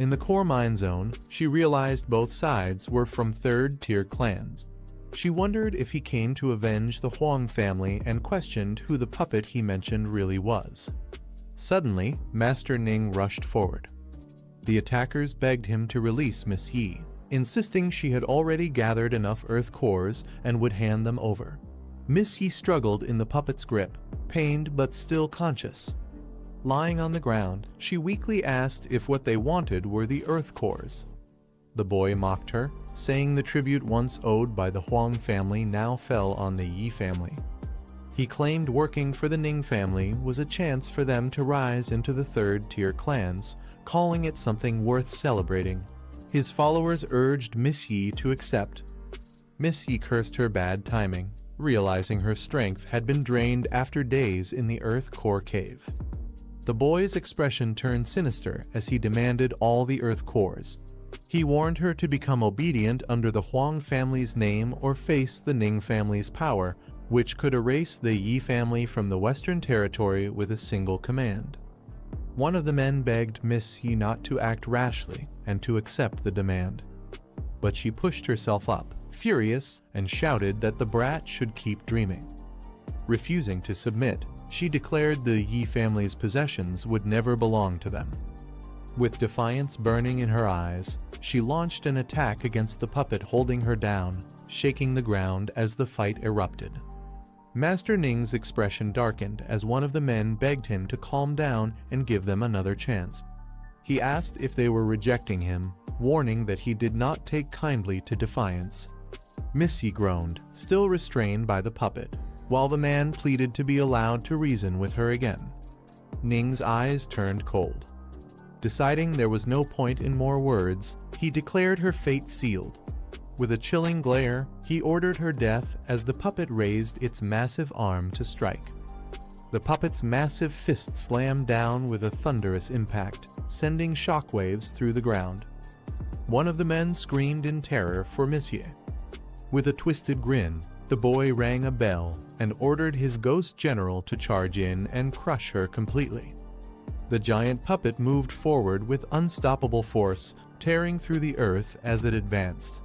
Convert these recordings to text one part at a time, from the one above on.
In the core mine zone, she realized both sides were from third-tier clans. She wondered if he came to avenge the Huang family and questioned who the puppet he mentioned really was. Suddenly, Master Ning rushed forward. The attackers begged him to release Miss Yi, insisting she had already gathered enough earth cores and would hand them over. Miss Yi struggled in the puppet's grip, pained but still conscious. Lying on the ground, she weakly asked if what they wanted were the earth cores. The boy mocked her, saying the tribute once owed by the Huang family now fell on the Yi family. He claimed working for the Ning family was a chance for them to rise into the third-tier clans, calling it something worth celebrating. His followers urged Miss Yi to accept. Miss Yi cursed her bad timing, realizing her strength had been drained after days in the earth core cave. The boy's expression turned sinister as he demanded all the earth cores. He warned her to become obedient under the Huang family's name or face the Ning family's power, which could erase the Yi family from the Western Territory with a single command. One of the men begged Miss Yi not to act rashly and to accept the demand. But she pushed herself up, furious, and shouted that the brat should keep dreaming. Refusing to submit, she declared the Yi family's possessions would never belong to them. With defiance burning in her eyes, she launched an attack against the puppet holding her down, shaking the ground as the fight erupted. Master Ning's expression darkened as one of the men begged him to calm down and give them another chance. He asked if they were rejecting him, warning that he did not take kindly to defiance. Miss Yi groaned, still restrained by the puppet, while the man pleaded to be allowed to reason with her again. Ning's eyes turned cold. Deciding there was no point in more words, he declared her fate sealed. With a chilling glare, he ordered her death as the puppet raised its massive arm to strike. The puppet's massive fist slammed down with a thunderous impact, sending shockwaves through the ground. One of the men screamed in terror for Miss Yi. With a twisted grin, the boy rang a bell and ordered his ghost general to charge in and crush her completely. The giant puppet moved forward with unstoppable force, tearing through the earth as it advanced.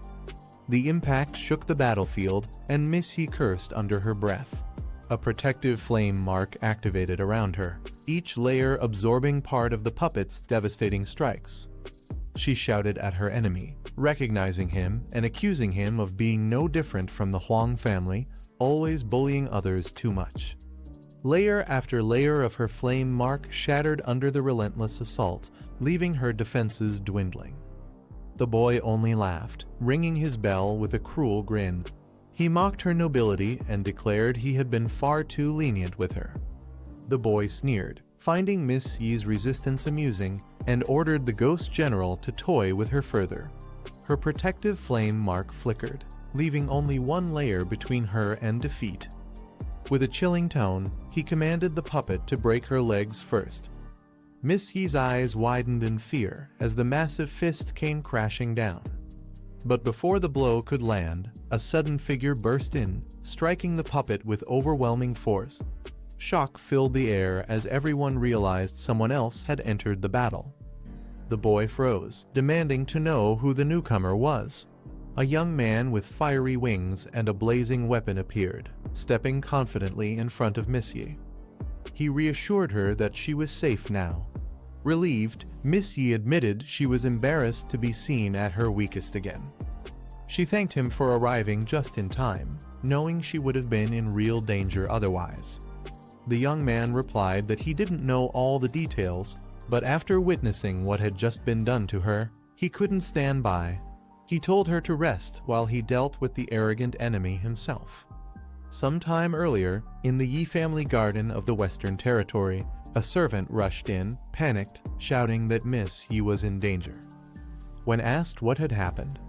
The impact shook the battlefield, and Miss Yi cursed under her breath. A protective flame mark activated around her, each layer absorbing part of the puppet's devastating strikes. She shouted at her enemy, recognizing him and accusing him of being no different from the Huang family, always bullying others too much. Layer after layer of her flame mark shattered under the relentless assault, leaving her defenses dwindling. The boy only laughed, ringing his bell with a cruel grin. He mocked her nobility and declared he had been far too lenient with her. The boy sneered, finding Miss Yi's resistance amusing, and ordered the ghost general to toy with her further. Her protective flame mark flickered, leaving only one layer between her and defeat. With a chilling tone, he commanded the puppet to break her legs first. Miss Yi's eyes widened in fear as the massive fist came crashing down. But before the blow could land, a sudden figure burst in, striking the puppet with overwhelming force. Shock filled the air as everyone realized someone else had entered the battle. The boy froze, demanding to know who the newcomer was. A young man with fiery wings and a blazing weapon appeared, stepping confidently in front of Miss Yi. He reassured her that she was safe now. Relieved, Miss Yi admitted she was embarrassed to be seen at her weakest again. She thanked him for arriving just in time, knowing she would have been in real danger otherwise. The young man replied that he didn't know all the details, but after witnessing what had just been done to her, he couldn't stand by. He told her to rest while he dealt with the arrogant enemy himself. Sometime earlier, in the Yi family garden of the Western Territory, a servant rushed in, panicked, shouting that Miss Yi was in danger. When asked what had happened,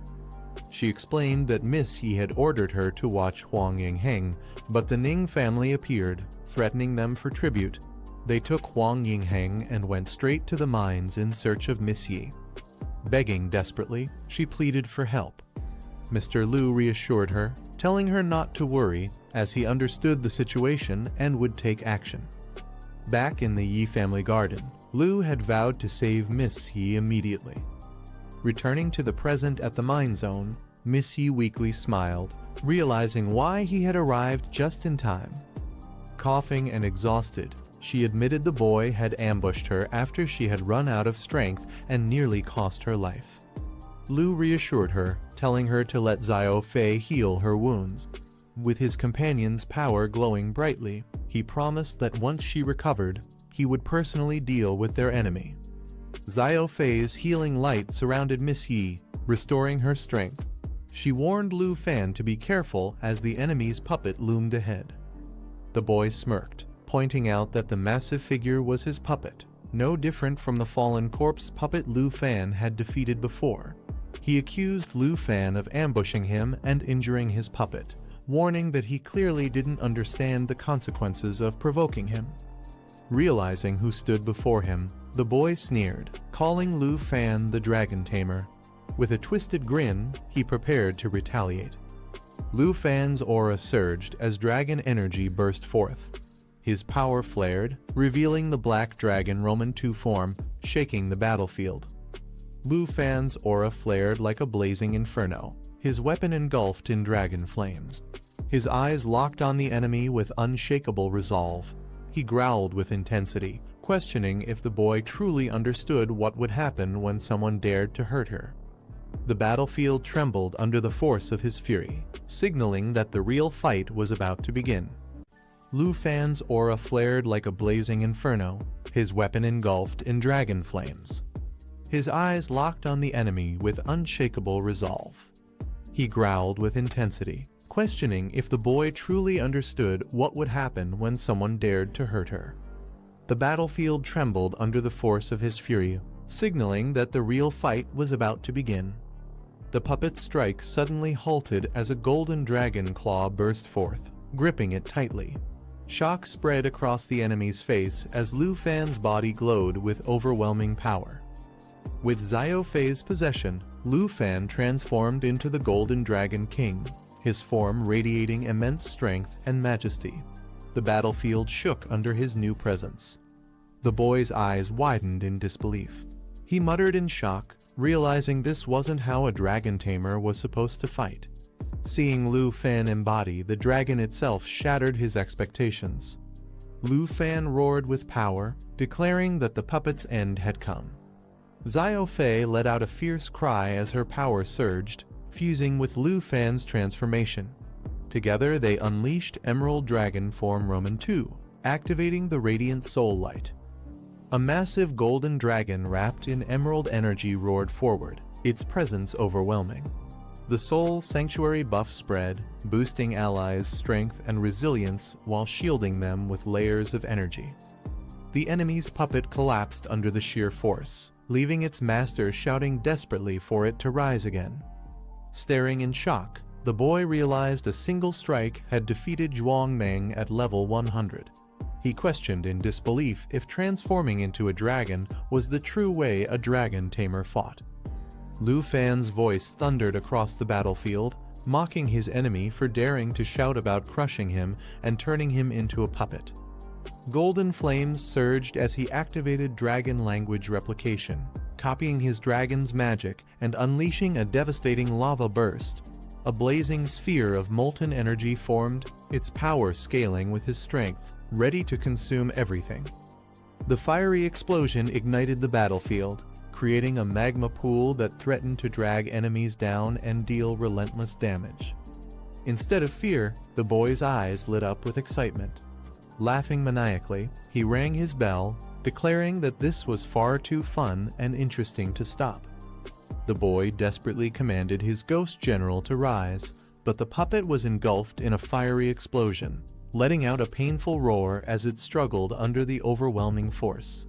she explained that Miss Yi had ordered her to watch Huang Yingheng, but the Ning family appeared, threatening them for tribute. They took Huang Yingheng and went straight to the mines in search of Miss Yi. Begging desperately, she pleaded for help. Mr. Liu reassured her, telling her not to worry as he understood the situation and would take action. Back in the Yi family garden, Liu had vowed to save Miss Yi immediately. Returning to the present at the mine zone, Miss Yi weakly smiled, realizing why he had arrived just in time. Coughing and exhausted, she admitted the boy had ambushed her after she had run out of strength and nearly cost her life. Lu reassured her, telling her to let Xiao Fei heal her wounds. With his companion's power glowing brightly, he promised that once she recovered, he would personally deal with their enemy. Xiao Fei's healing light surrounded Miss Yi, restoring her strength. She warned Lu Fan to be careful as the enemy's puppet loomed ahead. The boy smirked, pointing out that the massive figure was his puppet, no different from the fallen corpse puppet Lu Fan had defeated before. He accused Lu Fan of ambushing him and injuring his puppet, warning that he clearly didn't understand the consequences of provoking him. Realizing who stood before him, the boy sneered, calling Lu Fan the Dragon Tamer. With a twisted grin, he prepared to retaliate. Lu Fan's aura surged as dragon energy burst forth. His power flared, revealing the black dragon Roman II form, shaking the battlefield. Lu Fan's aura flared like a blazing inferno, his weapon engulfed in dragon flames. His eyes locked on the enemy with unshakable resolve. He growled with intensity, questioning if the boy truly understood what would happen when someone dared to hurt her. The battlefield trembled under the force of his fury, signaling that the real fight was about to begin. Lu Fan's aura flared like a blazing inferno, his weapon engulfed in dragon flames. His eyes locked on the enemy with unshakable resolve. He growled with intensity, questioning if the boy truly understood what would happen when someone dared to hurt her. The battlefield trembled under the force of his fury, signaling that the real fight was about to begin. The puppet's strike suddenly halted as a golden dragon claw burst forth, gripping it tightly. Shock spread across the enemy's face as Lu Fan's body glowed with overwhelming power. With Xiao Fei's possession, Lu Fan transformed into the Golden Dragon King, his form radiating immense strength and majesty. The battlefield shook under his new presence. The boy's eyes widened in disbelief. He muttered in shock, realizing this wasn't how a dragon tamer was supposed to fight. Seeing Lu Fan embody the dragon itself shattered his expectations. Lu Fan roared with power, declaring that the puppet's end had come. Xiao Fei let out a fierce cry as her power surged, fusing with Lu Fan's transformation. Together they unleashed Emerald Dragon Form Roman II, activating the Radiant Soul Light. A massive golden dragon wrapped in emerald energy roared forward, its presence overwhelming. The Soul Sanctuary buff spread, boosting allies' strength and resilience while shielding them with layers of energy. The enemy's puppet collapsed under the sheer force, leaving its master shouting desperately for it to rise again. Staring in shock, the boy realized a single strike had defeated Zhuang Meng at level 100. He questioned in disbelief if transforming into a dragon was the true way a dragon tamer fought. Lu Fan's voice thundered across the battlefield, mocking his enemy for daring to shout about crushing him and turning him into a puppet. Golden flames surged as he activated dragon language replication, copying his dragon's magic and unleashing a devastating lava burst. A blazing sphere of molten energy formed, its power scaling with his strength, ready to consume everything. The fiery explosion ignited the battlefield, creating a magma pool that threatened to drag enemies down and deal relentless damage. Instead of fear, the boy's eyes lit up with excitement. Laughing maniacally, he rang his bell, declaring that this was far too fun and interesting to stop. The boy desperately commanded his ghost general to rise, but the puppet was engulfed in a fiery explosion, letting out a painful roar as it struggled under the overwhelming force.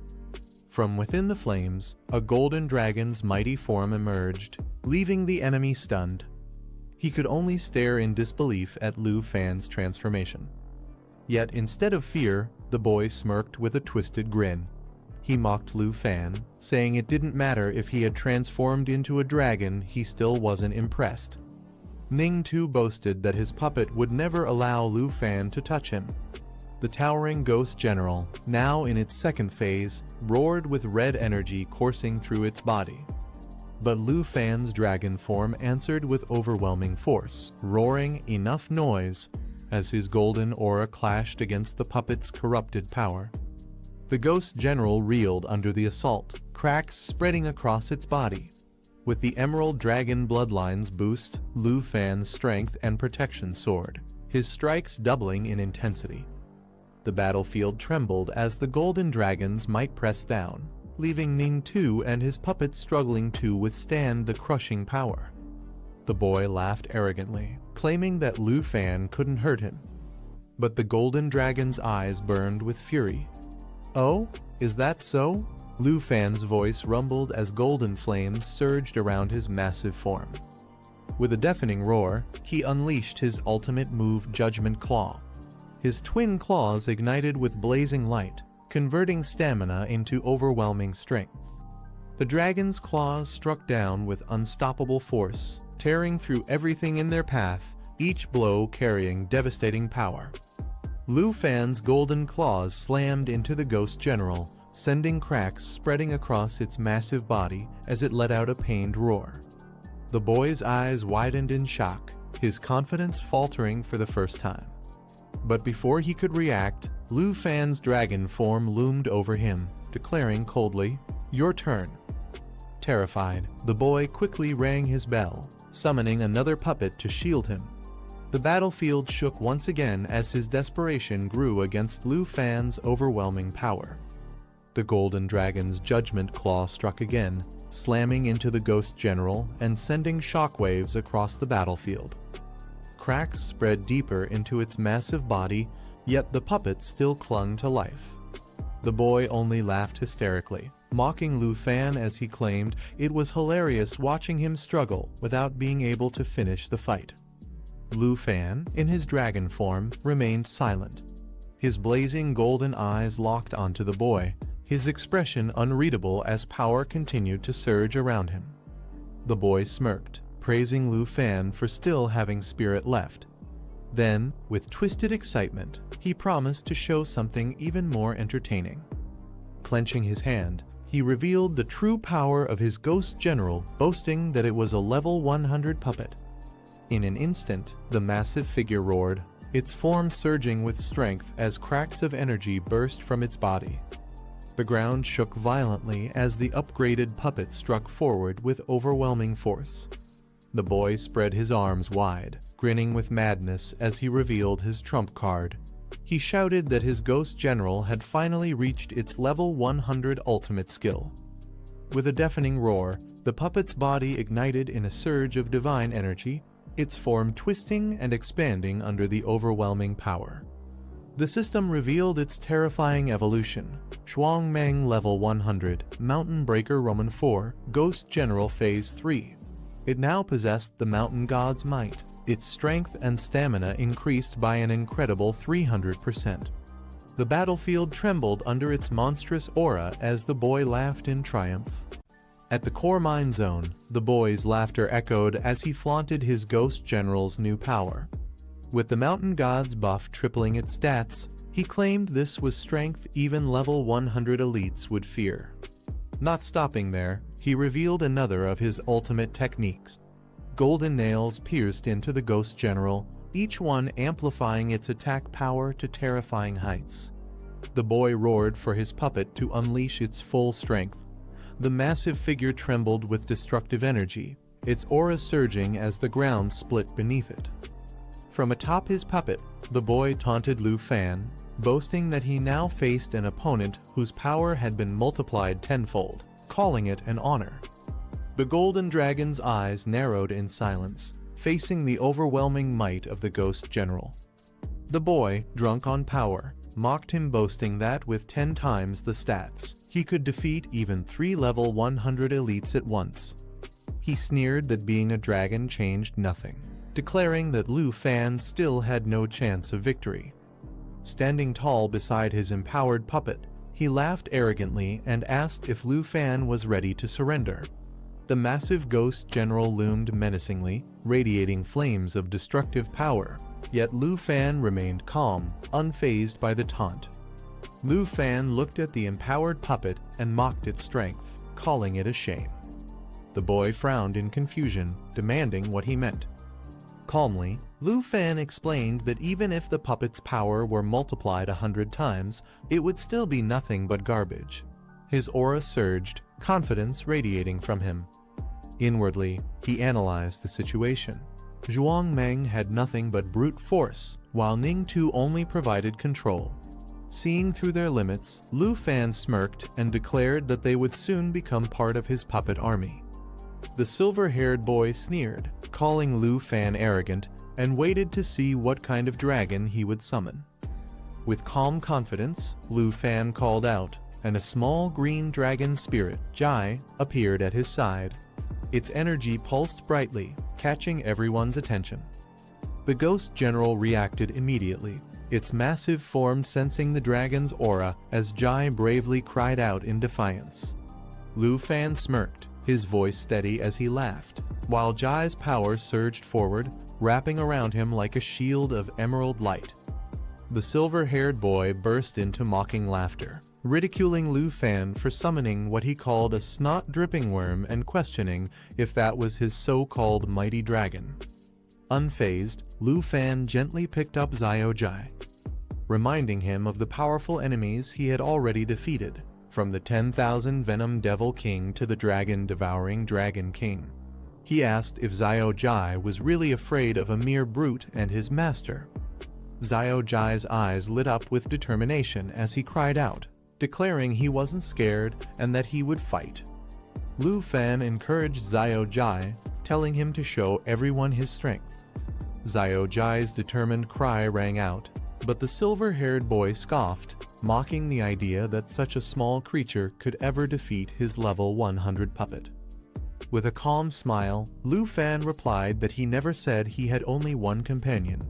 From within the flames, a golden dragon's mighty form emerged, leaving the enemy stunned. He could only stare in disbelief at Lu Fan's transformation. Yet instead of fear, the boy smirked with a twisted grin. He mocked Lu Fan, saying it didn't matter if he had transformed into a dragon, he still wasn't impressed. Ning too boasted that his puppet would never allow Lu Fan to touch him. The towering ghost general, now in its second phase, roared with red energy coursing through its body. But Lu Fan's dragon form answered with overwhelming force, roaring enough noise as his golden aura clashed against the puppet's corrupted power. The ghost general reeled under the assault, cracks spreading across its body. With the emerald dragon bloodlines boost, Lu Fan's strength and protection soared, his strikes doubling in intensity. The battlefield trembled as the golden dragon's might pressed down, leaving Ning Tu and his puppets struggling to withstand the crushing power. The boy laughed arrogantly, claiming that Lu Fan couldn't hurt him. But the golden dragon's eyes burned with fury. "Oh, is that so?" Lu Fan's voice rumbled as golden flames surged around his massive form. With a deafening roar, he unleashed his ultimate move, Judgment Claw. His twin claws ignited with blazing light, converting stamina into overwhelming strength. The dragon's claws struck down with unstoppable force, tearing through everything in their path, each blow carrying devastating power. Lu Fan's golden claws slammed into the ghost general, sending cracks spreading across its massive body as it let out a pained roar. The boy's eyes widened in shock, his confidence faltering for the first time. But before he could react, Lu Fan's dragon form loomed over him, declaring coldly, "Your turn." Terrified, the boy quickly rang his bell, summoning another puppet to shield him. The battlefield shook once again as his desperation grew against Lu Fan's overwhelming power. The golden dragon's judgment claw struck again, slamming into the ghost general and sending shockwaves across the battlefield. Cracks spread deeper into its massive body, yet the puppet still clung to life. The boy only laughed hysterically, mocking Lu Fan as he claimed it was hilarious watching him struggle without being able to finish the fight. Lu Fan, in his dragon form, remained silent. His blazing golden eyes locked onto the boy, his expression unreadable as power continued to surge around him. The boy smirked, praising Lu Fan for still having spirit left. Then, with twisted excitement, he promised to show something even more entertaining. Clenching his hand, he revealed the true power of his ghost general, boasting that it was a level 100 puppet. In an instant, the massive figure roared, its form surging with strength as cracks of energy burst from its body. The ground shook violently as the upgraded puppet struck forward with overwhelming force. The boy spread his arms wide, grinning with madness as he revealed his trump card. He shouted that his ghost general had finally reached its level 100 ultimate skill. With a deafening roar, the puppet's body ignited in a surge of divine energy, its form twisting and expanding under the overwhelming power. The system revealed its terrifying evolution. Shuangmeng Level 100, Mountain Breaker Roman 4, Ghost General Phase 3. It now possessed the mountain god's might. Its strength and stamina increased by an incredible 300%. The battlefield trembled under its monstrous aura as the boy laughed in triumph. At the core mine zone, the boy's laughter echoed as he flaunted his ghost general's new power. With the mountain god's buff tripling its stats, he claimed this was strength even level 100 elites would fear. Not stopping there, he revealed another of his ultimate techniques. Golden nails pierced into the ghost general, each one amplifying its attack power to terrifying heights. The boy roared for his puppet to unleash its full strength. The massive figure trembled with destructive energy, its aura surging as the ground split beneath it. From atop his puppet, the boy taunted Lu Fan, boasting that he now faced an opponent whose power had been multiplied tenfold, calling it an honor. The golden dragon's eyes narrowed in silence, facing the overwhelming might of the ghost general. The boy, drunk on power, mocked him, boasting that with 10 times the stats, he could defeat even 3 level 100 elites at once. He sneered that being a dragon changed nothing, declaring that Lu Fan still had no chance of victory. Standing tall beside his empowered puppet, he laughed arrogantly and asked if Lu Fan was ready to surrender. The massive ghost general loomed menacingly, radiating flames of destructive power, yet Lu Fan remained calm, unfazed by the taunt. Lu Fan looked at the empowered puppet and mocked its strength, calling it a shame. The boy frowned in confusion, demanding what he meant. Calmly, Lu Fan explained that even if the puppet's power were multiplied 100 times, it would still be nothing but garbage. His aura surged, confidence radiating from him. Inwardly, he analyzed the situation. Zhuang Meng had nothing but brute force, while Ning Tu only provided control. Seeing through their limits, Lu Fan smirked and declared that they would soon become part of his puppet army. The silver-haired boy sneered, calling Lu Fan arrogant, and waited to see what kind of dragon he would summon. With calm confidence, Lu Fan called out, and a small green dragon spirit, Jai, appeared at his side. Its energy pulsed brightly, catching everyone's attention. The Ghost General reacted immediately, its massive form sensing the dragon's aura as Jai bravely cried out in defiance. Lu Fan smirked, his voice steady as he laughed, while Jai's power surged forward, wrapping around him like a shield of emerald light. The silver-haired boy burst into mocking laughter, ridiculing Lu Fan for summoning what he called a snot-dripping worm and questioning if that was his so-called mighty dragon. Unfazed, Lu Fan gently picked up Xiao Jai, reminding him of the powerful enemies he had already defeated, from the 10,000 Venom Devil King to the Dragon-Devouring Dragon King. He asked if Xiao Jai was really afraid of a mere brute and his master. Xiao Jai's eyes lit up with determination as he cried out, declaring he wasn't scared and that he would fight. Lu Fan encouraged Xiao Jai, telling him to show everyone his strength. Xiao Jai's determined cry rang out, but the silver-haired boy scoffed, mocking the idea that such a small creature could ever defeat his level 100 puppet. With a calm smile, Lu Fan replied that he never said he had only one companion.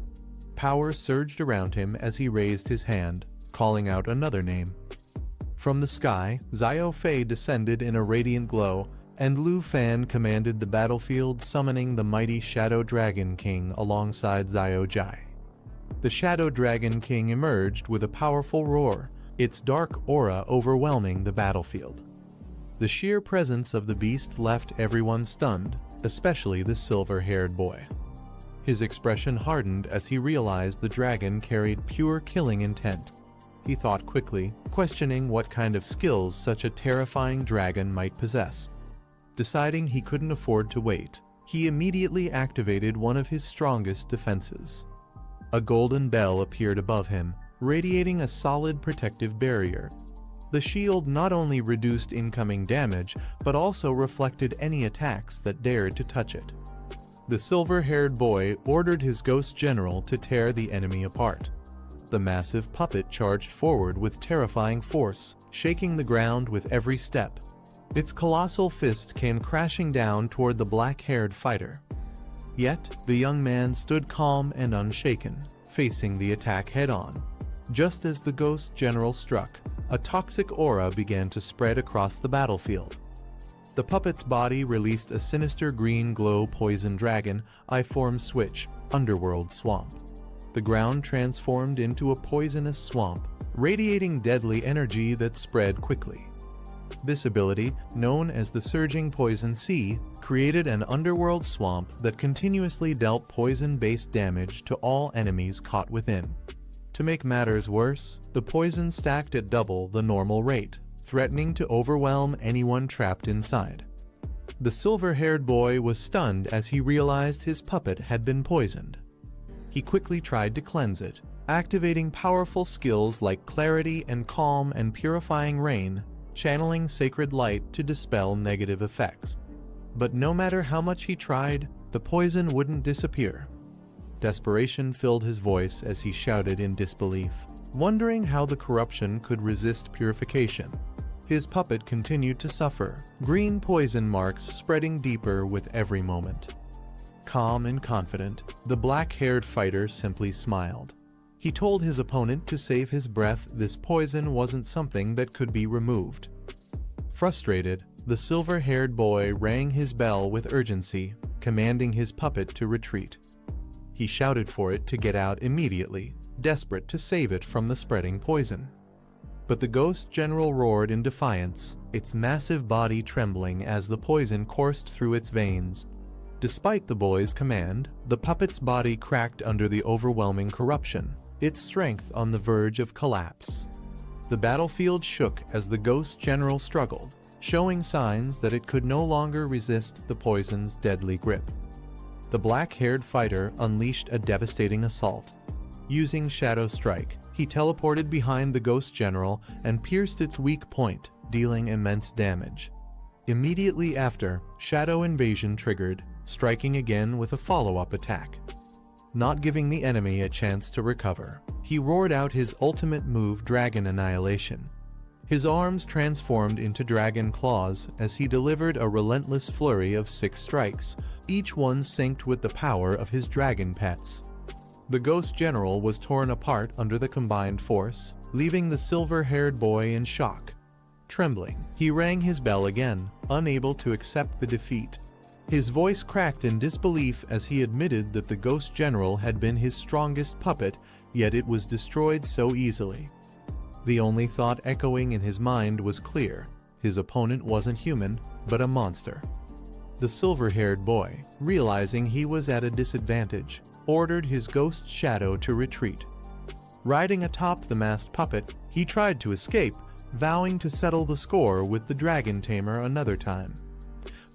Power surged around him as he raised his hand, calling out another name. From the sky, Xiao Fei descended in a radiant glow, and Lu Fan commanded the battlefield, summoning the mighty Shadow Dragon King alongside Xiao Jai. The Shadow Dragon King emerged with a powerful roar, its dark aura overwhelming the battlefield. The sheer presence of the beast left everyone stunned, especially the silver-haired boy. His expression hardened as he realized the dragon carried pure killing intent. He thought quickly, questioning what kind of skills such a terrifying dragon might possess. Deciding he couldn't afford to wait, he immediately activated one of his strongest defenses. A golden bell appeared above him, radiating a solid protective barrier. The shield not only reduced incoming damage, but also reflected any attacks that dared to touch it. The silver-haired boy ordered his ghost general to tear the enemy apart. The massive puppet charged forward with terrifying force, shaking the ground with every step. Its colossal fist came crashing down toward the black-haired fighter. Yet, the young man stood calm and unshaken, facing the attack head-on. Just as the ghost general struck, a toxic aura began to spread across the battlefield. The puppet's body released a sinister green glow poison dragon, I-form switch, underworld swamp. The ground transformed into a poisonous swamp, radiating deadly energy that spread quickly. This ability, known as the Surging Poison Sea, created an underworld swamp that continuously dealt poison-based damage to all enemies caught within. To make matters worse, the poison stacked at double the normal rate, threatening to overwhelm anyone trapped inside. The silver-haired boy was stunned as he realized his puppet had been poisoned. He quickly tried to cleanse it, activating powerful skills like Clarity and Calm and Purifying Rain, channeling sacred light to dispel negative effects. But no matter how much he tried, the poison wouldn't disappear. Desperation filled his voice as he shouted in disbelief, wondering how the corruption could resist purification. His puppet continued to suffer, green poison marks spreading deeper with every moment. Calm and confident, the black-haired fighter simply smiled. He told his opponent to save his breath. This poison wasn't something that could be removed. Frustrated, the silver-haired boy rang his bell with urgency, commanding his puppet to retreat. He shouted for it to get out immediately, desperate to save it from the spreading poison. But the ghost general roared in defiance, its massive body trembling as the poison coursed through its veins. Despite the boy's command, the puppet's body cracked under the overwhelming corruption, its strength on the verge of collapse. The battlefield shook as the ghost general struggled, showing signs that it could no longer resist the poison's deadly grip. The black-haired fighter unleashed a devastating assault. Using Shadow Strike, he teleported behind the ghost general and pierced its weak point, dealing immense damage. Immediately after, Shadow Invasion triggered, striking again with a follow-up attack. Not giving the enemy a chance to recover, he roared out his ultimate move, Dragon Annihilation. His arms transformed into dragon claws as he delivered a relentless flurry of 6 strikes, each one synced with the power of his dragon pets. The ghost general was torn apart under the combined force, leaving the silver-haired boy in shock. Trembling, he rang his bell again, unable to accept the defeat. His voice cracked in disbelief as he admitted that the ghost general had been his strongest puppet, yet it was destroyed so easily. The only thought echoing in his mind was clear: his opponent wasn't human, but a monster. The silver-haired boy, realizing he was at a disadvantage, ordered his ghost shadow to retreat. Riding atop the masked puppet, he tried to escape, vowing to settle the score with the dragon tamer another time.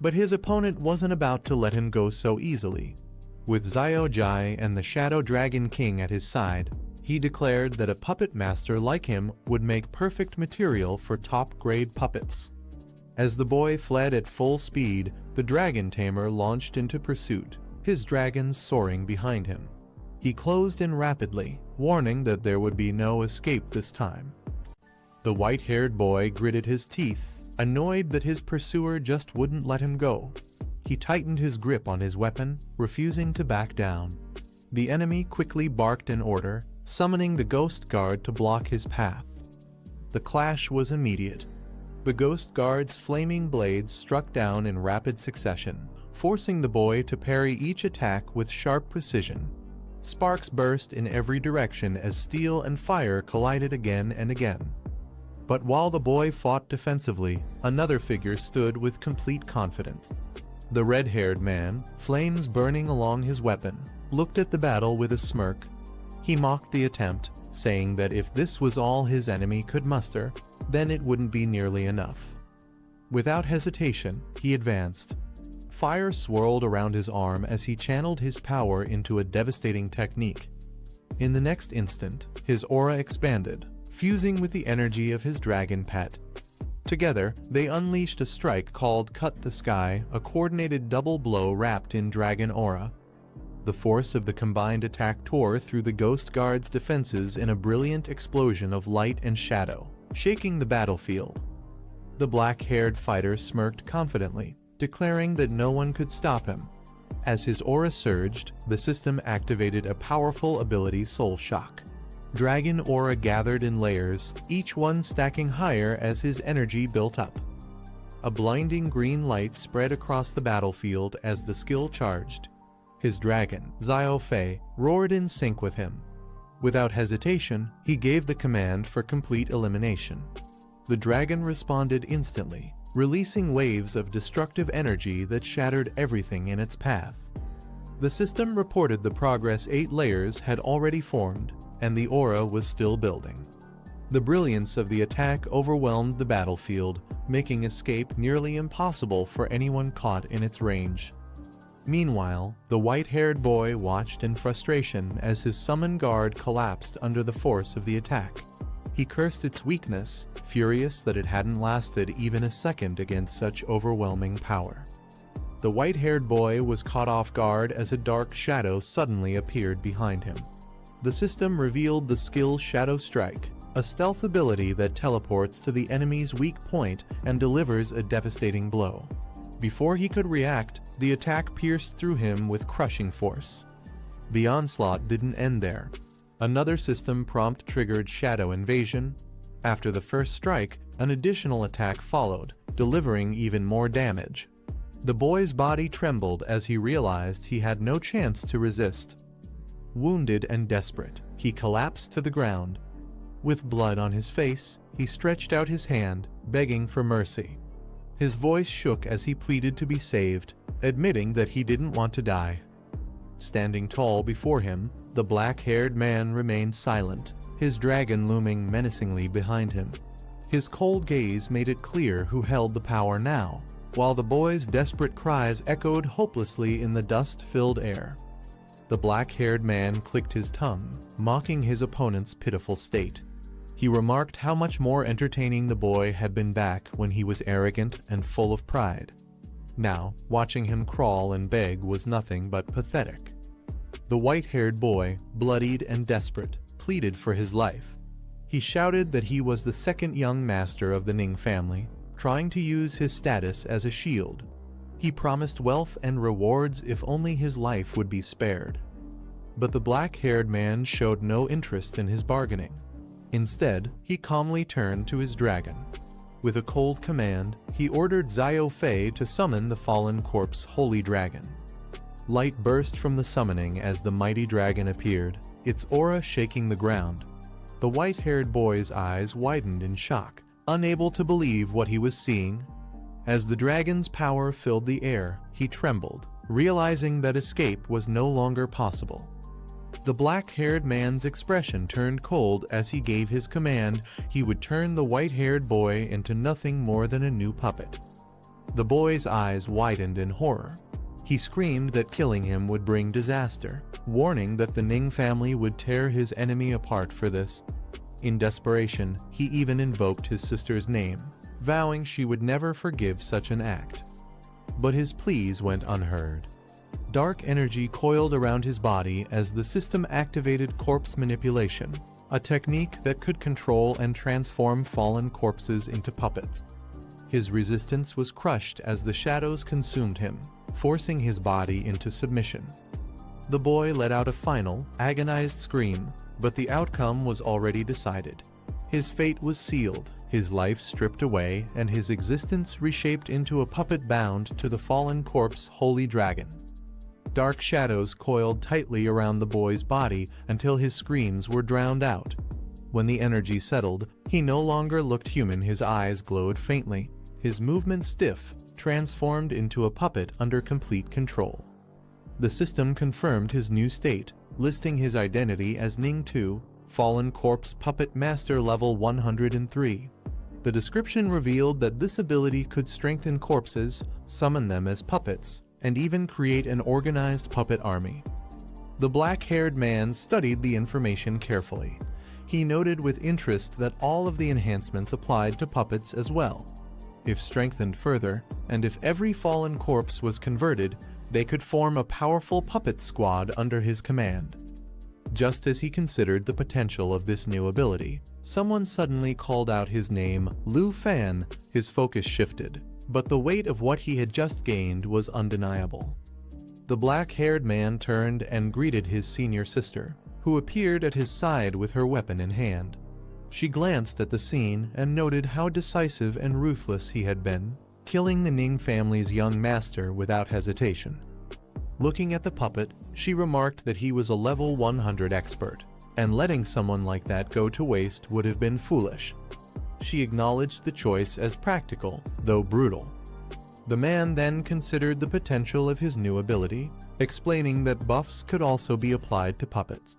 But his opponent wasn't about to let him go so easily. With Xiao Jai and the Shadow Dragon King at his side, he declared that a puppet master like him would make perfect material for top-grade puppets. As the boy fled at full speed, the dragon tamer launched into pursuit, his dragons soaring behind him. He closed in rapidly, warning that there would be no escape this time. The white-haired boy gritted his teeth, annoyed that his pursuer just wouldn't let him go. He tightened his grip on his weapon, refusing to back down. The enemy quickly barked an order, summoning the ghost guard to block his path. The clash was immediate. The ghost guard's flaming blades struck down in rapid succession, forcing the boy to parry each attack with sharp precision. Sparks burst in every direction as steel and fire collided again and again. But while the boy fought defensively, another figure stood with complete confidence. The red-haired man, flames burning along his weapon, looked at the battle with a smirk. He mocked the attempt, saying that if this was all his enemy could muster, then it wouldn't be nearly enough. Without hesitation, he advanced. Fire swirled around his arm as he channeled his power into a devastating technique. In the next instant, his aura expanded, fusing with the energy of his dragon pet. Together, they unleashed a strike called Cut the Sky, a coordinated double blow wrapped in dragon aura. The force of the combined attack tore through the Ghost Guard's defenses in a brilliant explosion of light and shadow, shaking the battlefield. The black-haired fighter smirked confidently, declaring that no one could stop him. As his aura surged, the system activated a powerful ability, Soul Shock. Dragon aura gathered in layers, each one stacking higher as his energy built up. A blinding green light spread across the battlefield as the skill charged. His dragon, Xiao Fei, roared in sync with him. Without hesitation, he gave the command for complete elimination. The dragon responded instantly, releasing waves of destructive energy that shattered everything in its path. The system reported the progress 8 layers had already formed, and the aura was still building. The brilliance of the attack overwhelmed the battlefield, making escape nearly impossible for anyone caught in its range. Meanwhile, the white-haired boy watched in frustration as his summon guard collapsed under the force of the attack. He cursed its weakness, furious that it hadn't lasted even a second against such overwhelming power. The white-haired boy was caught off guard as a dark shadow suddenly appeared behind him. The system revealed the skill Shadow Strike, a stealth ability that teleports to the enemy's weak point and delivers a devastating blow. Before he could react, the attack pierced through him with crushing force. The onslaught didn't end there. Another system prompt triggered Shadow Invasion. After the first strike, an additional attack followed, delivering even more damage. The boy's body trembled as he realized he had no chance to resist. Wounded and desperate, he collapsed to the ground. With blood on his face, he stretched out his hand, begging for mercy. His voice shook as he pleaded to be saved, admitting that he didn't want to die. Standing tall before him, the black-haired man remained silent, his dragon looming menacingly behind him. His cold gaze made it clear who held the power now, while the boy's desperate cries echoed hopelessly in the dust-filled air. The black-haired man clicked his tongue, mocking his opponent's pitiful state. He remarked how much more entertaining the boy had been back when he was arrogant and full of pride. Now, watching him crawl and beg was nothing but pathetic. The white-haired boy, bloodied and desperate, pleaded for his life. He shouted that he was the second young master of the Ning family, trying to use his status as a shield. He promised wealth and rewards if only his life would be spared. But the black-haired man showed no interest in his bargaining. Instead, he calmly turned to his dragon. With a cold command, he ordered Xiao Fei to summon the fallen corpse holy dragon. Light burst from the summoning as the mighty dragon appeared, its aura shaking the ground. The white-haired boy's eyes widened in shock, unable to believe what he was seeing. As the dragon's power filled the air, he trembled, realizing that escape was no longer possible. The black-haired man's expression turned cold as he gave his command he would turn the white-haired boy into nothing more than a new puppet. The boy's eyes widened in horror. He screamed that killing him would bring disaster, warning that the Ning family would tear his enemy apart for this. In desperation, he even invoked his sister's name, vowing she would never forgive such an act. But his pleas went unheard. Dark energy coiled around his body as the system activated corpse manipulation, a technique that could control and transform fallen corpses into puppets. His resistance was crushed as the shadows consumed him, forcing his body into submission. The boy let out a final, agonized scream, but the outcome was already decided. His fate was sealed, his life stripped away, and his existence reshaped into a puppet bound to the fallen corpse holy dragon. Dark shadows coiled tightly around the boy's body until his screams were drowned out. When the energy settled, he no longer looked human. His eyes glowed faintly, his movements stiff, transformed into a puppet under complete control. The system confirmed his new state, listing his identity as Ning 2, Fallen Corpse Puppet Master Level 103. The description revealed that this ability could strengthen corpses, summon them as puppets, and even create an organized puppet army. The black-haired man studied the information carefully. He noted with interest that all of the enhancements applied to puppets as well. If strengthened further, and if every fallen corpse was converted, they could form a powerful puppet squad under his command. Just as he considered the potential of this new ability, someone suddenly called out his name, Lu Fan. His focus shifted, but the weight of what he had just gained was undeniable. The black-haired man turned and greeted his senior sister, who appeared at his side with her weapon in hand. She glanced at the scene and noted how decisive and ruthless he had been, killing the Ning family's young master without hesitation. Looking at the puppet, she remarked that he was a level 100 expert, and letting someone like that go to waste would have been foolish. She acknowledged the choice as practical, though brutal. The man then considered the potential of his new ability, explaining that buffs could also be applied to puppets.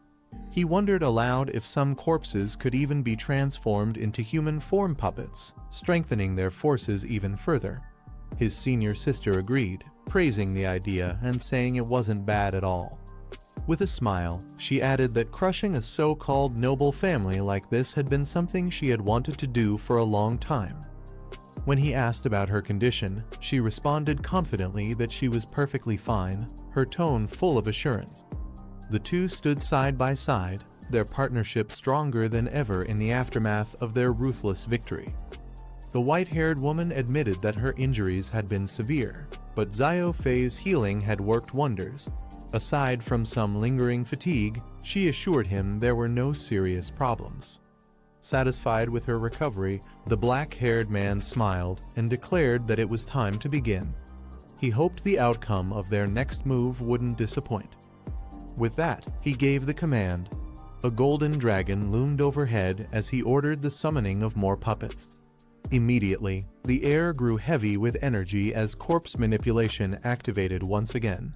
He wondered aloud if some corpses could even be transformed into human form puppets, strengthening their forces even further. His senior sister agreed, praising the idea and saying it wasn't bad at all. With a smile, she added that crushing a so-called noble family like this had been something she had wanted to do for a long time. When he asked about her condition, she responded confidently that she was perfectly fine, her tone full of assurance. The two stood side by side, their partnership stronger than ever in the aftermath of their ruthless victory. The white-haired woman admitted that her injuries had been severe, but Xiao Fei's healing had worked wonders. Aside from some lingering fatigue, she assured him there were no serious problems. Satisfied with her recovery, the black-haired man smiled and declared that it was time to begin. He hoped the outcome of their next move wouldn't disappoint. With that, he gave the command, A golden dragon loomed overhead as he ordered the summoning of more puppets. Immediately, the air grew heavy with energy as corpse manipulation activated once again.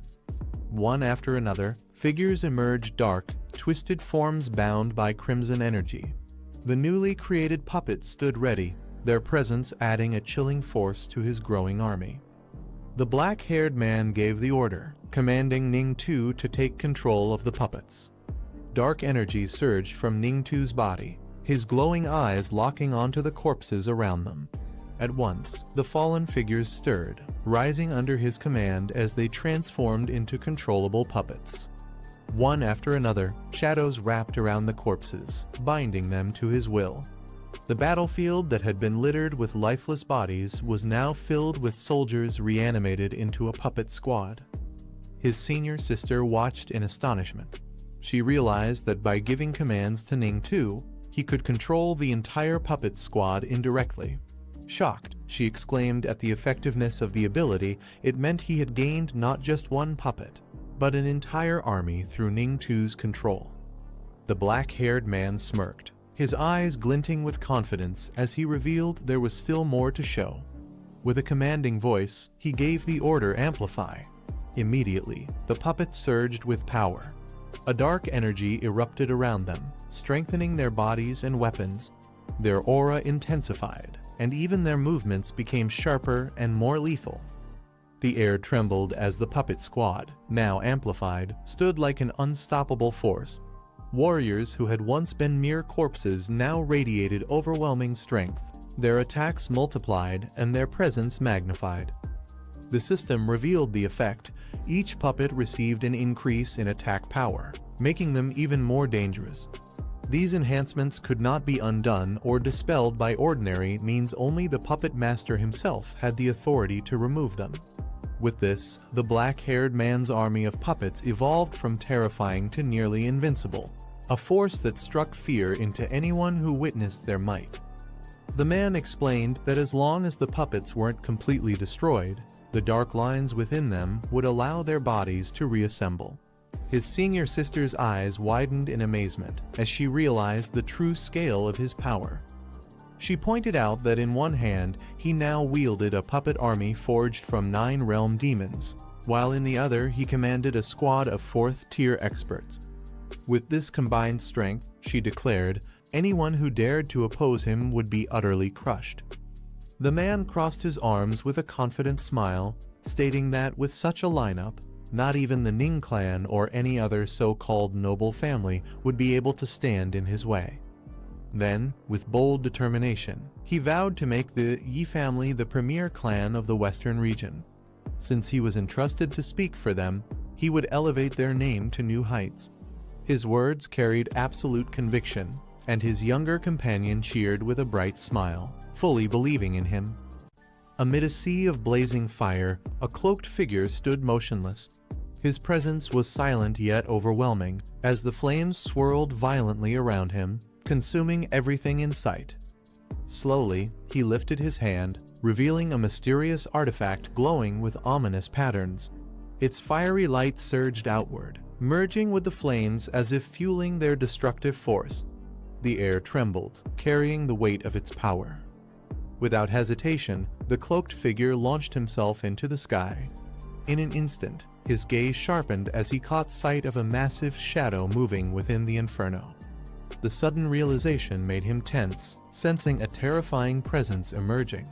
One after another, figures emerged, dark, twisted forms bound by crimson energy. The newly created puppets stood ready, their presence adding a chilling force to his growing army. The black-haired man gave the order, commanding Ning-Tu to take control of the puppets. Dark energy surged from Ning-Tu's body, his glowing eyes locking onto the corpses around them. At once, the fallen figures stirred, rising under his command as they transformed into controllable puppets. One after another, shadows wrapped around the corpses, binding them to his will. The battlefield that had been littered with lifeless bodies was now filled with soldiers reanimated into a puppet squad. His senior sister watched in astonishment. She realized that by giving commands to Ning-Tu, he could control the entire puppet squad indirectly. Shocked, she exclaimed at the effectiveness of the ability. It meant he had gained not just one puppet, but an entire army through Ning-Tu's control. The black-haired man smirked, his eyes glinting with confidence as he revealed there was still more to show. With a commanding voice, he gave the order, amplify. Immediately, the puppets surged with power. A dark energy erupted around them, strengthening their bodies and weapons. Their aura intensified, and even their movements became sharper and more lethal. The air trembled as the puppet squad, now amplified, stood like an unstoppable force. Warriors who had once been mere corpses now radiated overwhelming strength. Their attacks multiplied and their presence magnified. The system revealed the effect. Each puppet received an increase in attack power, making them even more dangerous. These enhancements could not be undone or dispelled by ordinary means. Only the puppet master himself had the authority to remove them. With this, the black-haired man's army of puppets evolved from terrifying to nearly invincible, a force that struck fear into anyone who witnessed their might. The man explained that as long as the puppets weren't completely destroyed, the dark lines within them would allow their bodies to reassemble. His senior sister's eyes widened in amazement as she realized the true scale of his power. She pointed out that in one hand, he now wielded a puppet army forged from 9 realm demons, while in the other he commanded a squad of 4th-tier experts. With this combined strength, she declared, anyone who dared to oppose him would be utterly crushed. The man crossed his arms with a confident smile, stating that with such a lineup, not even the Ning clan or any other so-called noble family would be able to stand in his way. Then, with bold determination, he vowed to make the Yi family the premier clan of the western region. Since he was entrusted to speak for them, he would elevate their name to new heights. His words carried absolute conviction, and his younger companion cheered with a bright smile, fully believing in him. Amid a sea of blazing fire, a cloaked figure stood motionless. His presence was silent yet overwhelming, as the flames swirled violently around him, consuming everything in sight. Slowly, he lifted his hand, revealing a mysterious artifact glowing with ominous patterns. Its fiery light surged outward, merging with the flames as if fueling their destructive force. The air trembled, carrying the weight of its power. Without hesitation, the cloaked figure launched himself into the sky. In an instant, his gaze sharpened as he caught sight of a massive shadow moving within the inferno. The sudden realization made him tense, sensing a terrifying presence emerging.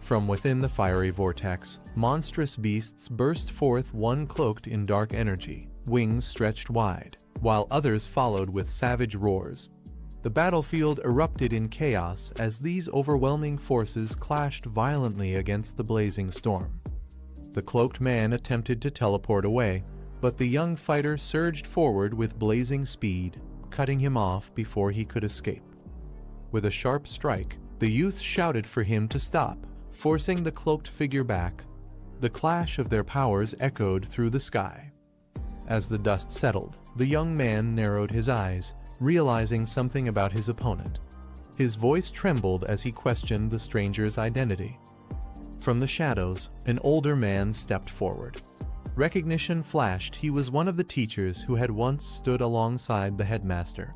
From within the fiery vortex, monstrous beasts burst forth, one cloaked in dark energy, wings stretched wide, while others followed with savage roars. The battlefield erupted in chaos as these overwhelming forces clashed violently against the blazing storm. The cloaked man attempted to teleport away, but the young fighter surged forward with blazing speed, cutting him off before he could escape. With a sharp strike, the youth shouted for him to stop, forcing the cloaked figure back. The clash of their powers echoed through the sky. As the dust settled, the young man narrowed his eyes, realizing something about his opponent. His voice trembled as he questioned the stranger's identity. From the shadows, an older man stepped forward. Recognition flashed. He was one of the teachers who had once stood alongside the headmaster.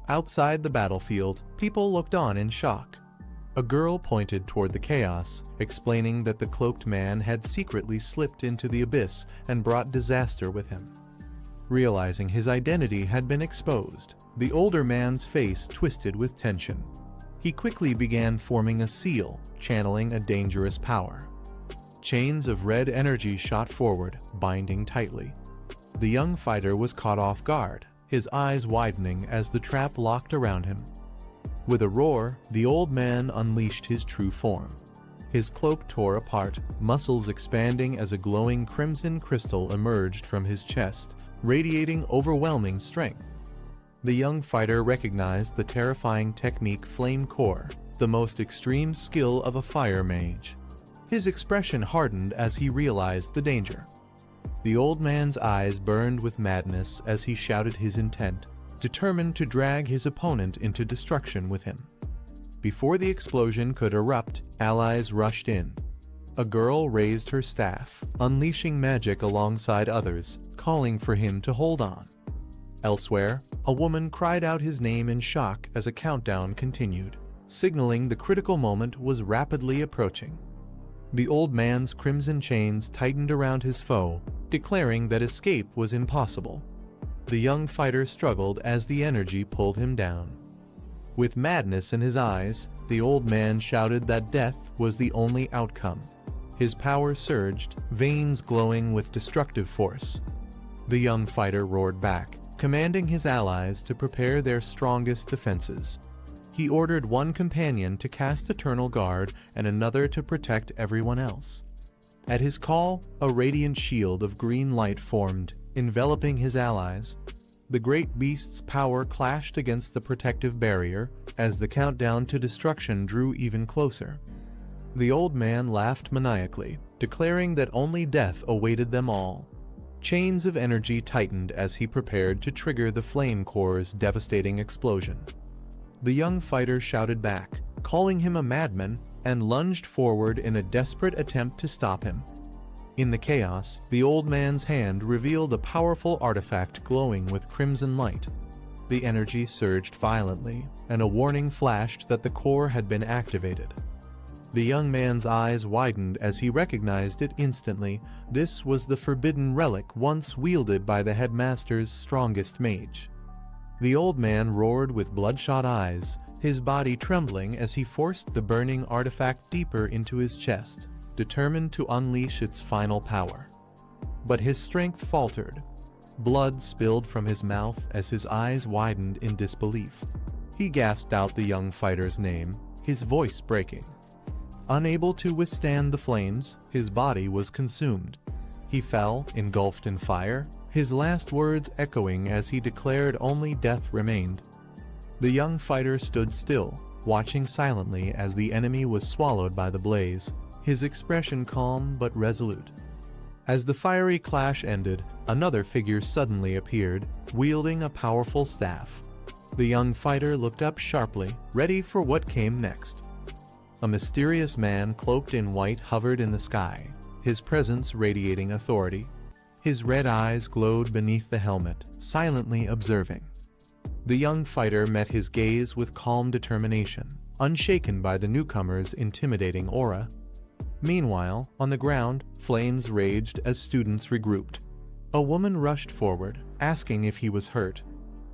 Outside the battlefield, people looked on in shock. A girl pointed toward the chaos, explaining that the cloaked man had secretly slipped into the abyss and brought disaster with him. Realizing his identity had been exposed, the older man's face twisted with tension. He quickly began forming a seal, channeling a dangerous power. Chains of red energy shot forward, binding tightly. The young fighter was caught off guard, his eyes widening as the trap locked around him. With a roar, the old man unleashed his true form. His cloak tore apart, muscles expanding as a glowing crimson crystal emerged from his chest, radiating overwhelming strength. The young fighter recognized the terrifying technique Flame Core, the most extreme skill of a fire mage. His expression hardened as he realized the danger. The old man's eyes burned with madness as he shouted his intent, determined to drag his opponent into destruction with him. Before the explosion could erupt, allies rushed in. A girl raised her staff, unleashing magic alongside others, calling for him to hold on. Elsewhere, a woman cried out his name in shock as a countdown continued, signaling the critical moment was rapidly approaching. The old man's crimson chains tightened around his foe, declaring that escape was impossible. The young fighter struggled as the energy pulled him down. With madness in his eyes, the old man shouted that death was the only outcome. His power surged, veins glowing with destructive force. The young fighter roared back, commanding his allies to prepare their strongest defenses. He ordered one companion to cast Eternal Guard and another to protect everyone else. At his call, a radiant shield of green light formed, enveloping his allies. The great beast's power clashed against the protective barrier as the countdown to destruction drew even closer. The old man laughed maniacally, declaring that only death awaited them all. Chains of energy tightened as he prepared to trigger the Flame Core's devastating explosion. The young fighter shouted back, calling him a madman, and lunged forward in a desperate attempt to stop him. In the chaos, the old man's hand revealed a powerful artifact glowing with crimson light. The energy surged violently, and a warning flashed that the core had been activated. The young man's eyes widened as he recognized it instantly. This was the forbidden relic once wielded by the headmaster's strongest mage. The old man roared with bloodshot eyes, his body trembling as he forced the burning artifact deeper into his chest, determined to unleash its final power. But his strength faltered. Blood spilled from his mouth as his eyes widened in disbelief. He gasped out the young fighter's name, his voice breaking. Unable to withstand the flames, his body was consumed. He fell, engulfed in fire, his last words echoing as he declared only death remained. The young fighter stood still, watching silently as the enemy was swallowed by the blaze, his expression calm but resolute. As the fiery clash ended, another figure suddenly appeared, wielding a powerful staff. The young fighter looked up sharply, ready for what came next. A mysterious man cloaked in white hovered in the sky, his presence radiating authority. His red eyes glowed beneath the helmet, silently observing. The young fighter met his gaze with calm determination, unshaken by the newcomer's intimidating aura. Meanwhile, on the ground, flames raged as students regrouped. A woman rushed forward, asking if he was hurt.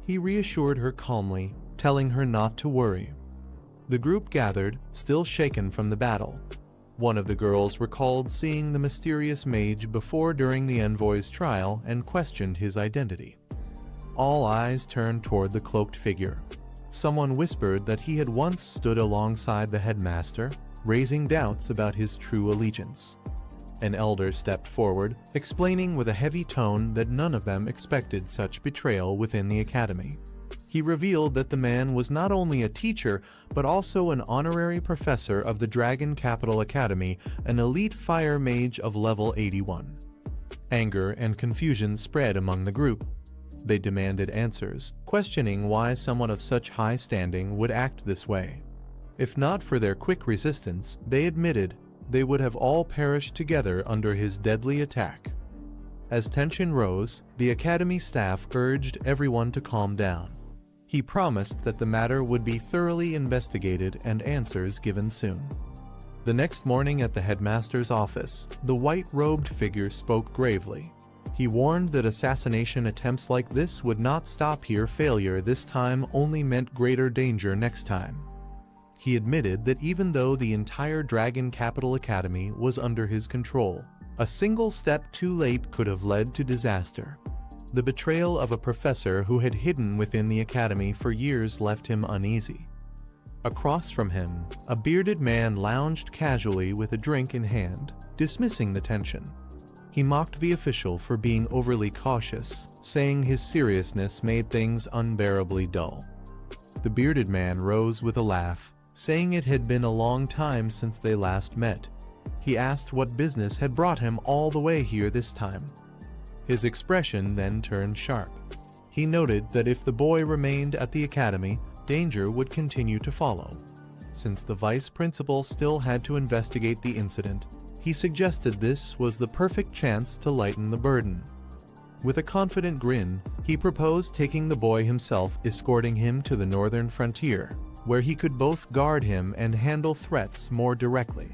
He reassured her calmly, telling her not to worry. The group gathered, still shaken from the battle. One of the girls recalled seeing the mysterious mage before during the envoy's trial and questioned his identity. All eyes turned toward the cloaked figure. Someone whispered that he had once stood alongside the headmaster, raising doubts about his true allegiance. An elder stepped forward, explaining with a heavy tone that none of them expected such betrayal within the academy. He revealed that the man was not only a teacher, but also an honorary professor of the Dragon Capital Academy, an elite fire mage of level 81. Anger and confusion spread among the group. They demanded answers, questioning why someone of such high standing would act this way. If not for their quick resistance, they admitted, they would have all perished together under his deadly attack. As tension rose, the academy staff urged everyone to calm down. He promised that the matter would be thoroughly investigated and answers given soon. The next morning at the headmaster's office, the white-robed figure spoke gravely. He warned that assassination attempts like this would not stop here. Failure this time only meant greater danger next time. He admitted that even though the entire Dragon Capital Academy was under his control, a single step too late could have led to disaster. The betrayal of a professor who had hidden within the academy for years left him uneasy. Across from him, a bearded man lounged casually with a drink in hand, dismissing the tension. He mocked the official for being overly cautious, saying his seriousness made things unbearably dull. The bearded man rose with a laugh, saying it had been a long time since they last met. He asked what business had brought him all the way here this time. His expression then turned sharp. He noted that if the boy remained at the academy, danger would continue to follow. Since the vice principal still had to investigate the incident, he suggested this was the perfect chance to lighten the burden. With a confident grin, he proposed taking the boy himself, escorting him to the northern frontier, where he could both guard him and handle threats more directly.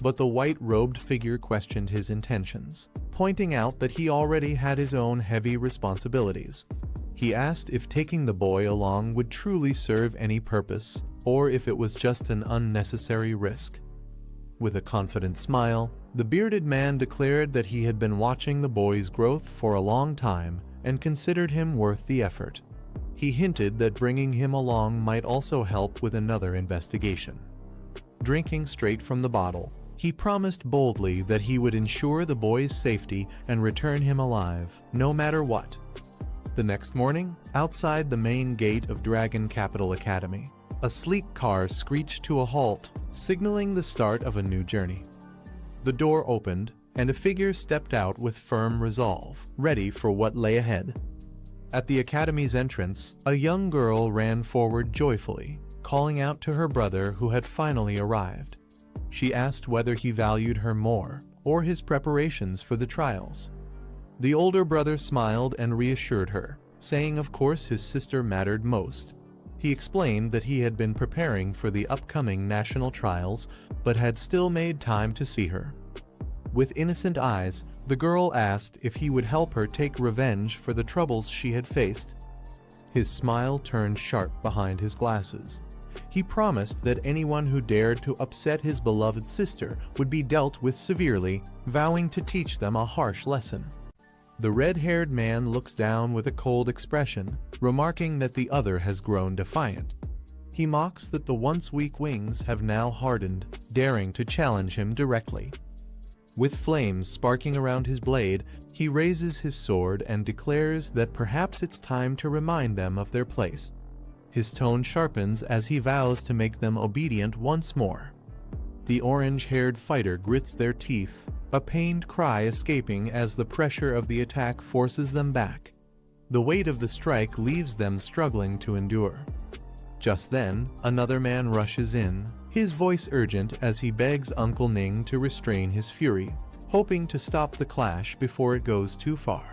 But the white-robed figure questioned his intentions, pointing out that he already had his own heavy responsibilities. He asked if taking the boy along would truly serve any purpose, or if it was just an unnecessary risk. With a confident smile, the bearded man declared that he had been watching the boy's growth for a long time and considered him worth the effort. He hinted that bringing him along might also help with another investigation. Drinking straight from the bottle, he promised boldly that he would ensure the boy's safety and return him alive, no matter what. The next morning, outside the main gate of Dragon Capital Academy, a sleek car screeched to a halt, signaling the start of a new journey. The door opened, and a figure stepped out with firm resolve, ready for what lay ahead. At the academy's entrance, a young girl ran forward joyfully, calling out to her brother who had finally arrived. She asked whether he valued her more, or his preparations for the trials. The older brother smiled and reassured her, saying of course his sister mattered most. He explained that he had been preparing for the upcoming national trials, but had still made time to see her. With innocent eyes, the girl asked if he would help her take revenge for the troubles she had faced. His smile turned sharp behind his glasses. He promised that anyone who dared to upset his beloved sister would be dealt with severely, vowing to teach them a harsh lesson. The red-haired man looks down with a cold expression, remarking that the other has grown defiant. He mocks that the once weak wings have now hardened, daring to challenge him directly. With flames sparking around his blade, he raises his sword and declares that perhaps it's time to remind them of their place. His tone sharpens as he vows to make them obedient once more. The orange-haired fighter grits their teeth, a pained cry escaping as the pressure of the attack forces them back. The weight of the strike leaves them struggling to endure. Just then, another man rushes in, his voice urgent as he begs Uncle Ning to restrain his fury, hoping to stop the clash before it goes too far.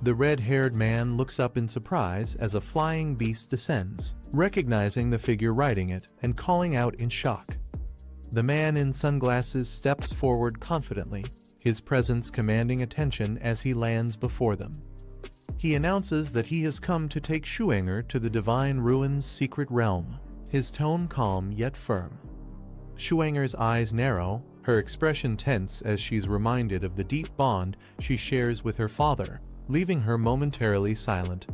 The red-haired man looks up in surprise as a flying beast descends, recognizing the figure riding it and calling out in shock. The man in sunglasses steps forward confidently, his presence commanding attention as he lands before them. He announces that he has come to take Shuanger to the Divine Ruin's secret realm, his tone calm yet firm. Shuanger's eyes narrow, her expression tense as she's reminded of the deep bond she shares with her father, leaving her momentarily silent.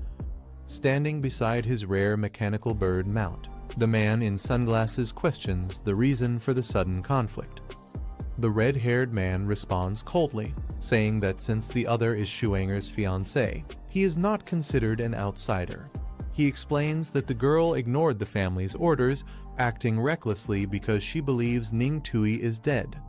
Standing beside his rare mechanical bird mount, the man in sunglasses questions the reason for the sudden conflict. The red-haired man responds coldly, saying that since the other is Shuanger's fiancée, he is not considered an outsider. He explains that the girl ignored the family's orders, acting recklessly because she believes Ning Tui is dead.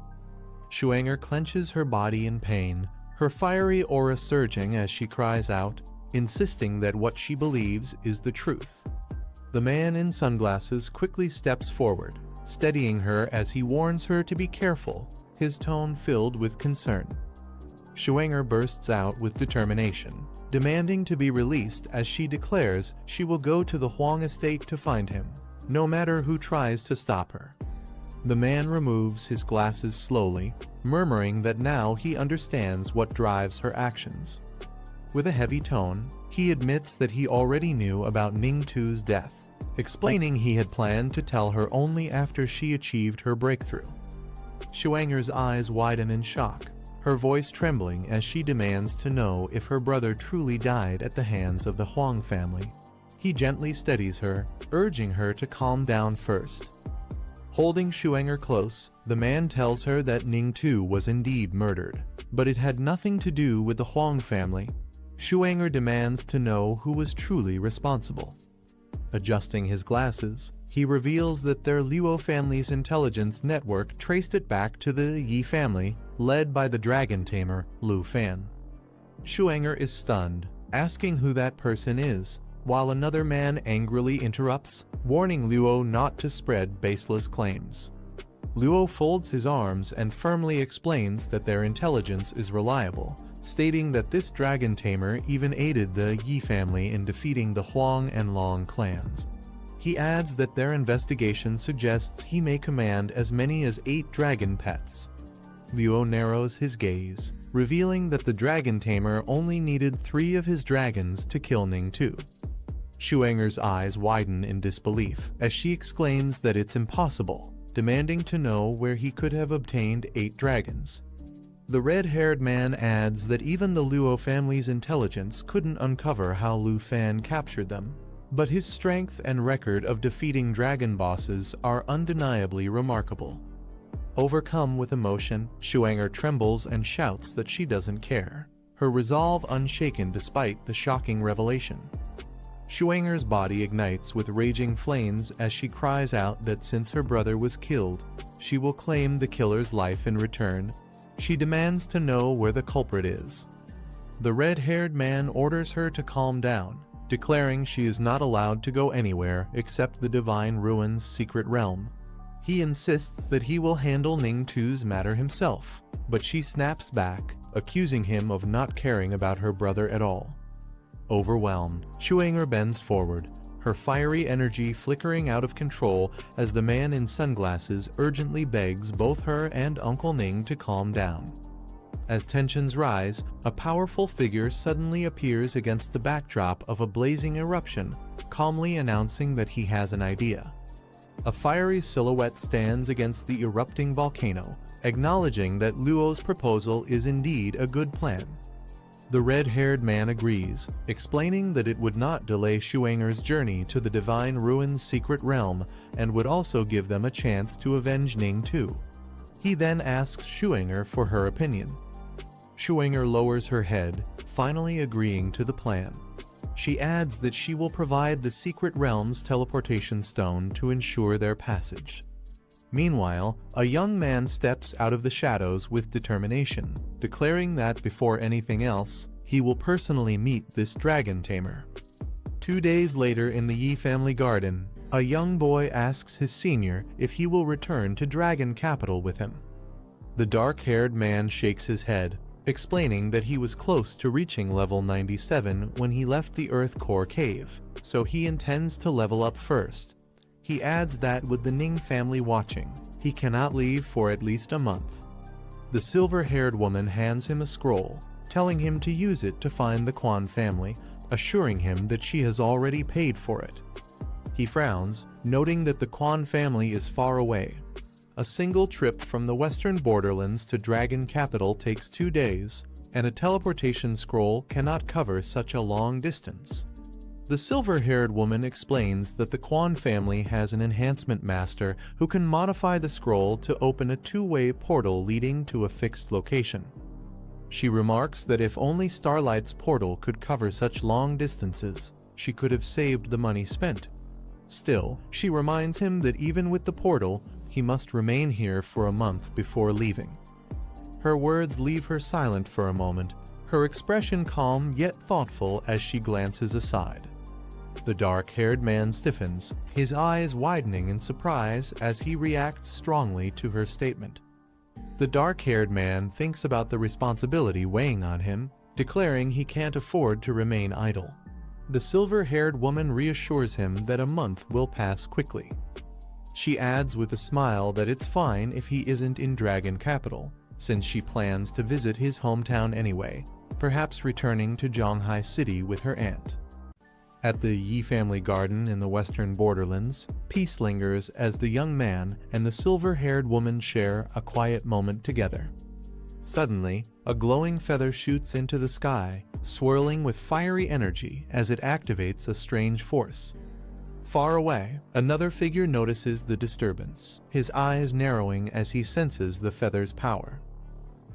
Shuanger clenches her body in pain, her fiery aura surging as she cries out, insisting that what she believes is the truth. The man in sunglasses quickly steps forward, steadying her as he warns her to be careful, his tone filled with concern. Shuenger bursts out with determination, demanding to be released as she declares she will go to the Huang estate to find him, no matter who tries to stop her. The man removes his glasses slowly, murmuring that now he understands what drives her actions. With a heavy tone, he admits that he already knew about Ning Tu's death, explaining he had planned to tell her only after she achieved her breakthrough. Shuenger's eyes widen in shock, her voice trembling as she demands to know if her brother truly died at the hands of the Huang family. He gently steadies her, urging her to calm down first. Holding Shuenger close, the man tells her that Ning Tu was indeed murdered, but it had nothing to do with the Huang family. Shuenger demands to know who was truly responsible. Adjusting his glasses, he reveals that their Luo family's intelligence network traced it back to the Yi family, led by the dragon tamer, Lu Fan. Shuenger is stunned, asking who that person is, while another man angrily interrupts, warning Luo not to spread baseless claims. Luo folds his arms and firmly explains that their intelligence is reliable, stating that this dragon tamer even aided the Yi family in defeating the Huang and Long clans. He adds that their investigation suggests he may command as many as 8 dragon pets. Luo narrows his gaze, revealing that the dragon tamer only needed 3 of his dragons to kill Ning Tu. Shuenger's eyes widen in disbelief as she exclaims that it's impossible, demanding to know where he could have obtained 8 dragons. The red-haired man adds that even the Luo family's intelligence couldn't uncover how Lu Fan captured them, but his strength and record of defeating dragon bosses are undeniably remarkable. Overcome with emotion, Shuenger trembles and shouts that she doesn't care, her resolve unshaken despite the shocking revelation. Shuenger's body ignites with raging flames as she cries out that since her brother was killed, she will claim the killer's life in return. She demands to know where the culprit is. The red-haired man orders her to calm down, declaring she is not allowed to go anywhere except the Divine Ruin's secret realm. He insists that he will handle Ning Tu's matter himself, but she snaps back, accusing him of not caring about her brother at all. Overwhelmed, Shuenger bends forward, her fiery energy flickering out of control as the man in sunglasses urgently begs both her and Uncle Ning to calm down. As tensions rise, a powerful figure suddenly appears against the backdrop of a blazing eruption, calmly announcing that he has an idea. A fiery silhouette stands against the erupting volcano, acknowledging that Luo's proposal is indeed a good plan. The red-haired man agrees, explaining that it would not delay Shuenger's journey to the Divine Ruin's secret realm and would also give them a chance to avenge Ning Tu. He then asks Shuenger for her opinion. Shuenger lowers her head, finally agreeing to the plan. She adds that she will provide the secret realm's teleportation stone to ensure their passage. Meanwhile, a young man steps out of the shadows with determination, declaring that before anything else, he will personally meet this dragon tamer. 2 days later in the Yi family garden, a young boy asks his senior if he will return to Dragon Capital with him. The dark-haired man shakes his head, explaining that he was close to reaching level 97 when he left the Earth Core Cave, so he intends to level up first. He adds that with the Ning family watching, he cannot leave for at least a month. The silver-haired woman hands him a scroll, telling him to use it to find the Quan family, assuring him that she has already paid for it. He frowns, noting that the Quan family is far away. A single trip from the western borderlands to Dragon Capital takes 2 days, and a teleportation scroll cannot cover such a long distance. The silver-haired woman explains that the Quan family has an enhancement master who can modify the scroll to open a 2-way portal leading to a fixed location. She remarks that if only Starlight's portal could cover such long distances, she could have saved the money spent. Still, she reminds him that even with the portal, he must remain here for a month before leaving. Her words leave her silent for a moment, her expression calm yet thoughtful as she glances aside. The dark-haired man stiffens, his eyes widening in surprise as he reacts strongly to her statement. The dark-haired man thinks about the responsibility weighing on him, declaring he can't afford to remain idle. The silver-haired woman reassures him that a month will pass quickly. She adds with a smile that it's fine if he isn't in Dragon Capital, since she plans to visit his hometown anyway, perhaps returning to Zhonghai City with her aunt. At the Yi family garden in the western borderlands, peace lingers as the young man and the silver-haired woman share a quiet moment together. Suddenly, a glowing feather shoots into the sky, swirling with fiery energy as it activates a strange force. Far away, another figure notices the disturbance, his eyes narrowing as he senses the feather's power.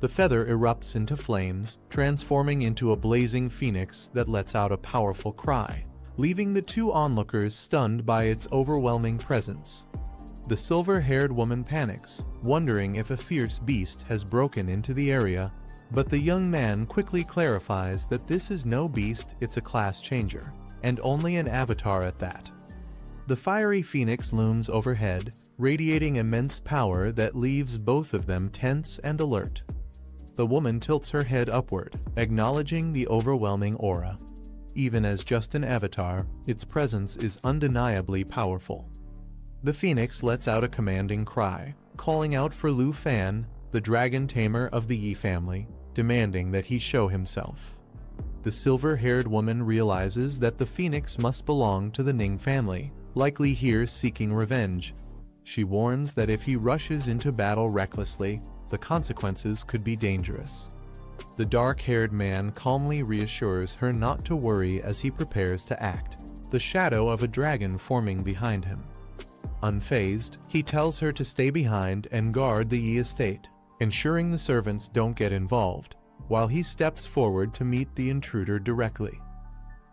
The feather erupts into flames, transforming into a blazing phoenix that lets out a powerful cry, leaving the two onlookers stunned by its overwhelming presence. The silver-haired woman panics, wondering if a fierce beast has broken into the area, but the young man quickly clarifies that this is no beast, it's a class changer, and only an avatar at that. The fiery phoenix looms overhead, radiating immense power that leaves both of them tense and alert. The woman tilts her head upward, acknowledging the overwhelming aura. Even as just an avatar, its presence is undeniably powerful. The phoenix lets out a commanding cry, calling out for Lu Fan, the dragon tamer of the Yi family, demanding that he show himself. The silver-haired woman realizes that the phoenix must belong to the Ning family, likely here seeking revenge. She warns that if he rushes into battle recklessly, the consequences could be dangerous. The dark-haired man calmly reassures her not to worry as he prepares to act, the shadow of a dragon forming behind him. Unfazed, he tells her to stay behind and guard the Yi estate, ensuring the servants don't get involved, while he steps forward to meet the intruder directly.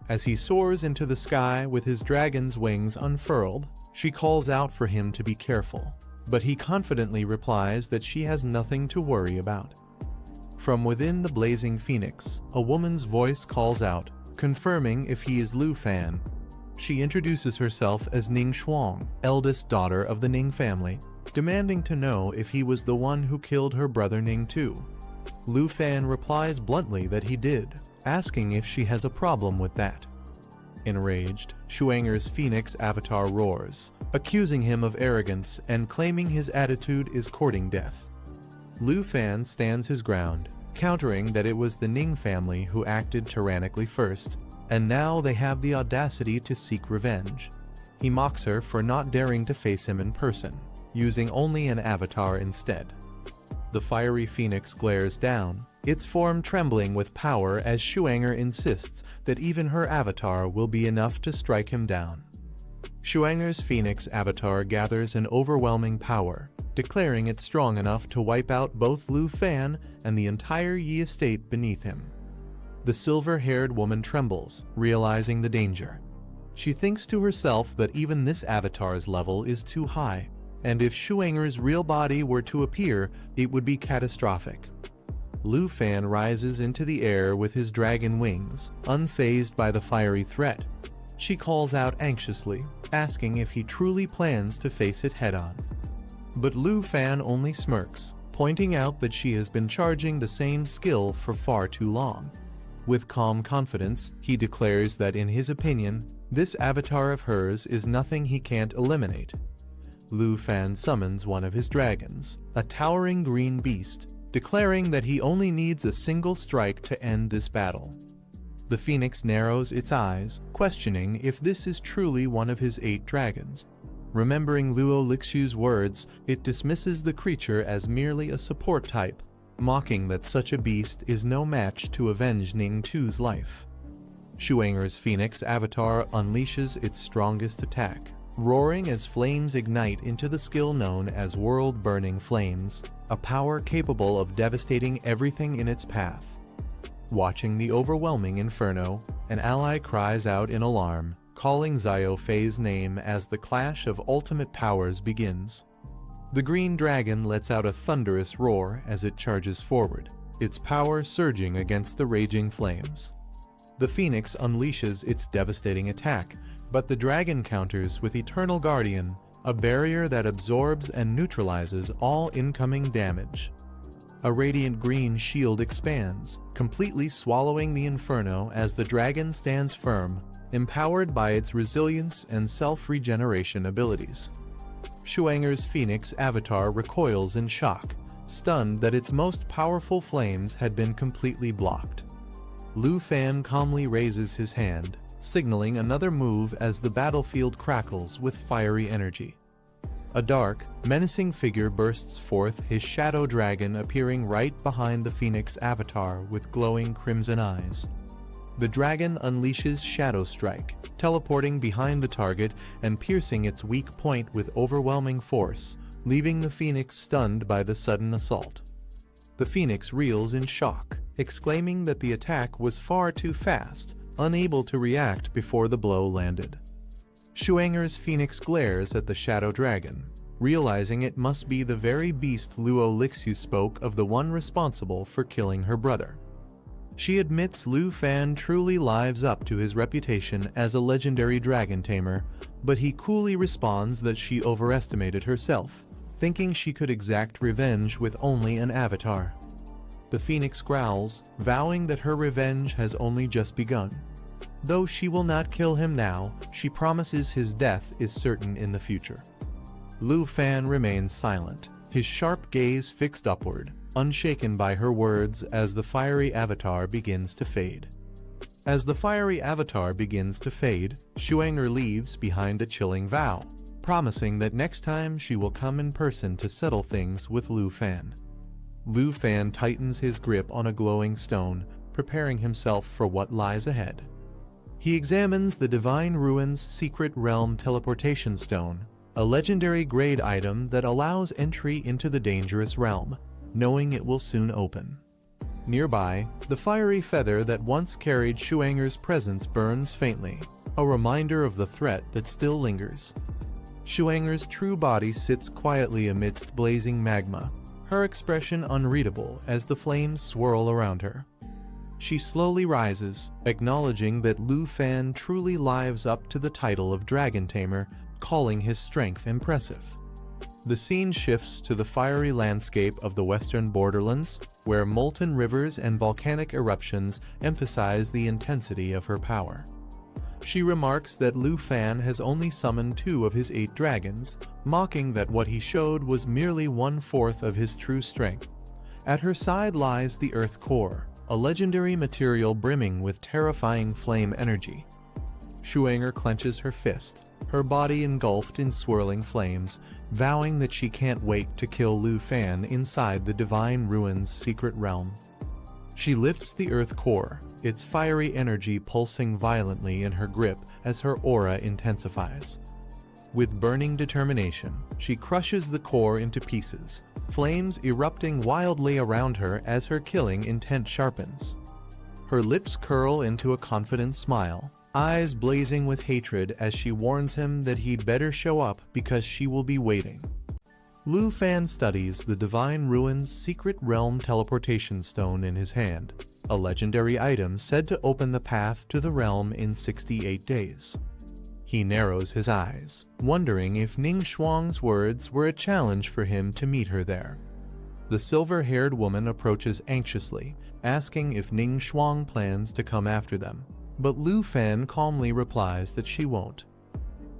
As he soars into the sky with his dragon's wings unfurled, she calls out for him to be careful, but he confidently replies that she has nothing to worry about. From within the blazing phoenix, a woman's voice calls out, confirming if he is Lu Fan. She introduces herself as Ning Shuang, eldest daughter of the Ning family, demanding to know if he was the one who killed her brother Ning too. Lu Fan replies bluntly that he did, asking if she has a problem with that. Enraged, Shuanger's phoenix avatar roars, accusing him of arrogance and claiming his attitude is courting death. Lu Fan stands his ground, countering that it was the Ning family who acted tyrannically first, and now they have the audacity to seek revenge. He mocks her for not daring to face him in person, using only an avatar instead. The fiery phoenix glares down, its form trembling with power as Shuanger insists that even her avatar will be enough to strike him down. Shuanger's phoenix avatar gathers an overwhelming power, declaring it strong enough to wipe out both Lu Fan and the entire Yi estate beneath him. The silver-haired woman trembles, realizing the danger. She thinks to herself that even this avatar's level is too high, and if Shuanger's real body were to appear, it would be catastrophic. Lu Fan rises into the air with his dragon wings, unfazed by the fiery threat. She calls out anxiously, asking if he truly plans to face it head-on. But Lu Fan only smirks, pointing out that she has been charging the same skill for far too long. With calm confidence, he declares that in his opinion, this avatar of hers is nothing he can't eliminate. Lu Fan summons one of his dragons, a towering green beast, declaring that he only needs a single strike to end this battle. The phoenix narrows its eyes, questioning if this is truly one of his 8 dragons. Remembering Luo Lixu's words, it dismisses the creature as merely a support type, mocking that such a beast is no match to avenge Ning Tu's life. Shuanger's phoenix avatar unleashes its strongest attack, roaring as flames ignite into the skill known as world-burning flames, a power capable of devastating everything in its path. Watching the overwhelming inferno, an ally cries out in alarm, calling Xiao Fei's name as the clash of ultimate powers begins. The green dragon lets out a thunderous roar as it charges forward, its power surging against the raging flames. The phoenix unleashes its devastating attack, but the dragon counters with Eternal Guardian, a barrier that absorbs and neutralizes all incoming damage. A radiant green shield expands, completely swallowing the inferno as the dragon stands firm, empowered by its resilience and self-regeneration abilities. Shuanger's phoenix avatar recoils in shock, stunned that its most powerful flames had been completely blocked. Lu Fan calmly raises his hand, signaling another move as the battlefield crackles with fiery energy. A dark, menacing figure bursts forth, his shadow dragon appearing right behind the phoenix avatar with glowing crimson eyes. The dragon unleashes Shadow Strike, teleporting behind the target and piercing its weak point with overwhelming force, leaving the phoenix stunned by the sudden assault. The phoenix reels in shock, exclaiming that the attack was far too fast, unable to react before the blow landed. Shuanger's phoenix glares at the shadow dragon, realizing it must be the very beast Luo Lixu spoke of, the one responsible for killing her brother. She admits Lu Fan truly lives up to his reputation as a legendary dragon tamer, but he coolly responds that she overestimated herself, thinking she could exact revenge with only an avatar. The phoenix growls, vowing that her revenge has only just begun. Though she will not kill him now, she promises his death is certain in the future. Lu Fan remains silent, his sharp gaze fixed upward, unshaken by her words as the fiery avatar begins to fade. As the fiery avatar begins to fade, Shuanger leaves behind a chilling vow, promising that next time she will come in person to settle things with Lu Fan. Lu Fan tightens his grip on a glowing stone, preparing himself for what lies ahead. He examines the Divine Ruins Secret Realm Teleportation Stone, a legendary grade item that allows entry into the dangerous realm, knowing it will soon open. Nearby, the fiery feather that once carried Shuanger's presence burns faintly, a reminder of the threat that still lingers. Shuanger's true body sits quietly amidst blazing magma, her expression unreadable as the flames swirl around her. She slowly rises, acknowledging that Lu Fan truly lives up to the title of Dragon Tamer, calling his strength impressive. The scene shifts to the fiery landscape of the western borderlands, where molten rivers and volcanic eruptions emphasize the intensity of her power. She remarks that Lu Fan has only summoned 2 of his 8 dragons, mocking that what he showed was merely 1/4 of his true strength. At her side lies the Earth Core, a legendary material brimming with terrifying flame energy. Shuanger clenches her fist, her body engulfed in swirling flames, vowing that she can't wait to kill Lu Fan inside the Divine Ruins Secret Realm. She lifts the Earth Core, its fiery energy pulsing violently in her grip as her aura intensifies. With burning determination, she crushes the core into pieces, flames erupting wildly around her as her killing intent sharpens. Her lips curl into a confident smile, eyes blazing with hatred as she warns him that he'd better show up because she will be waiting. Lu Fan studies the Divine Ruins Secret Realm Teleportation Stone in his hand, a legendary item said to open the path to the realm in 68 days. He narrows his eyes, wondering if Ning Shuang's words were a challenge for him to meet her there. The silver-haired woman approaches anxiously, asking if Ning Shuang plans to come after them, but Lu Fan calmly replies that she won't.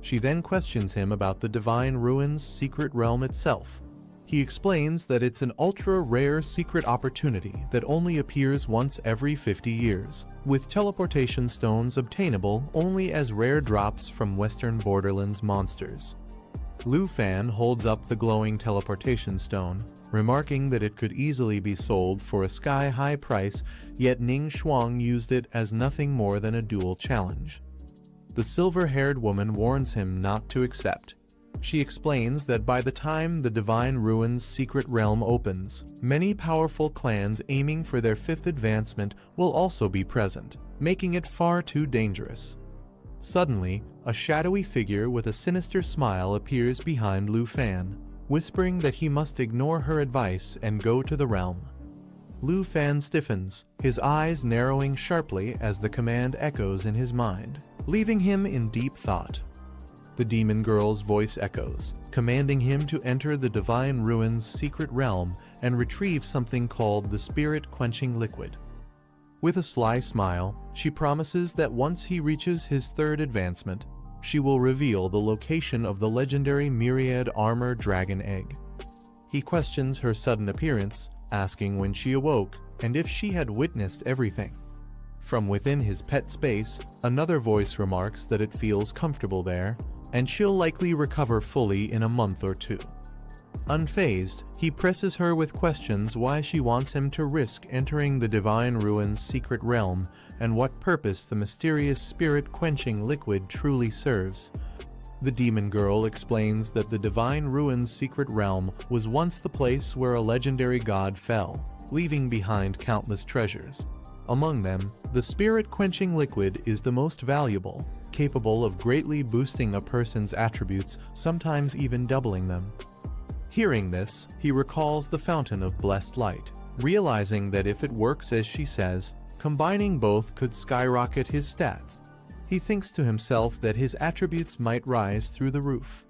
She then questions him about the Divine Ruins Secret Realm itself. He explains that it's an ultra-rare secret opportunity that only appears once every 50 years, with teleportation stones obtainable only as rare drops from Western Borderlands monsters. Lu Fan holds up the glowing teleportation stone, remarking that it could easily be sold for a sky-high price, yet Ning Shuang used it as nothing more than a dual challenge. The silver-haired woman warns him not to accept. She explains that by the time the Divine Ruins Secret Realm opens, many powerful clans aiming for their 5th advancement will also be present, making it far too dangerous. Suddenly, a shadowy figure with a sinister smile appears behind Lu Fan, whispering that he must ignore her advice and go to the realm. Lu Fan stiffens, his eyes narrowing sharply as the command echoes in his mind, leaving him in deep thought. The demon girl's voice echoes, commanding him to enter the Divine Ruins Secret Realm and retrieve something called the spirit-quenching liquid. With a sly smile, she promises that once he reaches his third advancement, she will reveal the location of the legendary myriad armor dragon egg. He questions her sudden appearance, asking when she awoke and if she had witnessed everything. From within his pet space, another voice remarks that it feels comfortable there, and she'll likely recover fully in a month or two. Unfazed, he presses her with questions why she wants him to risk entering the Divine Ruin's secret realm and what purpose the mysterious spirit-quenching liquid truly serves. The demon girl explains that the Divine Ruin's secret realm was once the place where a legendary god fell, leaving behind countless treasures. Among them, the spirit-quenching liquid is the most valuable, capable of greatly boosting a person's attributes, sometimes even doubling them. Hearing this, he recalls the Fountain of Blessed Light, realizing that if it works as she says, combining both could skyrocket his stats. He thinks to himself that his attributes might rise through the roof.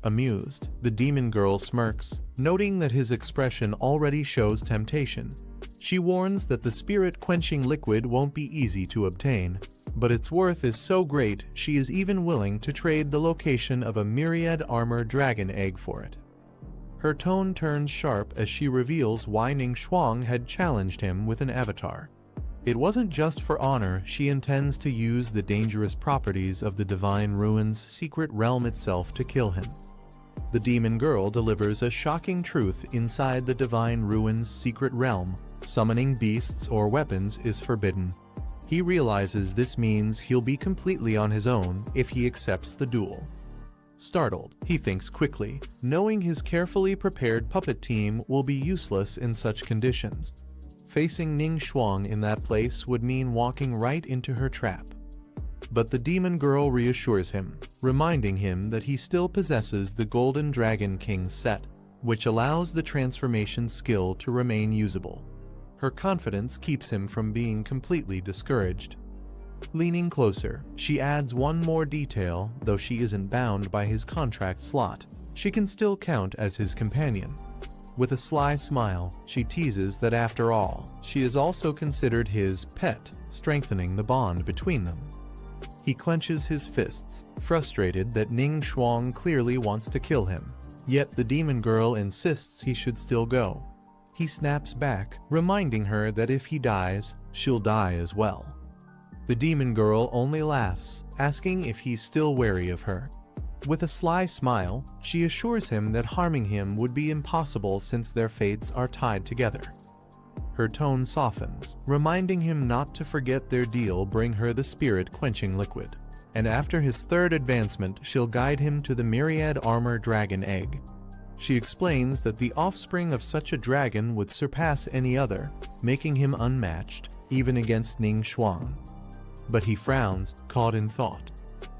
Amused, the demon girl smirks, noting that his expression already shows temptation. She warns that the spirit-quenching liquid won't be easy to obtain, but its worth is so great she is even willing to trade the location of a myriad armor dragon egg for it. Her tone turns sharp as she reveals why Ning Shuang had challenged him with an avatar. It wasn't just for honor. She intends to use the dangerous properties of the Divine Ruin's secret realm itself to kill him. The demon girl delivers a shocking truth inside the Divine Ruin's secret realm. Summoning beasts or weapons is forbidden. He realizes this means he'll be completely on his own if he accepts the duel. Startled, he thinks quickly, knowing his carefully prepared puppet team will be useless in such conditions. Facing Ning Shuang in that place would mean walking right into her trap. But the demon girl reassures him, reminding him that he still possesses the Golden Dragon King set, which allows the transformation skill to remain usable. Her confidence keeps him from being completely discouraged. Leaning closer, she adds one more detail. Though she isn't bound by his contract slot, she can still count as his companion. With a sly smile, she teases that after all, she is also considered his pet, strengthening the bond between them. He clenches his fists, frustrated that Ning Shuang clearly wants to kill him, yet the demon girl insists he should still go. He snaps back, reminding her that if he dies, she'll die as well. The demon girl only laughs, asking if he's still wary of her. With a sly smile, she assures him that harming him would be impossible since their fates are tied together. Her tone softens, reminding him not to forget their deal bring her the spirit-quenching liquid. And after his third advancement, she'll guide him to the myriad armor dragon egg. She explains that the offspring of such a dragon would surpass any other, making him unmatched, even against Ning Shuang. But he frowns, caught in thought.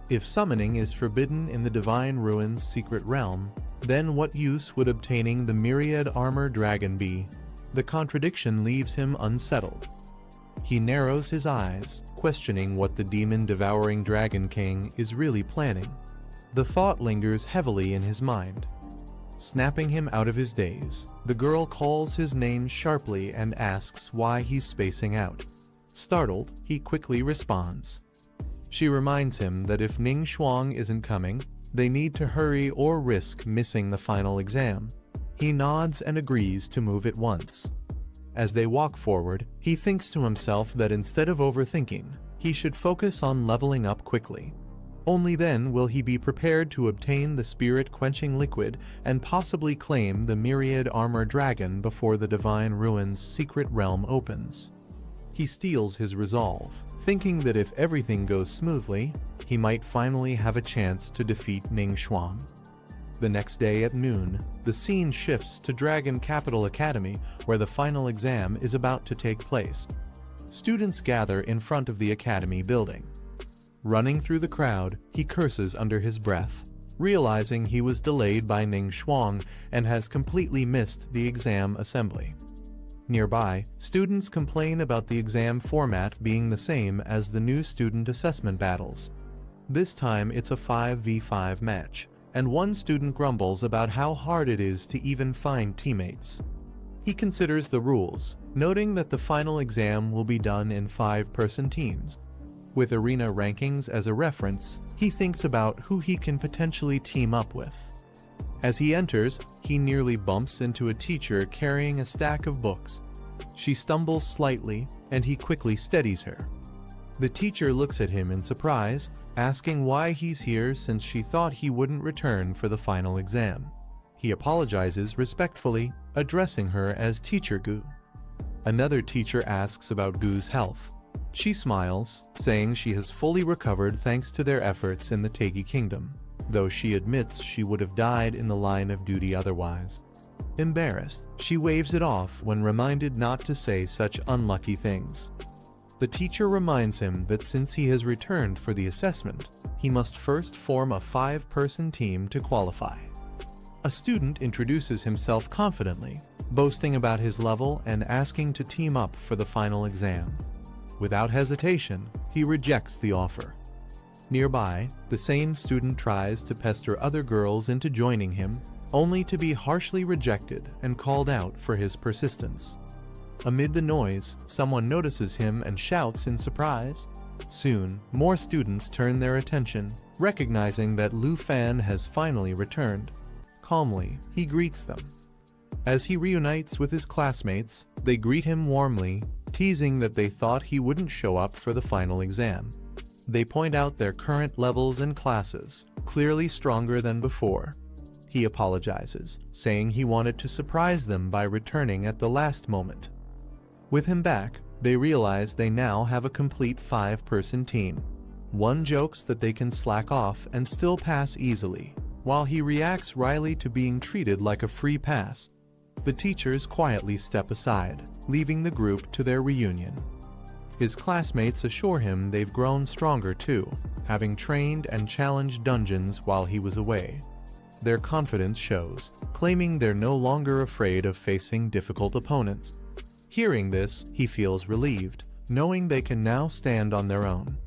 If summoning is forbidden in the Divine Ruin's secret realm, then what use would obtaining the myriad armor dragon be? The contradiction leaves him unsettled. He narrows his eyes, questioning what the demon-devouring Dragon King is really planning. The thought lingers heavily in his mind. Snapping him out of his daze, the girl calls his name sharply and asks why he's spacing out. Startled, he quickly responds. She reminds him that if Ning Shuang isn't coming, they need to hurry or risk missing the final exam. He nods and agrees to move at once. As they walk forward, he thinks to himself that instead of overthinking, he should focus on leveling up quickly. Only then will he be prepared to obtain the spirit-quenching liquid and possibly claim the myriad armor dragon before the Divine Ruin's secret realm opens. He steels his resolve, thinking that if everything goes smoothly, he might finally have a chance to defeat Ning Shuang. The next day at noon, the scene shifts to Dragon Capital Academy, where the final exam is about to take place. Students gather in front of the academy building. Running through the crowd, he curses under his breath, realizing he was delayed by Ning Shuang and has completely missed the exam assembly. Nearby, students complain about the exam format being the same as the new student assessment battles. This time it's a 5v5 match, and one student grumbles about how hard it is to even find teammates. He considers the rules, noting that the final exam will be done in 5-person teams. With arena rankings as a reference, he thinks about who he can potentially team up with. As he enters, he nearly bumps into a teacher carrying a stack of books. She stumbles slightly, and he quickly steadies her. The teacher looks at him in surprise, asking why he's here since she thought he wouldn't return for the final exam. He apologizes respectfully, addressing her as Teacher Gu. Another teacher asks about Gu's health. She smiles, saying she has fully recovered thanks to their efforts in the Taegi Kingdom, though she admits she would have died in the line of duty otherwise. Embarrassed, she waves it off when reminded not to say such unlucky things. The teacher reminds him that since he has returned for the assessment, he must first form a 5-person team to qualify. A student introduces himself confidently, boasting about his level and asking to team up for the final exam. Without hesitation, he rejects the offer. Nearby, the same student tries to pester other girls into joining him, only to be harshly rejected and called out for his persistence. Amid the noise, someone notices him and shouts in surprise. Soon, more students turn their attention, recognizing that Lu Fan has finally returned. Calmly, he greets them. As he reunites with his classmates, they greet him warmly, teasing that they thought he wouldn't show up for the final exam. They point out their current levels and classes, clearly stronger than before. He apologizes, saying he wanted to surprise them by returning at the last moment. With him back, they realize they now have a complete 5-person team. One jokes that they can slack off and still pass easily, while he reacts wryly to being treated like a free pass. The teachers quietly step aside, leaving the group to their reunion. His classmates assure him they've grown stronger too, having trained and challenged dungeons while he was away. Their confidence shows, claiming they're no longer afraid of facing difficult opponents. Hearing this, he feels relieved, knowing they can now stand on their own.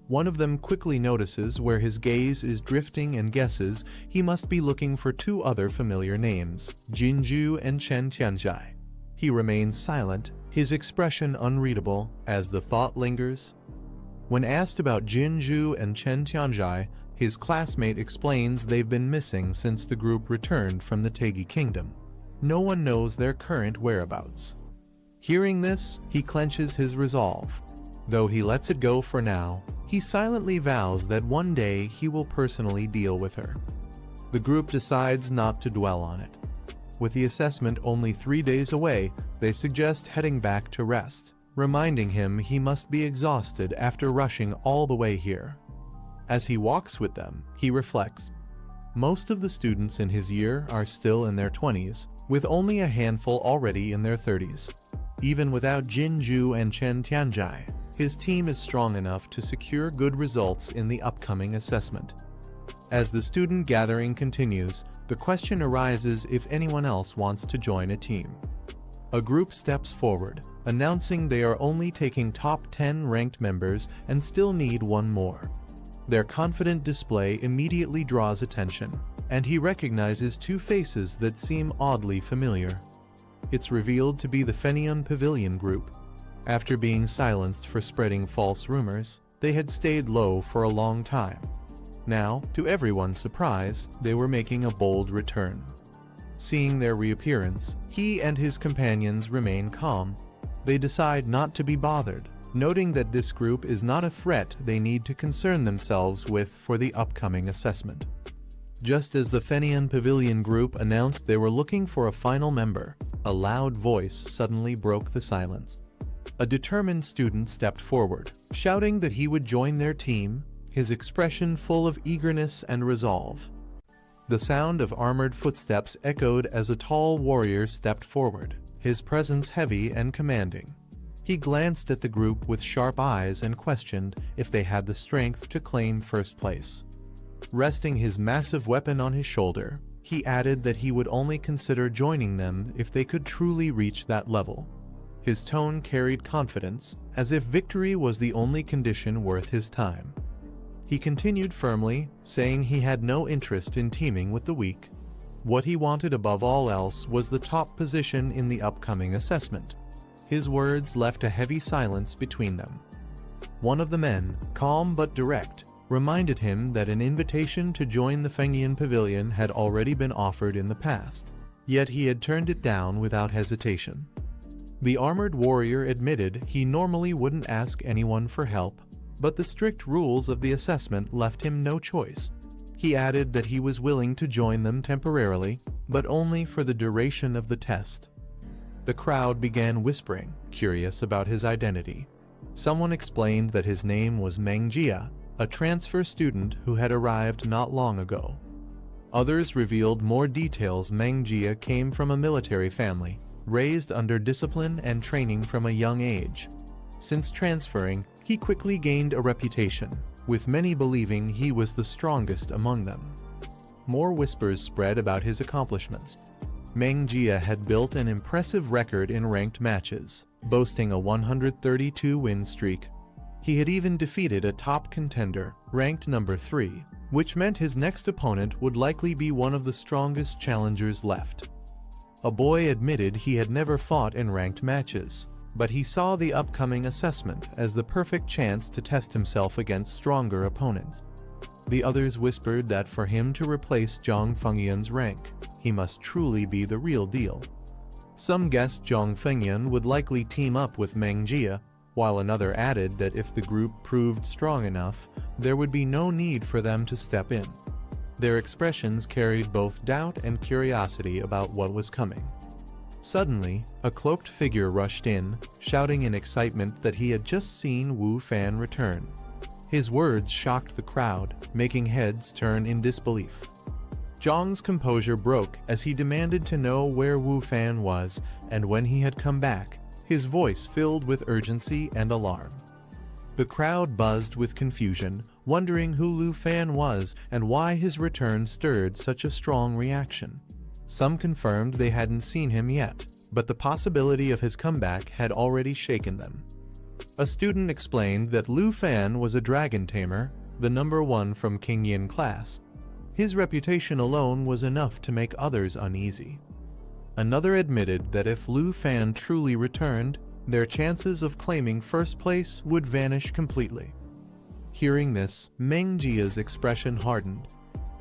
One of them quickly notices where his gaze is drifting and guesses he must be looking for 2 other familiar names, Jinju and Chen Tianzhai. He remains silent, his expression unreadable, as the thought lingers. When asked about Jinju and Chen Tianzhai, his classmate explains they've been missing since the group returned from the Taegi Kingdom. No one knows their current whereabouts. Hearing this, he clenches his resolve. Though he lets it go for now, he silently vows that one day he will personally deal with her. The group decides not to dwell on it. With the assessment only 3 days away, they suggest heading back to rest, reminding him he must be exhausted after rushing all the way here. As he walks with them, he reflects. Most of the students in his year are still in their 20s, with only a handful already in their 30s. Even without Jinju and Chen Tianzhai, his team is strong enough to secure good results in the upcoming assessment. As the student gathering continues, the question arises if anyone else wants to join a team. A group steps forward, announcing they are only taking top 10 ranked members and still need 1 more. Their confident display immediately draws attention, and he recognizes 2 faces that seem oddly familiar. It's revealed to be the Fenian Pavilion group. After being silenced for spreading false rumors, they had stayed low for a long time. Now, to everyone's surprise, they were making a bold return. Seeing their reappearance, he and his companions remain calm. They decide not to be bothered, noting that this group is not a threat they need to concern themselves with for the upcoming assessment. Just as the Fenian Pavilion group announced they were looking for a final member, a loud voice suddenly broke the silence. A determined student stepped forward, shouting that he would join their team, his expression full of eagerness and resolve. The sound of armored footsteps echoed as a tall warrior stepped forward, his presence heavy and commanding. He glanced at the group with sharp eyes and questioned if they had the strength to claim first place. Resting his massive weapon on his shoulder, he added that he would only consider joining them if they could truly reach that level. His tone carried confidence, as if victory was the only condition worth his time. He continued firmly, saying he had no interest in teaming with the weak. What he wanted above all else was the top position in the upcoming assessment. His words left a heavy silence between them. One of the men, calm but direct, reminded him that an invitation to join the Fengyan Pavilion had already been offered in the past, yet he had turned it down without hesitation. The armored warrior admitted he normally wouldn't ask anyone for help, but the strict rules of the assessment left him no choice. He added that he was willing to join them temporarily, but only for the duration of the test. The crowd began whispering, curious about his identity. Someone explained that his name was Mang Jia, a transfer student who had arrived not long ago. Others revealed more details. Mang Jia came from a military family, raised under discipline and training from a young age. Since transferring, he quickly gained a reputation, with many believing he was the strongest among them. More whispers spread about his accomplishments. Mang Jia had built an impressive record in ranked matches, boasting a 132-win streak. He had even defeated a top contender, ranked number 3, which meant his next opponent would likely be one of the strongest challengers left. A boy admitted he had never fought in ranked matches, but he saw the upcoming assessment as the perfect chance to test himself against stronger opponents. The others whispered that for him to replace Zhang Fengyan's rank, he must truly be the real deal. Some guessed Zhang Fengyan would likely team up with Mang Jia, while another added that if the group proved strong enough, there would be no need for them to step in. Their expressions carried both doubt and curiosity about what was coming. Suddenly, a cloaked figure rushed in, shouting in excitement that he had just seen Wu Fan return. His words shocked the crowd, making heads turn in disbelief. Zhang's composure broke as he demanded to know where Wu Fan was and when he had come back, his voice filled with urgency and alarm. The crowd buzzed with confusion, wondering who Lu Fan was and why his return stirred such a strong reaction. Some confirmed they hadn't seen him yet, but the possibility of his comeback had already shaken them. A student explained that Lu Fan was a dragon tamer, the number 1 from King Yin class. His reputation alone was enough to make others uneasy. Another admitted that if Lu Fan truly returned, their chances of claiming first place would vanish completely. Hearing this, Mang Jia's expression hardened.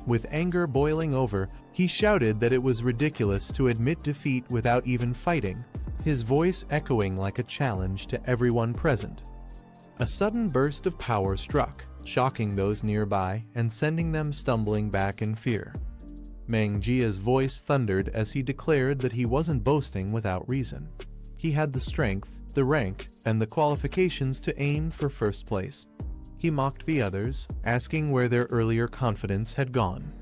With anger boiling over, he shouted that it was ridiculous to admit defeat without even fighting, his voice echoing like a challenge to everyone present. A sudden burst of power struck, shocking those nearby and sending them stumbling back in fear. Mang Jia's voice thundered as he declared that he wasn't boasting without reason. He had the strength, the rank, and the qualifications to aim for first place. He mocked the others, asking where their earlier confidence had gone.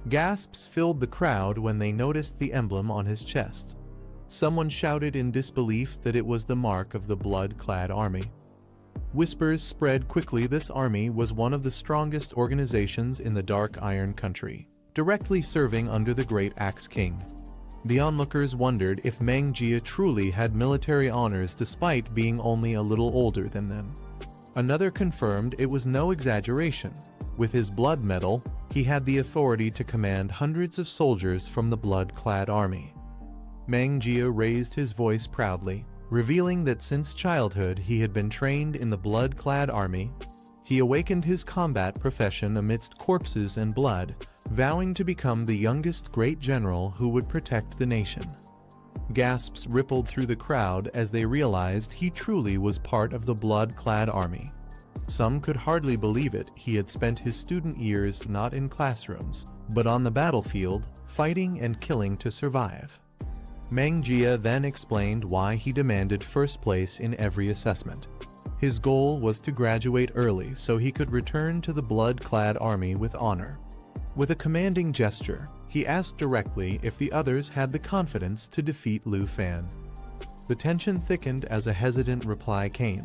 Gasps filled the crowd when they noticed the emblem on his chest. Someone shouted in disbelief that it was the mark of the blood-clad army. Whispers spread quickly. This army was one of the strongest organizations in the Dark Iron Country, directly serving under the Great Axe King. The onlookers wondered if Mang Jia truly had military honors despite being only a little older than them. Another confirmed it was no exaggeration. With his blood medal, he had the authority to command hundreds of soldiers from the blood-clad army. Mang Jia raised his voice proudly, revealing that since childhood he had been trained in the blood-clad army. He awakened his combat profession amidst corpses and blood, vowing to become the youngest great general who would protect the nation. Gasps rippled through the crowd as they realized he truly was part of the blood-clad army. Some could hardly believe it. He had spent his student years not in classrooms, but on the battlefield, fighting and killing to survive. Mang Jia then explained why he demanded first place in every assessment. His goal was to graduate early so he could return to the blood-clad army with honor. With a commanding gesture, he asked directly if the others had the confidence to defeat Lu Fan. The tension thickened as a hesitant reply came.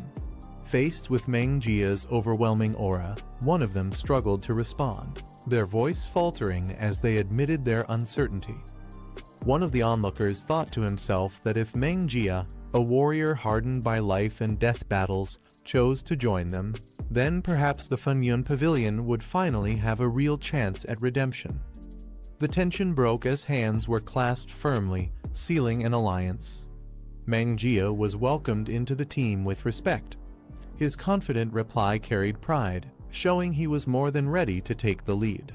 Faced with Mang Jia's overwhelming aura, one of them struggled to respond, their voice faltering as they admitted their uncertainty. One of the onlookers thought to himself that if Mang Jia, a warrior hardened by life and death battles, chose to join them, then perhaps the Fengyan Pavilion would finally have a real chance at redemption. The tension broke as hands were clasped firmly, sealing an alliance. Mang Jia was welcomed into the team with respect. His confident reply carried pride, showing he was more than ready to take the lead.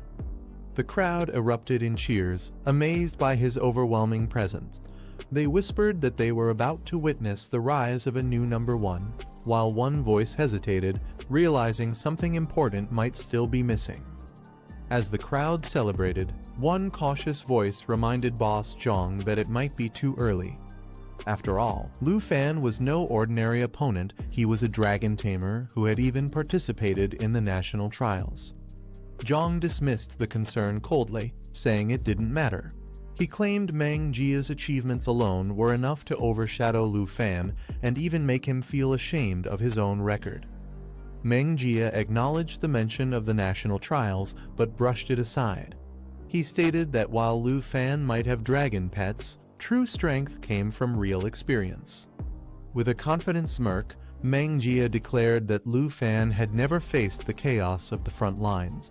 The crowd erupted in cheers, amazed by his overwhelming presence. They whispered that they were about to witness the rise of a new number one, while one voice hesitated, realizing something important might still be missing. As the crowd celebrated, one cautious voice reminded Boss Zhang that it might be too early. After all, Lu Fan was no ordinary opponent. He was a dragon tamer who had even participated in the national trials. Zhang dismissed the concern coldly, saying it didn't matter. He claimed Mang Jia's achievements alone were enough to overshadow Lu Fan and even make him feel ashamed of his own record. Mang Jia acknowledged the mention of the national trials but brushed it aside. He stated that while Lu Fan might have dragon pets, true strength came from real experience. With a confident smirk, Mang Jia declared that Lu Fan had never faced the chaos of the front lines.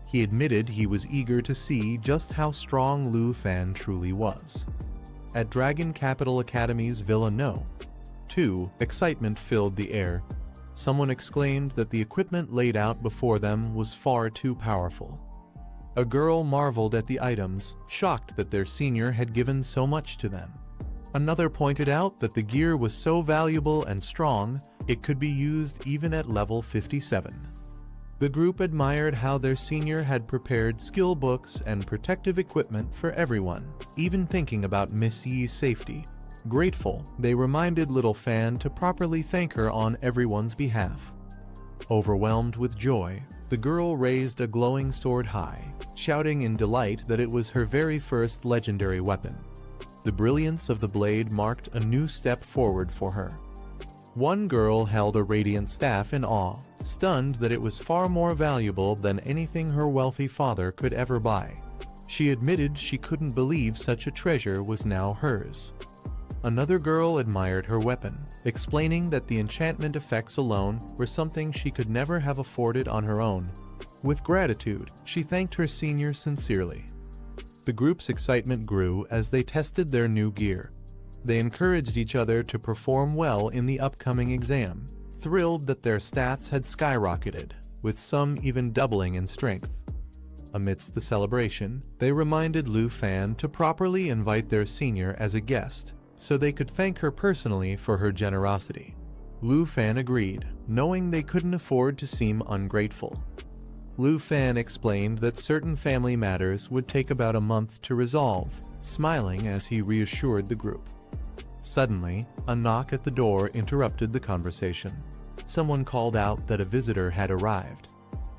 He admitted he was eager to see just how strong Lu Fan truly was. At Dragon Capital Academy's Villa No. 2, excitement filled the air. Someone exclaimed that the equipment laid out before them was far too powerful. A girl marveled at the items, shocked that their senior had given so much to them. Another pointed out that the gear was so valuable and strong, it could be used even at level 57. The group admired how their senior had prepared skill books and protective equipment for everyone, even thinking about Miss Yi's safety. Grateful, they reminded Little Fan to properly thank her on everyone's behalf. Overwhelmed with joy, the girl raised a glowing sword high, shouting in delight that it was her very first legendary weapon. The brilliance of the blade marked a new step forward for her. One girl held a radiant staff in awe, stunned that it was far more valuable than anything her wealthy father could ever buy. She admitted she couldn't believe such a treasure was now hers. Another girl admired her weapon, explaining that the enchantment effects alone were something she could never have afforded on her own. With gratitude, she thanked her senior sincerely. The group's excitement grew as they tested their new gear. They encouraged each other to perform well in the upcoming exam, thrilled that their stats had skyrocketed, with some even doubling in strength. Amidst the celebration, they reminded Lu Fan to properly invite their senior as a guest, so they could thank her personally for her generosity. Lu Fan agreed, knowing they couldn't afford to seem ungrateful. Lu Fan explained that certain family matters would take about a month to resolve, smiling as he reassured the group. Suddenly, a knock at the door interrupted the conversation. Someone called out that a visitor had arrived.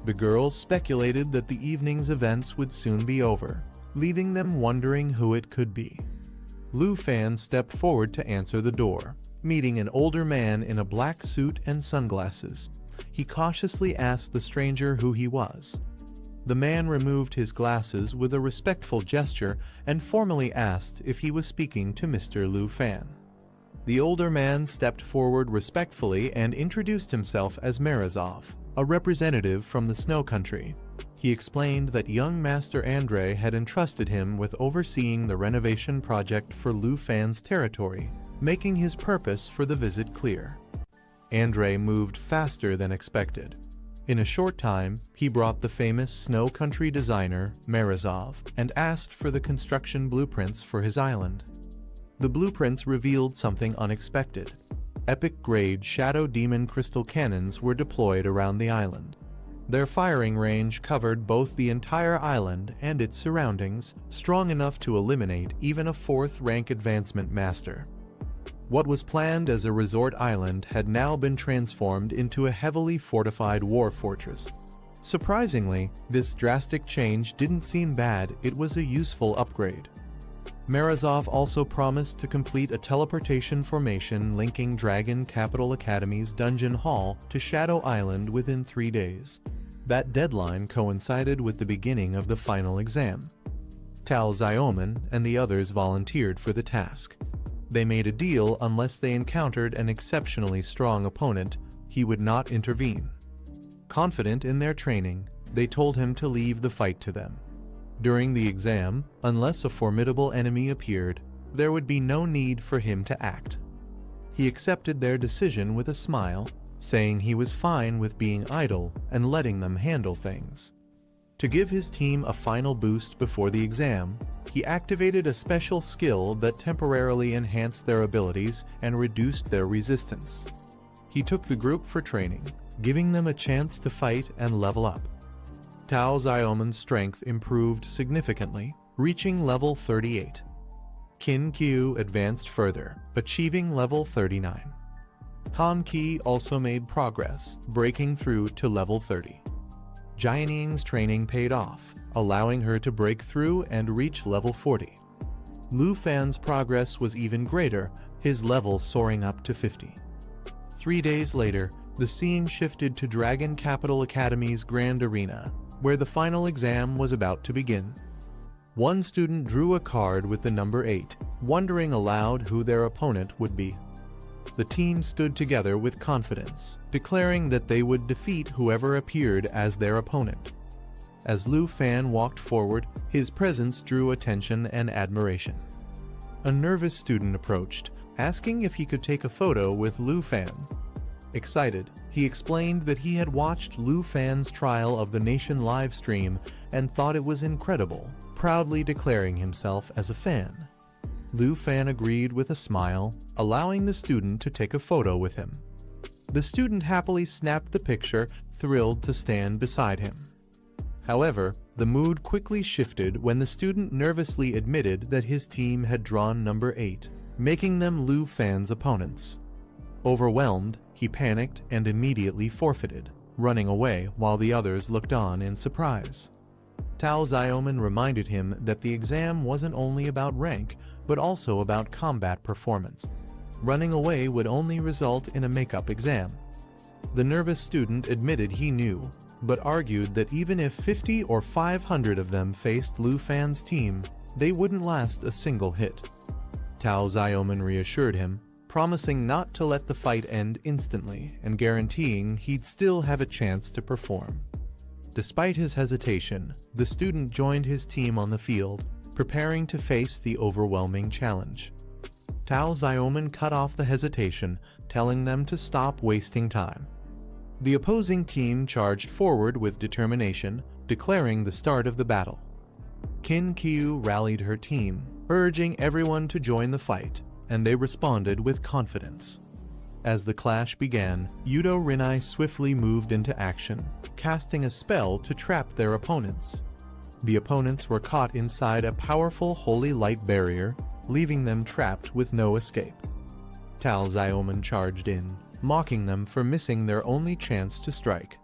The girls speculated that the evening's events would soon be over, leaving them wondering who it could be. Lu Fan stepped forward to answer the door, meeting an older man in a black suit and sunglasses. He cautiously asked the stranger who he was. The man removed his glasses with a respectful gesture and formally asked if he was speaking to Mr. Lu Fan. The older man stepped forward respectfully and introduced himself as Morozov, a representative from the Snow Country. He explained that young Master Andre had entrusted him with overseeing the renovation project for Lu Fan's territory, making his purpose for the visit clear. Andre moved faster than expected. In a short time, he brought the famous Snow Country designer, Morozov, and asked for the construction blueprints for his island. The blueprints revealed something unexpected. Epic-grade Shadow Demon crystal cannons were deployed around the island. Their firing range covered both the entire island and its surroundings, strong enough to eliminate even a 4th rank advancement master. What was planned as a resort island had now been transformed into a heavily fortified war fortress. Surprisingly, this drastic change didn't seem bad, it was a useful upgrade. Morozov also promised to complete a teleportation formation linking Dragon Capital Academy's dungeon hall to Shadow Island within 3 days. That deadline coincided with the beginning of the final exam. Tao Xiaoman and the others volunteered for the task. They made a deal unless they encountered an exceptionally strong opponent, he would not intervene. Confident in their training, they told him to leave the fight to them. During the exam, unless a formidable enemy appeared, there would be no need for him to act. He accepted their decision with a smile, saying he was fine with being idle and letting them handle things. To give his team a final boost before the exam, he activated a special skill that temporarily enhanced their abilities and reduced their resistance. He took the group for training, giving them a chance to fight and level up. Tao Xiaoman's strength improved significantly, reaching level 38. Qin Qiu advanced further, achieving level 39. Han Qi also made progress, breaking through to level 30. Jianing's training paid off, allowing her to break through and reach level 40. Lu Fan's progress was even greater, his level soaring up to 50. 3 days later, the scene shifted to Dragon Capital Academy's Grand Arena, where the final exam was about to begin. One student drew a card with the number 8, wondering aloud who their opponent would be. The team stood together with confidence, declaring that they would defeat whoever appeared as their opponent. As Lu Fan walked forward, his presence drew attention and admiration. A nervous student approached, asking if he could take a photo with Lu Fan. Excited, he explained that he had watched Lu Fan's trial of the nation live stream and thought it was incredible, proudly declaring himself as a fan. Lu Fan agreed with a smile, allowing the student to take a photo with him. The student happily snapped the picture, thrilled to stand beside him. However, the mood quickly shifted when the student nervously admitted that his team had drawn number 8, making them Lu Fan's opponents. Overwhelmed, he panicked and immediately forfeited, running away while the others looked on in surprise. Tao Xiaoman reminded him that the exam wasn't only about rank, but also about combat performance. Running away would only result in a makeup exam. The nervous student admitted he knew, but argued that even if 50 or 500 of them faced Lu Fan's team, they wouldn't last a single hit. Tao Xiaoman reassured him, promising not to let the fight end instantly and guaranteeing he'd still have a chance to perform. Despite his hesitation, the student joined his team on the field, preparing to face the overwhelming challenge. Tao Xiaoman cut off the hesitation, telling them to stop wasting time. The opposing team charged forward with determination, declaring the start of the battle. Qin Qiu rallied her team, urging everyone to join the fight, and they responded with confidence. As the clash began, Yudo Rinai swiftly moved into action, casting a spell to trap their opponents. The opponents were caught inside a powerful holy light barrier, leaving them trapped with no escape. Tao Xiaoman charged in, mocking them for missing their only chance to strike.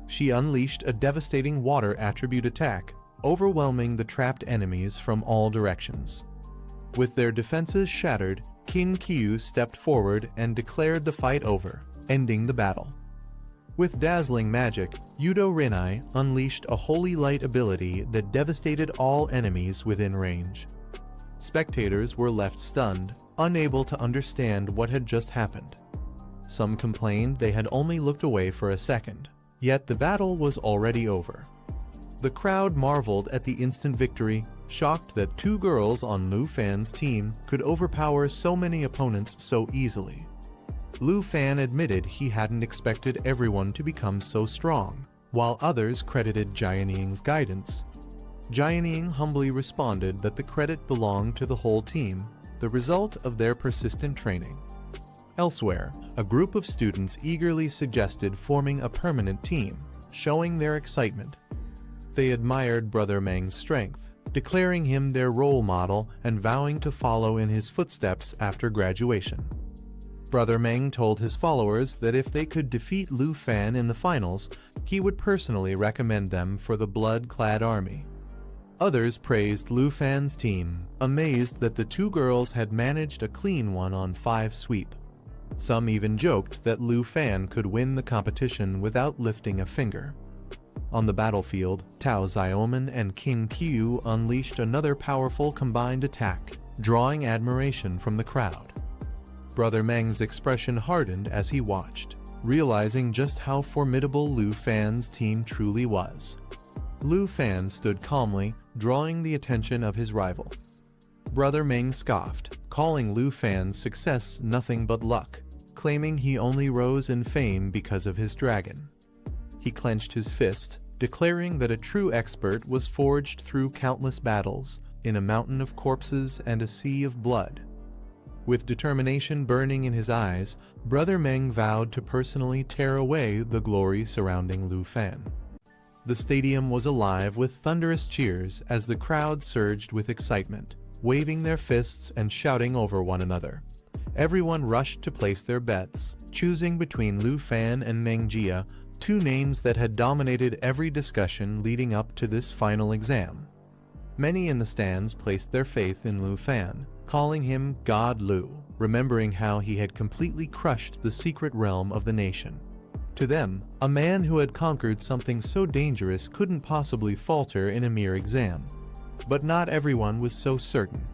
She unleashed a devastating water attribute attack, overwhelming the trapped enemies from all directions. With their defenses shattered, Qin Qiu stepped forward and declared the fight over, ending the battle. With dazzling magic, Yudo Rinai unleashed a holy light ability that devastated all enemies within range. Spectators were left stunned, unable to understand what had just happened. Some complained they had only looked away for a second, yet the battle was already over. The crowd marveled at the instant victory, shocked that 2 girls on Lu Fan's team could overpower so many opponents so easily. Lu Fan admitted he hadn't expected everyone to become so strong, while others credited Jianing's guidance. Jianing humbly responded that the credit belonged to the whole team, the result of their persistent training. Elsewhere, a group of students eagerly suggested forming a permanent team, showing their excitement. They admired Brother Meng's strength, declaring him their role model and vowing to follow in his footsteps after graduation. Brother Meng told his followers that if they could defeat Lu Fan in the finals, he would personally recommend them for the blood-clad army. Others praised Lu Fan's team, amazed that the 2 girls had managed a clean 1 on 5 sweep. Some even joked that Lu Fan could win the competition without lifting a finger. On the battlefield, Tao Xiaoman and Qin Qiu unleashed another powerful combined attack, drawing admiration from the crowd. Brother Meng's expression hardened as he watched, realizing just how formidable Lu Fan's team truly was. Lu Fan stood calmly, drawing the attention of his rival. Brother Meng scoffed, calling Lu Fan's success nothing but luck, claiming he only rose in fame because of his dragon. He clenched his fist, declaring that a true expert was forged through countless battles, in a mountain of corpses and a sea of blood. With determination burning in his eyes, Brother Meng vowed to personally tear away the glory surrounding Lu Fan. The stadium was alive with thunderous cheers as the crowd surged with excitement, waving their fists and shouting over one another. Everyone rushed to place their bets, choosing between Lu Fan and Mang Jia, two names that had dominated every discussion leading up to this final exam. Many in the stands placed their faith in Lu Fan, calling him God Lu, remembering how he had completely crushed the secret realm of the nation. To them, a man who had conquered something so dangerous couldn't possibly falter in a mere exam. But not everyone was so certain.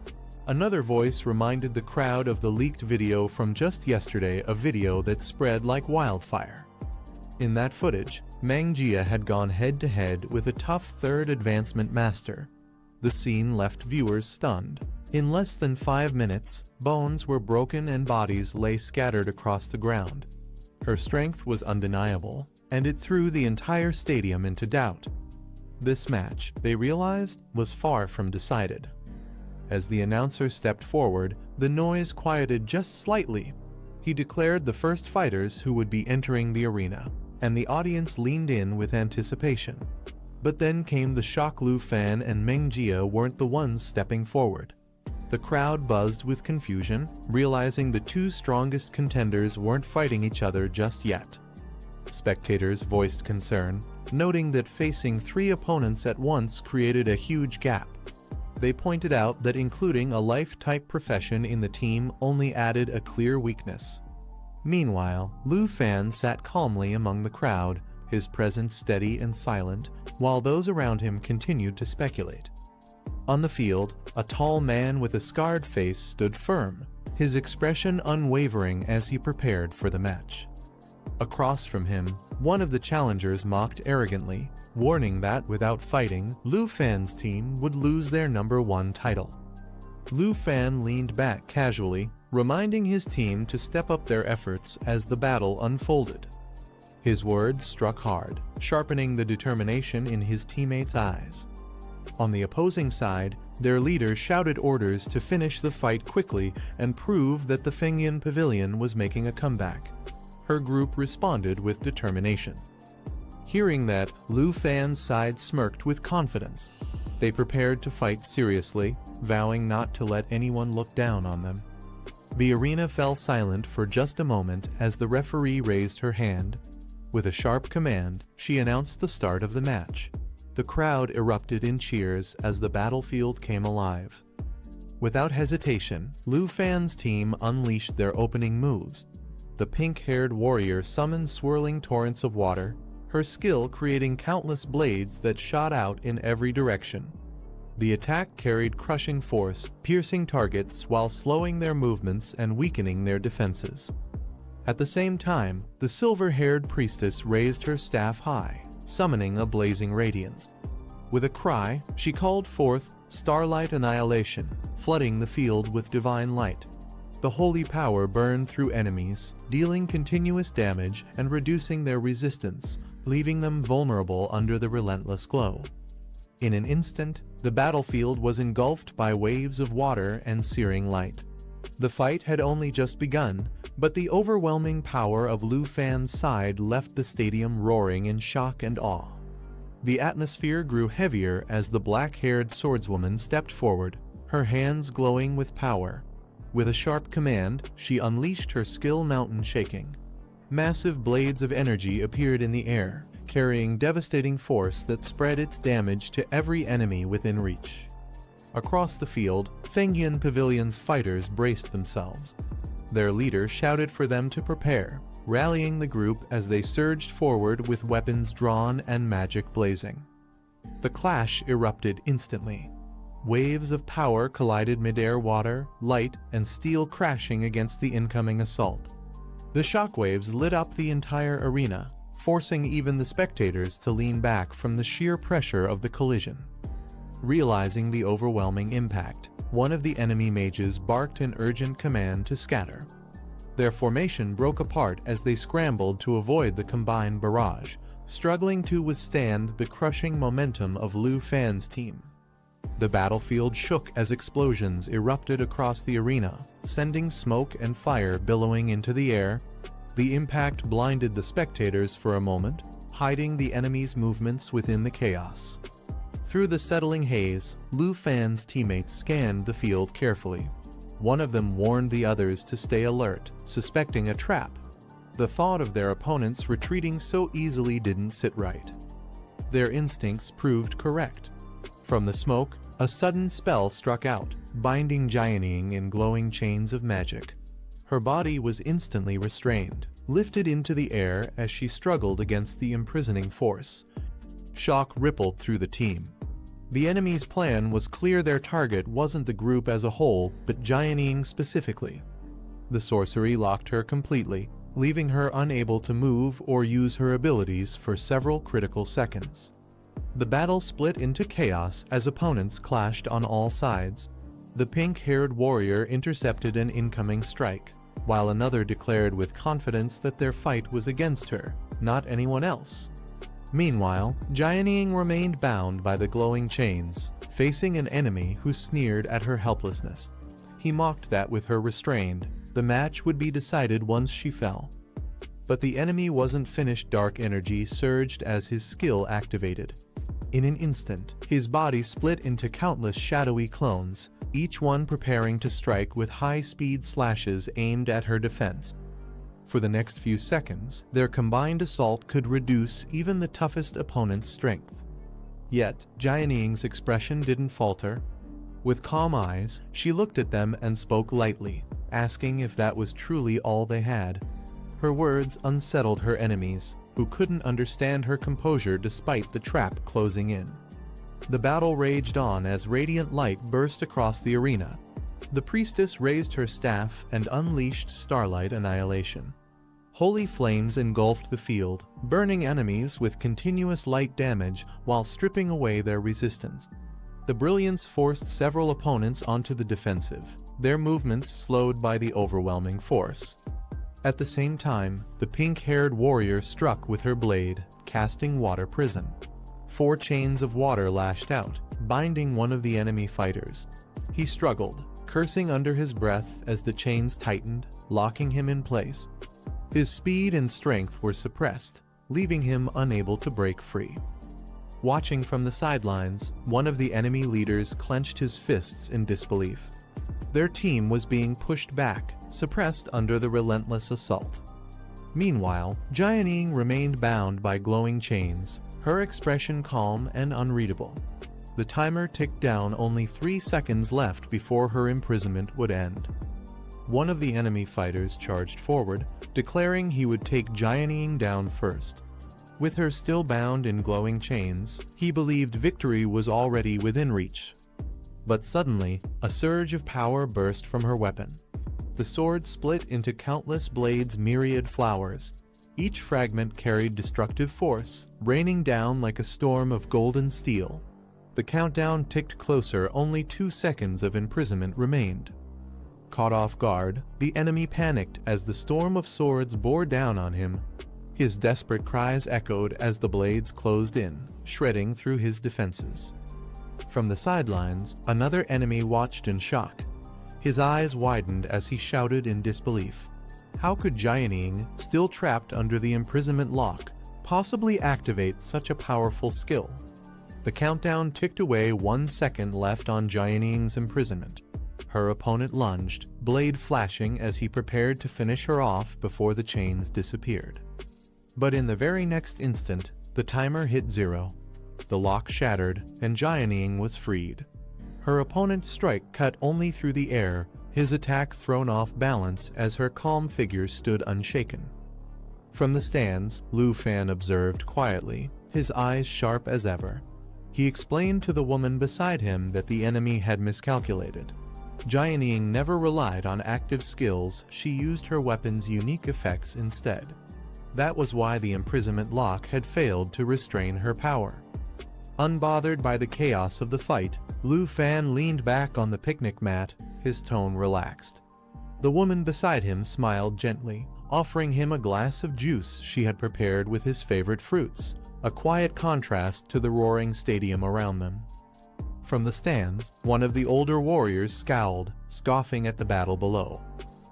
Another voice reminded the crowd of the leaked video from just yesterday, a video that spread like wildfire. In that footage, Mang Jia had gone head-to-head with a tough third advancement master. The scene left viewers stunned. In less than 5 minutes, bones were broken and bodies lay scattered across the ground. Her strength was undeniable, and it threw the entire stadium into doubt. This match, they realized, was far from decided. As the announcer stepped forward, the noise quieted just slightly. He declared the first fighters who would be entering the arena, and the audience leaned in with anticipation. But then came the shock. Lu Fan and Mang Jia weren't the ones stepping forward. The crowd buzzed with confusion, realizing the two strongest contenders weren't fighting each other just yet. Spectators voiced concern, noting that facing 3 opponents at once created a huge gap. They pointed out that including a life-type profession in the team only added a clear weakness. Meanwhile, Lu Fan sat calmly among the crowd, his presence steady and silent, while those around him continued to speculate. On the field, a tall man with a scarred face stood firm, his expression unwavering as he prepared for the match. Across from him, one of the challengers mocked arrogantly, warning that without fighting, Lu Fan's team would lose their #1 title. Lu Fan leaned back casually, reminding his team to step up their efforts as the battle unfolded. His words struck hard, sharpening the determination in his teammates' eyes. On the opposing side, their leader shouted orders to finish the fight quickly and prove that the Fengyan Pavilion was making a comeback. Her group responded with determination. Hearing that, Lu Fan's side smirked with confidence. They prepared to fight seriously, vowing not to let anyone look down on them. The arena fell silent for just a moment as the referee raised her hand. With a sharp command, she announced the start of the match. The crowd erupted in cheers as the battlefield came alive. Without hesitation, Lu Fan's team unleashed their opening moves. The pink-haired warrior summoned swirling torrents of water, her skill creating countless blades that shot out in every direction. The attack carried crushing force, piercing targets while slowing their movements and weakening their defenses. At the same time, the silver-haired priestess raised her staff high, summoning a blazing radiance. With a cry, she called forth starlight annihilation, flooding the field with divine light. The holy power burned through enemies, dealing continuous damage and reducing their resistance, leaving them vulnerable under the relentless glow. In an instant, the battlefield was engulfed by waves of water and searing light. The fight had only just begun, but the overwhelming power of Lu Fan's side left the stadium roaring in shock and awe. The atmosphere grew heavier as the black-haired swordswoman stepped forward, her hands glowing with power. With a sharp command, she unleashed her skill, mountain shaking. Massive blades of energy appeared in the air, carrying devastating force that spread its damage to every enemy within reach. Across the field, Fengyan Pavilion's fighters braced themselves. Their leader shouted for them to prepare, rallying the group as they surged forward with weapons drawn and magic blazing. The clash erupted instantly. Waves of power collided mid-air, water, light, and steel crashing against the incoming assault. The shockwaves lit up the entire arena, forcing even the spectators to lean back from the sheer pressure of the collision. Realizing the overwhelming impact, one of the enemy mages barked an urgent command to scatter. Their formation broke apart as they scrambled to avoid the combined barrage, struggling to withstand the crushing momentum of Lu Fan's team. The battlefield shook as explosions erupted across the arena, sending smoke and fire billowing into the air. The impact blinded the spectators for a moment, hiding the enemy's movements within the chaos. Through the settling haze, Lu Fan's teammates scanned the field carefully. One of them warned the others to stay alert, suspecting a trap. The thought of their opponents retreating so easily didn't sit right. Their instincts proved correct. From the smoke, a sudden spell struck out, binding Yahello in glowing chains of magic. Her body was instantly restrained, lifted into the air as she struggled against the imprisoning force. Shock rippled through the team. The enemy's plan was clear. Their target wasn't the group as a whole, but Yahello specifically. The sorcery locked her completely, leaving her unable to move or use her abilities for several critical seconds. The battle split into chaos as opponents clashed on all sides. The pink-haired warrior intercepted an incoming strike, while another declared with confidence that their fight was against her, not anyone else. Meanwhile, Yahello remained bound by the glowing chains, facing an enemy who sneered at her helplessness. He mocked that with her restrained, the match would be decided once she fell. But the enemy wasn't finished. Dark energy surged as his skill activated. In an instant, his body split into countless shadowy clones, each one preparing to strike with high-speed slashes aimed at her defense. For the next few seconds, their combined assault could reduce even the toughest opponent's strength. Yet, Yahello's expression didn't falter. With calm eyes, she looked at them and spoke lightly, asking if that was truly all they had. Her words unsettled her enemies, who couldn't understand her composure despite the trap closing in. The battle raged on as radiant light burst across the arena. The priestess raised her staff and unleashed starlight annihilation. Holy flames engulfed the field, burning enemies with continuous light damage while stripping away their resistance. The brilliance forced several opponents onto the defensive, their movements slowed by the overwhelming force. At the same time, the pink-haired warrior struck with her blade, casting water prison. 4 chains of water lashed out, binding one of the enemy fighters. He struggled, cursing under his breath as the chains tightened, locking him in place. His speed and strength were suppressed, leaving him unable to break free. Watching from the sidelines, one of the enemy leaders clenched his fists in disbelief. Their team was being pushed back, suppressed under the relentless assault. Meanwhile, Yahello remained bound by glowing chains, her expression calm and unreadable. The timer ticked down, only 3 seconds left before her imprisonment would end. One of the enemy fighters charged forward, declaring he would take Yahello down first. With her still bound in glowing chains, he believed victory was already within reach. But suddenly, a surge of power burst from her weapon. The sword split into countless blades, myriad flowers. Each fragment carried destructive force, raining down like a storm of golden steel. The countdown ticked closer. Only 2 seconds of imprisonment remained. Caught off guard, the enemy panicked as the storm of swords bore down on him. His desperate cries echoed as the blades closed in, shredding through his defenses. From the sidelines, another enemy watched in shock. His eyes widened as he shouted in disbelief. How could Yahello, still trapped under the imprisonment lock, possibly activate such a powerful skill? The countdown ticked away. 1 second left on Yahello's imprisonment. Her opponent lunged, blade flashing as he prepared to finish her off before the chains disappeared. But in the very next instant, the timer hit 0. The lock shattered, and Yahello was freed. Her opponent's strike cut only through the air, his attack thrown off balance as her calm figure stood unshaken. From the stands, Lu Fan observed quietly, his eyes sharp as ever. He explained to the woman beside him that the enemy had miscalculated. Yahello never relied on active skills, she used her weapon's unique effects instead. That was why the imprisonment lock had failed to restrain her power. Unbothered by the chaos of the fight, Lu Fan leaned back on the picnic mat, his tone relaxed. The woman beside him smiled gently, offering him a glass of juice she had prepared with his favorite fruits, a quiet contrast to the roaring stadium around them. From the stands, one of the older warriors scowled, scoffing at the battle below.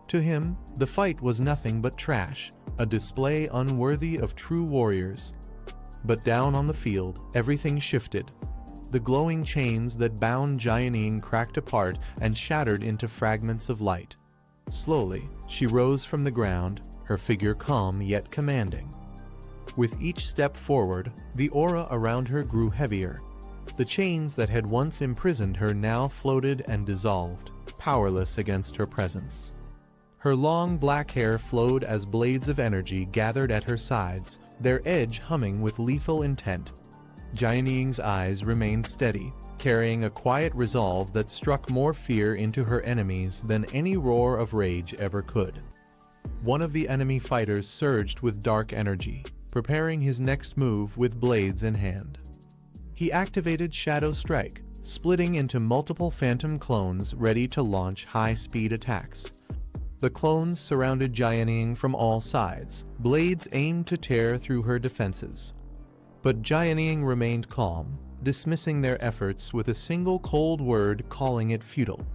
To him, the fight was nothing but trash, a display unworthy of true warriors. But down on the field, everything shifted. The glowing chains that bound Yahello cracked apart and shattered into fragments of light. Slowly, she rose from the ground, her figure calm yet commanding. With each step forward, the aura around her grew heavier. The chains that had once imprisoned her now floated and dissolved, powerless against her presence. Her long black hair flowed as blades of energy gathered at her sides, their edge humming with lethal intent. Yahello's eyes remained steady, carrying a quiet resolve that struck more fear into her enemies than any roar of rage ever could. One of the enemy fighters surged with dark energy, preparing his next move with blades in hand. He activated Shadow Strike, splitting into multiple phantom clones ready to launch high-speed attacks. The clones surrounded Yahello from all sides, blades aimed to tear through her defenses. But Yahello remained calm, dismissing their efforts with a single cold word, calling it futile.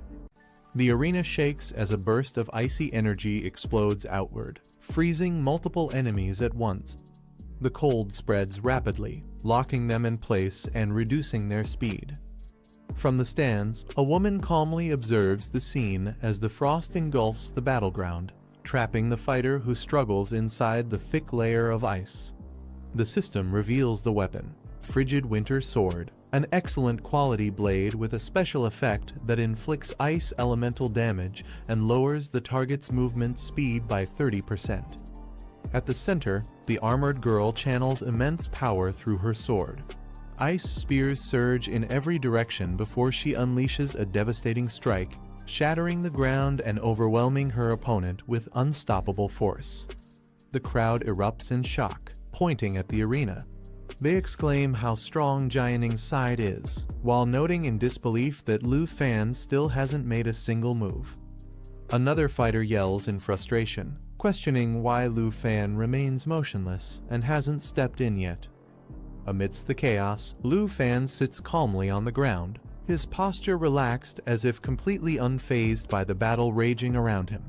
The arena shakes as a burst of icy energy explodes outward, freezing multiple enemies at once. The cold spreads rapidly, locking them in place and reducing their speed. From the stands, a woman calmly observes the scene as the frost engulfs the battleground, trapping the fighter who struggles inside the thick layer of ice. The system reveals the weapon, Frigid Winter Sword, an excellent quality blade with a special effect that inflicts ice elemental damage and lowers the target's movement speed by 30%. At the center, the armored girl channels immense power through her sword. Ice spears surge in every direction before she unleashes a devastating strike, shattering the ground and overwhelming her opponent with unstoppable force. The crowd erupts in shock, pointing at the arena. They exclaim how strong Yahello's side is, while noting in disbelief that Lu Fan still hasn't made a single move. Another fighter yells in frustration, questioning why Lu Fan remains motionless and hasn't stepped in yet. Amidst the chaos, Lu Fan sits calmly on the ground, his posture relaxed as if completely unfazed by the battle raging around him.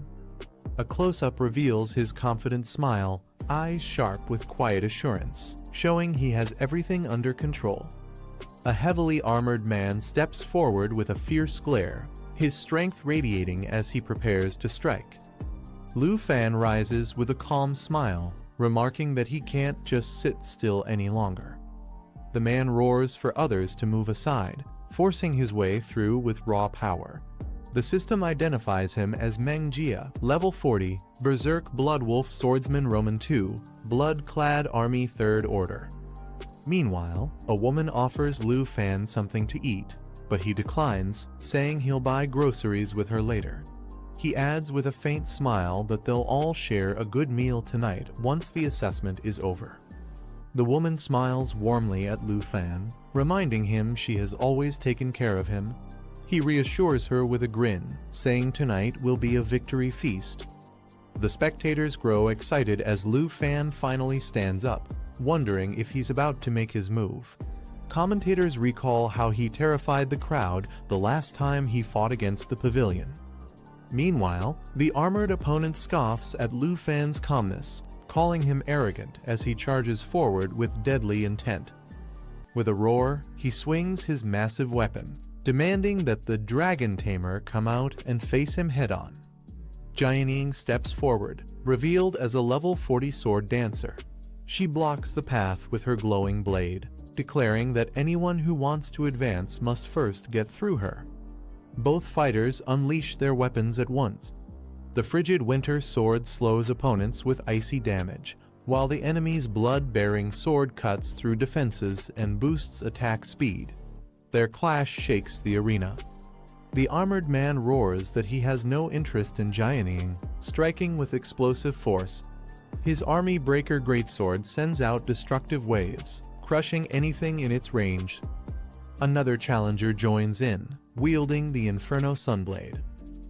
A close-up reveals his confident smile, eyes sharp with quiet assurance, showing he has everything under control. A heavily armored man steps forward with a fierce glare, his strength radiating as he prepares to strike. Lu Fan rises with a calm smile, remarking that he can't just sit still any longer. The man roars for others to move aside, forcing his way through with raw power. The system identifies him as Mang Jia, level 40, Berserk Bloodwolf Swordsman Roman II, Blood-clad Army 3rd Order. Meanwhile, a woman offers Lu Fan something to eat, but he declines, saying he'll buy groceries with her later. He adds with a faint smile that they'll all share a good meal tonight once the assessment is over. The woman smiles warmly at Lu Fan, reminding him she has always taken care of him. He reassures her with a grin, saying tonight will be a victory feast. The spectators grow excited as Lu Fan finally stands up, wondering if he's about to make his move. Commentators recall how he terrified the crowd the last time he fought against the pavilion. Meanwhile, the armored opponent scoffs at Lu Fan's calmness, calling him arrogant as he charges forward with deadly intent. With a roar, he swings his massive weapon, demanding that the Dragon Tamer come out and face him head-on. Yahello steps forward, revealed as a level 40 sword dancer. She blocks the path with her glowing blade, declaring that anyone who wants to advance must first get through her. Both fighters unleash their weapons at once. The Frigid Winter Sword slows opponents with icy damage, while the enemy's blood-bearing sword cuts through defenses and boosts attack speed. Their clash shakes the arena. The armored man roars that he has no interest in Yahello, striking with explosive force. His army breaker greatsword sends out destructive waves, crushing anything in its range. Another challenger joins in, wielding the Inferno Sunblade.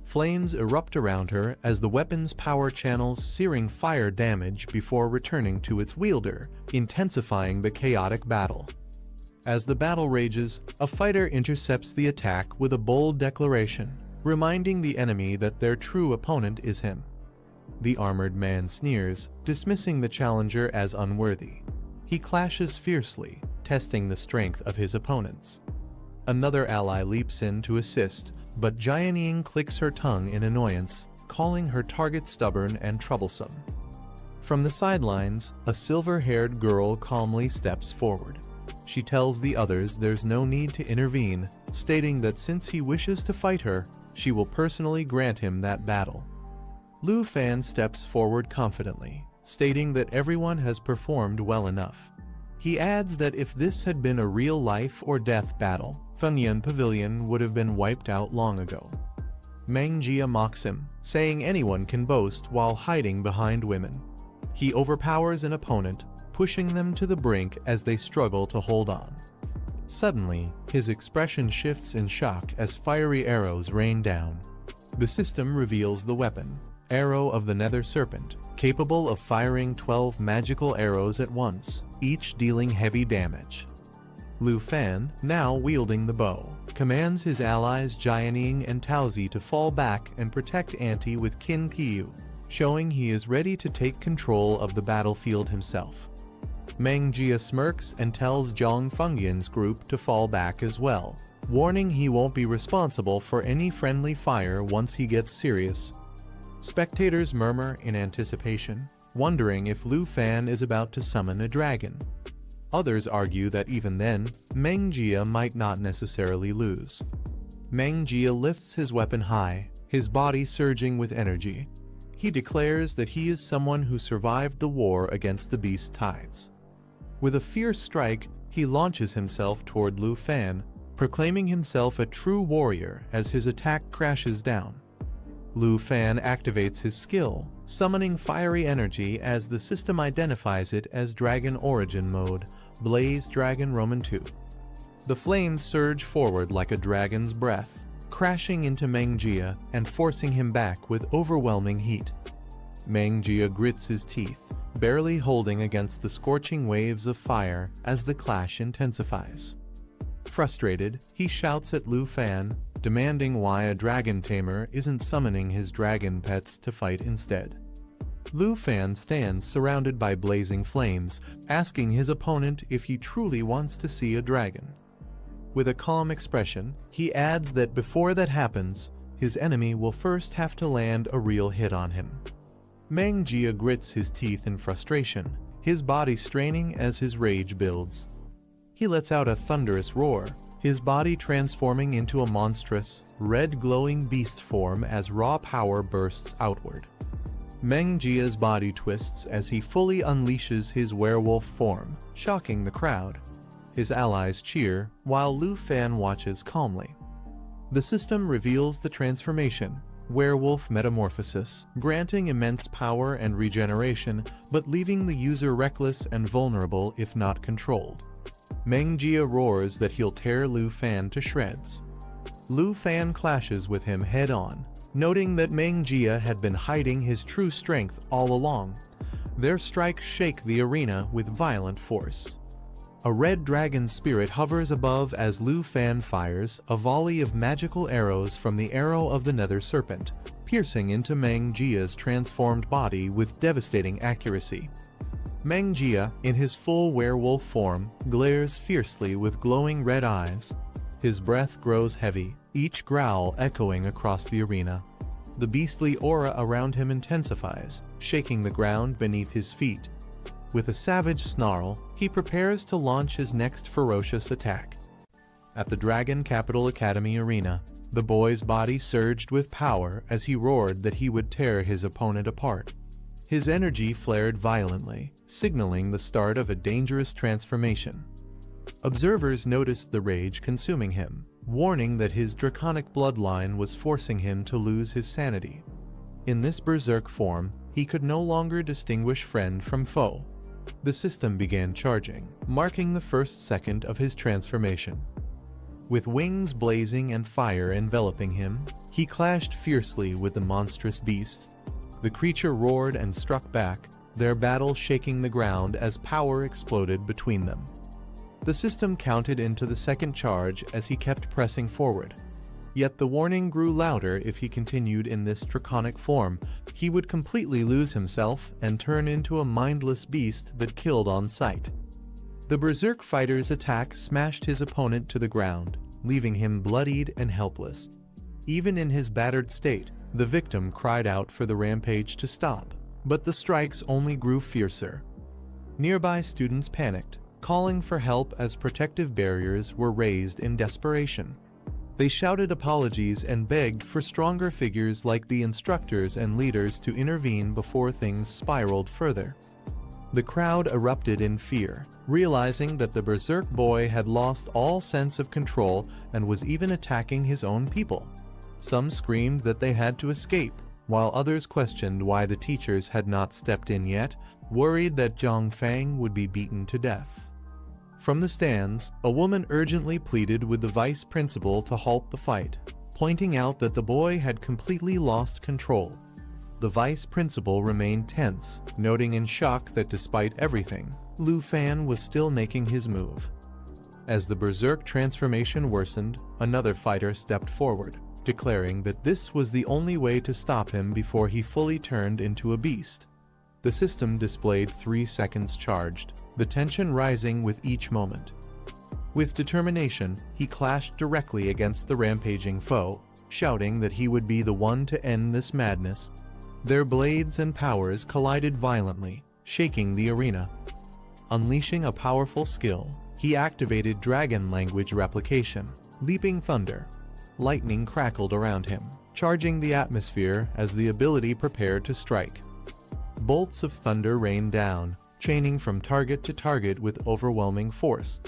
Flames erupt around her as the weapon's power channels searing fire damage before returning to its wielder, intensifying the chaotic battle. As the battle rages, a fighter intercepts the attack with a bold declaration, reminding the enemy that their true opponent is him. The armored man sneers, dismissing the challenger as unworthy. He clashes fiercely, testing the strength of his opponents. Another ally leaps in to assist, but Yahello clicks her tongue in annoyance, calling her target stubborn and troublesome. From the sidelines, a silver-haired girl calmly steps forward. She tells the others there's no need to intervene, stating that since he wishes to fight her, she will personally grant him that battle. Lu Fan steps forward confidently, stating that everyone has performed well enough. He adds that if this had been a real life or death battle, Funyun Pavilion would have been wiped out long ago. Mang Jia mocks him, saying anyone can boast while hiding behind women. He overpowers an opponent, pushing them to the brink as they struggle to hold on. Suddenly, his expression shifts in shock as fiery arrows rain down. The system reveals the weapon, Arrow of the Nether Serpent, capable of firing 12 magical arrows at once, each dealing heavy damage. Lu Fan, now wielding the bow, commands his allies Yahello and Taozi to fall back and protect Anti with Qin Qiu, showing he is ready to take control of the battlefield himself. Mang Jia smirks and tells Zhang Fengyun's group to fall back as well, warning he won't be responsible for any friendly fire once he gets serious. Spectators murmur in anticipation, wondering if Lu Fan is about to summon a dragon. Others argue that even then, Mang Jia might not necessarily lose. Mang Jia lifts his weapon high, his body surging with energy. He declares that he is someone who survived the war against the beast tides. With a fierce strike, he launches himself toward Lu Fan, proclaiming himself a true warrior as his attack crashes down. Lu Fan activates his skill, summoning fiery energy as the system identifies it as Dragon Origin Mode, Blaze Dragon Roman 2. The flames surge forward like a dragon's breath, crashing into Mang Jia and forcing him back with overwhelming heat. Mang Jia grits his teeth, barely holding against the scorching waves of fire as the clash intensifies. Frustrated, he shouts at Lu Fan, demanding why a dragon tamer isn't summoning his dragon pets to fight instead. Lu Fan stands surrounded by blazing flames, asking his opponent if he truly wants to see a dragon. With a calm expression, he adds that before that happens, his enemy will first have to land a real hit on him. Mang Jia grits his teeth in frustration, his body straining as his rage builds. He lets out a thunderous roar, his body transforming into a monstrous, red glowing beast form as raw power bursts outward. Mang Jia's body twists as he fully unleashes his werewolf form, shocking the crowd. His allies cheer, while Lu Fan watches calmly. The system reveals the transformation, Werewolf Metamorphosis, granting immense power and regeneration, but leaving the user reckless and vulnerable if not controlled. Mang Jia roars that he'll tear Lu Fan to shreds. Lu Fan clashes with him head-on, noting that Mang Jia had been hiding his true strength all along. Their strikes shake the arena with violent force. A red dragon spirit hovers above as Lu Fan fires a volley of magical arrows from the Arrow of the Nether Serpent, piercing into Mang Jia's transformed body with devastating accuracy. Mang Jia, in his full werewolf form, glares fiercely with glowing red eyes. His breath grows heavy, each growl echoing across the arena. The beastly aura around him intensifies, shaking the ground beneath his feet. With a savage snarl, he prepares to launch his next ferocious attack. At the Dragon Capital Academy arena, the boy's body surged with power as he roared that he would tear his opponent apart. His energy flared violently, signaling the start of a dangerous transformation. Observers noticed the rage consuming him, warning that his draconic bloodline was forcing him to lose his sanity. In this berserk form, he could no longer distinguish friend from foe. The system began charging, marking the first second of his transformation. With wings blazing and fire enveloping him, he clashed fiercely with the monstrous beast. The creature roared and struck back, their battle shaking the ground as power exploded between them. The system counted into the second charge as he kept pressing forward. Yet the warning grew louder. If he continued in this draconic form, he would completely lose himself and turn into a mindless beast that killed on sight. The berserk fighter's attack smashed his opponent to the ground, leaving him bloodied and helpless. Even in his battered state, the victim cried out for the rampage to stop, but the strikes only grew fiercer. Nearby students panicked, calling for help as protective barriers were raised in desperation. They shouted apologies and begged for stronger figures like the instructors and leaders to intervene before things spiraled further. The crowd erupted in fear, realizing that the berserk boy had lost all sense of control and was even attacking his own people. Some screamed that they had to escape, while others questioned why the teachers had not stepped in yet, worried that Zhang Fang would be beaten to death. From the stands, a woman urgently pleaded with the vice principal to halt the fight, pointing out that the boy had completely lost control. The vice principal remained tense, noting in shock that despite everything, Lu Fan was still making his move. As the berserk transformation worsened, another fighter stepped forward, declaring that this was the only way to stop him before he fully turned into a beast. The system displayed 3 seconds charged, the tension rising with each moment. With determination, he clashed directly against the rampaging foe, shouting that he would be the one to end this madness. Their blades and powers collided violently, shaking the arena. Unleashing a powerful skill, he activated dragon language replication, leaping thunder. Lightning crackled around him, charging the atmosphere as the ability prepared to strike. Bolts of thunder rained down, chaining from target to target with overwhelming force.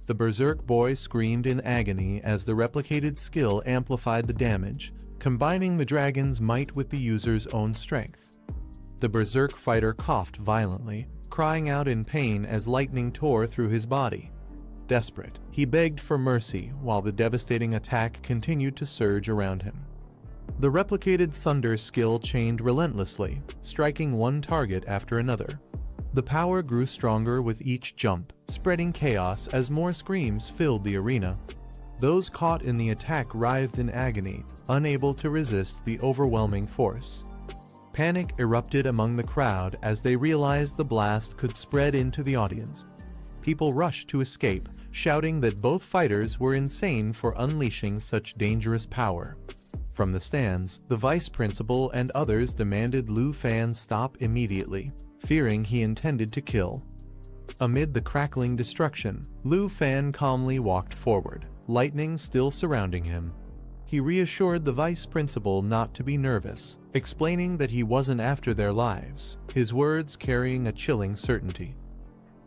The berserk boy screamed in agony as the replicated skill amplified the damage, combining the dragon's might with the user's own strength. The berserk fighter coughed violently, crying out in pain as lightning tore through his body. Desperate, he begged for mercy while the devastating attack continued to surge around him. The replicated thunder skill chained relentlessly, striking one target after another. The power grew stronger with each jump, spreading chaos as more screams filled the arena. Those caught in the attack writhed in agony, unable to resist the overwhelming force. Panic erupted among the crowd as they realized the blast could spread into the audience. People rushed to escape, shouting that both fighters were insane for unleashing such dangerous power. From the stands, the vice principal and others demanded Lu Fan stop immediately, fearing he intended to kill. Amid the crackling destruction, Lu Fan calmly walked forward, lightning still surrounding him. He reassured the vice principal not to be nervous, explaining that he wasn't after their lives, his words carrying a chilling certainty.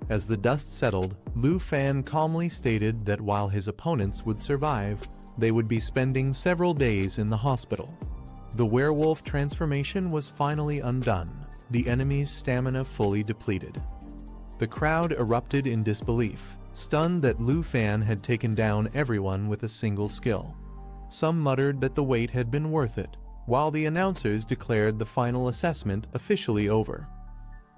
As the dust settled, Lu Fan calmly stated that while his opponents would survive, they would be spending several days in the hospital. The werewolf transformation was finally undone, the enemy's stamina fully depleted. The crowd erupted in disbelief, stunned that Lu Fan had taken down everyone with a single skill. Some muttered that the wait had been worth it, while the announcers declared the final assessment officially over.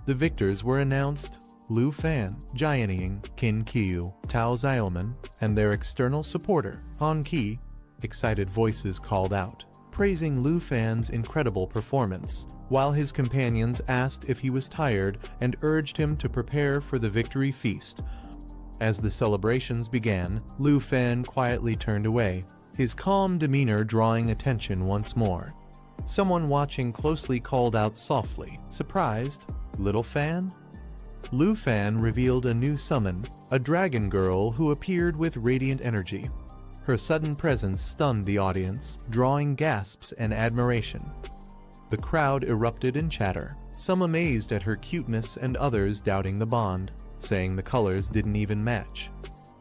The victors were announced: Lu Fan, Jianying, Qin Qiu, Tao Xiaoman, and their external supporter, Han Qi. Excited voices called out, praising Lu Fan's incredible performance, while his companions asked if he was tired and urged him to prepare for the victory feast. As the celebrations began, Lu Fan quietly turned away, his calm demeanor drawing attention once more. Someone watching closely called out softly, surprised, "Little Fan?" Lu Fan revealed a new summon, a dragon girl who appeared with radiant energy. Her sudden presence stunned the audience, drawing gasps and admiration. The crowd erupted in chatter, some amazed at her cuteness and others doubting the bond, saying the colors didn't even match.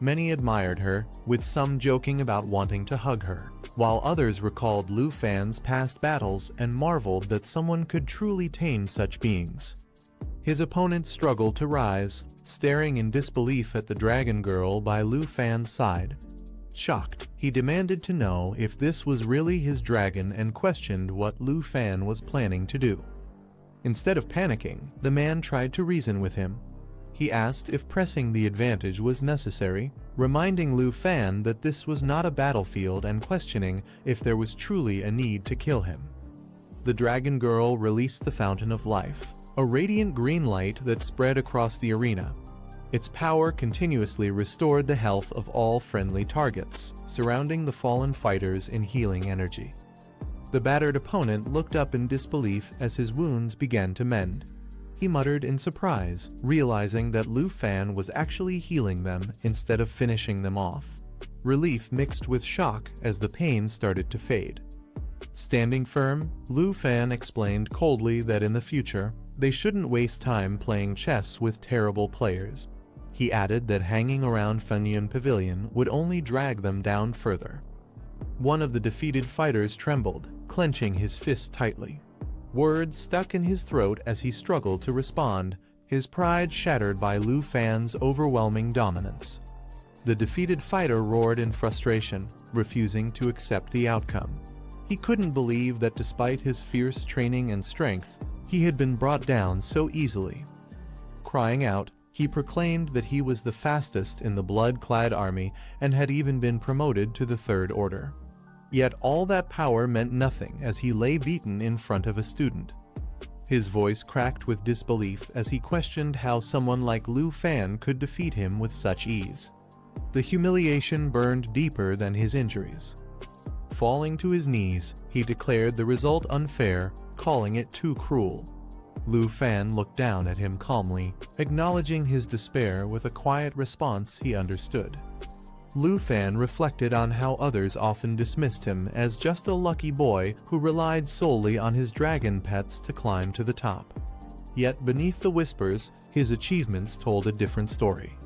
Many admired her, with some joking about wanting to hug her, while others recalled Lu Fan's past battles and marveled that someone could truly tame such beings. His opponent struggled to rise, staring in disbelief at the dragon girl by Lu Fan's side. Shocked, he demanded to know if this was really his dragon and questioned what Lu Fan was planning to do. Instead of panicking, the man tried to reason with him. He asked if pressing the advantage was necessary, reminding Lu Fan that this was not a battlefield and questioning if there was truly a need to kill him. The dragon girl released the Fountain of Life, a radiant green light that spread across the arena. Its power continuously restored the health of all friendly targets, surrounding the fallen fighters in healing energy. The battered opponent looked up in disbelief as his wounds began to mend. He muttered in surprise, realizing that Lu Fan was actually healing them instead of finishing them off. Relief mixed with shock as the pain started to fade. Standing firm, Lu Fan explained coldly that in the future, they shouldn't waste time playing chess with terrible players. He added that hanging around Funyun Pavilion would only drag them down further. One of the defeated fighters trembled, clenching his fist tightly. Words stuck in his throat as he struggled to respond, his pride shattered by Lu Fan's overwhelming dominance. The defeated fighter roared in frustration, refusing to accept the outcome. He couldn't believe that despite his fierce training and strength, he had been brought down so easily. Crying out, he proclaimed that he was the fastest in the blood-clad army and had even been promoted to the Third Order. Yet all that power meant nothing as he lay beaten in front of a student. His voice cracked with disbelief as he questioned how someone like Lu Fan could defeat him with such ease. The humiliation burned deeper than his injuries. Falling to his knees, he declared the result unfair, calling it too cruel. Lu Fan looked down at him calmly, acknowledging his despair with a quiet response he understood. Lu Fan reflected on how others often dismissed him as just a lucky boy who relied solely on his dragon pets to climb to the top. Yet beneath the whispers, his achievements told a different story.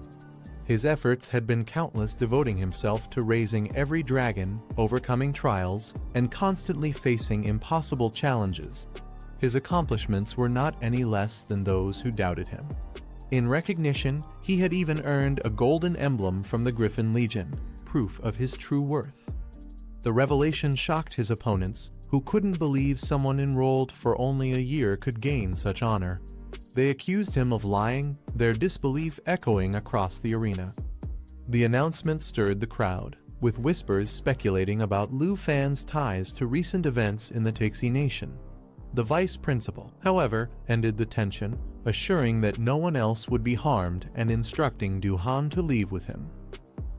His efforts had been countless, devoting himself to raising every dragon, overcoming trials, and constantly facing impossible challenges. His accomplishments were not any less than those who doubted him. In recognition, he had even earned a golden emblem from the Griffin Legion, proof of his true worth. The revelation shocked his opponents, who couldn't believe someone enrolled for only a year could gain such honor. They accused him of lying, their disbelief echoing across the arena. The announcement stirred the crowd, with whispers speculating about Lu Fan's ties to recent events in the Tixi Nation. The vice principal, however, ended the tension, assuring that no one else would be harmed and instructing Duhan to leave with him.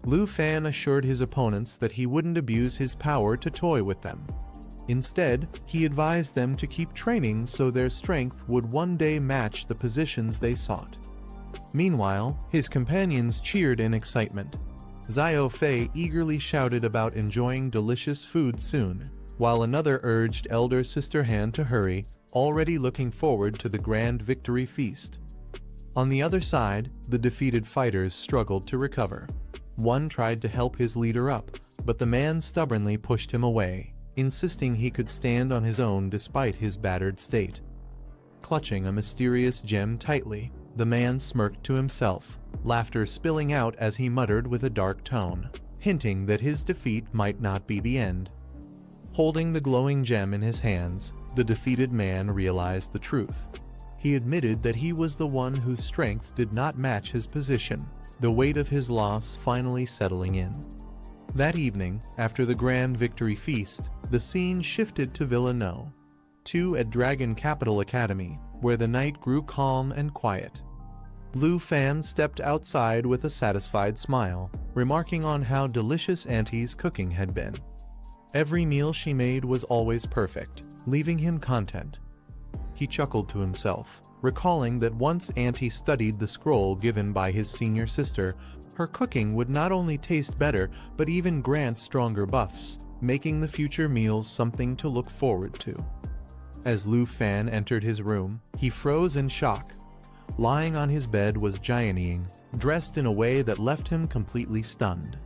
Lu Fan assured his opponents that he wouldn't abuse his power to toy with them. Instead, he advised them to keep training so their strength would one day match the positions they sought. Meanwhile, his companions cheered in excitement. Xiao Fei eagerly shouted about enjoying delicious food soon, while another urged elder sister Han to hurry, already looking forward to the grand victory feast. On the other side, the defeated fighters struggled to recover. One tried to help his leader up, but the man stubbornly pushed him away, insisting he could stand on his own despite his battered state. Clutching a mysterious gem tightly, the man smirked to himself, laughter spilling out as he muttered with a dark tone, hinting that his defeat might not be the end. Holding the glowing gem in his hands, the defeated man realized the truth. He admitted that he was the one whose strength did not match his position, the weight of his loss finally settling in. That evening, after the grand victory feast, the scene shifted to Villa No. 2 at Dragon Capital Academy, where the night grew calm and quiet. Lu Fan stepped outside with a satisfied smile, remarking on how delicious Auntie's cooking had been. Every meal she made was always perfect, leaving him content. He chuckled to himself, recalling that once Auntie studied the scroll given by his senior sister, her cooking would not only taste better but even grant stronger buffs, making the future meals something to look forward to. As Lu Fan entered his room, he froze in shock. Lying on his bed was Jianying, dressed in a way that left him completely stunned.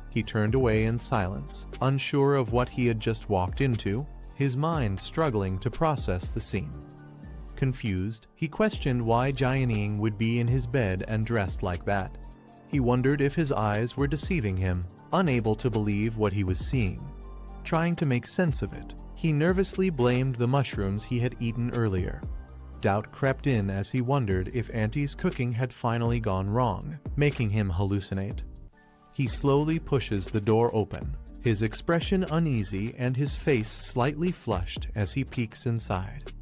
He turned away in silence, unsure of what he had just walked into, his mind struggling to process the scene. Confused, he questioned why Jianing would be in his bed and dressed like that. He wondered if his eyes were deceiving him, unable to believe what he was seeing. Trying to make sense of it, he nervously blamed the mushrooms he had eaten earlier. Doubt crept in as he wondered if Auntie's cooking had finally gone wrong, making him hallucinate. He slowly pushes the door open, his expression uneasy and his face slightly flushed as he peeks inside.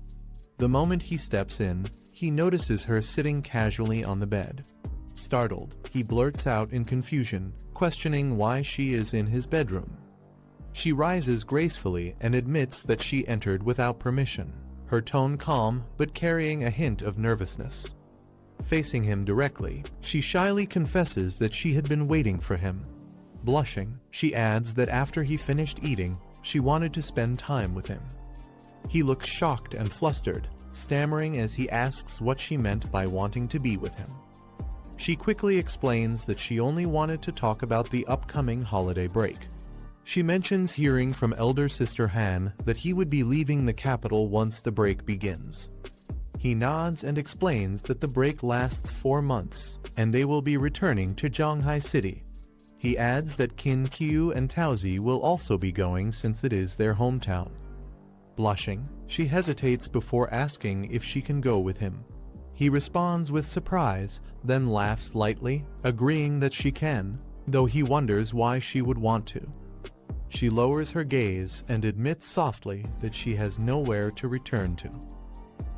The moment he steps in, he notices her sitting casually on the bed. Startled, he blurts out in confusion, questioning why she is in his bedroom. She rises gracefully and admits that she entered without permission, her tone calm but carrying a hint of nervousness. Facing him directly, she shyly confesses that she had been waiting for him. Blushing, she adds that after he finished eating, she wanted to spend time with him. He looks shocked and flustered, stammering as he asks what she meant by wanting to be with him. She quickly explains that she only wanted to talk about the upcoming holiday break. She mentions hearing from elder sister Han that he would be leaving the capital once the break begins. He nods and explains that the break lasts 4 months, and they will be returning to Zhanghai City. He adds that Qin Qiu and Taozi will also be going since it is their hometown. Blushing, she hesitates before asking if she can go with him. He responds with surprise, then laughs lightly, agreeing that she can, though he wonders why she would want to. She lowers her gaze and admits softly that she has nowhere to return to.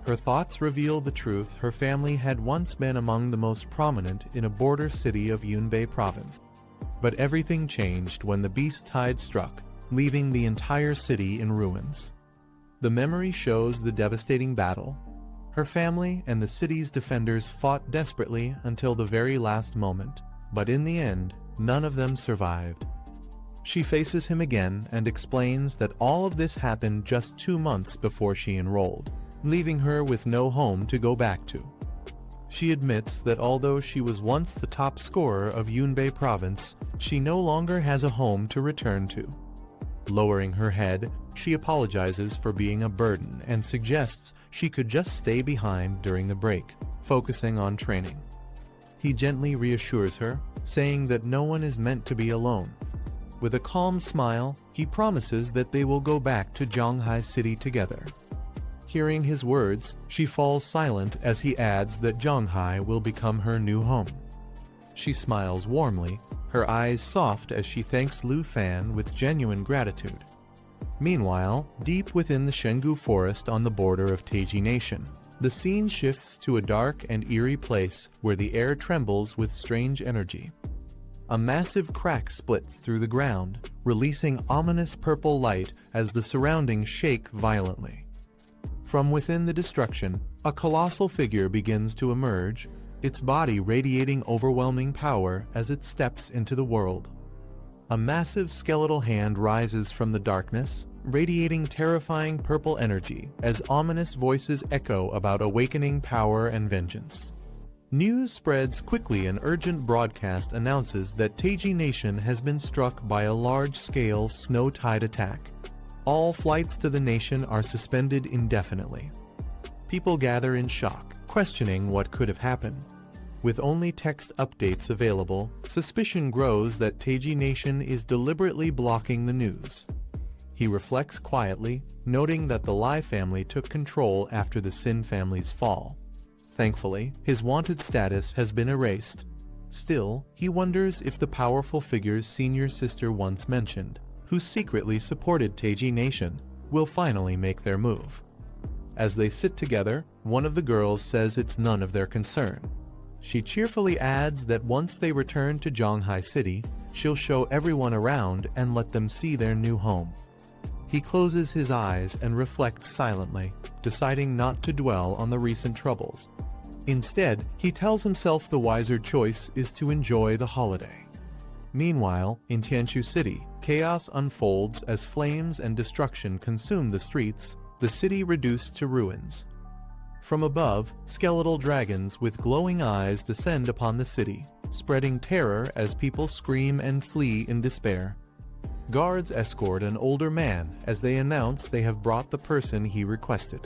Her thoughts reveal the truth: her family had once been among the most prominent in a border city of Yunbei province. But everything changed when the beast tide struck, leaving the entire city in ruins. The memory shows the devastating battle. Her family and the city's defenders fought desperately until the very last moment, but in the end, none of them survived. She faces him again and explains that all of this happened just 2 months before she enrolled, leaving her with no home to go back to. She admits that although she was once the top scorer of Yunbei province, she no longer has a home to return to. Lowering her head, she apologizes for being a burden and suggests she could just stay behind during the break, focusing on training. He gently reassures her, saying that no one is meant to be alone. With a calm smile, he promises that they will go back to Zhanghai City together. Hearing his words, she falls silent as he adds that Zhanghai will become her new home. She smiles warmly, her eyes soft as she thanks Lu Fan with genuine gratitude. Meanwhile, deep within the Shengu forest on the border of Taiji Nation, the scene shifts to a dark and eerie place where the air trembles with strange energy. A massive crack splits through the ground, releasing ominous purple light as the surroundings shake violently. From within the destruction, a colossal figure begins to emerge, its body radiating overwhelming power as it steps into the world. A massive skeletal hand rises from the darkness, radiating terrifying purple energy as ominous voices echo about awakening power and vengeance. News spreads quickly. An urgent broadcast announces that Taiji Nation has been struck by a large-scale snow tide attack. All flights to the nation are suspended indefinitely. People gather in shock, questioning what could have happened. With only text updates available, suspicion grows that Taiji Nation is deliberately blocking the news. He reflects quietly, noting that the Lai family took control after the Sin family's fall. Thankfully, his wanted status has been erased. Still, he wonders if the powerful figure's senior sister once mentioned, who secretly supported Taiji Nation, will finally make their move. As they sit together, one of the girls says it's none of their concern. She cheerfully adds that once they return to Zhanghai City, she'll show everyone around and let them see their new home. He closes his eyes and reflects silently, deciding not to dwell on the recent troubles. Instead, he tells himself the wiser choice is to enjoy the holiday. Meanwhile, in Tianshu City, chaos unfolds as flames and destruction consume the streets, the city reduced to ruins. From above, skeletal dragons with glowing eyes descend upon the city, spreading terror as people scream and flee in despair. Guards escort an older man as they announce they have brought the person he requested.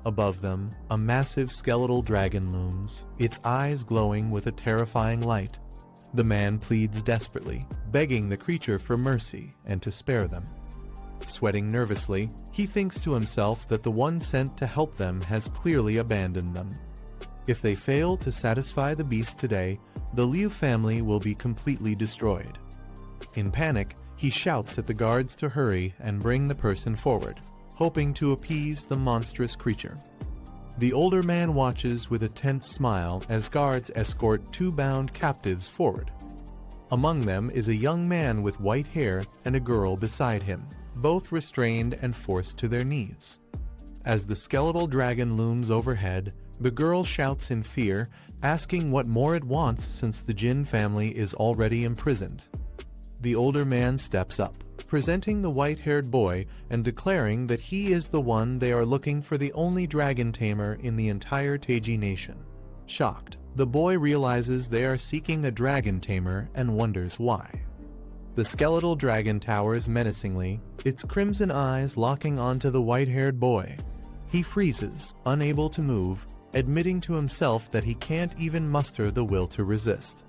Above them, a massive skeletal dragon looms, its eyes glowing with a terrifying light. The man pleads desperately, begging the creature for mercy and to spare them. Sweating nervously, he thinks to himself that the one sent to help them has clearly abandoned them. If they fail to satisfy the beast today, the Liu family will be completely destroyed. In panic, he shouts at the guards to hurry and bring the person forward, hoping to appease the monstrous creature. The older man watches with a tense smile as guards escort two bound captives forward. Among them is a young man with white hair and a girl beside him, both restrained and forced to their knees. As the skeletal dragon looms overhead, the girl shouts in fear, asking what more it wants since the Jin family is already imprisoned. The older man steps up, presenting the white-haired boy and declaring that he is the one they are looking for, the only dragon tamer in the entire Taiji nation. Shocked, the boy realizes they are seeking a dragon tamer and wonders why. The skeletal dragon towers menacingly, its crimson eyes locking onto the white-haired boy. He freezes, unable to move, admitting to himself that he can't even muster the will to resist.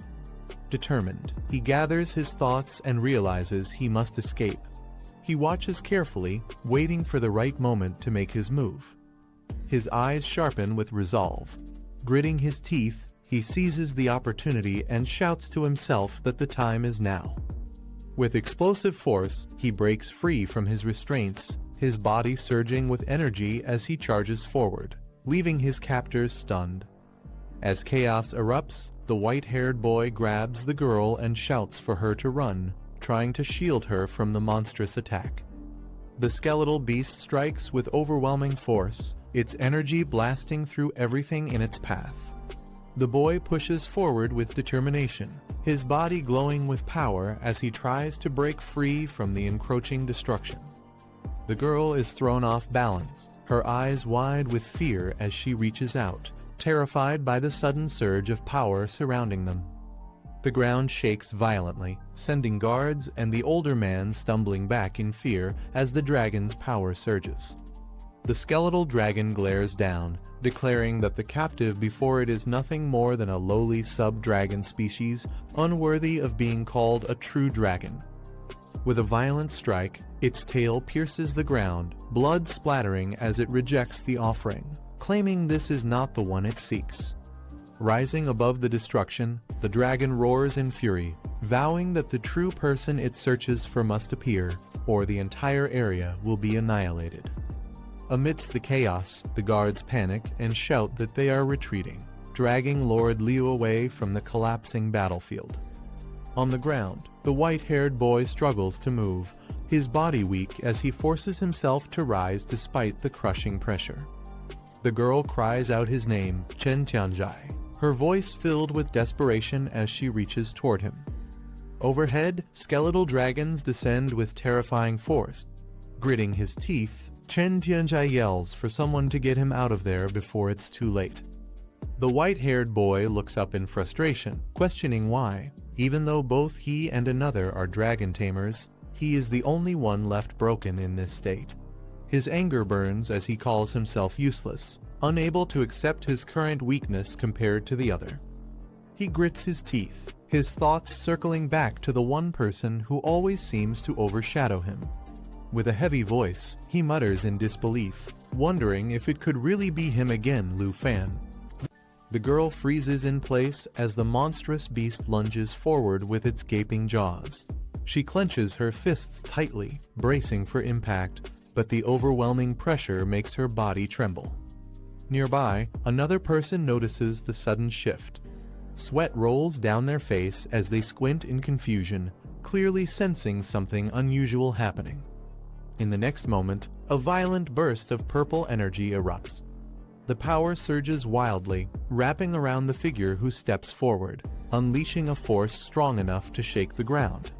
Determined, he gathers his thoughts and realizes he must escape. He watches carefully, waiting for the right moment to make his move. His eyes sharpen with resolve. Gritting his teeth, he seizes the opportunity and shouts to himself that the time is now. With explosive force, he breaks free from his restraints, his body surging with energy as he charges forward, leaving his captors stunned. As chaos erupts, the white-haired boy grabs the girl and shouts for her to run, trying to shield her from the monstrous attack. The skeletal beast strikes with overwhelming force, its energy blasting through everything in its path. The boy pushes forward with determination, his body glowing with power as he tries to break free from the encroaching destruction. The girl is thrown off balance, her eyes wide with fear as she reaches out, terrified by the sudden surge of power surrounding them. The ground shakes violently, sending guards and the older man stumbling back in fear as the dragon's power surges. The skeletal dragon glares down, declaring that the captive before it is nothing more than a lowly sub-dragon species, unworthy of being called a true dragon. With a violent strike, its tail pierces the ground, blood splattering as it rejects the offering, claiming this is not the one it seeks. Rising above the destruction, the dragon roars in fury, vowing that the true person it searches for must appear, or the entire area will be annihilated. Amidst the chaos, the guards panic and shout that they are retreating, dragging Lord Liu away from the collapsing battlefield. On the ground, the white-haired boy struggles to move, his body weak as he forces himself to rise despite the crushing pressure. The girl cries out his name, Chen Tianzhai, her voice filled with desperation as she reaches toward him. Overhead, skeletal dragons descend with terrifying force. Gritting his teeth, Chen Tianzhai yells for someone to get him out of there before it's too late. The white-haired boy looks up in frustration, questioning why, even though both he and another are dragon tamers, he is the only one left broken in this state. His anger burns as he calls himself useless, unable to accept his current weakness compared to the other. He grits his teeth, his thoughts circling back to the one person who always seems to overshadow him. With a heavy voice, he mutters in disbelief, wondering if it could really be him again, Lu Fan. The girl freezes in place as the monstrous beast lunges forward with its gaping jaws. She clenches her fists tightly, bracing for impact, but the overwhelming pressure makes her body tremble. Nearby, another person notices the sudden shift. Sweat rolls down their face as they squint in confusion, clearly sensing something unusual happening. In the next moment, a violent burst of purple energy erupts. The power surges wildly, wrapping around the figure who steps forward, unleashing a force strong enough to shake the ground.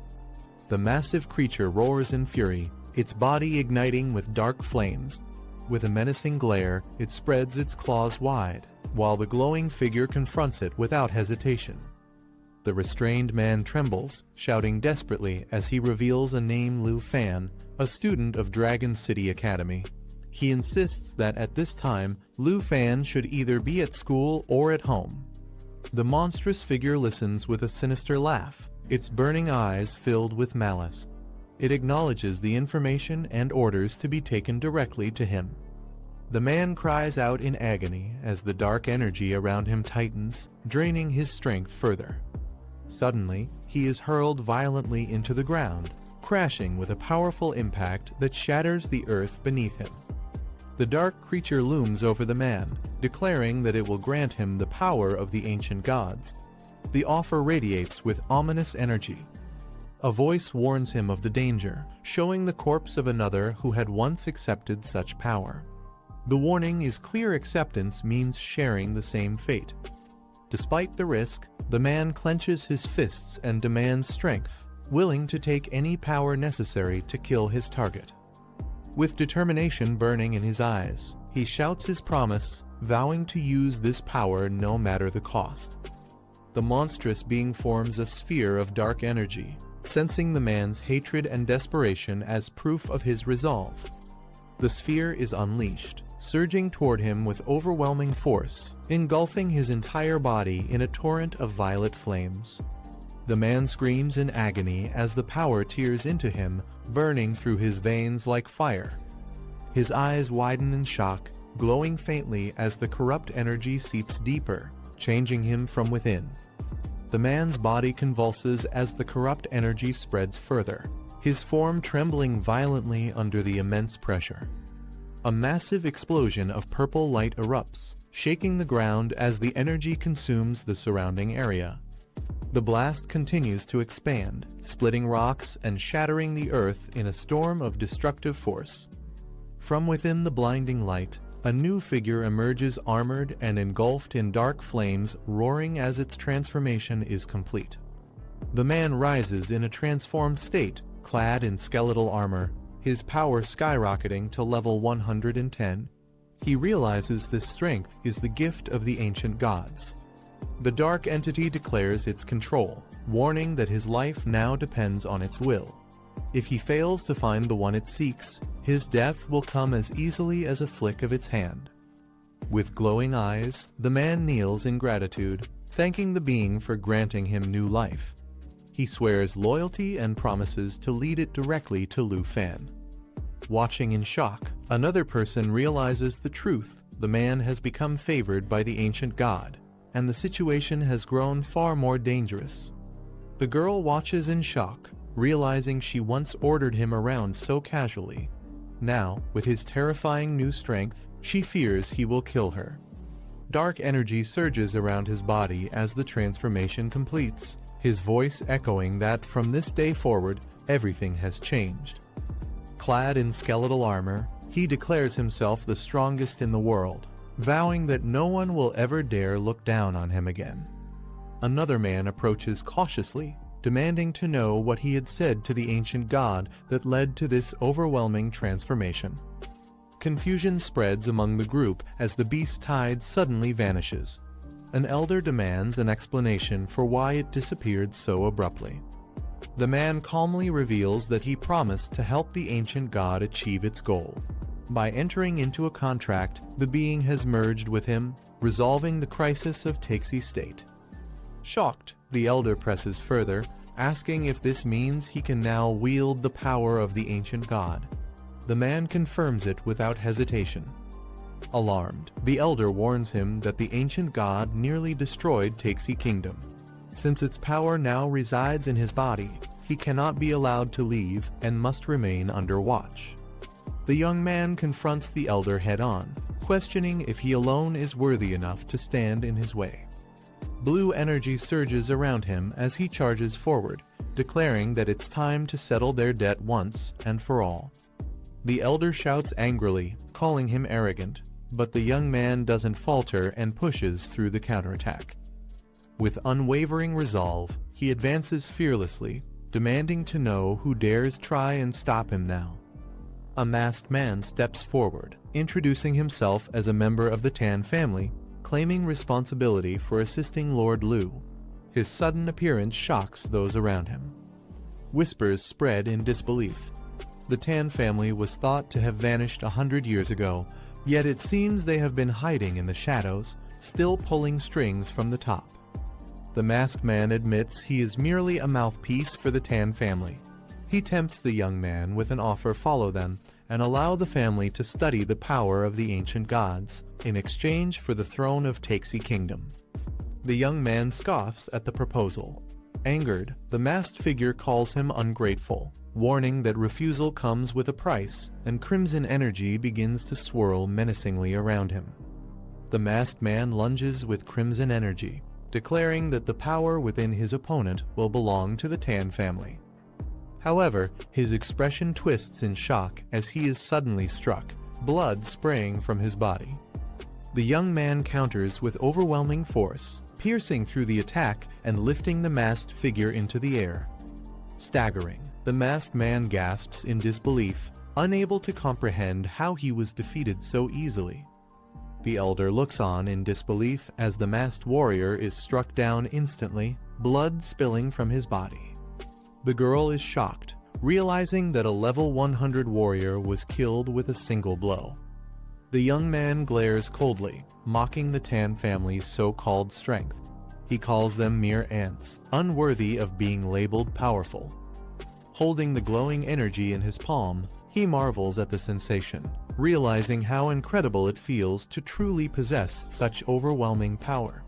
The massive creature roars in fury, its body igniting with dark flames. With a menacing glare, it spreads its claws wide, while the glowing figure confronts it without hesitation. The restrained man trembles, shouting desperately as he reveals a name, Lu Fan, a student of Dragon City Academy. He insists that at this time, Lu Fan should either be at school or at home. The monstrous figure listens with a sinister laugh, its burning eyes filled with malice. It acknowledges the information and orders to be taken directly to him. The man cries out in agony as the dark energy around him tightens, draining his strength further. Suddenly, he is hurled violently into the ground, crashing with a powerful impact that shatters the earth beneath him. The dark creature looms over the man, declaring that it will grant him the power of the ancient gods. The offer radiates with ominous energy. A voice warns him of the danger, showing the corpse of another who had once accepted such power. The warning is clear acceptance means sharing the same fate. Despite the risk, the man clenches his fists and demands strength, willing to take any power necessary to kill his target. With determination burning in his eyes, he shouts his promise, vowing to use this power no matter the cost. The monstrous being forms a sphere of dark energy, sensing the man's hatred and desperation as proof of his resolve. The sphere is unleashed, surging toward him with overwhelming force, engulfing his entire body in a torrent of violet flames. The man screams in agony as the power tears into him, burning through his veins like fire. His eyes widen in shock, glowing faintly as the corrupt energy seeps deeper, changing him from within. The man's body convulses as the corrupt energy spreads further, his form trembling violently under the immense pressure. A massive explosion of purple light erupts, shaking the ground as the energy consumes the surrounding area. The blast continues to expand, splitting rocks and shattering the earth in a storm of destructive force. From within the blinding light, a new figure emerges armored and engulfed in dark flames, roaring as its transformation is complete. The man rises in a transformed state, clad in skeletal armor, his power skyrocketing to level 110. He realizes this strength is the gift of the ancient gods. The dark entity declares its control, warning that his life now depends on its will. If he fails to find the one it seeks, his death will come as easily as a flick of its hand. With glowing eyes, the man kneels in gratitude, thanking the being for granting him new life. He swears loyalty and promises to lead it directly to Lu Fan. Watching in shock, another person realizes the truth. The man has become favored by the ancient god, and the situation has grown far more dangerous. The girl watches in shock, realizing she once ordered him around so casually. Now, with his terrifying new strength, she fears he will kill her. Dark energy surges around his body as the transformation completes, his voice echoing that from this day forward, everything has changed. Clad in skeletal armor, he declares himself the strongest in the world, vowing that no one will ever dare look down on him again. Another man approaches cautiously, demanding to know what he had said to the ancient god that led to this overwhelming transformation. Confusion spreads among the group as the beast tide suddenly vanishes. An elder demands an explanation for why it disappeared so abruptly. The man calmly reveals that he promised to help the ancient god achieve its goal. By entering into a contract, the being has merged with him, resolving the crisis of Taxi state. Shocked, the elder presses further, asking if this means he can now wield the power of the ancient god. The man confirms it without hesitation. Alarmed, the elder warns him that the ancient god nearly destroyed Taxi Kingdom. Since its power now resides in his body, he cannot be allowed to leave and must remain under watch. The young man confronts the elder head-on, questioning if he alone is worthy enough to stand in his way. Blue energy surges around him as he charges forward, declaring that it's time to settle their debt once and for all. The elder shouts angrily, calling him arrogant, but the young man doesn't falter and pushes through the counterattack. With unwavering resolve, he advances fearlessly, demanding to know who dares try and stop him now. A masked man steps forward, introducing himself as a member of the Tan family, claiming responsibility for assisting Lord Lu. His sudden appearance shocks those around him. Whispers spread in disbelief. The Tan family was thought to have vanished 100 years ago, yet it seems they have been hiding in the shadows, still pulling strings from the top. The masked man admits he is merely a mouthpiece for the Tan family. He tempts the young man with an offer to follow them and allow the family to study the power of the ancient gods in exchange for the throne of Taxi Kingdom. The young man scoffs at the proposal. Angered, the masked figure calls him ungrateful, warning that refusal comes with a price, and crimson energy begins to swirl menacingly around him. The masked man lunges with crimson energy, declaring that the power within his opponent will belong to the Tan family. However, his expression twists in shock as he is suddenly struck, blood spraying from his body. The young man counters with overwhelming force, piercing through the attack and lifting the masked figure into the air. Staggering, the masked man gasps in disbelief, unable to comprehend how he was defeated so easily. The elder looks on in disbelief as the masked warrior is struck down instantly, blood spilling from his body. The girl is shocked, realizing that a level 100 warrior was killed with a single blow. The young man glares coldly, mocking the Tan family's so-called strength. He calls them mere ants, unworthy of being labeled powerful. Holding the glowing energy in his palm, he marvels at the sensation, realizing how incredible it feels to truly possess such overwhelming power.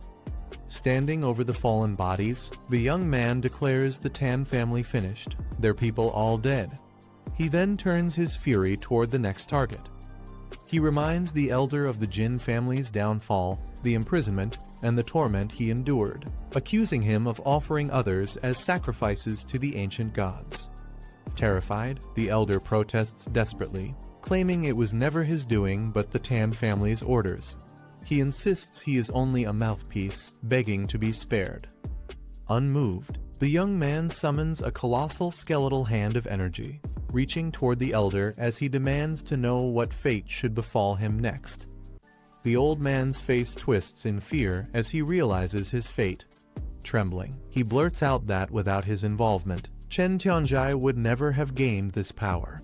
Standing over the fallen bodies, the young man declares the Tan family finished, their people all dead. He then turns his fury toward the next target. He reminds the elder of the Jin family's downfall, the imprisonment, and the torment he endured, accusing him of offering others as sacrifices to the ancient gods. Terrified, the elder protests desperately, claiming it was never his doing but the Tan family's orders. He insists he is only a mouthpiece, begging to be spared. Unmoved, the young man summons a colossal skeletal hand of energy, reaching toward the elder as he demands to know what fate should befall him next. The old man's face twists in fear as he realizes his fate. Trembling, he blurts out that without his involvement, Chen Tianjai would never have gained this power.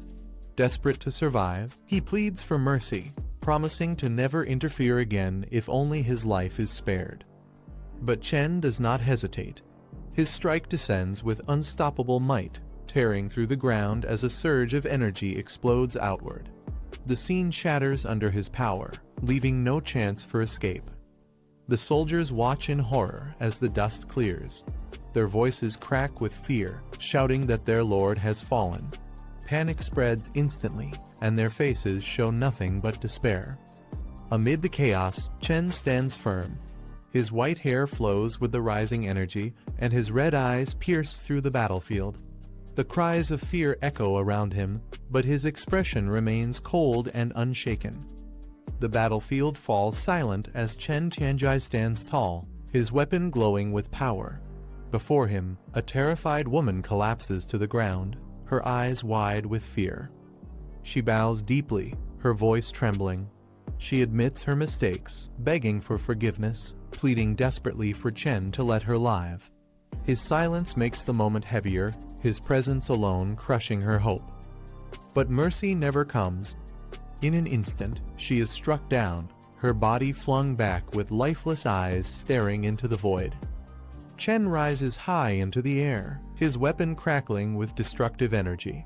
Desperate to survive, he pleads for mercy, promising to never interfere again if only his life is spared. But Chen does not hesitate. His strike descends with unstoppable might, tearing through the ground as a surge of energy explodes outward. The scene shatters under his power, leaving no chance for escape. The soldiers watch in horror as the dust clears. Their voices crack with fear, shouting that their lord has fallen. Panic spreads instantly, and their faces show nothing but despair. Amid the chaos, Chen stands firm. His white hair flows with the rising energy, and his red eyes pierce through the battlefield. The cries of fear echo around him, but his expression remains cold and unshaken. The battlefield falls silent as Chen Tianjai stands tall, his weapon glowing with power. Before him, a terrified woman collapses to the ground, her eyes wide with fear. She bows deeply, her voice trembling. She admits her mistakes, begging for forgiveness, pleading desperately for Chen to let her live. His silence makes the moment heavier, his presence alone crushing her hope. But mercy never comes. In an instant, she is struck down, her body flung back with lifeless eyes staring into the void. Chen rises high into the air, his weapon crackling with destructive energy.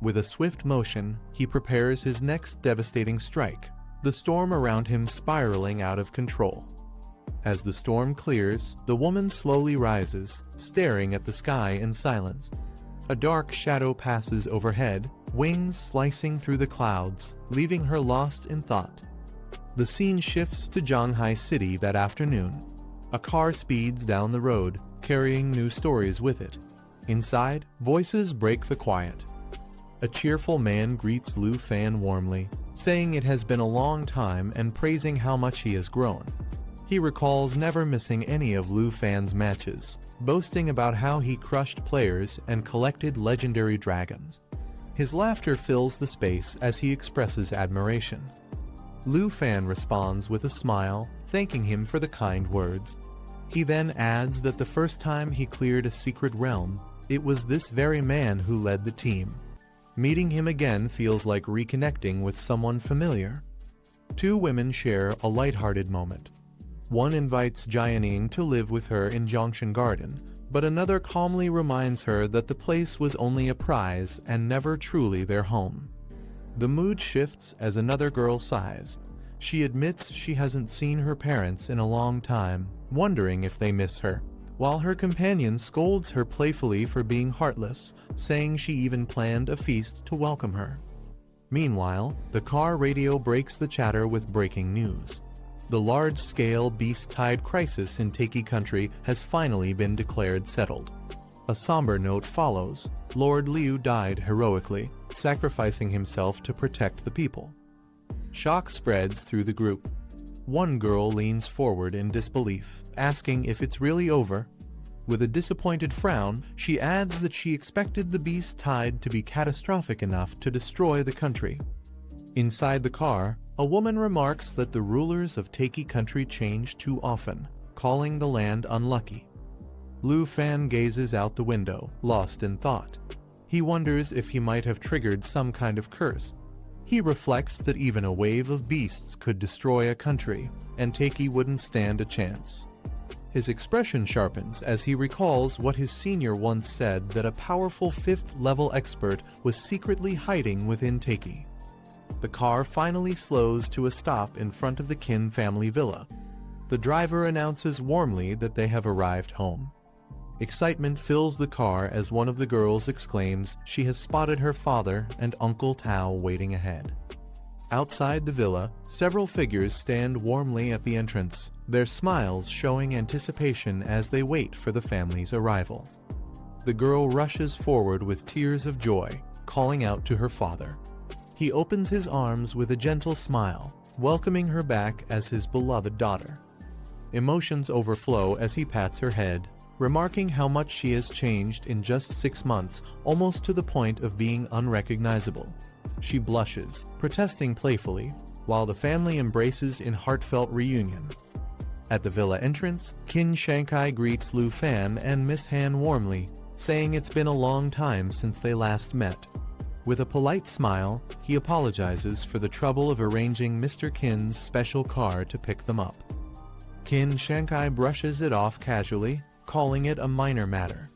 With a swift motion, he prepares his next devastating strike, the storm around him spiraling out of control. As the storm clears, the woman slowly rises, staring at the sky in silence. A dark shadow passes overhead, wings slicing through the clouds, leaving her lost in thought. The scene shifts to Zhanghai City that afternoon. A car speeds down the road, carrying new stories with it. Inside, voices break the quiet. A cheerful man greets Lu Fan warmly, saying it has been a long time and praising how much he has grown. He recalls never missing any of Lu Fan's matches, boasting about how he crushed players and collected legendary dragons. His laughter fills the space as he expresses admiration. Lu Fan responds with a smile, thanking him for the kind words. He then adds that the first time he cleared a secret realm, it was this very man who led the team. Meeting him again feels like reconnecting with someone familiar. Two women share a lighthearted moment. One invites Jianing to live with her in Zhongshan Garden, but another calmly reminds her that the place was only a prize and never truly their home. The mood shifts as another girl sighs. She admits she hasn't seen her parents in a long time, wondering if they miss her, while her companion scolds her playfully for being heartless, saying she even planned a feast to welcome her. Meanwhile, the car radio breaks the chatter with breaking news. The large-scale beast-tide crisis in Taiki country has finally been declared settled. A somber note follows. Lord Liu died heroically, sacrificing himself to protect the people. Shock spreads through the group. One girl leans forward in disbelief, asking if it's really over. With a disappointed frown, she adds that she expected the beast tide to be catastrophic enough to destroy the country. Inside the car, a woman remarks that the rulers of Taiki country change too often, calling the land unlucky. Lu Fan gazes out the window, lost in thought. He wonders if he might have triggered some kind of curse. He reflects that even a wave of beasts could destroy a country, and Taiki wouldn't stand a chance. His expression sharpens as he recalls what his senior once said, that a powerful 5th-level expert was secretly hiding within Taiki. The car finally slows to a stop in front of the Qin family villa. The driver announces warmly that they have arrived home. Excitement fills the car as one of the girls exclaims she has spotted her father and Uncle Tao waiting ahead. Outside the villa, several figures stand warmly at the entrance, their smiles showing anticipation as they wait for the family's arrival. The girl rushes forward with tears of joy, calling out to her father. He opens his arms with a gentle smile, welcoming her back as his beloved daughter. Emotions overflow as he pats her head, remarking how much she has changed in just 6 months, almost to the point of being unrecognizable. She blushes, protesting playfully, while the family embraces in heartfelt reunion. At the villa entrance, Qin Shankai greets Lu Fan and Miss Han warmly, saying it's been a long time since they last met. With a polite smile, he apologizes for the trouble of arranging Mr. Qin's special car to pick them up. Qin Shankai brushes it off casually, calling it a minor matter.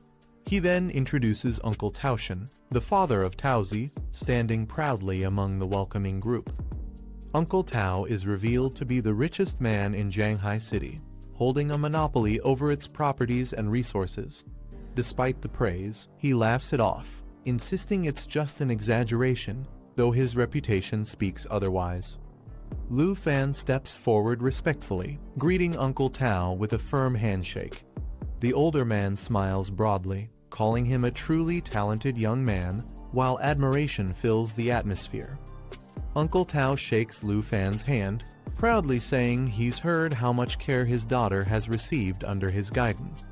He then introduces Uncle Taoshan, the father of Taozi, standing proudly among the welcoming group. Uncle Tao is revealed to be the richest man in Shanghai City, holding a monopoly over its properties and resources. Despite the praise, he laughs it off, insisting it's just an exaggeration, though his reputation speaks otherwise. Lu Fan steps forward respectfully, greeting Uncle Tao with a firm handshake. The older man smiles broadly, calling him a truly talented young man, while admiration fills the atmosphere. Uncle Tao shakes Lu Fan's hand, proudly saying he's heard how much care his daughter has received under his guidance.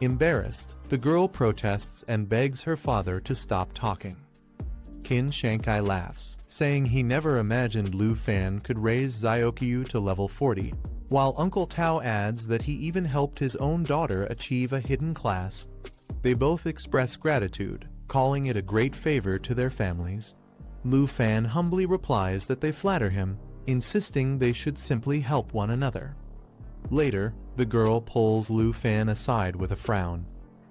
Embarrassed, the girl protests and begs her father to stop talking. Qin Shankai laughs, saying he never imagined Lu Fan could raise Xiaokyu to level 40, while Uncle Tao adds that he even helped his own daughter achieve a hidden class. They both express gratitude, calling it a great favor to their families. Lu Fan humbly replies that they flatter him, insisting they should simply help one another. Later, the girl pulls Lu Fan aside with a frown.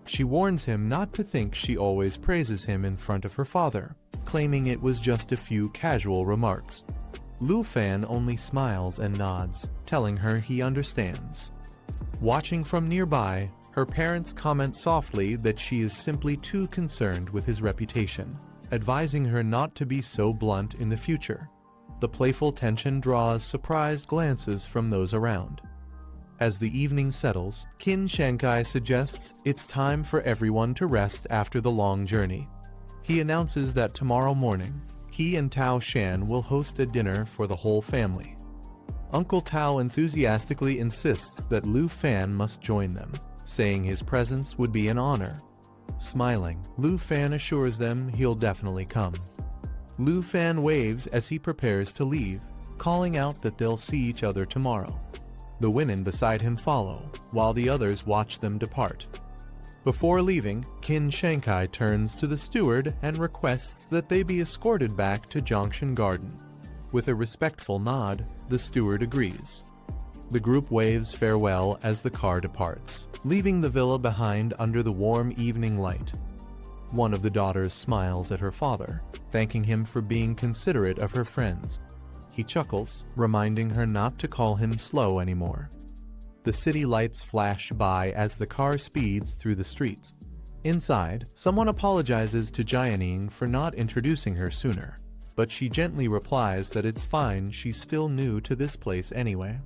She warns him not to think she always praises him in front of her father, claiming it was just a few casual remarks. Lu Fan only smiles and nods, telling her he understands. Watching from nearby, her parents comment softly that she is simply too concerned with his reputation, advising her not to be so blunt in the future. The playful tension draws surprised glances from those around. As the evening settles, Qin Shankai suggests it's time for everyone to rest after the long journey. He announces that tomorrow morning, he and Tao Shan will host a dinner for the whole family. Uncle Tao enthusiastically insists that Lu Fan must join them, saying his presence would be an honor. Smiling, Lu Fan assures them he'll definitely come. Lu Fan waves as he prepares to leave, calling out that they'll see each other tomorrow. The women beside him follow, while the others watch them depart. Before leaving, Qin Shankai turns to the steward and requests that they be escorted back to Junction Garden. With a respectful nod, the steward agrees. The group waves farewell as the car departs, leaving the villa behind under the warm evening light. One of the daughters smiles at her father, thanking him for being considerate of her friends. He chuckles, reminding her not to call him slow anymore. The city lights flash by as the car speeds through the streets. Inside, someone apologizes to Jianing for not introducing her sooner, but she gently replies that it's fine, she's still new to this place anyway.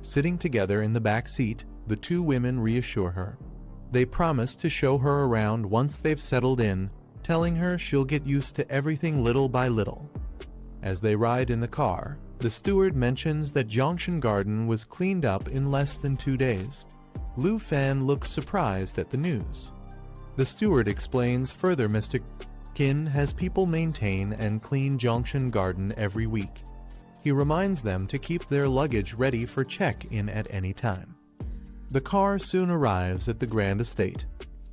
Sitting together in the back seat, the two women reassure her. They promise to show her around once they've settled in, telling her she'll get used to everything little by little. As they ride in the car, the steward mentions that Junction Garden was cleaned up in less than 2 days. Lu Fan looks surprised at the news. The steward explains further Mr. Qin has people maintain and clean Junction Garden every week. He reminds them to keep their luggage ready for check-in at any time. The car soon arrives at the Grand Estate.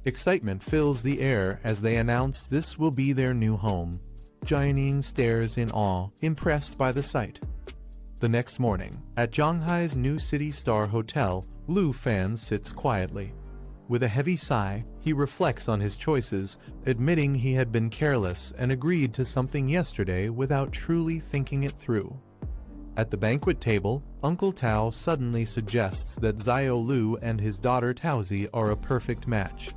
Excitement fills the air as they announce this will be their new home. Jianing stares in awe, impressed by the sight. The next morning, at Zhanghai's new City Star Hotel, Lu Fan sits quietly. With a heavy sigh, he reflects on his choices, admitting he had been careless and agreed to something yesterday without truly thinking it through. At the banquet table, Uncle Tao suddenly suggests that Xiao Lu and his daughter Taozi are a perfect match.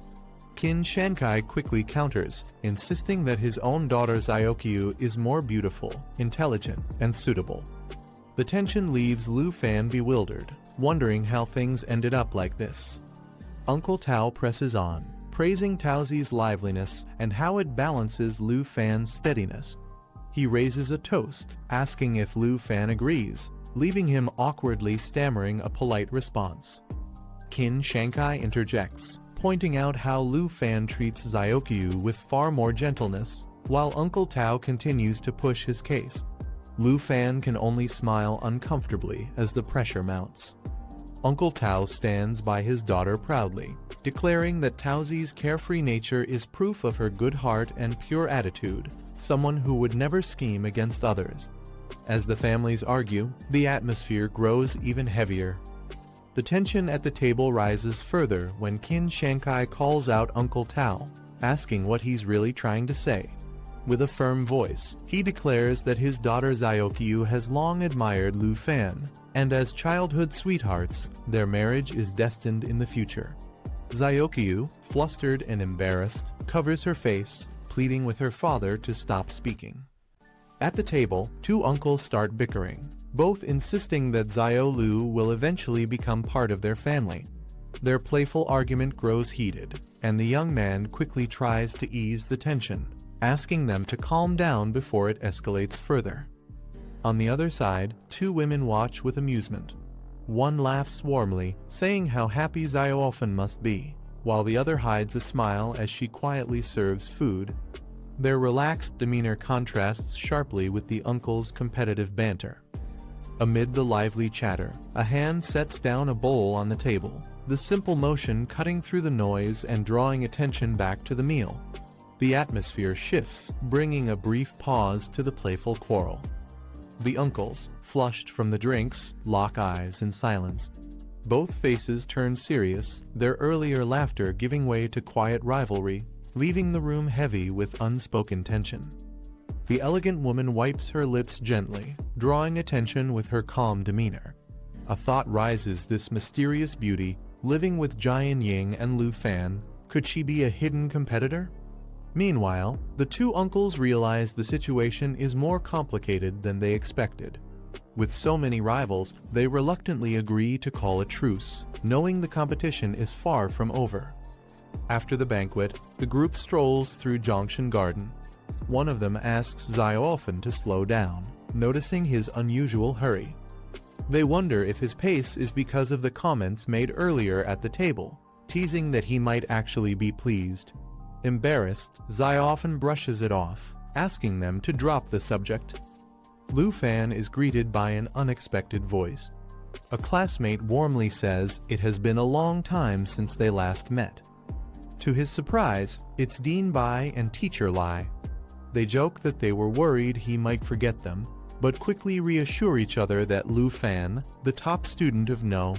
Qin Shankai quickly counters, insisting that his own daughter Xiaoqiu is more beautiful, intelligent, and suitable. The tension leaves Lu Fan bewildered, wondering how things ended up like this. Uncle Tao presses on, praising Taozi's liveliness and how it balances Lu Fan's steadiness. He raises a toast, asking if Lu Fan agrees, leaving him awkwardly stammering a polite response. Qin Shankai interjects, pointing out how Lu Fan treats Xiaoqiu with far more gentleness, while Uncle Tao continues to push his case. Lu Fan can only smile uncomfortably as the pressure mounts. Uncle Tao stands by his daughter proudly, declaring that Taozi's carefree nature is proof of her good heart and pure attitude, someone who would never scheme against others. As the families argue, the atmosphere grows even heavier. The tension at the table rises further when Qin Shankai calls out Uncle Tao, asking what he's really trying to say. With a firm voice, he declares that his daughter Xiaoqiu has long admired Lu Fan, and as childhood sweethearts, their marriage is destined in the future. Xiaoqiu, flustered and embarrassed, covers her face, pleading with her father to stop speaking. At the table, two uncles start bickering, both insisting that Xiao Lu will eventually become part of their family. Their playful argument grows heated, and the young man quickly tries to ease the tension, asking them to calm down before it escalates further. On the other side, two women watch with amusement. One laughs warmly, saying how happy Xiao often must be, while the other hides a smile as she quietly serves food. Their relaxed demeanor contrasts sharply with the uncle's competitive banter. Amid the lively chatter, a hand sets down a bowl on the table, the simple motion cutting through the noise and drawing attention back to the meal. The atmosphere shifts, bringing a brief pause to the playful quarrel. The uncles, flushed from the drinks, lock eyes in silence. Both faces turn serious, their earlier laughter giving way to quiet rivalry, leaving the room heavy with unspoken tension. The elegant woman wipes her lips gently, drawing attention with her calm demeanor. A thought rises: this mysterious beauty, living with Jian Ying and Lu Fan, could she be a hidden competitor? Meanwhile, the two uncles realize the situation is more complicated than they expected. With so many rivals, they reluctantly agree to call a truce, knowing the competition is far from over. After the banquet, the group strolls through Junction Garden. One of them asks Xiaofen to slow down, noticing his unusual hurry. They wonder if his pace is because of the comments made earlier at the table, teasing that he might actually be pleased. Embarrassed, Xiaofen brushes it off, asking them to drop the subject. Lu Fan is greeted by an unexpected voice. A classmate warmly says it has been a long time since they last met. To his surprise, it's Dean Bai and Teacher Lai. They joke that they were worried he might forget them, but quickly reassure each other that Lu Fan, the top student of No.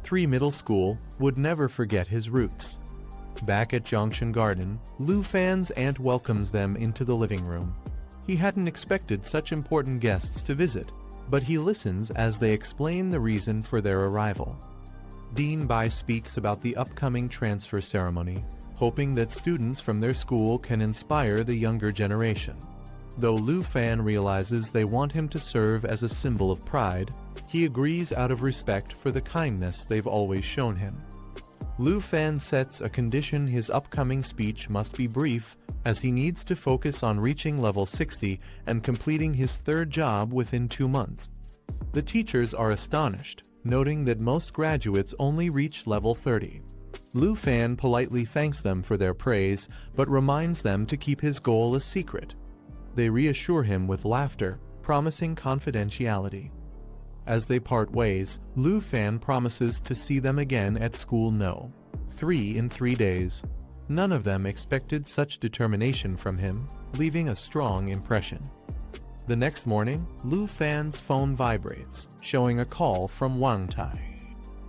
3 Middle School, would never forget his roots. Back at Junction Garden, Lu Fan's aunt welcomes them into the living room. He hadn't expected such important guests to visit, but he listens as they explain the reason for their arrival. Dean Bai speaks about the upcoming transfer ceremony, hoping that students from their school can inspire the younger generation. Though Lu Fan realizes they want him to serve as a symbol of pride, he agrees out of respect for the kindness they've always shown him. Lu Fan sets a condition: his upcoming speech must be brief, as he needs to focus on reaching level 60 and completing his third job within 2 months. The teachers are astonished, noting that most graduates only reach level 30. Lu Fan politely thanks them for their praise, but reminds them to keep his goal a secret. They reassure him with laughter, promising confidentiality. As they part ways, Lu Fan promises to see them again at school No. 3 in 3 days. None of them expected such determination from him, leaving a strong impression. The next morning, Lu Fan's phone vibrates, showing a call from Wang Tai.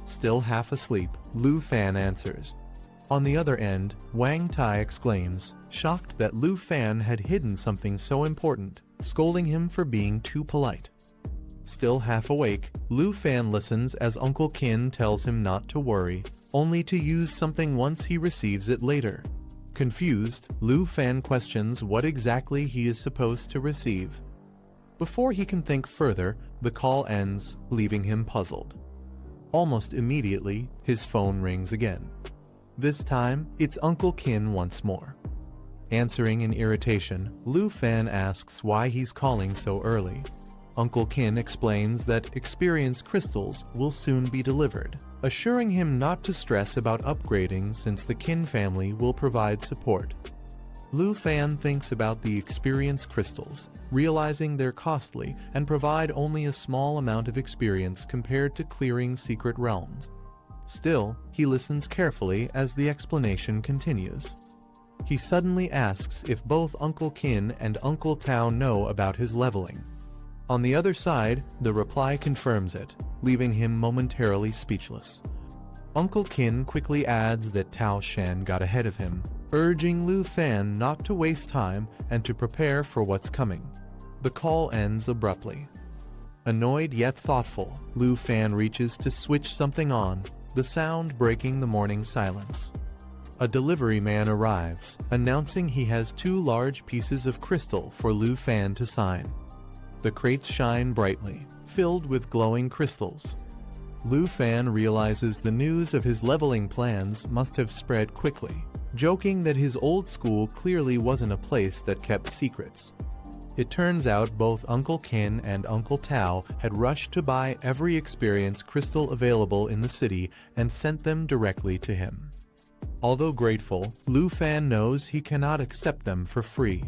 Still half asleep, Lu Fan answers. On the other end, Wang Tai exclaims, shocked that Lu Fan had hidden something so important, scolding him for being too polite. Still half awake, Lu Fan listens as Uncle Qin tells him not to worry, only to use something once he receives it later. Confused, Lu Fan questions what exactly he is supposed to receive. Before he can think further, the call ends, leaving him puzzled. Almost immediately, his phone rings again. This time, it's Uncle Qin once more. Answering in irritation, Lu Fan asks why he's calling so early. Uncle Qin explains that experience crystals will soon be delivered, assuring him not to stress about upgrading since the Qin family will provide support. Lu Fan thinks about the experience crystals, realizing they're costly and provide only a small amount of experience compared to clearing secret realms. Still, he listens carefully as the explanation continues. He suddenly asks if both Uncle Qin and Uncle Tao know about his leveling. On the other side, the reply confirms it, leaving him momentarily speechless. Uncle Qin quickly adds that Tao Shen got ahead of him, urging Lu Fan not to waste time and to prepare for what's coming. The call ends abruptly. Annoyed yet thoughtful, Lu Fan reaches to switch something on, the sound breaking the morning silence. A delivery man arrives, announcing he has 2 large pieces of crystal for Lu Fan to sign. The crates shine brightly, filled with glowing crystals. Lu Fan realizes the news of his leveling plans must have spread quickly, joking that his old school clearly wasn't a place that kept secrets. It turns out both Uncle Qin and Uncle Tao had rushed to buy every experience crystal available in the city and sent them directly to him. Although grateful, Lu Fan knows he cannot accept them for free.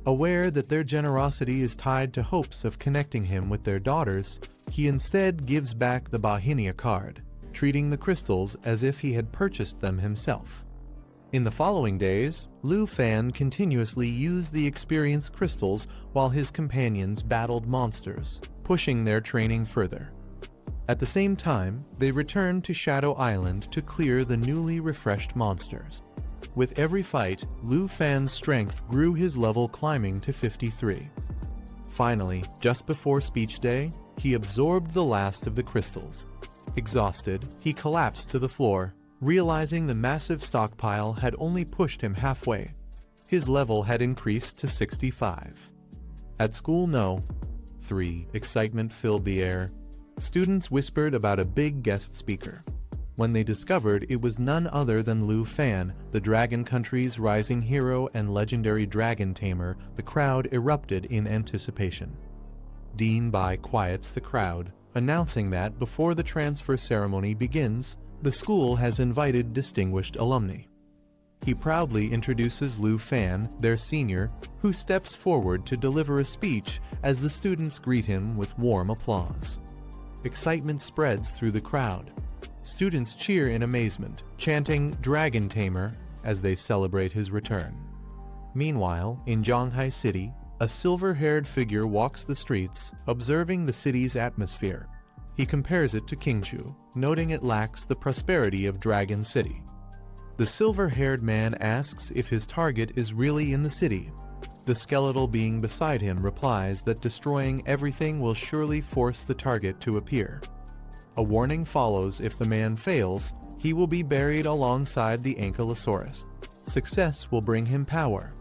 Aware that their generosity is tied to hopes of connecting him with their daughters, he instead gives back the Bahinia card, treating the crystals as if he had purchased them himself. In the following days, Lu Fan continuously used the experience crystals while his companions battled monsters, pushing their training further. At the same time, they returned to Shadow Island to clear the newly refreshed monsters. With every fight, Lu Fan's strength grew, his level climbing to 53. Finally, just before speech day, he absorbed the last of the crystals. Exhausted, he collapsed to the floor, realizing the massive stockpile had only pushed him halfway. His level had increased to 65. At school No. 3, excitement filled the air. Students whispered about a big guest speaker. When they discovered it was none other than Lu Fan, the Dragon Country's rising hero and legendary dragon tamer, the crowd erupted in anticipation. Dean Bai quiets the crowd, announcing that before the transfer ceremony begins, the school has invited distinguished alumni. He proudly introduces Lu Fan, their senior, who steps forward to deliver a speech as the students greet him with warm applause. Excitement spreads through the crowd. Students cheer in amazement, chanting "Dragon Tamer," as they celebrate his return. Meanwhile, in Zhanghai City, a silver-haired figure walks the streets, observing the city's atmosphere. He compares it to Qingzhou, noting it lacks the prosperity of Dragon City. The silver-haired man asks if his target is really in the city. The skeletal being beside him replies that destroying everything will surely force the target to appear. A warning follows: if the man fails, he will be buried alongside the Ankylosaurus. Success will bring him power.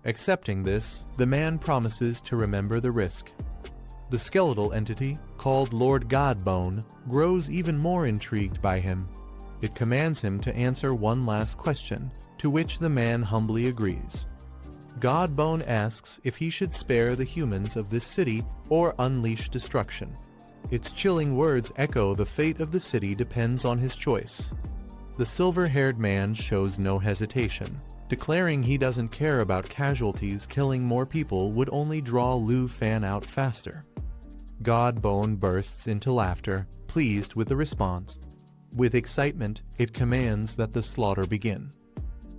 Accepting this, the man promises to remember the risk. The skeletal entity, called Lord Godbone, grows even more intrigued by him. It commands him to answer one last question, to which the man humbly agrees. Godbone asks if he should spare the humans of this city or unleash destruction. Its chilling words echo the fate of the city depends on his choice. The silver-haired man shows no hesitation, declaring he doesn't care about casualties. Killing more people would only draw Lu Fan out faster. Godbone bursts into laughter, pleased with the response. With excitement, it commands that the slaughter begin.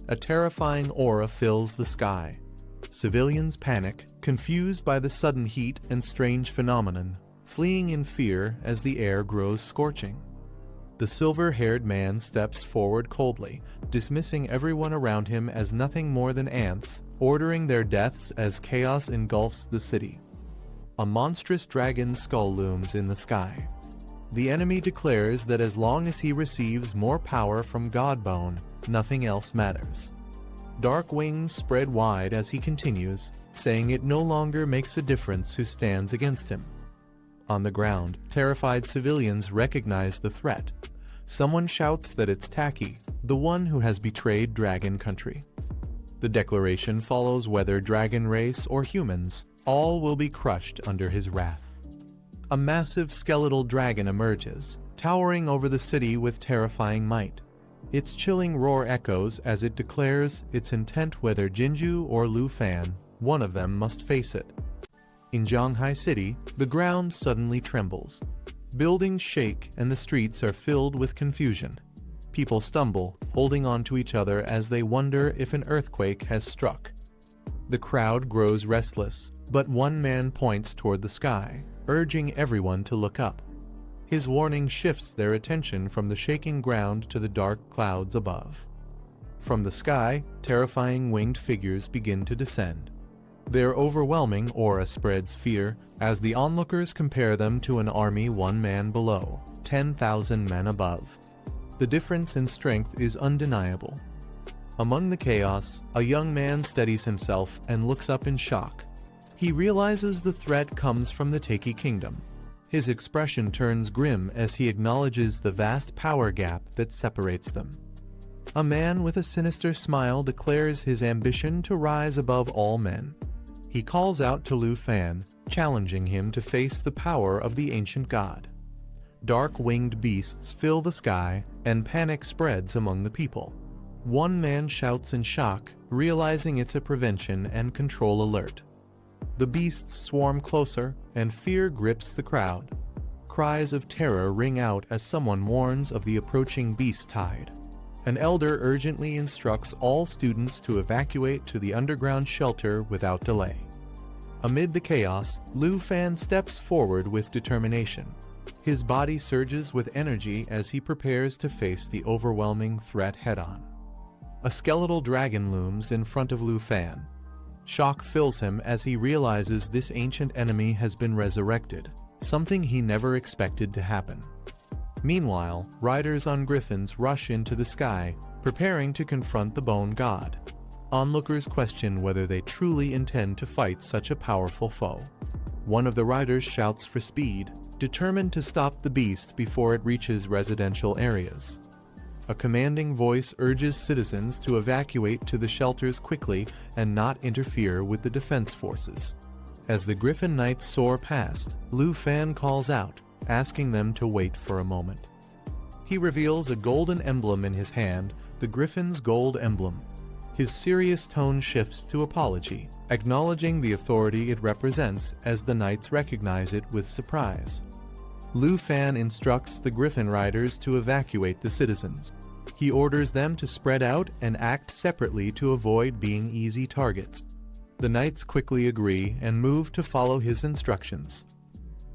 A terrifying aura fills the sky. Civilians panic, confused by the sudden heat and strange phenomenon, fleeing in fear as the air grows scorching. The silver-haired man steps forward coldly, dismissing everyone around him as nothing more than ants, ordering their deaths as chaos engulfs the city. A monstrous dragon skull looms in the sky. The enemy declares that as long as he receives more power from Godbone, nothing else matters. Dark wings spread wide as he continues, saying it no longer makes a difference who stands against him. On the ground, terrified civilians recognize the threat. Someone shouts that it's Taki, the one who has betrayed Dragon Country. The declaration follows: whether dragon race or humans, all will be crushed under his wrath. A massive skeletal dragon emerges, towering over the city with terrifying might. Its chilling roar echoes as it declares its intent: whether Jinju or Lu Fan, one of them must face it. In Zhanghai City, the ground suddenly trembles. Buildings shake and the streets are filled with confusion. People stumble, holding on to each other as they wonder if an earthquake has struck. The crowd grows restless, but one man points toward the sky, urging everyone to look up. His warning shifts their attention from the shaking ground to the dark clouds above. From the sky, terrifying winged figures begin to descend. Their overwhelming aura spreads fear as the onlookers compare them to an army one man below, 10,000 men above. The difference in strength is undeniable. Among the chaos, a young man steadies himself and looks up in shock. He realizes the threat comes from the Taki Kingdom. His expression turns grim as he acknowledges the vast power gap that separates them. A man with a sinister smile declares his ambition to rise above all men. He calls out to Lu Fan, challenging him to face the power of the ancient god. Dark winged beasts fill the sky, and panic spreads among the people. One man shouts in shock, realizing it's a prevention and control alert. The beasts swarm closer, and fear grips the crowd. Cries of terror ring out as someone warns of the approaching beast tide. An elder urgently instructs all students to evacuate to the underground shelter without delay. Amid the chaos, Lu Fan steps forward with determination. His body surges with energy as he prepares to face the overwhelming threat head-on. A skeletal dragon looms in front of Lu Fan. Shock fills him as he realizes this ancient enemy has been resurrected, something he never expected to happen. Meanwhile, riders on griffins rush into the sky, preparing to confront the bone god. Onlookers question whether they truly intend to fight such a powerful foe. One of the riders shouts for speed, determined to stop the beast before it reaches residential areas. A commanding voice urges citizens to evacuate to the shelters quickly and not interfere with the defense forces. As the Griffin Knights soar past, Lu Fan calls out, asking them to wait for a moment. He reveals a golden emblem in his hand, the Griffin's gold emblem. His serious tone shifts to apology, acknowledging the authority it represents as the Knights recognize it with surprise. Lu Fan instructs the Griffin riders to evacuate the citizens. He orders them to spread out and act separately to avoid being easy targets. The knights quickly agree and move to follow his instructions.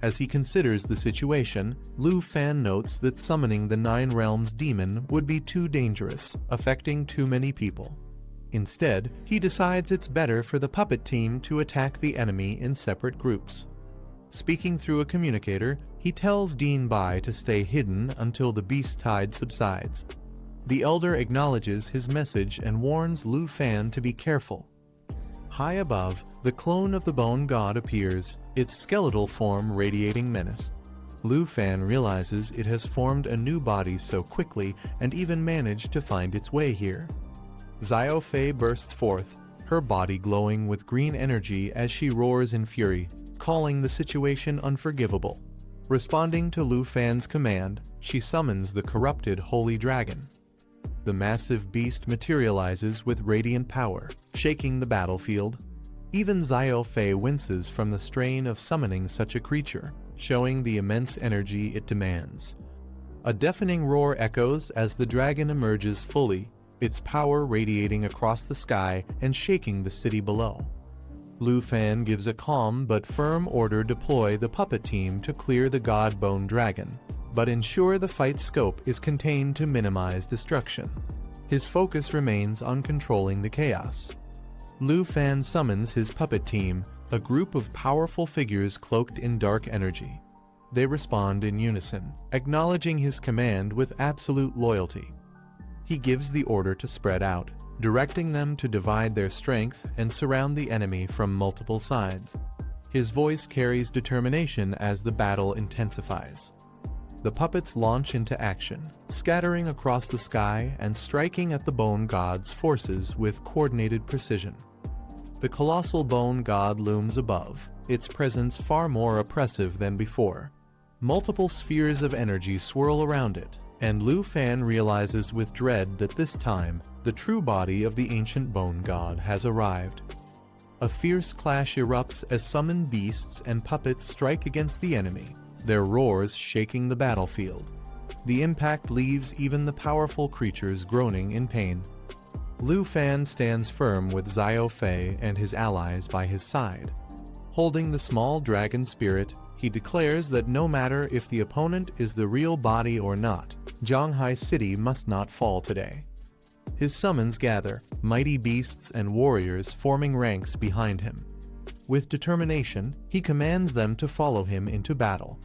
As he considers the situation, Lu Fan notes that summoning the Nine Realms demon would be too dangerous, affecting too many people. Instead, he decides it's better for the puppet team to attack the enemy in separate groups. Speaking through a communicator, he tells Dean Bai to stay hidden until the beast tide subsides. The elder acknowledges his message and warns Lu Fan to be careful. High above, the clone of the bone god appears, its skeletal form radiating menace. Lu Fan realizes it has formed a new body so quickly and even managed to find its way here. Xiao Fei bursts forth, her body glowing with green energy as she roars in fury, calling the situation unforgivable. Responding to Lu Fan's command, she summons the corrupted holy dragon. The massive beast materializes with radiant power, shaking the battlefield. Even Xiao Fei winces from the strain of summoning such a creature, showing the immense energy it demands. A deafening roar echoes as the dragon emerges fully, its power radiating across the sky and shaking the city below. Lu Fan gives a calm but firm order to deploy the puppet team to clear the god bone dragon, but ensure the fight scope is contained to minimize destruction. His focus remains on controlling the chaos. Lu Fan summons his puppet team, a group of powerful figures cloaked in dark energy. They respond in unison, acknowledging his command with absolute loyalty. He gives the order to spread out, directing them to divide their strength and surround the enemy from multiple sides. His voice carries determination as the battle intensifies. The puppets launch into action, scattering across the sky and striking at the bone god's forces with coordinated precision. The colossal bone god looms above, its presence far more oppressive than before. Multiple spheres of energy swirl around it, and Lu Fan realizes with dread that this time, the true body of the ancient bone god has arrived. A fierce clash erupts as summoned beasts and puppets strike against the enemy, their roars shaking the battlefield. The impact leaves even the powerful creatures groaning in pain. Lu Fan stands firm with Xiao Fei and his allies by his side. Holding the small dragon spirit, he declares that no matter if the opponent is the real body or not, Zhanghai City must not fall today. His summons gather, mighty beasts and warriors forming ranks behind him. With determination, he commands them to follow him into battle.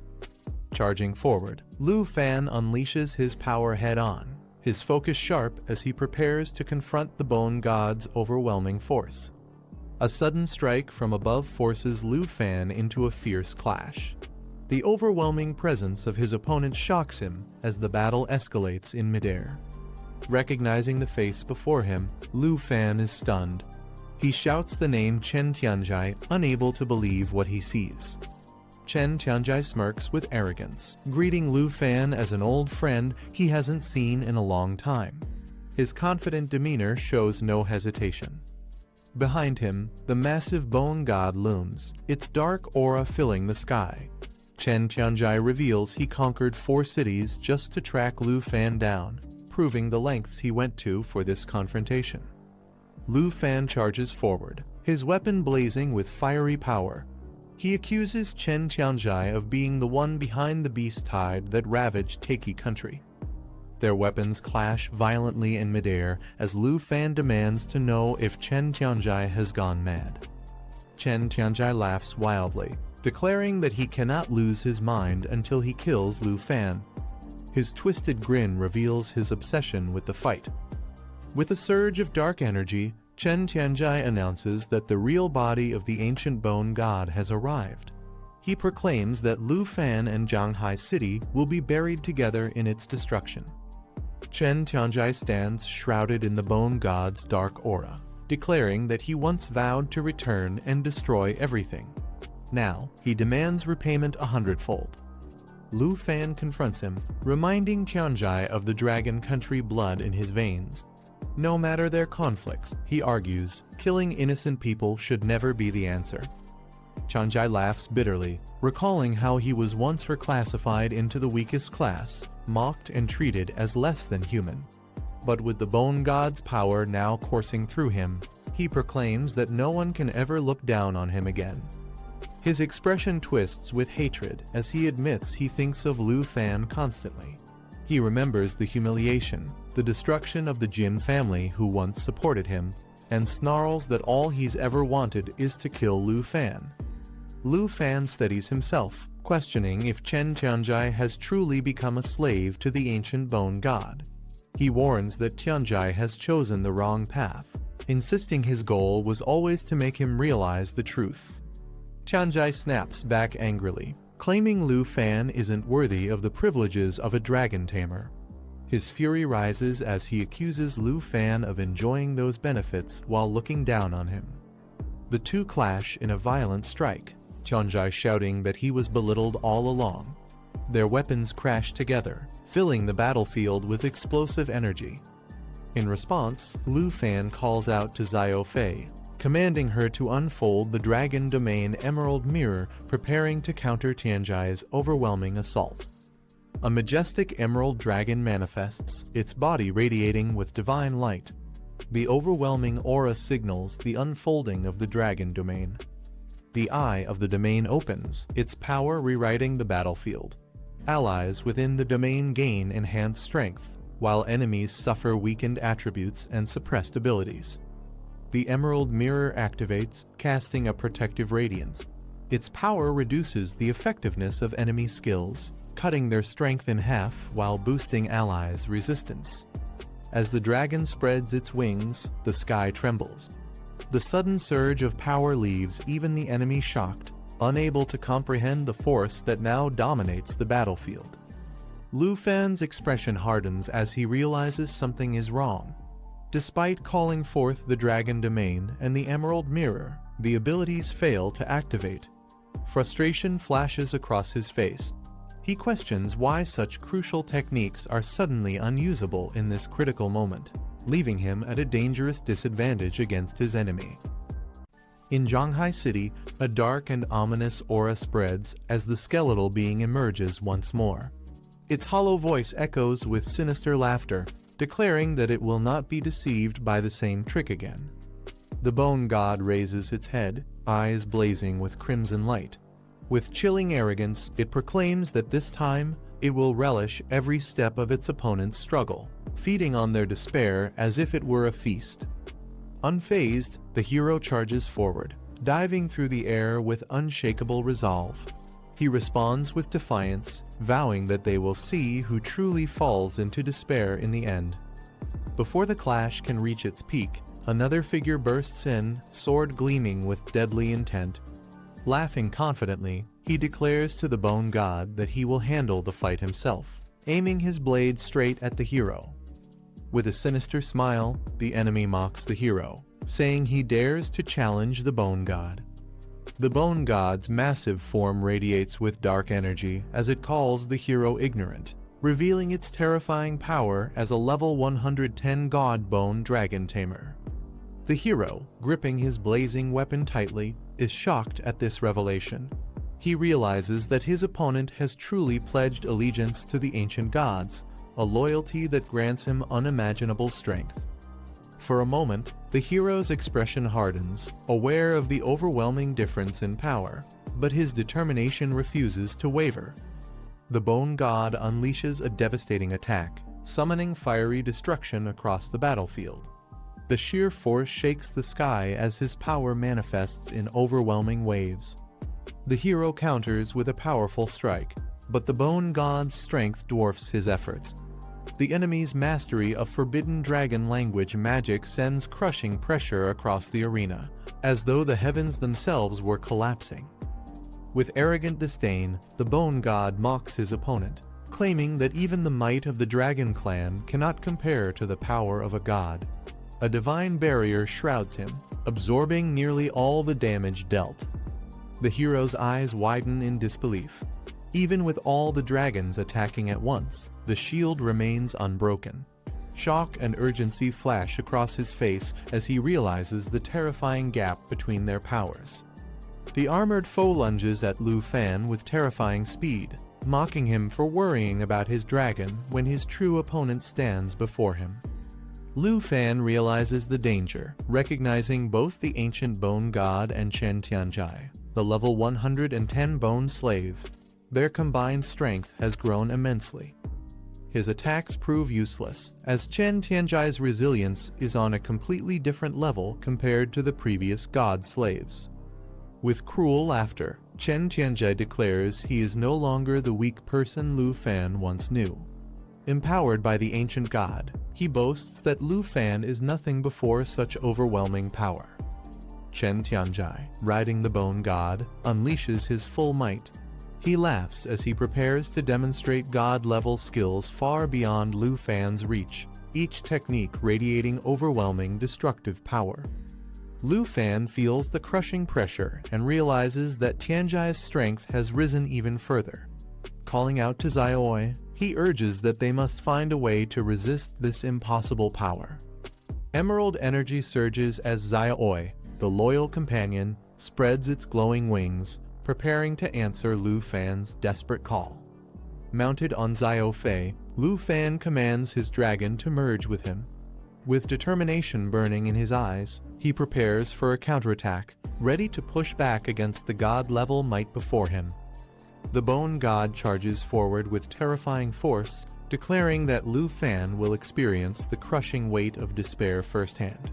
Charging forward, Lu Fan unleashes his power head-on, his focus sharp as he prepares to confront the bone god's overwhelming force. A sudden strike from above forces Lu Fan into a fierce clash. The overwhelming presence of his opponent shocks him as the battle escalates in midair. Recognizing the face before him, Lu Fan is stunned. He shouts the name Chen Tianzhai, unable to believe what he sees. Chen Tianzhai smirks with arrogance, greeting Lu Fan as an old friend he hasn't seen in a long time. His confident demeanor shows no hesitation. Behind him, the massive bone god looms, its dark aura filling the sky. Chen Tianzhai reveals he conquered 4 cities just to track Lu Fan down, proving the lengths he went to for this confrontation. Lu Fan charges forward, his weapon blazing with fiery power. He accuses Chen Tianzhai of being the one behind the beast tide that ravaged Taiki country. Their weapons clash violently in midair as Lu Fan demands to know if Chen Tianzhai has gone mad. Chen Tianzhai laughs wildly, declaring that he cannot lose his mind until he kills Lu Fan. His twisted grin reveals his obsession with the fight. With a surge of dark energy, Chen Tianzhai announces that the real body of the ancient bone god has arrived. He proclaims that Lu Fan and Zhanghai City will be buried together in its destruction. Chen Tianzhai stands shrouded in the bone god's dark aura, declaring that he once vowed to return and destroy everything. Now, he demands repayment 100-fold. Lu Fan confronts him, reminding Tianzhai of the dragon country blood in his veins. No matter their conflicts, he argues, killing innocent people should never be the answer. Tianzhai laughs bitterly, recalling how he was once reclassified into the weakest class, mocked and treated as less than human. But with the Bone God's power now coursing through him, he proclaims that no one can ever look down on him again. His expression twists with hatred as he admits he thinks of Lu Fan constantly. He remembers the humiliation, the destruction of the Jin family who once supported him, and snarls that all he's ever wanted is to kill Lu Fan. Lu Fan steadies himself, questioning if Chen Tianjai has truly become a slave to the ancient Bone God. He warns that Tianjai has chosen the wrong path, insisting his goal was always to make him realize the truth. Tianjai snaps back angrily, claiming Lu Fan isn't worthy of the privileges of a dragon tamer. His fury rises as he accuses Lu Fan of enjoying those benefits while looking down on him. The two clash in a violent strike, Tianjai shouting that he was belittled all along. Their weapons crash together, filling the battlefield with explosive energy. In response, Lu Fan calls out to Xiao Fei, commanding her to unfold the Dragon Domain Emerald Mirror, preparing to counter Tianjai's overwhelming assault. A majestic emerald dragon manifests, its body radiating with divine light. The overwhelming aura signals the unfolding of the Dragon Domain. The eye of the domain opens, its power rewriting the battlefield. Allies within the domain gain enhanced strength, while enemies suffer weakened attributes and suppressed abilities. The Emerald Mirror activates, casting a protective radiance. Its power reduces the effectiveness of enemy skills, cutting their strength in half while boosting allies' resistance. As the dragon spreads its wings, the sky trembles. The sudden surge of power leaves even the enemy shocked, unable to comprehend the force that now dominates the battlefield. Lu Fan's expression hardens as he realizes something is wrong. Despite calling forth the Dragon Domain and the Emerald Mirror, the abilities fail to activate. Frustration flashes across his face. He questions why such crucial techniques are suddenly unusable in this critical moment, leaving him at a dangerous disadvantage against his enemy. In Zhanghai City, a dark and ominous aura spreads as the skeletal being emerges once more. Its hollow voice echoes with sinister laughter, declaring that it will not be deceived by the same trick again. The Bone God raises its head, eyes blazing with crimson light. With chilling arrogance, it proclaims that this time, it will relish every step of its opponent's struggle, feeding on their despair as if it were a feast. Unfazed, the hero charges forward, diving through the air with unshakable resolve. He responds with defiance, vowing that they will see who truly falls into despair in the end. Before the clash can reach its peak, another figure bursts in, sword gleaming with deadly intent. Laughing confidently, he declares to the Bone God that he will handle the fight himself, aiming his blade straight at the hero. With a sinister smile, the enemy mocks the hero, saying he dares to challenge the Bone God. The Bone God's massive form radiates with dark energy as it calls the hero ignorant, revealing its terrifying power as a level 110 God Bone Dragon Tamer. The hero, gripping his blazing weapon tightly, is shocked at this revelation. He realizes that his opponent has truly pledged allegiance to the ancient gods, a loyalty that grants him unimaginable strength. For a moment, the hero's expression hardens, aware of the overwhelming difference in power, but his determination refuses to waver. The Bone God unleashes a devastating attack, summoning fiery destruction across the battlefield. The sheer force shakes the sky as his power manifests in overwhelming waves. The hero counters with a powerful strike, but the Bone God's strength dwarfs his efforts. The enemy's mastery of forbidden dragon language magic sends crushing pressure across the arena, as though the heavens themselves were collapsing. With arrogant disdain, the Bone God mocks his opponent, claiming that even the might of the Dragon Clan cannot compare to the power of a god. A divine barrier shrouds him, absorbing nearly all the damage dealt. The hero's eyes widen in disbelief. Even with all the dragons attacking at once, the shield remains unbroken. Shock and urgency flash across his face as he realizes the terrifying gap between their powers. The armored foe lunges at Lu Fan with terrifying speed, mocking him for worrying about his dragon when his true opponent stands before him. Lu Fan realizes the danger, recognizing both the ancient bone god and Chen Tianjai, the level 110 bone slave. Their combined strength has grown immensely. His attacks prove useless, as Chen Tianjai's resilience is on a completely different level compared to the previous god slaves. With cruel laughter, Chen Tianjai declares he is no longer the weak person Lu Fan once knew. Empowered by the ancient god, he boasts that Lu Fan is nothing before such overwhelming power. Chen Tianjai, riding the bone god, unleashes his full might. He laughs as he prepares to demonstrate god-level skills far beyond Lu Fan's reach, each technique radiating overwhelming destructive power. Lu Fan feels the crushing pressure and realizes that Tianjai's strength has risen even further. Calling out to Xiaoi, he urges that they must find a way to resist this impossible power. Emerald energy surges as Xiaoi, the loyal companion, spreads its glowing wings, preparing to answer Lu Fan's desperate call. Mounted on Xiao Fei, Lu Fan commands his dragon to merge with him. With determination burning in his eyes, he prepares for a counterattack, ready to push back against the god-level might before him. The bone god charges forward with terrifying force, declaring that Lu Fan will experience the crushing weight of despair firsthand.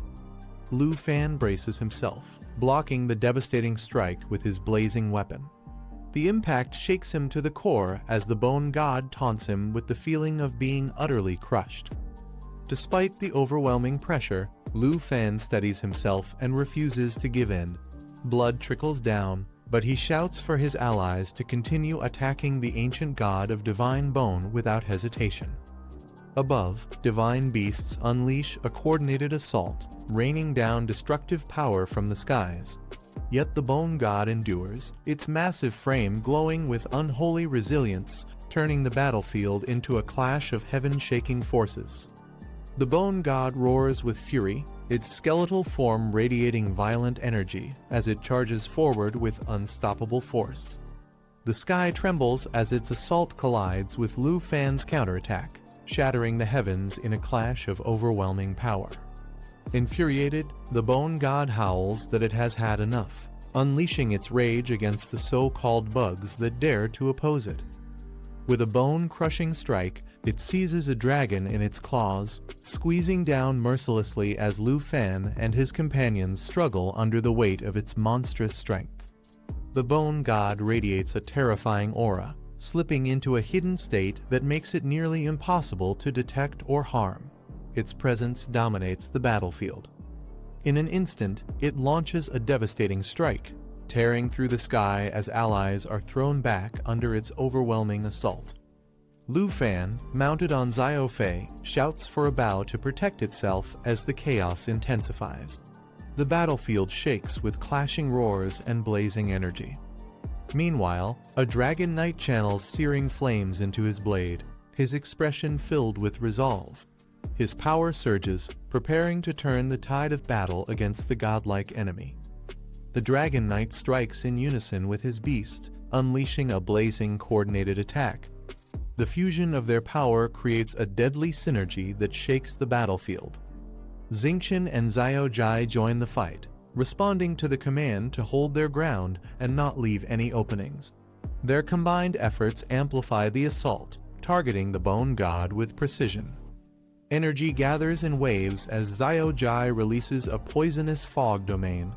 Lu Fan braces himself, blocking the devastating strike with his blazing weapon. The impact shakes him to the core as the bone god taunts him with the feeling of being utterly crushed. Despite the overwhelming pressure, Lu Fan steadies himself and refuses to give in. Blood trickles down, but he shouts for his allies to continue attacking the ancient god of divine bone without hesitation. Above, divine beasts unleash a coordinated assault, raining down destructive power from the skies. Yet the bone god endures, its massive frame glowing with unholy resilience, turning the battlefield into a clash of heaven-shaking forces. The bone god roars with fury, its skeletal form radiating violent energy as it charges forward with unstoppable force. The sky trembles as its assault collides with Lu Fan's counterattack, shattering the heavens in a clash of overwhelming power. Infuriated, the bone god howls that it has had enough, unleashing its rage against the so-called bugs that dare to oppose it. With a bone-crushing strike, it seizes a dragon in its claws, squeezing down mercilessly as Lu Fan and his companions struggle under the weight of its monstrous strength. The bone god radiates a terrifying aura, slipping into a hidden state that makes it nearly impossible to detect or harm. Its presence dominates the battlefield. In an instant, it launches a devastating strike, tearing through the sky as allies are thrown back under its overwhelming assault. Lu Fan, mounted on Xiao Fei, shouts for a bow to protect itself as the chaos intensifies. The battlefield shakes with clashing roars and blazing energy. Meanwhile, a dragon knight channels searing flames into his blade, his expression filled with resolve. His power surges, preparing to turn the tide of battle against the godlike enemy. The dragon knight strikes in unison with his beast, unleashing a blazing coordinated attack. The fusion of their power creates a deadly synergy that shakes the battlefield. Xingqian and Xiao Jai join the fight, responding to the command to hold their ground and not leave any openings. Their combined efforts amplify the assault, targeting the bone god with precision. Energy gathers in waves as Xiao Jai releases a poisonous fog domain.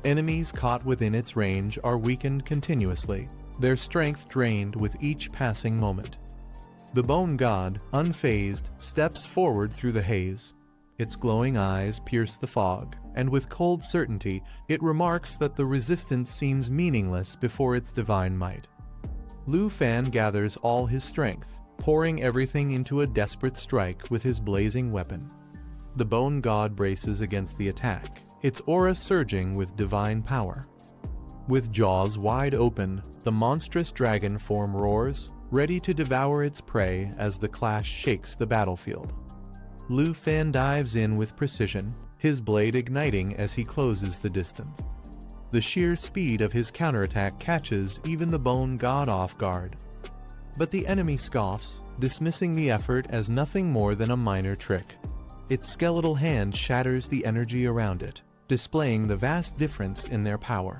Enemies caught within its range are weakened continuously, their strength drained with each passing moment. The bone god, unfazed, steps forward through the haze. Its glowing eyes pierce the fog, and with cold certainty, it remarks that the resistance seems meaningless before its divine might. Lu Fan gathers all his strength, pouring everything into a desperate strike with his blazing weapon. The bone god braces against the attack, its aura surging with divine power. With jaws wide open, the monstrous dragon form roars, ready to devour its prey as the clash shakes the battlefield. Lu Fan dives in with precision, his blade igniting as he closes the distance. The sheer speed of his counterattack catches even the bone god off guard. But the enemy scoffs, dismissing the effort as nothing more than a minor trick. its skeletal hand shatters the energy around it, displaying the vast difference in their power.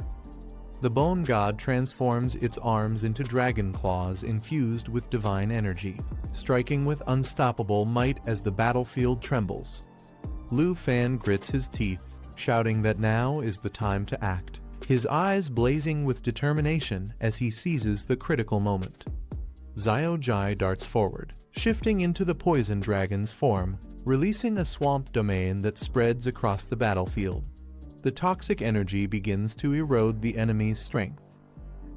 The bone god transforms its arms into dragon claws infused with divine energy, striking with unstoppable might as the battlefield trembles. Lu Fan grits his teeth, shouting that now is the time to act, his eyes blazing with determination as he seizes the critical moment. Xiao Jai darts forward, shifting into the poison dragon's form, releasing a swamp domain that spreads across the battlefield. The toxic energy begins to erode the enemy's strength.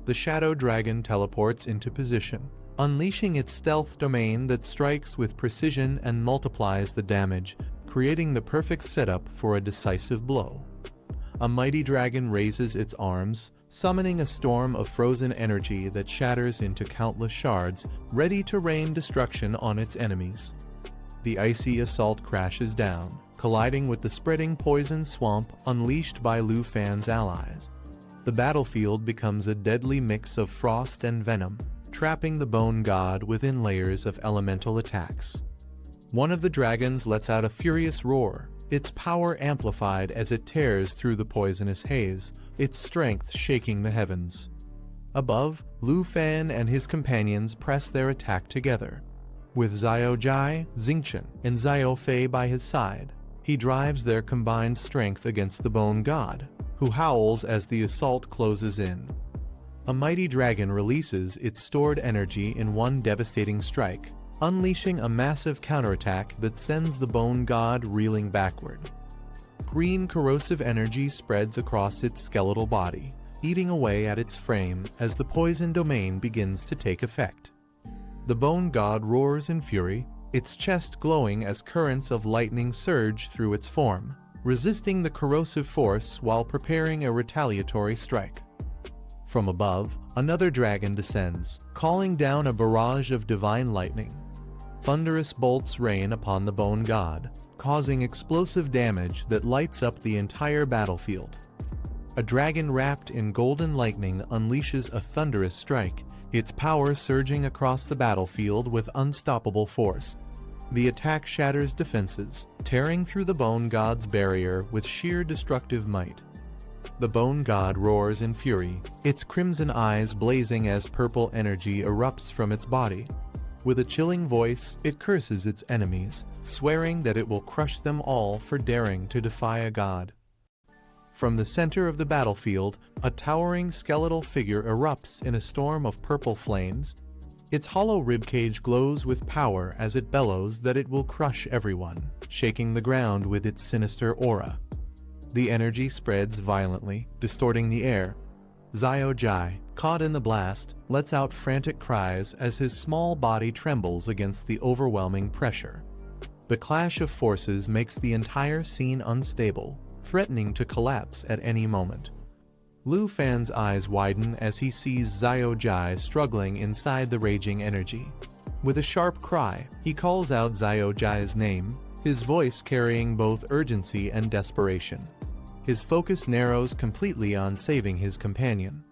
The shadow dragon teleports into position, unleashing its stealth domain that strikes with precision and multiplies the damage, creating the perfect setup for a decisive blow. A mighty dragon raises its arms, summoning a storm of frozen energy that shatters into countless shards, ready to rain destruction on its enemies. The icy assault crashes down, colliding with the spreading poison swamp unleashed by Lu Fan's allies. The battlefield becomes a deadly mix of frost and venom, trapping the bone god within layers of elemental attacks. One of the dragons lets out a furious roar, its power amplified as it tears through the poisonous haze, its strength shaking the heavens. Above, Lu Fan and his companions press their attack together. With Xiao Jai, Xingchen, and Xiao Fei by his side, he drives their combined strength against the bone god, who howls as the assault closes in. A mighty dragon releases its stored energy in one devastating strike, unleashing a massive counterattack that sends the bone god reeling backward. Green corrosive energy spreads across its skeletal body, eating away at its frame as the poison domain begins to take effect. The bone god roars in fury, its chest glowing as currents of lightning surge through its form, resisting the corrosive force while preparing a retaliatory strike. From above, another dragon descends, calling down a barrage of divine lightning. Thunderous bolts rain upon the bone god, causing explosive damage that lights up the entire battlefield. A dragon wrapped in golden lightning unleashes a thunderous strike, its power surging across the battlefield with unstoppable force. The attack shatters defenses, tearing through the bone god's barrier with sheer destructive might. The bone god roars in fury, its crimson eyes blazing as purple energy erupts from its body. With a chilling voice, it curses its enemies, swearing that it will crush them all for daring to defy a god. From the center of the battlefield, a towering skeletal figure erupts in a storm of purple flames. Its hollow ribcage glows with power as it bellows that it will crush everyone, shaking the ground with its sinister aura. The energy spreads violently, distorting the air. Xiao Jai, caught in the blast, lets out frantic cries as his small body trembles against the overwhelming pressure. The clash of forces makes the entire scene unstable, threatening to collapse at any moment. Lu Fan's eyes widen as he sees Xiao Jai struggling inside the raging energy. With a sharp cry, he calls out Xiao Jai's name, his voice carrying both urgency and desperation. His focus narrows completely on saving his companion.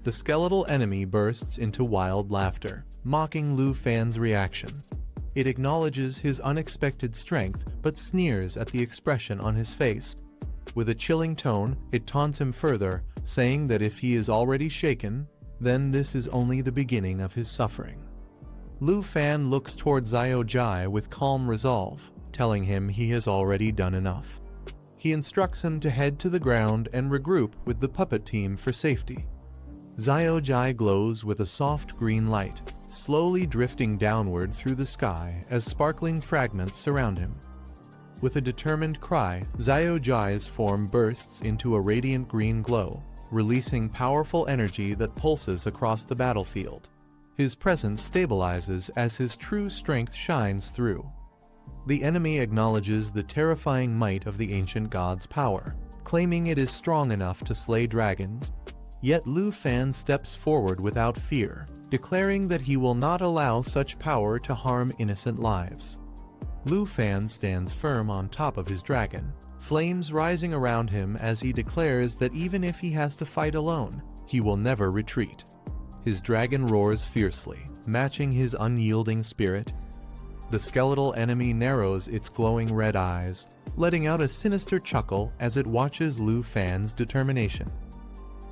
The skeletal enemy bursts into wild laughter, mocking Lu Fan's reaction. It acknowledges his unexpected strength, but sneers at the expression on his face. With a chilling tone, it taunts him further, saying that if he is already shaken, then this is only the beginning of his suffering. Lu Fan looks toward Xiao Jai with calm resolve, telling him he has already done enough. He instructs him to head to the ground and regroup with the puppet team for safety. Xiao Jai glows with a soft green light, slowly drifting downward through the sky as sparkling fragments surround him. With a determined cry, Xiao Jai's form bursts into a radiant green glow, releasing powerful energy that pulses across the battlefield. His presence stabilizes as his true strength shines through. The enemy acknowledges the terrifying might of the ancient god's power, claiming it is strong enough to slay dragons. Yet Lu Fan steps forward without fear, declaring that he will not allow such power to harm innocent lives. Lu Fan stands firm on top of his dragon, flames rising around him as he declares that even if he has to fight alone, he will never retreat. His dragon roars fiercely, matching his unyielding spirit. The skeletal enemy narrows its glowing red eyes, letting out a sinister chuckle as it watches Lu Fan's determination.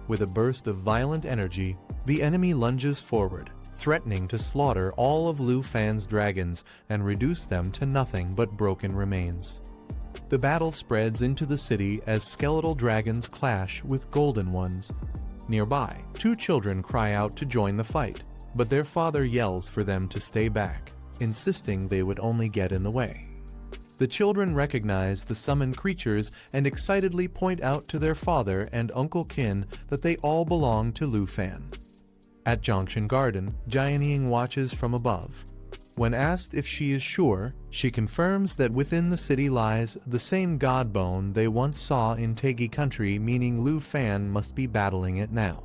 With a burst of violent energy, the enemy lunges forward, threatening to slaughter all of Lu Fan's dragons and reduce them to nothing but broken remains. The battle spreads into the city as skeletal dragons clash with golden ones. Nearby, two children cry out to join the fight, but their father yells for them to stay back, insisting they would only get in the way. The children recognize the summoned creatures and excitedly point out to their father and Uncle Qin that they all belong to Lu Fan. At Junction Garden, Yahello watches from above. When asked if she is sure, she confirms that within the city lies the same god bone they once saw in Tegi country, meaning Lu Fan must be battling it now.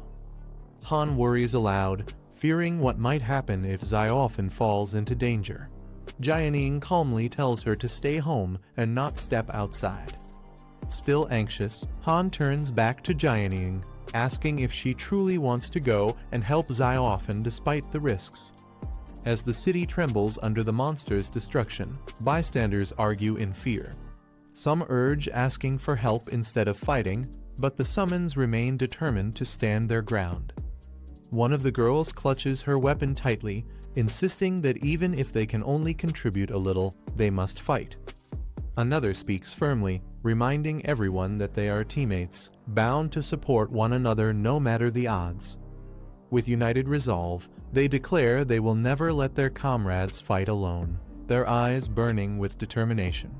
Han worries aloud, fearing what might happen if Xiaofen falls into danger. Yahello calmly tells her to stay home and not step outside. Still anxious, Han turns back to Yahello, asking if she truly wants to go and help Xiaofen despite the risks. As the city trembles under the monster's destruction, bystanders argue in fear. Some urge asking for help instead of fighting, but the summons remain determined to stand their ground. One of the girls clutches her weapon tightly, insisting that even if they can only contribute a little, they must fight. Another speaks firmly, reminding everyone that they are teammates, bound to support one another no matter the odds. With united resolve, they declare they will never let their comrades fight alone, their eyes burning with determination.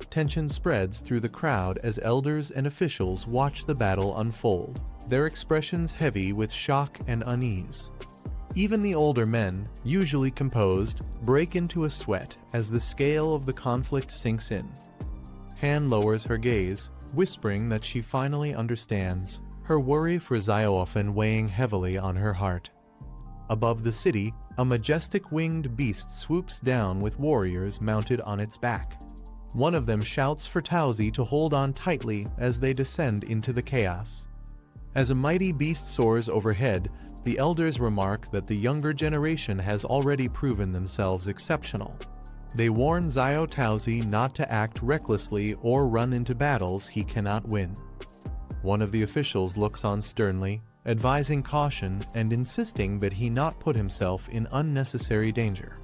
Tension spreads through the crowd as elders and officials watch the battle unfold, their expressions heavy with shock and unease. Even the older men, usually composed, break into a sweat as the scale of the conflict sinks in. Han lowers her gaze, whispering that she finally understands, her worry for Xiaofen weighing heavily on her heart. Above the city, a majestic winged beast swoops down with warriors mounted on its back. One of them shouts for Tauzi to hold on tightly as they descend into the chaos. As a mighty beast soars overhead, the elders remark that the younger generation has already proven themselves exceptional. They warn Xiao Tauzi not to act recklessly or run into battles he cannot win. One of the officials looks on sternly, advising caution and insisting that he not put himself in unnecessary danger.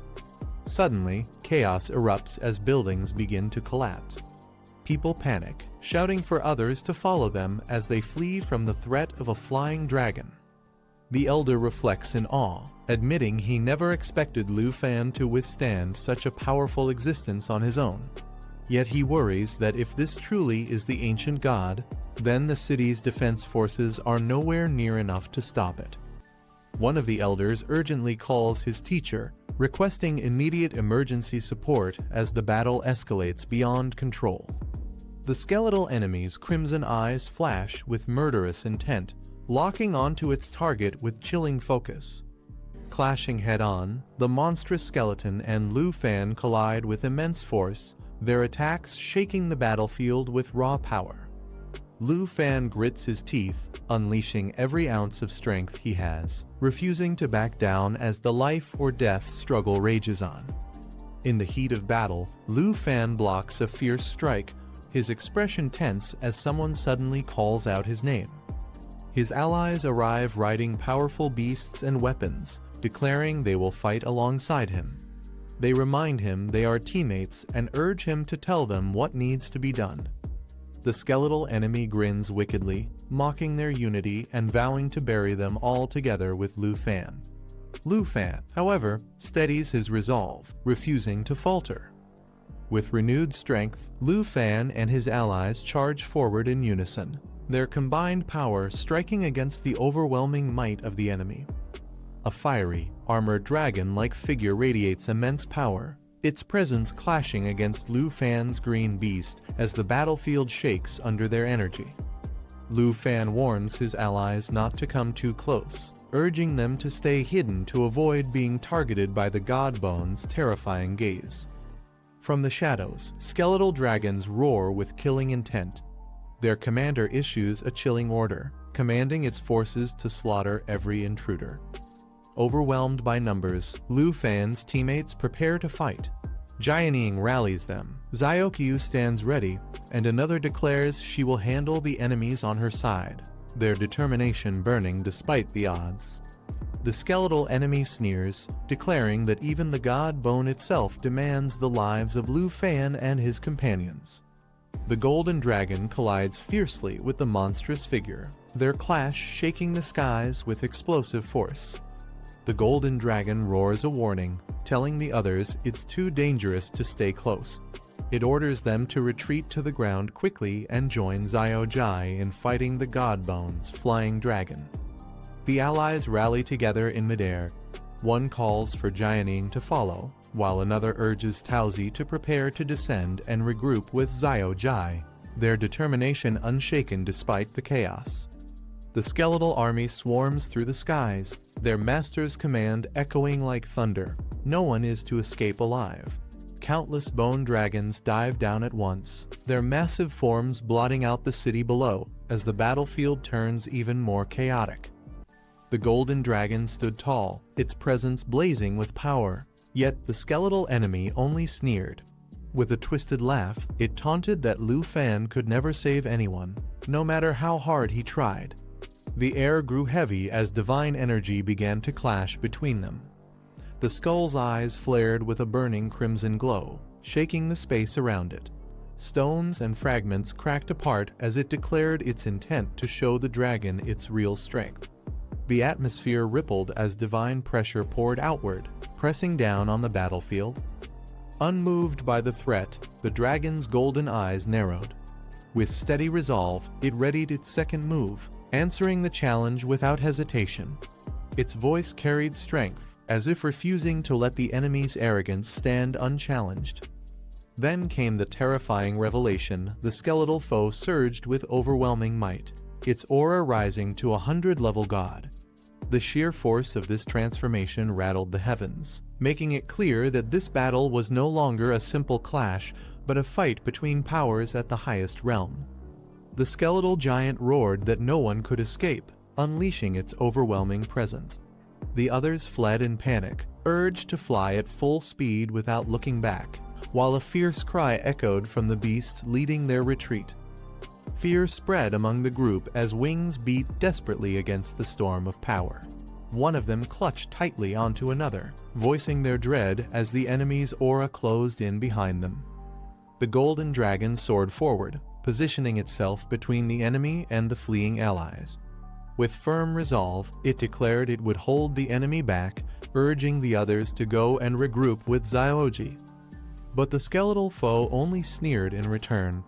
Suddenly, chaos erupts as buildings begin to collapse. People panic, shouting for others to follow them as they flee from the threat of a flying dragon. The elder reflects in awe, admitting he never expected Lu Fan to withstand such a powerful existence on his own. Yet he worries that if this truly is the ancient god, then the city's defense forces are nowhere near enough to stop it. One of the elders urgently calls his teacher, requesting immediate emergency support as the battle escalates beyond control. The skeletal enemy's crimson eyes flash with murderous intent, locking onto its target with chilling focus. Clashing head-on, the monstrous skeleton and Lu Fan collide with immense force, their attacks shaking the battlefield with raw power. Lu Fan grits his teeth, unleashing every ounce of strength he has, refusing to back down as the life-or-death struggle rages on. In the heat of battle, Lu Fan blocks a fierce strike, his expression tense as someone suddenly calls out his name. His allies arrive riding powerful beasts and weapons, declaring they will fight alongside him. They remind him they are teammates and urge him to tell them what needs to be done. The skeletal enemy grins wickedly, mocking their unity and vowing to bury them all together with Lu Fan. Lu Fan, however, steadies his resolve, refusing to falter. With renewed strength, Lu Fan and his allies charge forward in unison, their combined power striking against the overwhelming might of the enemy. A fiery, armored dragon-like figure radiates immense power, its presence clashing against Lu Fan's green beast as the battlefield shakes under their energy. Lu Fan warns his allies not to come too close, urging them to stay hidden to avoid being targeted by the god bone's terrifying gaze. From the shadows, skeletal dragons roar with killing intent. Their commander issues a chilling order, commanding its forces to slaughter every intruder. Overwhelmed by numbers, Lu Fan's teammates prepare to fight. Jianing rallies them. Xiaokyu stands ready, and another declares she will handle the enemies on her side, their determination burning despite the odds. The skeletal enemy sneers, declaring that even the god bone itself demands the lives of Lu Fan and his companions. The golden dragon collides fiercely with the monstrous figure, their clash shaking the skies with explosive force. The golden dragon roars a warning, telling the others it's too dangerous to stay close. It orders them to retreat to the ground quickly and join Xiao Jai in fighting the Godbone's flying dragon. The allies rally together in midair. One calls for Jianing to follow, while another urges Taozi to prepare to descend and regroup with Xiao Jai, their determination unshaken despite the chaos. The skeletal army swarms through the skies, their master's command echoing like thunder. No one is to escape alive. Countless bone dragons dive down at once, their massive forms blotting out the city below as the battlefield turns even more chaotic. The golden dragon stood tall, its presence blazing with power, yet the skeletal enemy only sneered. With a twisted laugh, it taunted that Lu Fan could never save anyone, no matter how hard he tried. The air grew heavy as divine energy began to clash between them. The skull's eyes flared with a burning crimson glow, shaking the space around it. Stones and fragments cracked apart as it declared its intent to show the dragon its real strength. The atmosphere rippled as divine pressure poured outward, pressing down on the battlefield. Unmoved by the threat, the dragon's golden eyes narrowed. With steady resolve, it readied its second move, answering the challenge without hesitation. Its voice carried strength, as if refusing to let the enemy's arrogance stand unchallenged. Then came the terrifying revelation: the skeletal foe surged with overwhelming might, its aura rising to 100-level god. The sheer force of this transformation rattled the heavens, making it clear that this battle was no longer a simple clash, but a fight between powers at the highest realm. The skeletal giant roared that no one could escape, unleashing its overwhelming presence. The others fled in panic, urged to fly at full speed without looking back, while a fierce cry echoed from the beast leading their retreat. Fear spread among the group as wings beat desperately against the storm of power. One of them clutched tightly onto another, voicing their dread as the enemy's aura closed in behind them. The golden dragon soared forward, positioning itself between the enemy and the fleeing allies. With firm resolve, it declared it would hold the enemy back, urging the others to go and regroup with Xiaoji. But the skeletal foe only sneered in return.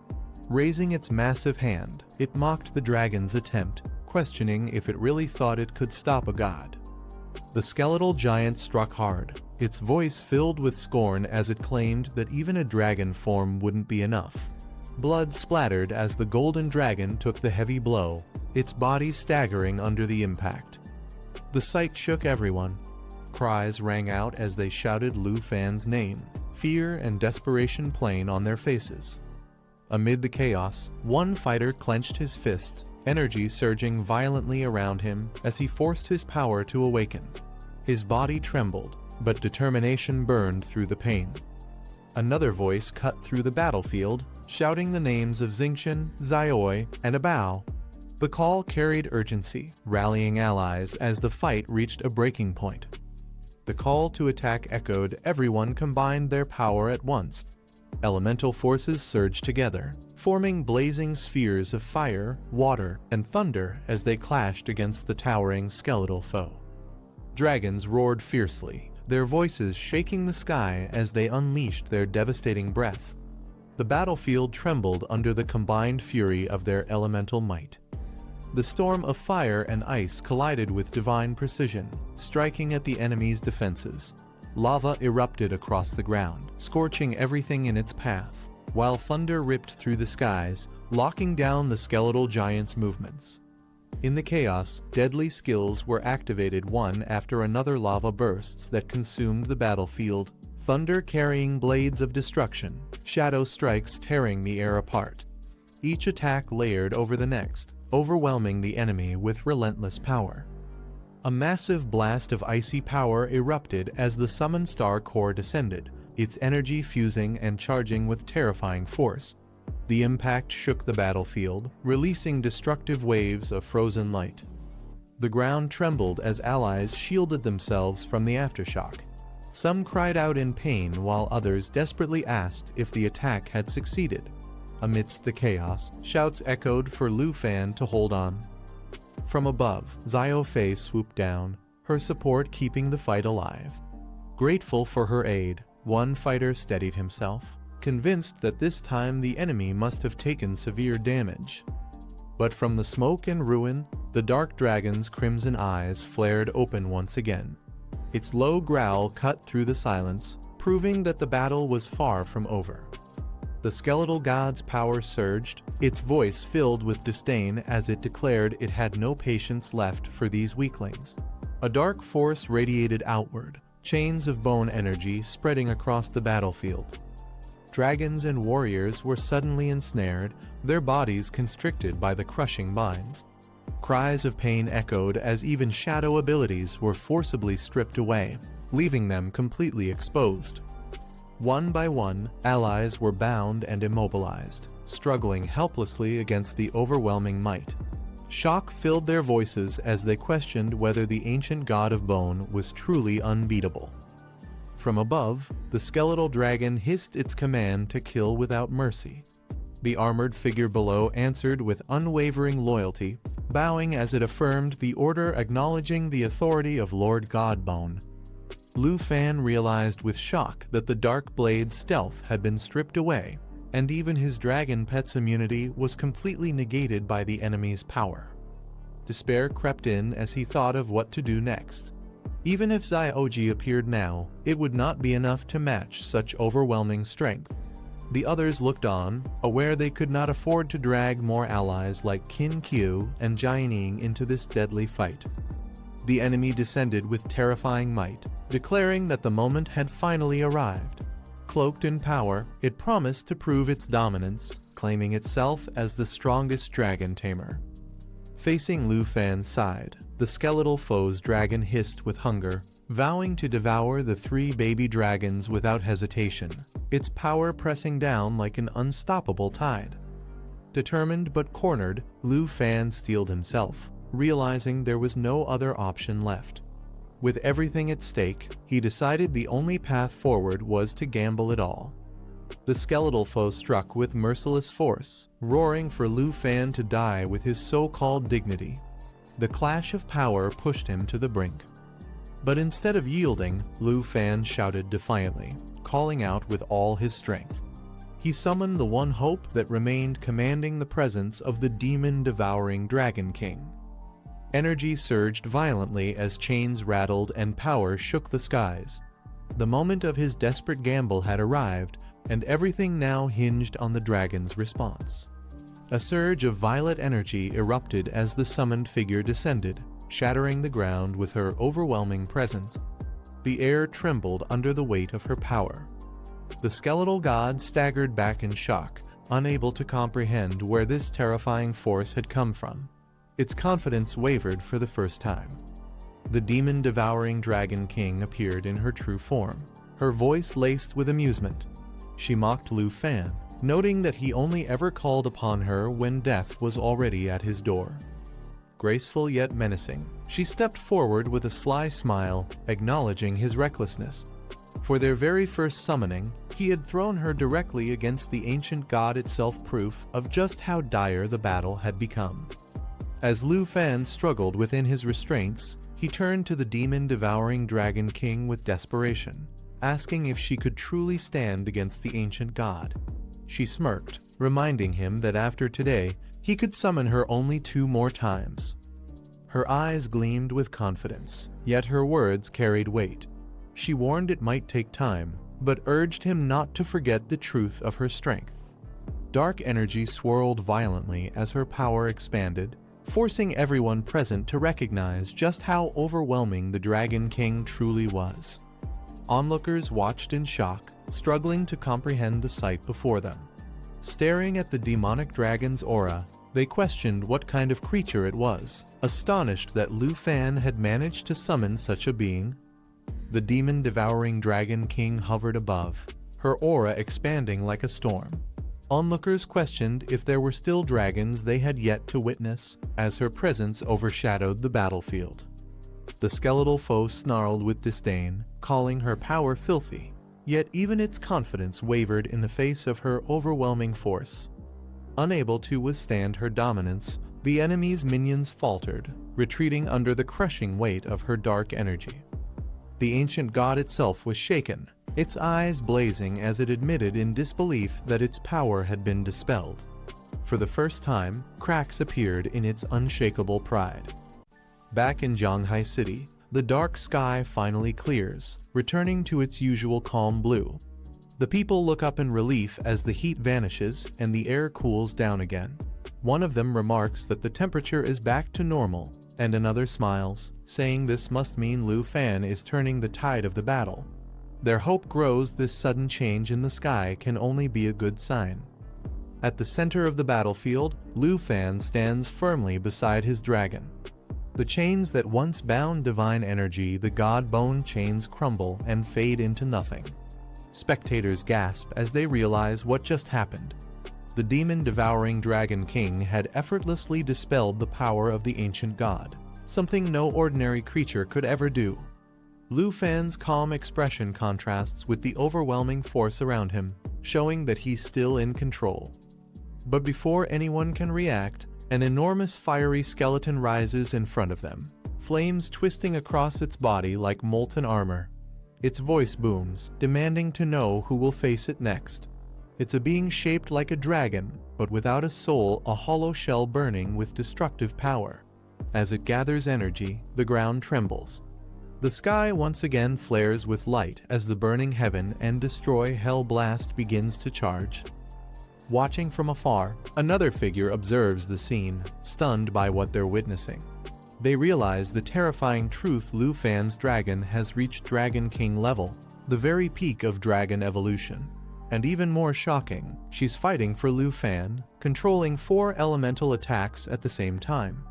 Raising its massive hand, it mocked the dragon's attempt, questioning if it really thought it could stop a god. The skeletal giant struck hard, its voice filled with scorn as it claimed that even a dragon form wouldn't be enough. Blood splattered as the golden dragon took the heavy blow, its body staggering under the impact. The sight shook everyone. Cries rang out as they shouted Lu Fan's name, fear and desperation plain on their faces. Amid the chaos, one fighter clenched his fist, energy surging violently around him as he forced his power to awaken. His body trembled, but determination burned through the pain. Another voice cut through the battlefield, shouting the names of Xingqian, Xiaoi, and Abao. The call carried urgency, rallying allies as the fight reached a breaking point. The call to attack echoed, everyone combined their power at once. Elemental forces surged together, forming blazing spheres of fire, water, and thunder as they clashed against the towering skeletal foe. Dragons roared fiercely, their voices shaking the sky as they unleashed their devastating breath. The battlefield trembled under the combined fury of their elemental might. The storm of fire and ice collided with divine precision, striking at the enemy's defenses. Lava erupted across the ground, scorching everything in its path, while thunder ripped through the skies, locking down the skeletal giant's movements. In the chaos, deadly skills were activated one after another. Lava bursts that consumed the battlefield, thunder carrying blades of destruction, shadow strikes tearing the air apart. Each attack layered over the next, overwhelming the enemy with relentless power. A massive blast of icy power erupted as the summoned star core descended, its energy fusing and charging with terrifying force. The impact shook the battlefield, releasing destructive waves of frozen light. The ground trembled as allies shielded themselves from the aftershock. Some cried out in pain while others desperately asked if the attack had succeeded. Amidst the chaos, shouts echoed for Lu Fan to hold on. From above, Xiao Fei swooped down, her support keeping the fight alive. Grateful for her aid, one fighter steadied himself, convinced that this time the enemy must have taken severe damage. But from the smoke and ruin, the dark dragon's crimson eyes flared open once again. Its low growl cut through the silence, proving that the battle was far from over. The skeletal god's power surged, its voice filled with disdain as it declared it had no patience left for these weaklings. A dark force radiated outward, chains of bone energy spreading across the battlefield. Dragons and warriors were suddenly ensnared, their bodies constricted by the crushing binds. Cries of pain echoed as even shadow abilities were forcibly stripped away, leaving them completely exposed. One by one, allies were bound and immobilized, struggling helplessly against the overwhelming might. Shock filled their voices as they questioned whether the ancient god of bone was truly unbeatable. From above, the skeletal dragon hissed its command to kill without mercy. The armored figure below answered with unwavering loyalty, bowing as it affirmed the order acknowledging the authority of Lord Godbone. Lu Fan realized with shock that the Dark Blade's stealth had been stripped away, and even his dragon pet's immunity was completely negated by the enemy's power. Despair crept in as he thought of what to do next. Even if Xiaoji appeared now, it would not be enough to match such overwhelming strength. The others looked on, aware they could not afford to drag more allies like Qin Qiu and Jianing into this deadly fight. The enemy descended with terrifying might, declaring that the moment had finally arrived. Cloaked in power, it promised to prove its dominance, claiming itself as the strongest dragon tamer. Facing Lu Fan's side, the skeletal foe's dragon hissed with hunger, vowing to devour the 3 baby dragons without hesitation, its power pressing down like an unstoppable tide. Determined but cornered, Lu Fan steeled himself, realizing there was no other option left. With everything at stake, he decided the only path forward was to gamble it all. The skeletal foe struck with merciless force, roaring for Lu Fan to die with his so-called dignity. The clash of power pushed him to the brink. But instead of yielding, Lu Fan shouted defiantly, calling out with all his strength. He summoned the one hope that remained, commanding the presence of the demon-devouring Dragon King. Energy surged violently as chains rattled and power shook the skies. The moment of his desperate gamble had arrived, and everything now hinged on the dragon's response. A surge of violet energy erupted as the summoned figure descended, shattering the ground with her overwhelming presence. The air trembled under the weight of her power. The skeletal god staggered back in shock, unable to comprehend where this terrifying force had come from. Its confidence wavered for the first time. The demon-devouring Dragon King appeared in her true form, her voice laced with amusement. She mocked Lu Fan, noting that he only ever called upon her when death was already at his door. Graceful yet menacing, she stepped forward with a sly smile, acknowledging his recklessness. For their very first summoning, he had thrown her directly against the ancient god itself, proof of just how dire the battle had become. As Lu Fan struggled within his restraints, he turned to the demon-devouring Dragon King with desperation, asking if she could truly stand against the ancient god. She smirked, reminding him that after today, he could summon her only 2 more times. Her eyes gleamed with confidence, yet her words carried weight. She warned it might take time, but urged him not to forget the truth of her strength. Dark energy swirled violently as her power expanded, forcing everyone present to recognize just how overwhelming the Dragon King truly was. Onlookers watched in shock, struggling to comprehend the sight before them. Staring at the demonic dragon's aura, they questioned what kind of creature it was, astonished that Lu Fan had managed to summon such a being. The demon-devouring Dragon King hovered above, her aura expanding like a storm. Onlookers questioned if there were still dragons they had yet to witness, as her presence overshadowed the battlefield. The skeletal foe snarled with disdain, calling her power filthy, yet even its confidence wavered in the face of her overwhelming force. Unable to withstand her dominance, the enemy's minions faltered, retreating under the crushing weight of her dark energy. The ancient god itself was shaken, its eyes blazing as it admitted in disbelief that its power had been dispelled. For the first time, cracks appeared in its unshakable pride. Back in Zhanghai City, the dark sky finally clears, returning to its usual calm blue. The people look up in relief as the heat vanishes and the air cools down again. One of them remarks that the temperature is back to normal, and another smiles, saying this must mean Lu Fan is turning the tide of the battle. Their hope grows. This sudden change in the sky can only be a good sign. At the center of the battlefield, Lu Fan stands firmly beside his dragon. The chains that once bound divine energy, the god bone chains, crumble and fade into nothing. Spectators gasp as they realize what just happened. The demon-devouring Dragon King had effortlessly dispelled the power of the ancient god, something no ordinary creature could ever do. Lu Fan's calm expression contrasts with the overwhelming force around him, showing that he's still in control. But before anyone can react, an enormous fiery skeleton rises in front of them, flames twisting across its body like molten armor. Its voice booms, demanding to know who will face it next. It's a being shaped like a dragon, but without a soul, a hollow shell burning with destructive power. As it gathers energy, the ground trembles. The sky once again flares with light as the burning heaven and destroy hell blast begins to charge. Watching from afar, another figure observes the scene, stunned by what they're witnessing. They realize the terrifying truth: Lu Fan's dragon has reached Dragon King level, the very peak of dragon evolution. And even more shocking, she's fighting for Lu Fan, controlling 4 elemental attacks at the same time.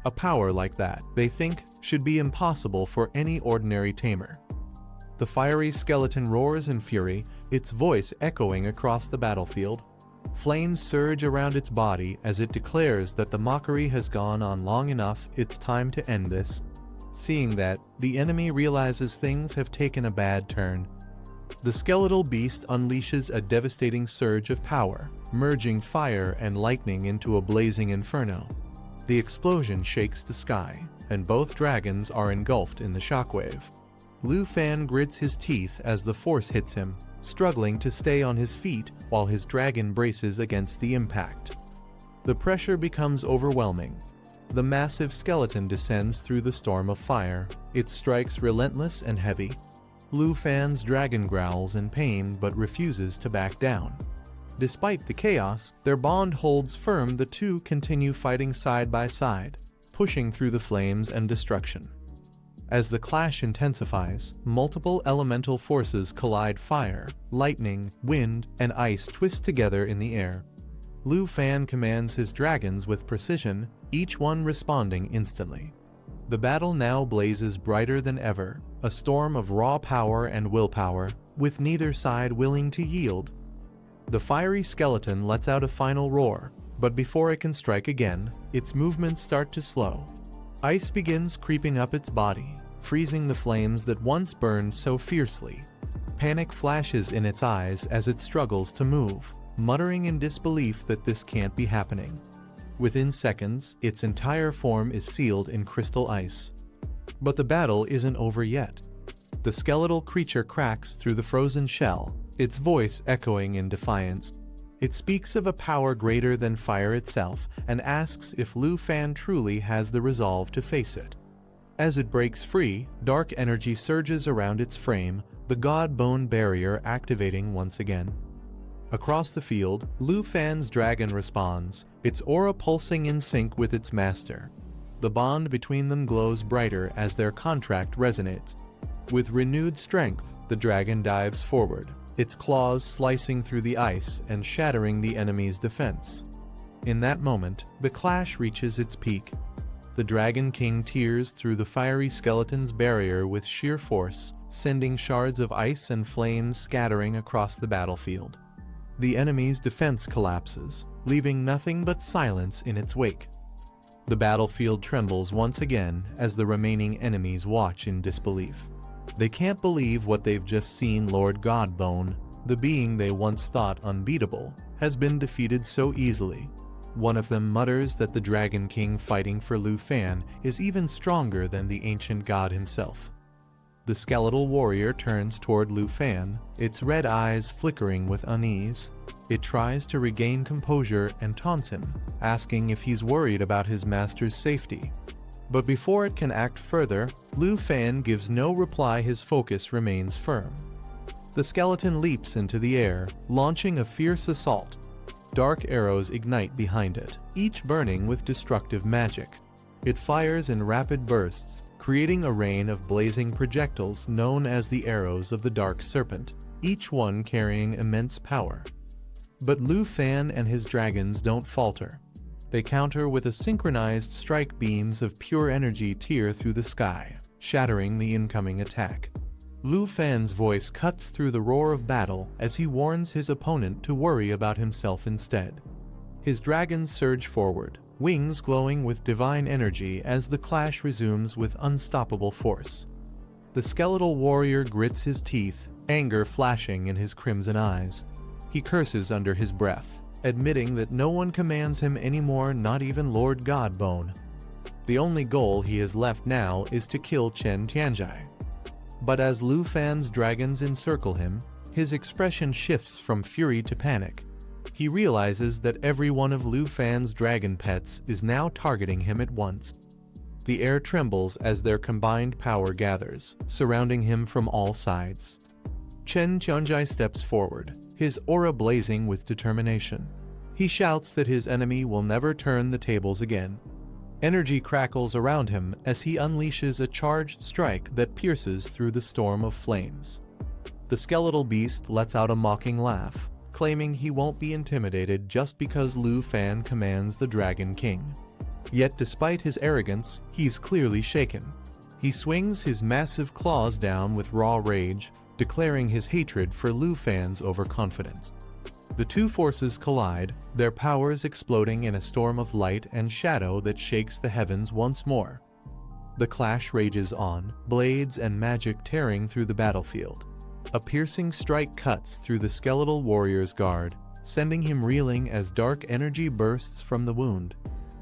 A power like that, they think, should be impossible for any ordinary tamer. The fiery skeleton roars in fury, its voice echoing across the battlefield. Flames surge around its body as it declares that the mockery has gone on long enough, it's time to end this. Seeing that, the enemy realizes things have taken a bad turn. The skeletal beast unleashes a devastating surge of power, merging fire and lightning into a blazing inferno. The explosion shakes the sky, and both dragons are engulfed in the shockwave. Lu Fan grits his teeth as the force hits him, struggling to stay on his feet while his dragon braces against the impact. The pressure becomes overwhelming. The massive skeleton descends through the storm of fire, its strikes relentless and heavy. Lu Fan's dragon growls in pain but refuses to back down. Despite the chaos, their bond holds firm. The two continue fighting side by side, pushing through the flames and destruction. As the clash intensifies, multiple elemental forces collide. Fire, lightning, wind, and ice twist together in the air. Lu Fan commands his dragons with precision, each one responding instantly. The battle now blazes brighter than ever, a storm of raw power and willpower, with neither side willing to yield. The fiery skeleton lets out a final roar, but before it can strike again, its movements start to slow. Ice begins creeping up its body, freezing the flames that once burned so fiercely. Panic flashes in its eyes as it struggles to move, muttering in disbelief that this can't be happening. Within seconds, its entire form is sealed in crystal ice. But the battle isn't over yet. The skeletal creature cracks through the frozen shell, its voice echoing in defiance. It speaks of a power greater than fire itself and asks if Lu Fan truly has the resolve to face it. As it breaks free, dark energy surges around its frame, the god bone barrier activating once again. Across the field, Lu Fan's dragon responds, its aura pulsing in sync with its master. The bond between them glows brighter as their contract resonates. With renewed strength, the dragon dives forward, its claws slicing through the ice and shattering the enemy's defense. In that moment, the clash reaches its peak. The Dragon King tears through the fiery skeleton's barrier with sheer force, sending shards of ice and flames scattering across the battlefield. The enemy's defense collapses, leaving nothing but silence in its wake. The battlefield trembles once again as the remaining enemies watch in disbelief. They can't believe what they've just seen. Lord Godbone, the being they once thought unbeatable, has been defeated so easily. One of them mutters that the Dragon King fighting for Lu Fan is even stronger than the ancient god himself. The skeletal warrior turns toward Lu Fan, its red eyes flickering with unease. It tries to regain composure and taunts him, asking if he's worried about his master's safety. But before it can act further, Lu Fan gives no reply. His focus remains firm. The skeleton leaps into the air, launching a fierce assault. Dark arrows ignite behind it, each burning with destructive magic. It fires in rapid bursts, creating a rain of blazing projectiles known as the arrows of the Dark Serpent, each one carrying immense power. But Lu Fan and his dragons don't falter. They counter with a synchronized strike. Beams of pure energy tear through the sky, shattering the incoming attack. Lu Fan's voice cuts through the roar of battle as he warns his opponent to worry about himself instead. His dragons surge forward, wings glowing with divine energy as the clash resumes with unstoppable force. The skeletal warrior grits his teeth, anger flashing in his crimson eyes. He curses under his breath, admitting that no one commands him anymore, not even Lord Godbone. The only goal he has left now is to kill Chen Tianjai. But as Lu Fan's dragons encircle him, his expression shifts from fury to panic. He realizes that every one of Lu Fan's dragon pets is now targeting him at once. The air trembles as their combined power gathers, surrounding him from all sides. Chen Tianjai steps forward, his aura blazing with determination. He shouts that his enemy will never turn the tables again. Energy crackles around him as he unleashes a charged strike that pierces through the storm of flames. The skeletal beast lets out a mocking laugh, claiming he won't be intimidated just because Lu Fan commands the Dragon King. Yet despite his arrogance, he's clearly shaken. He swings his massive claws down with raw rage, declaring his hatred for Lu Fan's overconfidence. The two forces collide, their powers exploding in a storm of light and shadow that shakes the heavens once more. The clash rages on, blades and magic tearing through the battlefield. A piercing strike cuts through the skeletal warrior's guard, sending him reeling as dark energy bursts from the wound.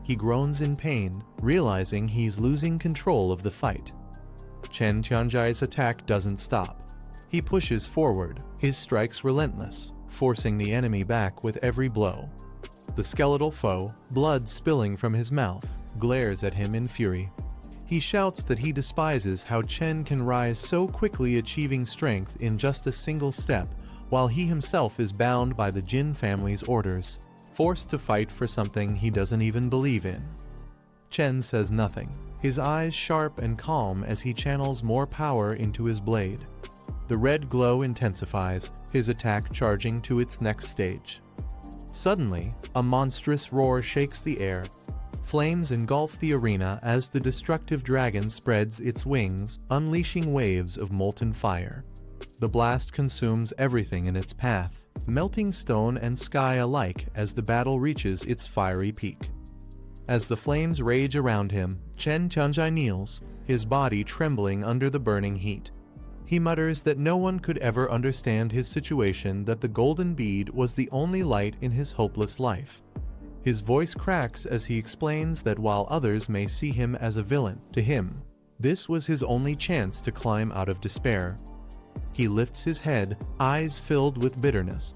He groans in pain, realizing he's losing control of the fight. Chen Tianjai's attack doesn't stop. He pushes forward, his strikes relentless, forcing the enemy back with every blow. The skeletal foe, blood spilling from his mouth, glares at him in fury. He shouts that he despises how Chen can rise so quickly, achieving strength in just a single step, while he himself is bound by the Jin family's orders, forced to fight for something he doesn't even believe in. Chen says nothing, his eyes sharp and calm as he channels more power into his blade. The red glow intensifies, his attack charging to its next stage. Suddenly, a monstrous roar shakes the air. Flames engulf the arena as the destructive dragon spreads its wings, unleashing waves of molten fire. The blast consumes everything in its path, melting stone and sky alike as the battle reaches its fiery peak. As the flames rage around him, Chen Tianjai kneels, his body trembling under the burning heat. He mutters that no one could ever understand his situation, that the golden bead was the only light in his hopeless life. His voice cracks as he explains that while others may see him as a villain, to him, this was his only chance to climb out of despair. He lifts his head, eyes filled with bitterness.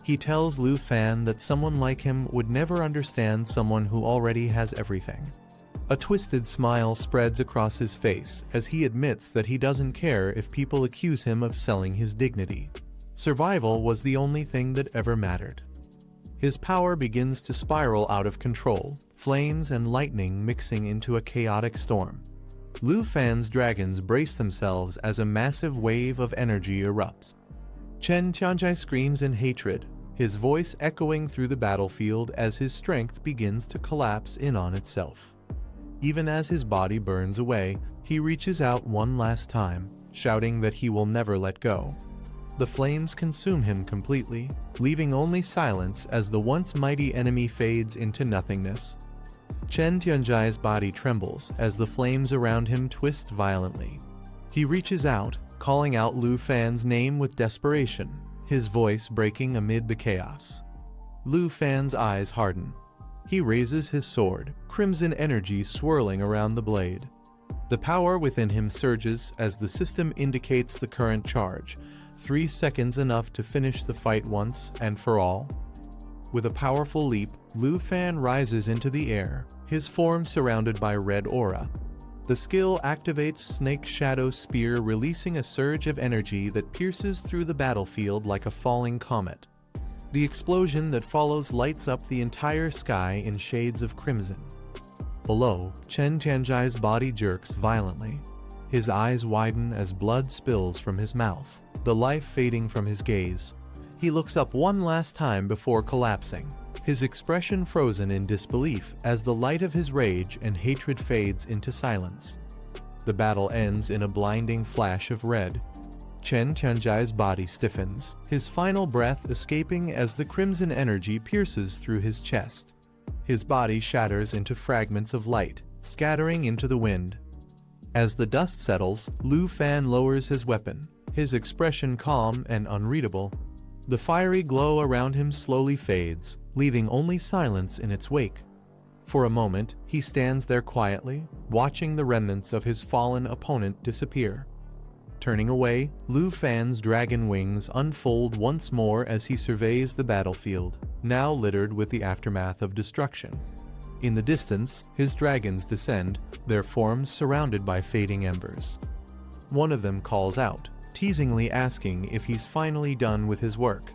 He tells Lu Fan that someone like him would never understand someone who already has everything. A twisted smile spreads across his face as he admits that he doesn't care if people accuse him of selling his dignity. Survival was the only thing that ever mattered. His power begins to spiral out of control, flames and lightning mixing into a chaotic storm. Lu Fan's dragons brace themselves as a massive wave of energy erupts. Chen Tianjai screams in hatred, his voice echoing through the battlefield as his strength begins to collapse in on itself. Even as his body burns away, he reaches out one last time, shouting that he will never let go. The flames consume him completely, leaving only silence as the once mighty enemy fades into nothingness. Chen Tianjai's body trembles as the flames around him twist violently. He reaches out, calling out Lu Fan's name with desperation, his voice breaking amid the chaos. Lu Fan's eyes harden. He raises his sword, crimson energy swirling around the blade. The power within him surges as the system indicates the current charge, 3 seconds enough to finish the fight once and for all. With a powerful leap, Lu Fan rises into the air, his form surrounded by red aura. The skill activates Snake Shadow Spear, releasing a surge of energy that pierces through the battlefield like a falling comet. The explosion that follows lights up the entire sky in shades of crimson. Below, Chen Tianjai's body jerks violently. His eyes widen as blood spills from his mouth, the life fading from his gaze. He looks up one last time before collapsing, his expression frozen in disbelief as the light of his rage and hatred fades into silence. The battle ends in a blinding flash of red. Chen Tianjai's body stiffens, his final breath escaping as the crimson energy pierces through his chest. His body shatters into fragments of light, scattering into the wind. As the dust settles, Lu Fan lowers his weapon, his expression calm and unreadable. The fiery glow around him slowly fades, leaving only silence in its wake. For a moment, he stands there quietly, watching the remnants of his fallen opponent disappear. Turning away, Lu Fan's dragon wings unfold once more as he surveys the battlefield, now littered with the aftermath of destruction. In the distance, his dragons descend, their forms surrounded by fading embers. One of them calls out, teasingly asking if he's finally done with his work.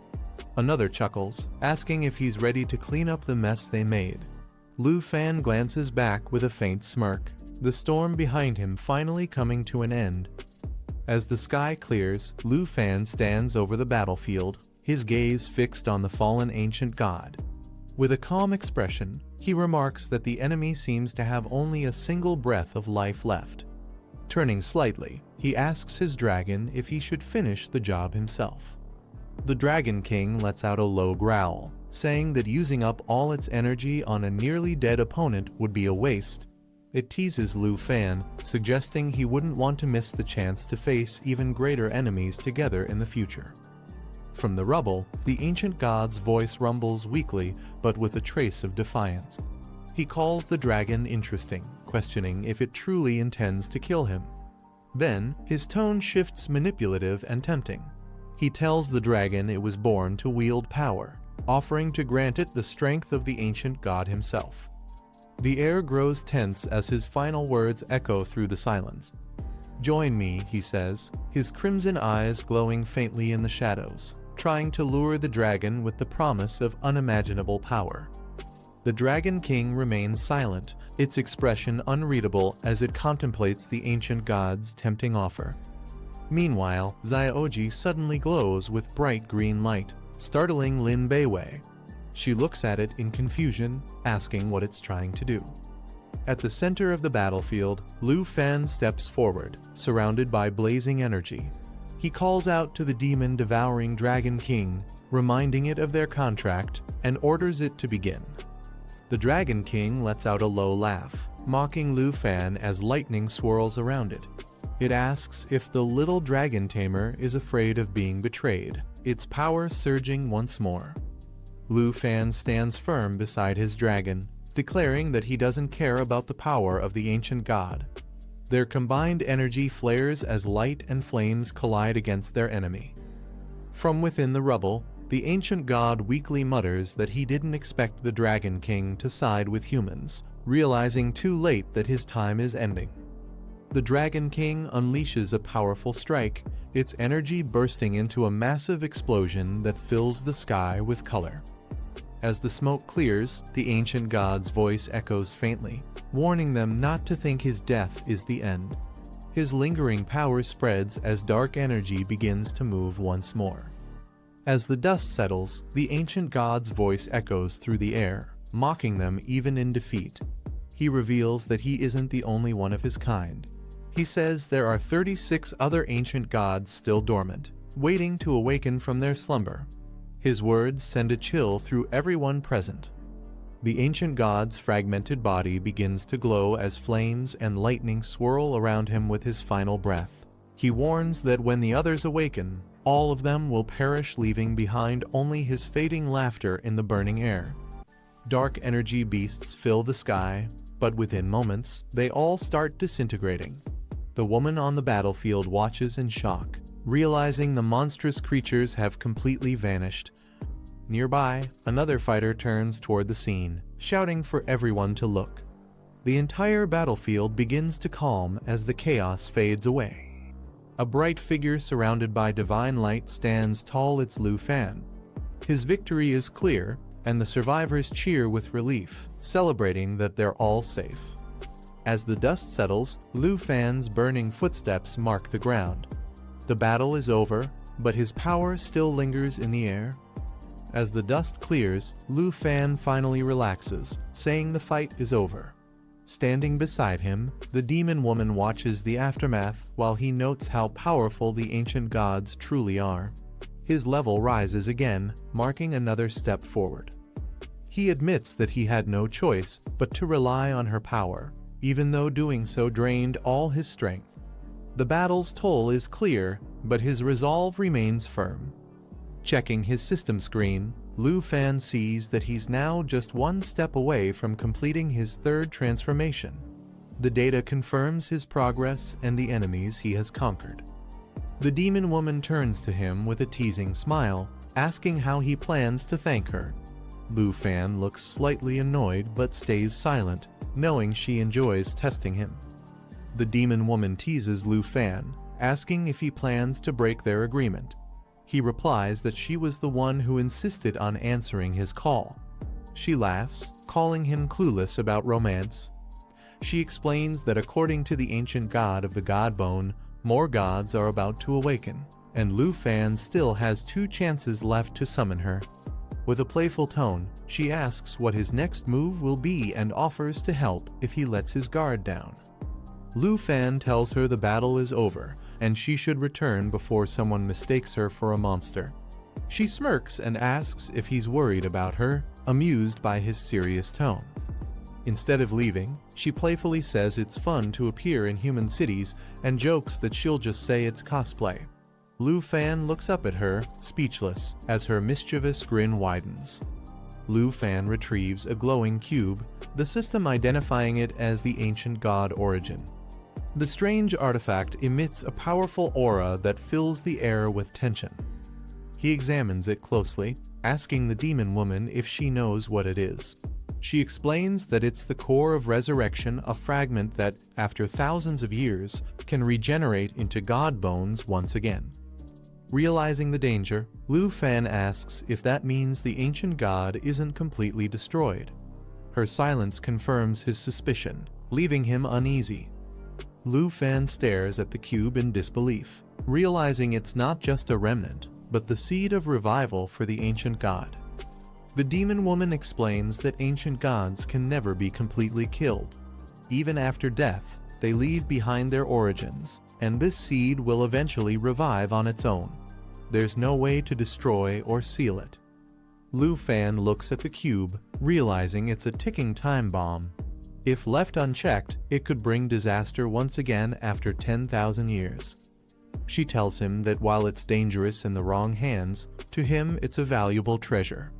Another chuckles, asking if he's ready to clean up the mess they made. Lu Fan glances back with a faint smirk, the storm behind him finally coming to an end. As the sky clears, Lu Fan stands over the battlefield, his gaze fixed on the fallen ancient god. With a calm expression, he remarks that the enemy seems to have only a single breath of life left. Turning slightly, he asks his dragon if he should finish the job himself. The Dragon King lets out a low growl, saying that using up all its energy on a nearly dead opponent would be a waste. It teases Lu Fan, suggesting he wouldn't want to miss the chance to face even greater enemies together in the future. From the rubble, the ancient god's voice rumbles weakly, but with a trace of defiance. He calls the dragon interesting, questioning if it truly intends to kill him. Then, his tone shifts manipulative and tempting. He tells the dragon it was born to wield power, offering to grant it the strength of the ancient god himself. The air grows tense as his final words echo through the silence. "Join me," he says, his crimson eyes glowing faintly in the shadows, trying to lure the dragon with the promise of unimaginable power. The Dragon King remains silent, its expression unreadable as it contemplates the ancient god's tempting offer. Meanwhile, Xiaoji suddenly glows with bright green light, startling Lin Beiwei. She looks at it in confusion, asking what it's trying to do. At the center of the battlefield, Lu Fan steps forward, surrounded by blazing energy. He calls out to the demon-devouring Dragon King, reminding it of their contract, and orders it to begin. The Dragon King lets out a low laugh, mocking Lu Fan as lightning swirls around it. It asks if the little dragon tamer is afraid of being betrayed, its power surging once more. Lu Fan stands firm beside his dragon, declaring that he doesn't care about the power of the ancient god. Their combined energy flares as light and flames collide against their enemy. From within the rubble, the ancient god weakly mutters that he didn't expect the Dragon King to side with humans, realizing too late that his time is ending. The Dragon King unleashes a powerful strike, its energy bursting into a massive explosion that fills the sky with color. As the smoke clears, the ancient god's voice echoes faintly, warning them not to think his death is the end. His lingering power spreads as dark energy begins to move once more. As the dust settles, the ancient god's voice echoes through the air, mocking them even in defeat. he reveals that he isn't the only one of his kind. He says there are 36 other ancient gods still dormant, waiting to awaken from their slumber. His words send a chill through everyone present. The ancient god's fragmented body begins to glow as flames and lightning swirl around him with his final breath. He warns that when the others awaken, all of them will perish, leaving behind only his fading laughter in the burning air. Dark energy beasts fill the sky, but within moments, they all start disintegrating. The woman on the battlefield watches in shock, realizing the monstrous creatures have completely vanished. Nearby, another fighter turns toward the scene, shouting for everyone to look. The entire battlefield begins to calm as the chaos fades away. A bright figure surrounded by divine light stands tall. It's Lu Fan. His victory is clear, and the survivors cheer with relief, celebrating that they're all safe. As the dust settles, Lu Fan's burning footsteps mark the ground. The battle is over, but his power still lingers in the air. As the dust clears, Lu Fan finally relaxes, saying the fight is over. Standing beside him, the demon woman watches the aftermath while he notes how powerful the ancient gods truly are. His level rises again, marking another step forward. He admits that he had no choice but to rely on her power, even though doing so drained all his strength. The battle's toll is clear, but his resolve remains firm. Checking his system screen, Lu Fan sees that he's now just one step away from completing his third transformation. The data confirms his progress and the enemies he has conquered. The demon woman turns to him with a teasing smile, asking how he plans to thank her. Lu Fan looks slightly annoyed but stays silent, knowing she enjoys testing him. The demon woman teases Lu Fan, asking if he plans to break their agreement. He replies that she was the one who insisted on answering his call. She laughs, calling him clueless about romance. She explains that according to the ancient god of the god bone, more gods are about to awaken, and Lu Fan still has 2 chances left to summon her. With a playful tone, she asks what his next move will be and offers to help if he lets his guard down. Lu Fan tells her the battle is over, and she should return before someone mistakes her for a monster. She smirks and asks if he's worried about her, amused by his serious tone. Instead of leaving, she playfully says it's fun to appear in human cities and jokes that she'll just say it's cosplay. Lu Fan looks up at her, speechless, as her mischievous grin widens. Lu Fan retrieves a glowing cube, the system identifying it as the ancient god Origin. The strange artifact emits a powerful aura that fills the air with tension. He examines it closely, asking the demon woman if she knows what it is. She explains that it's the core of resurrection, a fragment that, after thousands of years, can regenerate into god bones once again. Realizing the danger, Lu Fan asks if that means the ancient god isn't completely destroyed. Her silence confirms his suspicion, leaving him uneasy. Lu Fan stares at the cube in disbelief, realizing it's not just a remnant, but the seed of revival for the ancient god. The demon woman explains that ancient gods can never be completely killed. Even after death, they leave behind their origins, and this seed will eventually revive on its own. There's no way to destroy or seal it. Lu Fan looks at the cube, realizing it's a ticking time bomb. If left unchecked, it could bring disaster once again after 10,000 years. She tells him that while it's dangerous in the wrong hands, to him it's a valuable treasure.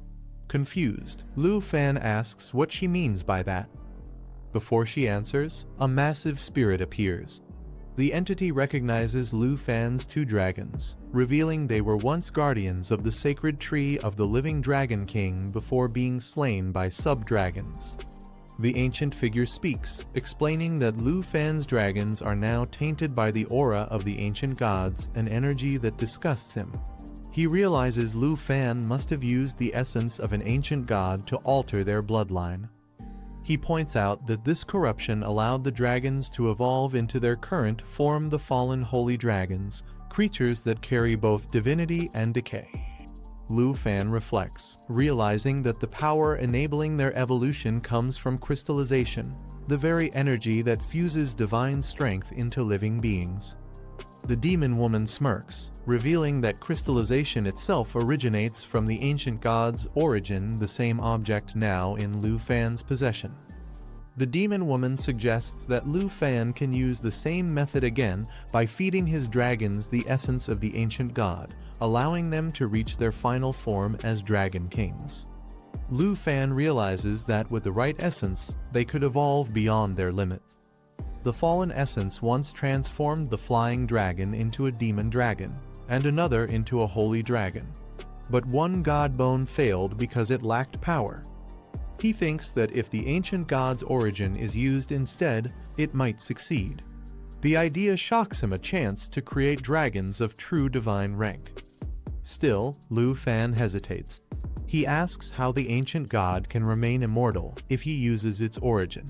Confused, Lu Fan asks what she means by that. Before she answers, a massive spirit appears. The entity recognizes Lu Fan's 2 dragons, revealing they were once guardians of the sacred tree of the living Dragon King before being slain by sub-dragons. The ancient figure speaks, explaining that Lu Fan's dragons are now tainted by the aura of the ancient gods, an energy that disgusts him. He realizes Lu Fan must have used the essence of an ancient god to alter their bloodline. He points out that this corruption allowed the dragons to evolve into their current form, the fallen holy dragons, creatures that carry both divinity and decay. Lu Fan reflects, realizing that the power enabling their evolution comes from crystallization, the very energy that fuses divine strength into living beings. The demon woman smirks, revealing that crystallization itself originates from the ancient gods' origin, the same object now in Lu Fan's possession. The demon woman suggests that Lu Fan can use the same method again by feeding his dragons the essence of the ancient god, allowing them to reach their final form as dragon kings. Lu Fan realizes that with the right essence, they could evolve beyond their limits. The fallen essence once transformed the flying dragon into a demon dragon, and another into a holy dragon. But one god bone failed because it lacked power. He thinks that if the ancient god's origin is used instead, it might succeed. The idea shocks him a chance to create dragons of true divine rank. Still, Lu Fan hesitates. He asks how the ancient god can remain immortal if he uses its origin.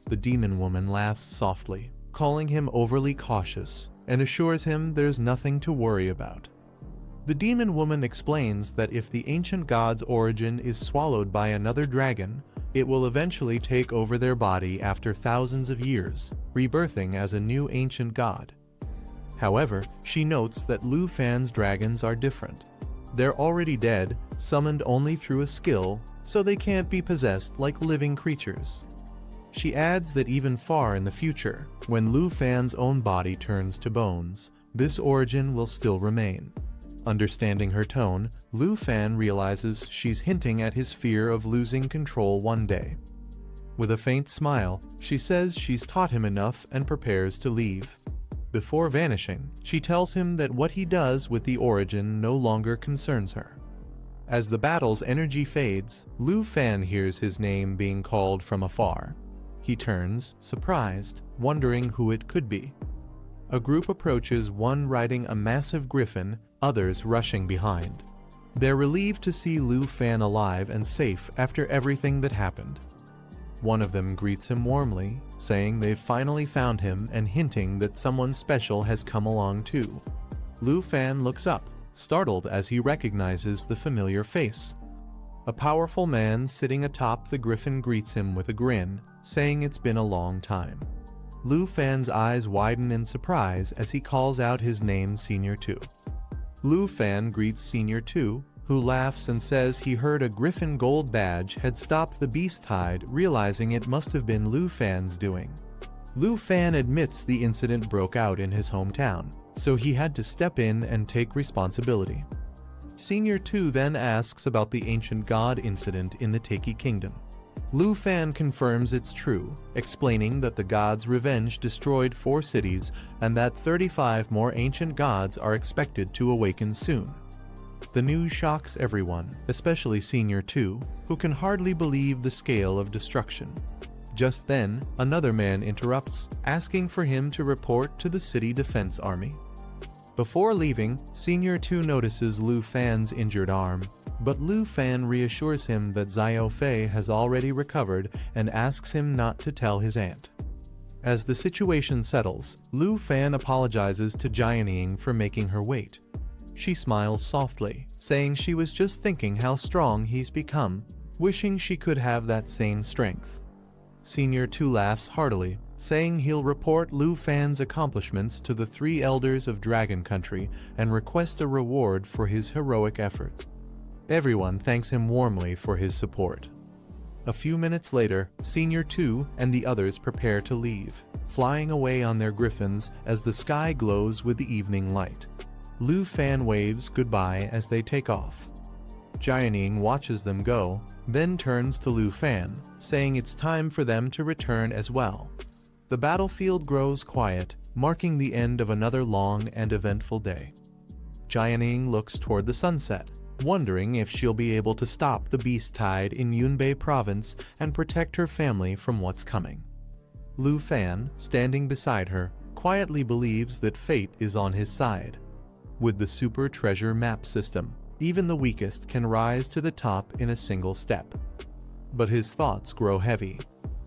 The demon woman laughs softly, calling him overly cautious, and assures him there's nothing to worry about. The demon woman explains that if the ancient god's origin is swallowed by another dragon, it will eventually take over their body after thousands of years, rebirthing as a new ancient god. However, she notes that Lu Fan's dragons are different. They're already dead, summoned only through a skill, so they can't be possessed like living creatures. She adds that even far in the future, when Lu Fan's own body turns to bones, this origin will still remain. Understanding her tone, Lu Fan realizes she's hinting at his fear of losing control one day. With a faint smile, she says she's taught him enough and prepares to leave. Before vanishing, she tells him that what he does with the origin no longer concerns her. As the battle's energy fades, Lu Fan hears his name being called from afar. He turns, surprised, wondering who it could be. A group approaches, one riding a massive griffin, others rushing behind. They're relieved to see Lu Fan alive and safe after everything that happened. One of them greets him warmly, saying they've finally found him and hinting that someone special has come along too. Lu Fan looks up, startled as he recognizes the familiar face. A powerful man sitting atop the griffin greets him with a grin, saying it's been a long time. Lu Fan's eyes widen in surprise as he calls out his name, Senior 2. Lu Fan greets Senior 2, who laughs and says he heard a griffin gold badge had stopped the beast tide, realizing it must have been Lu Fan's doing. Lu Fan admits the incident broke out in his hometown, so he had to step in and take responsibility. Senior 2 then asks about the ancient god incident in the Taiki Kingdom. Lu Fan confirms it's true, explaining that the gods' revenge destroyed 4 cities and that 35 more ancient gods are expected to awaken soon. The news shocks everyone, especially Senior 2, who can hardly believe the scale of destruction. Just then, another man interrupts, asking for him to report to the city defense army. Before leaving, Senior 2 notices Lu Fan's injured arm, but Lu Fan reassures him that Xiao Fei has already recovered and asks him not to tell his aunt. As the situation settles, Lu Fan apologizes to Jianying for making her wait. She smiles softly, saying she was just thinking how strong he's become, wishing she could have that same strength. Senior 2 laughs heartily, saying he'll report Lu Fan's accomplishments to the 3 elders of Dragon Country and request a reward for his heroic efforts. Everyone thanks him warmly for his support. A few minutes later, Senior 2 and the others prepare to leave, flying away on their griffins as the sky glows with the evening light. Lu Fan waves goodbye as they take off. Jianying watches them go, then turns to Lu Fan, saying it's time for them to return as well. The battlefield grows quiet, marking the end of another long and eventful day. Jianying looks toward the sunset, wondering if she'll be able to stop the beast tide in Yunbei province and protect her family from what's coming. Lu Fan, standing beside her, quietly believes that fate is on his side. With the super treasure map system, even the weakest can rise to the top in a single step. But his thoughts grow heavy.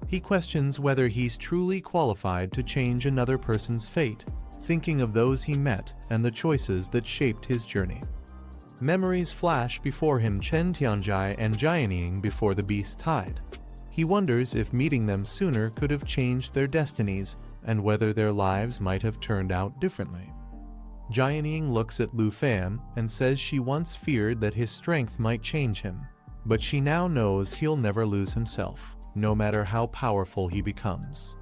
He questions whether he's truly qualified to change another person's fate, thinking of those he met and the choices that shaped his journey. Memories flash before him, Chen Tianjai and Jianing before the beast tide. He wonders if meeting them sooner could have changed their destinies and whether their lives might have turned out differently. Jianing looks at Lu Fan and says she once feared that his strength might change him, but she now knows he'll never lose himself, no matter how powerful he becomes.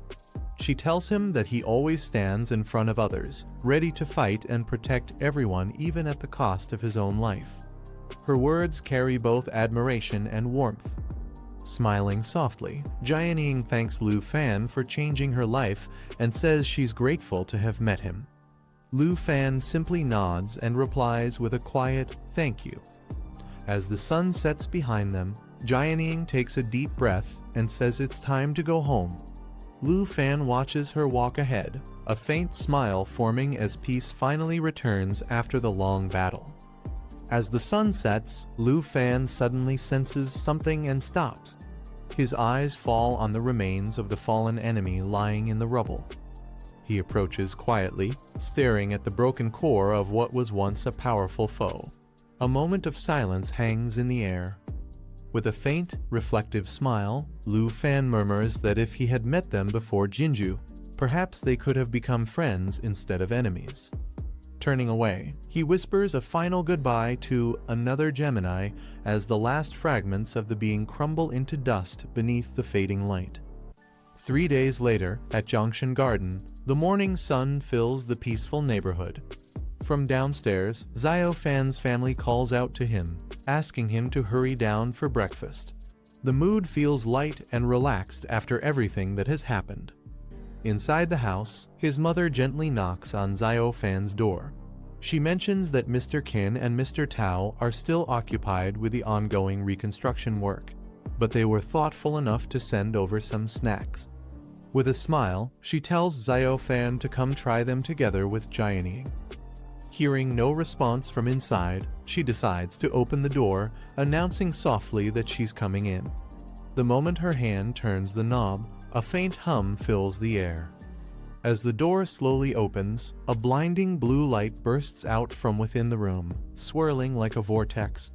She tells him that he always stands in front of others, ready to fight and protect everyone even at the cost of his own life. Her words carry both admiration and warmth. Smiling softly, Jianing thanks Lu Fan for changing her life and says she's grateful to have met him. Lu Fan simply nods and replies with a quiet "thank you." As the sun sets behind them, Jianing takes a deep breath and says it's time to go home. Lu Fan watches her walk ahead, a faint smile forming as peace finally returns after the long battle. As the sun sets, Lu Fan suddenly senses something and stops. His eyes fall on the remains of the fallen enemy lying in the rubble. He approaches quietly, staring at the broken core of what was once a powerful foe. A moment of silence hangs in the air. With a faint, reflective smile, Lu Fan murmurs that if he had met them before Jinju, perhaps they could have become friends instead of enemies. Turning away, he whispers a final goodbye to another Gemini as the last fragments of the being crumble into dust beneath the fading light. 3 days later, at Zhongshan Garden, the morning sun fills the peaceful neighborhood. From downstairs, Xiao Fan's family calls out to him, asking him to hurry down for breakfast. The mood feels light and relaxed after everything that has happened. Inside the house, his mother gently knocks on Xiao Fan's door. She mentions that Mr. Qin and Mr. Tao are still occupied with the ongoing reconstruction work, but they were thoughtful enough to send over some snacks. With a smile, she tells Xiao Fan to come try them together with Jianing. Hearing no response from inside, she decides to open the door, announcing softly that she's coming in. The moment her hand turns the knob, a faint hum fills the air. As the door slowly opens, a blinding blue light bursts out from within the room, swirling like a vortex.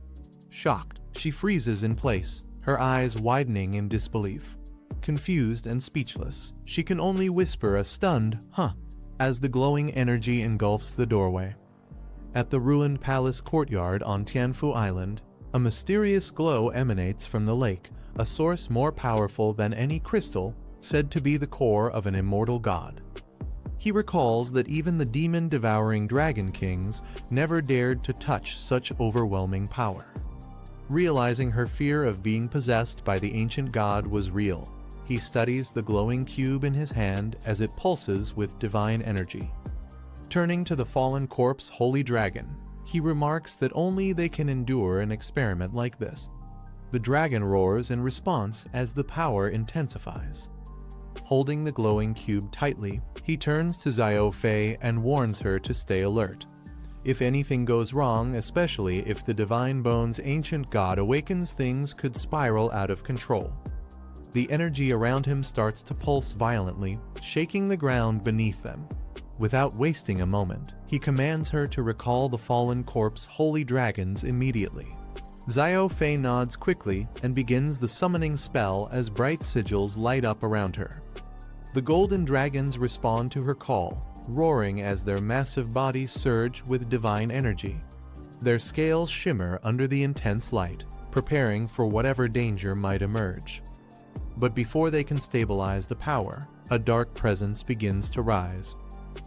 Shocked, she freezes in place, her eyes widening in disbelief. Confused and speechless, she can only whisper a stunned, "Huh," as the glowing energy engulfs the doorway. At the ruined palace courtyard on Tianfu Island, a mysterious glow emanates from the lake, a source more powerful than any crystal, said to be the core of an immortal god. He recalls that even the demon-devouring dragon kings never dared to touch such overwhelming power. Realizing her fear of being possessed by the ancient god was real, he studies the glowing cube in his hand as it pulses with divine energy. Turning to the fallen corpse holy dragon, he remarks that only they can endure an experiment like this. The dragon roars in response as the power intensifies. Holding the glowing cube tightly, he turns to Xiao Fei and warns her to stay alert. If anything goes wrong, especially if the Divine Bone's ancient god awakens, things could spiral out of control. The energy around him starts to pulse violently, shaking the ground beneath them. Without wasting a moment, he commands her to recall the fallen corpse holy dragons immediately. Xiao Fei nods quickly and begins the summoning spell as bright sigils light up around her. The golden dragons respond to her call, roaring as their massive bodies surge with divine energy. Their scales shimmer under the intense light, preparing for whatever danger might emerge. But before they can stabilize the power, a dark presence begins to rise.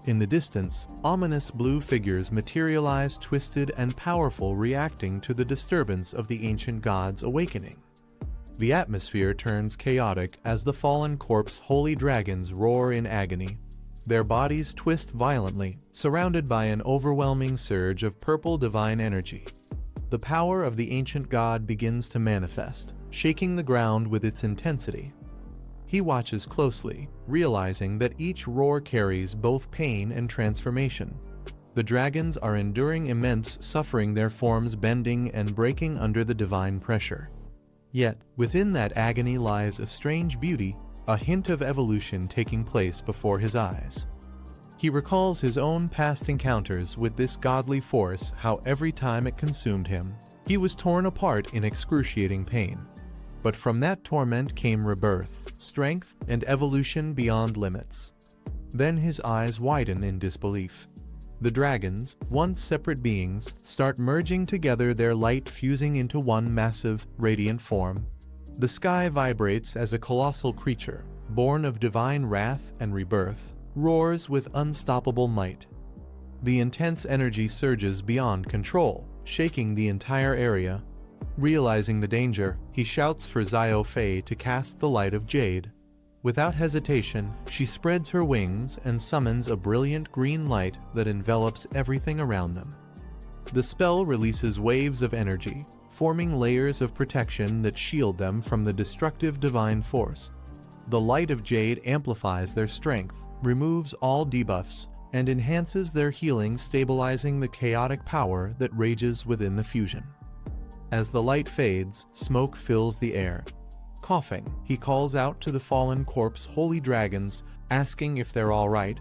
In the distance, ominous blue figures materialize, twisted and powerful, reacting to the disturbance of the ancient god's awakening. The atmosphere turns chaotic as the fallen corpse holy dragons roar in agony. Their bodies twist violently, surrounded by an overwhelming surge of purple divine energy. The power of the ancient god begins to manifest, shaking the ground with its intensity. He watches closely, realizing that each roar carries both pain and transformation. The dragons are enduring immense suffering, their forms bending and breaking under the divine pressure. Yet, within that agony lies a strange beauty, a hint of evolution taking place before his eyes. He recalls his own past encounters with this godly force, how every time it consumed him, he was torn apart in excruciating pain. But from that torment came rebirth, strength, and evolution beyond limits. Then his eyes widen in disbelief. The dragons, once separate beings, start merging together, their light fusing into one massive, radiant form. The sky vibrates as a colossal creature, born of divine wrath and rebirth, roars with unstoppable might. The intense energy surges beyond control, shaking the entire area. Realizing the danger, he shouts for Xiao Fei to cast the light of jade. Without hesitation, she spreads her wings and summons a brilliant green light that envelops everything around them. The spell releases waves of energy, forming layers of protection that shield them from the destructive divine force. The light of jade amplifies their strength, removes all debuffs, and enhances their healing, stabilizing the chaotic power that rages within the fusion. As the light fades, smoke fills the air. Coughing, he calls out to the fallen corpse holy dragons, asking if they're all right.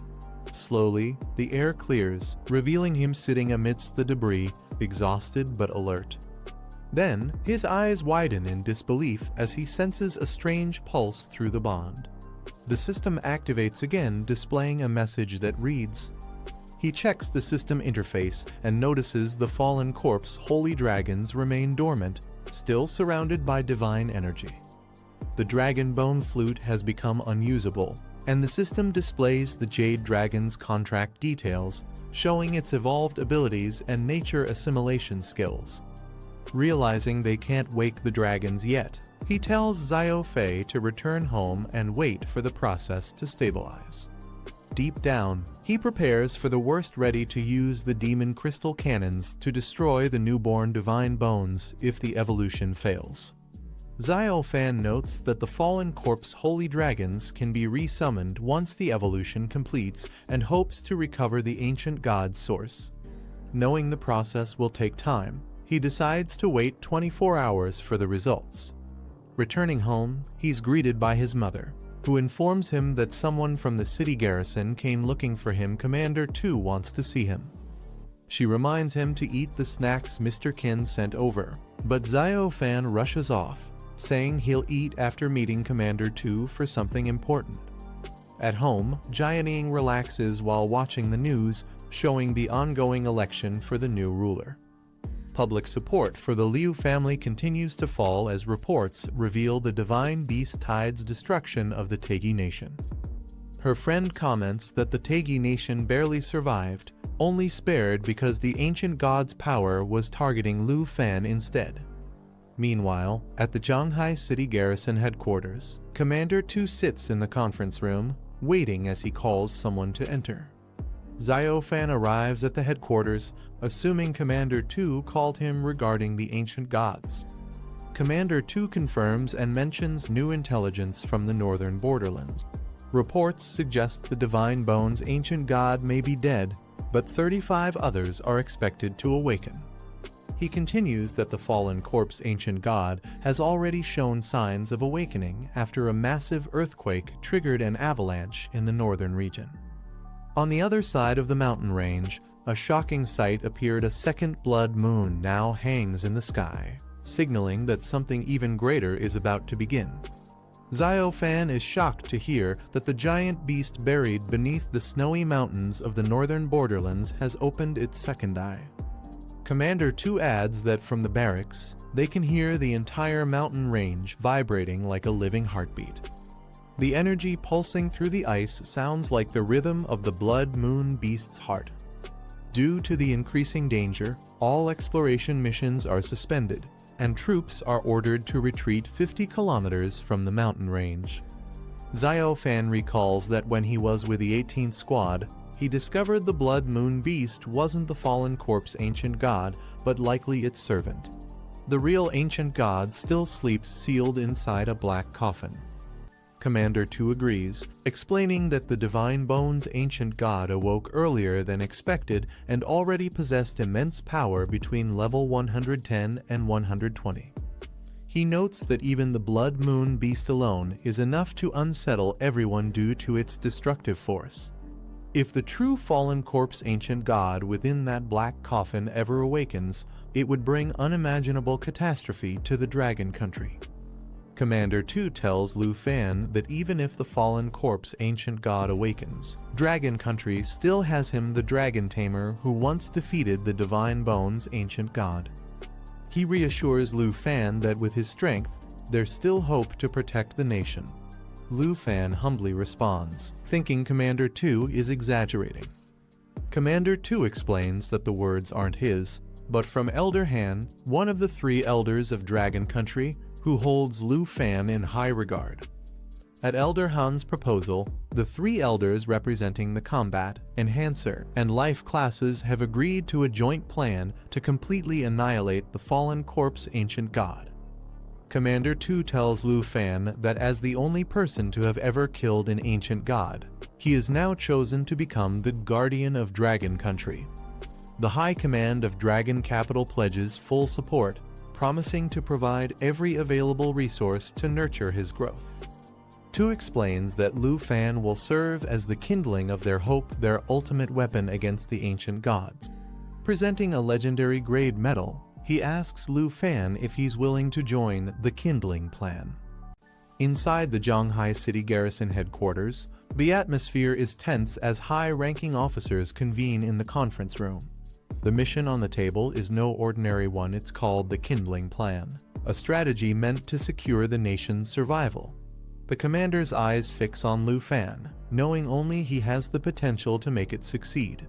Slowly, the air clears, revealing him sitting amidst the debris, exhausted but alert. Then, his eyes widen in disbelief as he senses a strange pulse through the bond. The system activates again, displaying a message that reads. He checks the system interface and notices the fallen corpse holy dragons remain dormant, still surrounded by divine energy. The dragon bone flute has become unusable, and the system displays the jade dragon's contract details, showing its evolved abilities and nature assimilation skills. Realizing they can't wake the dragons yet, he tells Xiao Fei to return home and wait for the process to stabilize. Deep down, he prepares for the worst, ready to use the demon crystal cannons to destroy the newborn divine bones if the evolution fails. Xiao Fan notes that the fallen corpse holy dragons can be resummoned once the evolution completes and hopes to recover the ancient god's source. Knowing the process will take time, he decides to wait 24 hours for the results. Returning home, he's greeted by his mother, who informs him that someone from the city garrison came looking for him. Commander 2 wants to see him. She reminds him to eat the snacks Mr. Qin sent over, but Xiao Fan rushes off, saying he'll eat after meeting Commander 2 for something important. At home, Jianing relaxes while watching the news, showing the ongoing election for the new ruler. Public support for the Liu family continues to fall as reports reveal the divine beast tide's destruction of the Tegi nation. Her friend comments that the Tegi nation barely survived, only spared because the ancient god's power was targeting Liu Fan instead. Meanwhile, at the Zhanghai City Garrison headquarters, Commander 2 sits in the conference room, waiting as he calls someone to enter. Xiao Fan arrives at the headquarters, assuming Commander 2 called him regarding the ancient gods. Commander 2 confirms and mentions new intelligence from the northern borderlands. Reports suggest the Divine Bone's ancient god may be dead, but 35 others are expected to awaken. He continues that the fallen corpse ancient god has already shown signs of awakening after a massive earthquake triggered an avalanche in the northern region. On the other side of the mountain range, a shocking sight appeared. A second blood moon now hangs in the sky, signaling that something even greater is about to begin. Xiao Fan is shocked to hear that the giant beast buried beneath the snowy mountains of the northern borderlands has opened its second eye. Commander 2 adds that from the barracks, they can hear the entire mountain range vibrating like a living heartbeat. The energy pulsing through the ice sounds like the rhythm of the blood moon beast's heart. Due to the increasing danger, all exploration missions are suspended, and troops are ordered to retreat 50 kilometers from the mountain range. Xiao Fan recalls that when he was with the 18th Squad, he discovered the blood moon beast wasn't the fallen corpse ancient god, but likely its servant. The real ancient god still sleeps sealed inside a black coffin. Commander 2 agrees, explaining that the Divine Bone's ancient god awoke earlier than expected and already possessed immense power between level 110 and 120. He notes that even the Blood Moon beast alone is enough to unsettle everyone due to its destructive force. If the true fallen corpse ancient god within that black coffin ever awakens, it would bring unimaginable catastrophe to the Dragon Country. Commander 2 tells Lu Fan that even if the fallen corpse ancient god awakens, Dragon Country still has him, the dragon tamer who once defeated the Divine Bones ancient god. He reassures Lu Fan that with his strength, there's still hope to protect the nation. Lu Fan humbly responds, thinking Commander 2 is exaggerating. Commander 2 explains that the words aren't his, but from Elder Han, one of the 3 elders of Dragon Country, who holds Lu Fan in high regard. At Elder Han's proposal, the 3 elders representing the combat, enhancer, and life classes have agreed to a joint plan to completely annihilate the fallen corpse ancient god. Commander 2 tells Lu Fan that as the only person to have ever killed an ancient god, he is now chosen to become the guardian of Dragon Country. The High Command of Dragon Capital pledges full support, promising to provide every available resource to nurture his growth. 2 explains that Lu Fan will serve as the kindling of their hope, their ultimate weapon against the ancient gods. Presenting a legendary grade medal, he asks Lu Fan if he's willing to join the kindling plan. Inside the Zhanghai City Garrison headquarters, the atmosphere is tense as high-ranking officers convene in the conference room. The mission on the table is no ordinary one. It's called the Kindling Plan, a strategy meant to secure the nation's survival. The commander's eyes fix on Lu Fan, knowing only he has the potential to make it succeed.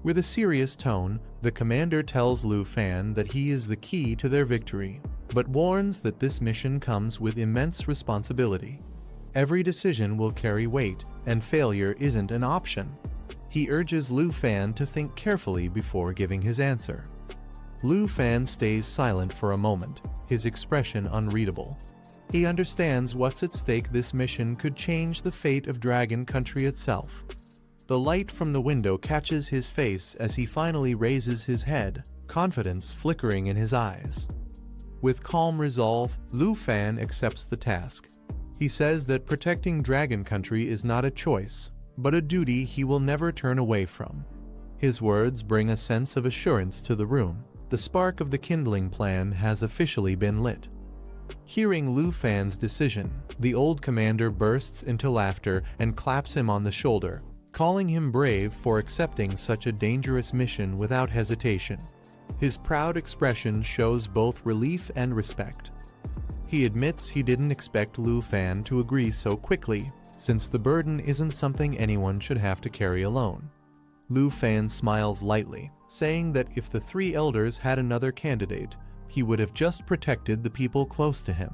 With a serious tone, the commander tells Lu Fan that he is the key to their victory, but warns that this mission comes with immense responsibility. Every decision will carry weight, and failure isn't an option. He urges Lu Fan to think carefully before giving his answer. Lu Fan stays silent for a moment, his expression unreadable. He understands what's at stake. This mission could change the fate of Dragon Country itself. The light from the window catches his face as he finally raises his head, confidence flickering in his eyes. With calm resolve, Lu Fan accepts the task. He says that protecting Dragon Country is not a choice, but a duty he will never turn away from. His words bring a sense of assurance to the room. The spark of the kindling plan has officially been lit. Hearing Lu Fan's decision, the old commander bursts into laughter and claps him on the shoulder, calling him brave for accepting such a dangerous mission without hesitation. His proud expression shows both relief and respect. He admits he didn't expect Lu Fan to agree so quickly, since the burden isn't something anyone should have to carry alone. Lu Fan smiles lightly, saying that if the 3 elders had another candidate, he would have just protected the people close to him.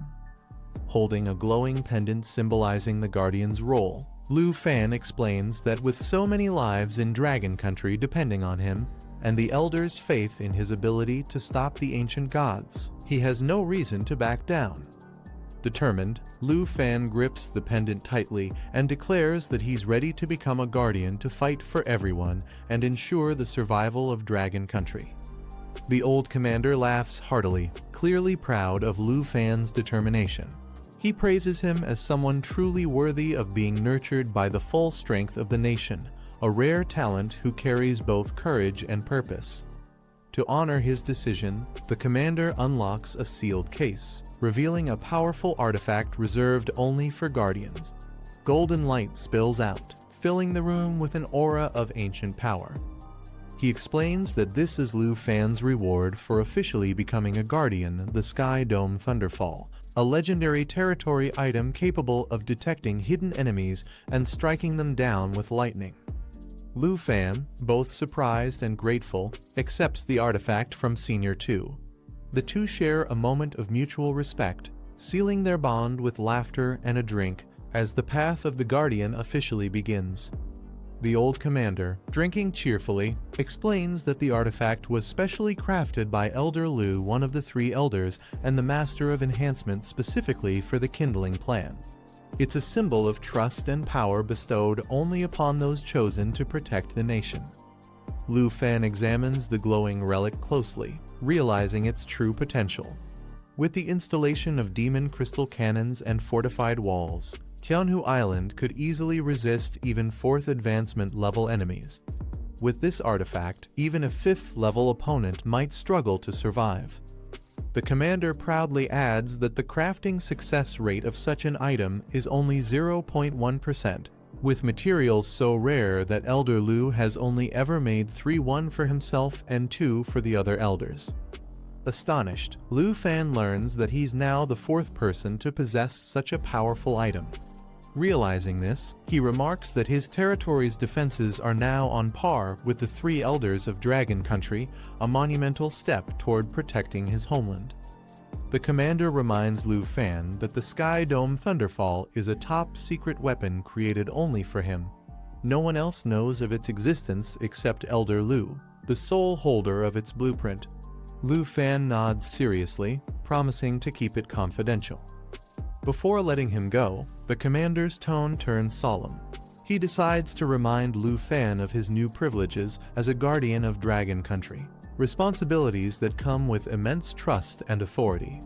Holding a glowing pendant symbolizing the Guardian's role, Lu Fan explains that with so many lives in Dragon Country depending on him, and the elders' faith in his ability to stop the ancient gods, he has no reason to back down. Determined, Lu Fan grips the pendant tightly and declares that he's ready to become a guardian to fight for everyone and ensure the survival of Dragon Country. The old commander laughs heartily, clearly proud of Lu Fan's determination. He praises him as someone truly worthy of being nurtured by the full strength of the nation, a rare talent who carries both courage and purpose. To honor his decision, the commander unlocks a sealed case, revealing a powerful artifact reserved only for guardians. Golden light spills out, filling the room with an aura of ancient power. He explains that this is Lu Fan's reward for officially becoming a guardian, the Sky Dome Thunderfall, a legendary territory item capable of detecting hidden enemies and striking them down with lightning. Lu Fan, both surprised and grateful, accepts the artifact from Senior 2. The 2 share a moment of mutual respect, sealing their bond with laughter and a drink as the path of the Guardian officially begins. The old commander, drinking cheerfully, explains that the artifact was specially crafted by Elder Lu, one of the 3 elders and the master of enhancement specifically for the kindling plan. It's a symbol of trust and power bestowed only upon those chosen to protect the nation. Lu Fan examines the glowing relic closely, realizing its true potential. With the installation of demon crystal cannons and fortified walls, Tianhu Island could easily resist even 4th advancement level enemies. With this artifact, even a 5th level opponent might struggle to survive. The commander proudly adds that the crafting success rate of such an item is only 0.1%, with materials so rare that Elder Lu has only ever made 3 for himself and 2 for the other elders. Astonished, Lu Fan learns that he's now the 4th person to possess such a powerful item. Realizing this, he remarks that his territory's defenses are now on par with the 3 elders of Dragon Country, a monumental step toward protecting his homeland. The commander reminds Lu Fan that the Sky Dome Thunderfall is a top-secret weapon created only for him. No one else knows of its existence except Elder Lu, the sole holder of its blueprint. Lu Fan nods seriously, promising to keep it confidential. Before letting him go, the commander's tone turns solemn. He decides to remind Lu Fan of his new privileges as a guardian of Dragon Country, responsibilities that come with immense trust and authority.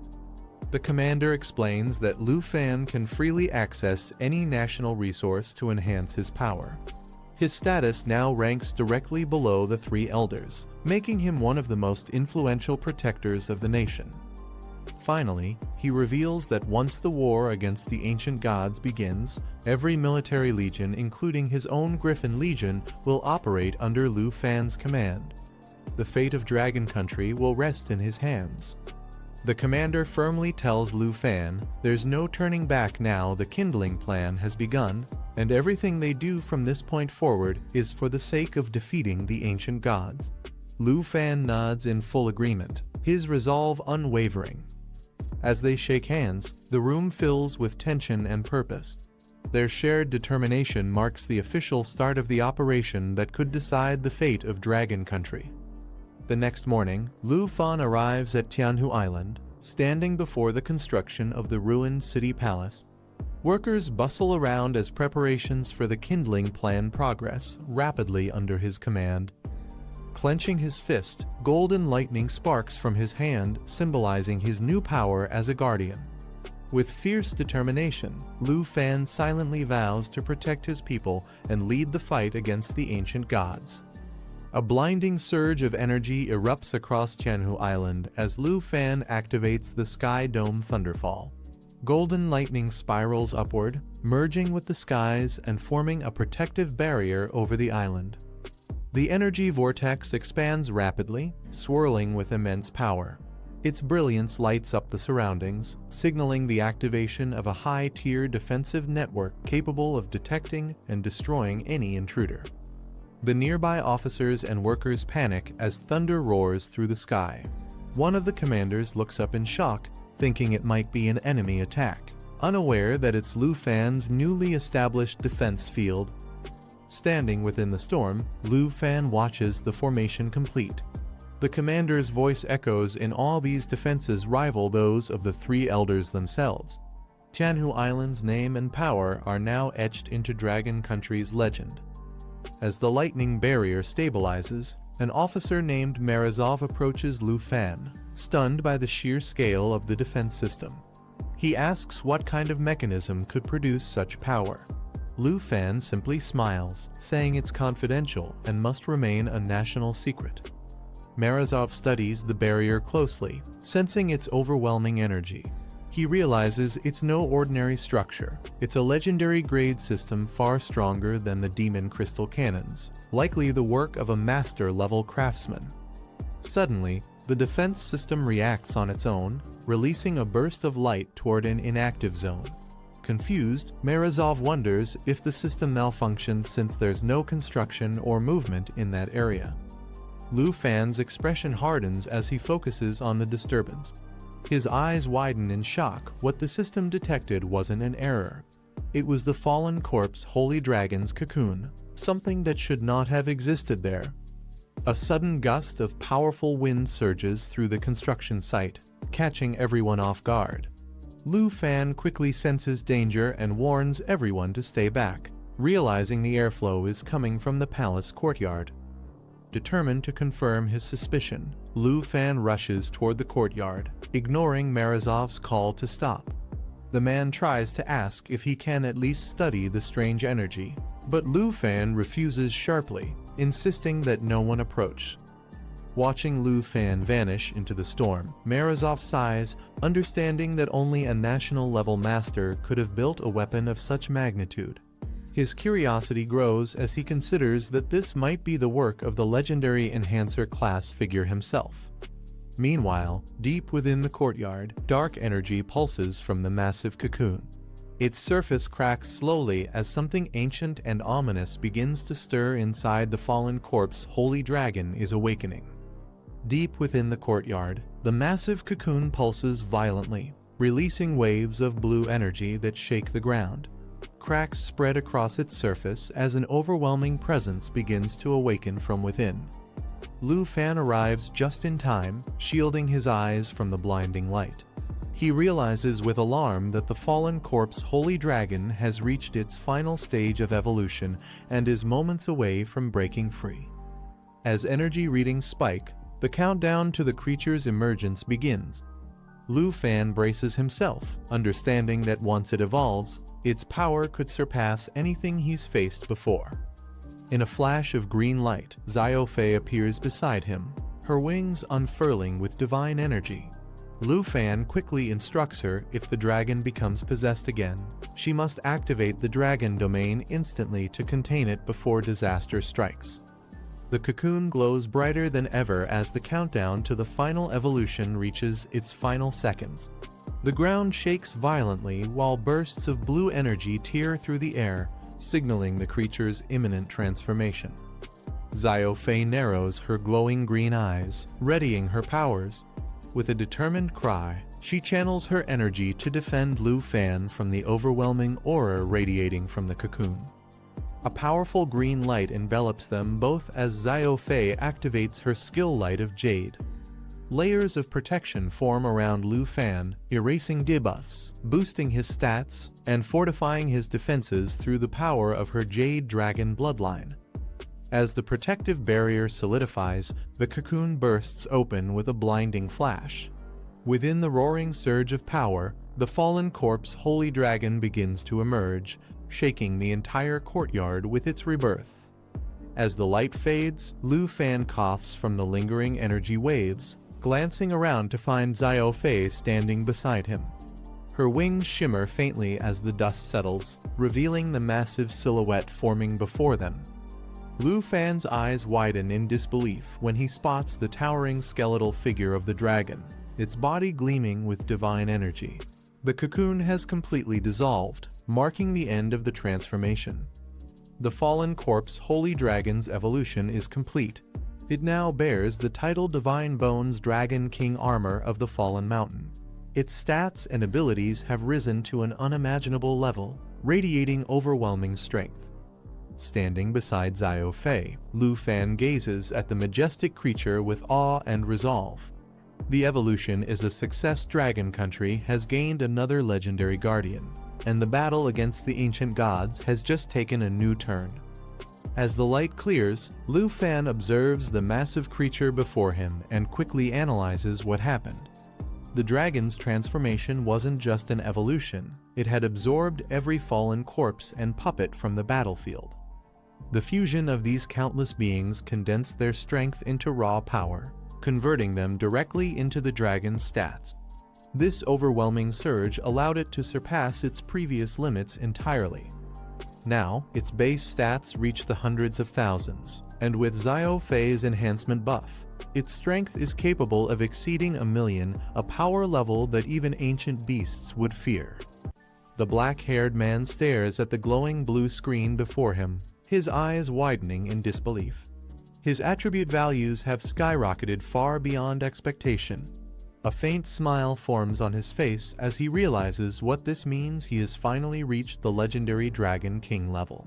The commander explains that Lu Fan can freely access any national resource to enhance his power. His status now ranks directly below the 3 elders, making him one of the most influential protectors of the nation. Finally, he reveals that once the war against the ancient gods begins, every military legion, including his own Griffin Legion, will operate under Lu Fan's command. The fate of Dragon Country will rest in his hands. The commander firmly tells Lu Fan there's no turning back now. The kindling plan has begun, and everything they do from this point forward is for the sake of defeating the ancient gods. Lu Fan nods in full agreement, his resolve unwavering. As they shake hands, the room fills with tension and purpose. Their shared determination marks the official start of the operation that could decide the fate of Dragon Country. The next morning, Lu Fan arrives at Tianhu Island, standing before the construction of the ruined city palace. Workers bustle around as preparations for the kindling plan progress rapidly under his command. Clenching his fist, golden lightning sparks from his hand, symbolizing his new power as a guardian. With fierce determination, Lu Fan silently vows to protect his people and lead the fight against the ancient gods. A blinding surge of energy erupts across Tianhu Island as Lu Fan activates the Sky Dome Thunderfall. Golden lightning spirals upward, merging with the skies and forming a protective barrier over the island. The energy vortex expands rapidly, swirling with immense power. Its brilliance lights up the surroundings, signaling the activation of a high-tier defensive network capable of detecting and destroying any intruder. The nearby officers and workers panic as thunder roars through the sky. One of the commanders looks up in shock, thinking it might be an enemy attack, unaware that it's Lu Fan's newly established defense field. Standing within the storm, Lu Fan watches the formation complete. The commander's voice echoes in all these defenses rival those of the 3 elders themselves. Tianhu Island's name and power are now etched into Dragon Country's legend. As the lightning barrier stabilizes, an officer named Morozov approaches Lu Fan, stunned by the sheer scale of the defense system. He asks what kind of mechanism could produce such power. Lu Fan simply smiles, saying it's confidential and must remain a national secret. Morozov studies the barrier closely, sensing its overwhelming energy. He realizes it's no ordinary structure. It's a legendary grade system far stronger than the demon crystal cannons, likely the work of a master-level craftsman. Suddenly, the defense system reacts on its own, releasing a burst of light toward an inactive zone. Confused, Morozov wonders if the system malfunctioned since there's no construction or movement in that area. Lu Fan's expression hardens as he focuses on the disturbance. His eyes widen in shock. What the system detected wasn't an error. It was the fallen corpse Holy Dragon's cocoon, something that should not have existed there. A sudden gust of powerful wind surges through the construction site, catching everyone off guard. Lu Fan quickly senses danger and warns everyone to stay back, realizing the airflow is coming from the palace courtyard. Determined to confirm his suspicion, Lu Fan rushes toward the courtyard, ignoring Morozov's call to stop. The man tries to ask if he can at least study the strange energy, but Lu Fan refuses sharply, insisting that no one approach. Watching Lu Fan vanish into the storm, Morozov sighs, understanding that only a national-level master could have built a weapon of such magnitude. His curiosity grows as he considers that this might be the work of the legendary Enhancer class figure himself. Meanwhile, deep within the courtyard, dark energy pulses from the massive cocoon. Its surface cracks slowly as something ancient and ominous begins to stir inside the fallen corpse. Holy Dragon is awakening. Deep within the courtyard, the massive cocoon pulses violently, releasing waves of blue energy that shake the ground. Cracks spread across its surface as an overwhelming presence begins to awaken from within. Lu Fan arrives just in time, shielding his eyes from the blinding light. He realizes with alarm that the fallen corpse Holy Dragon has reached its final stage of evolution and is moments away from breaking free. As energy readings spike, the countdown to the creature's emergence begins. Lu Fan braces himself, understanding that once it evolves, its power could surpass anything he's faced before. In a flash of green light, Xiao Fei appears beside him, her wings unfurling with divine energy. Lu Fan quickly instructs her if the dragon becomes possessed again, she must activate the dragon domain instantly to contain it before disaster strikes. The cocoon glows brighter than ever as the countdown to the final evolution reaches its final seconds. The ground shakes violently while bursts of blue energy tear through the air, signaling the creature's imminent transformation. Xiao Fei narrows her glowing green eyes, readying her powers. With a determined cry, she channels her energy to defend Lu Fan from the overwhelming aura radiating from the cocoon. A powerful green light envelops them both as Xiao Fei activates her skill light of Jade. Layers of protection form around Lu Fan, erasing debuffs, boosting his stats, and fortifying his defenses through the power of her Jade Dragon bloodline. As the protective barrier solidifies, the cocoon bursts open with a blinding flash. Within the roaring surge of power, the fallen corpse Holy Dragon begins to emerge, shaking the entire courtyard with its rebirth. As the light fades, Lu Fan coughs from the lingering energy waves, glancing around to find Xiao Fei standing beside him. Her wings shimmer faintly as the dust settles, revealing the massive silhouette forming before them. Lu Fan's eyes widen in disbelief when he spots the towering skeletal figure of the dragon, its body gleaming with divine energy. The cocoon has completely dissolved, marking the end of the transformation. The fallen corpse Holy Dragon's evolution is complete. It now bears the title Divine Bones Dragon King Armor of the Fallen Mountain. Its stats and abilities have risen to an unimaginable level, radiating overwhelming strength. Standing beside Xiao Fei, Lu Fan gazes at the majestic creature with awe and resolve. The evolution is a success. Dragon Country has gained another legendary guardian, and the battle against the ancient gods has just taken a new turn. As the light clears, Lu Fan observes the massive creature before him and quickly analyzes what happened. The dragon's transformation wasn't just an evolution, it had absorbed every fallen corpse and puppet from the battlefield. The fusion of these countless beings condensed their strength into raw power, converting them directly into the dragon's stats. This overwhelming surge allowed it to surpass its previous limits entirely. Now, its base stats reach the hundreds of thousands, and with Xiao Fei's enhancement buff, its strength is capable of exceeding 1,000,000, a power level that even ancient beasts would fear. The black-haired man stares at the glowing blue screen before him, his eyes widening in disbelief. His attribute values have skyrocketed far beyond expectation. A faint smile forms on his face as he realizes what this means. He has finally reached the legendary Dragon King level.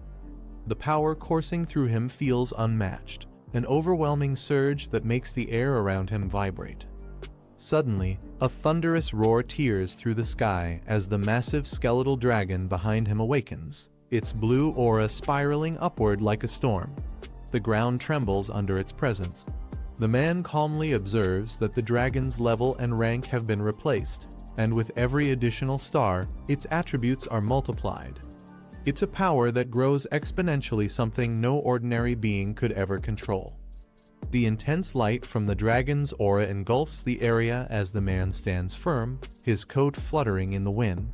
The power coursing through him feels unmatched, an overwhelming surge that makes the air around him vibrate. Suddenly, a thunderous roar tears through the sky as the massive skeletal dragon behind him awakens, its blue aura spiraling upward like a storm. The ground trembles under its presence. The man calmly observes that the dragon's level and rank have been replaced, and with every additional star, its attributes are multiplied. It's a power that grows exponentially, something no ordinary being could ever control. The intense light from the dragon's aura engulfs the area as the man stands firm, his coat fluttering in the wind.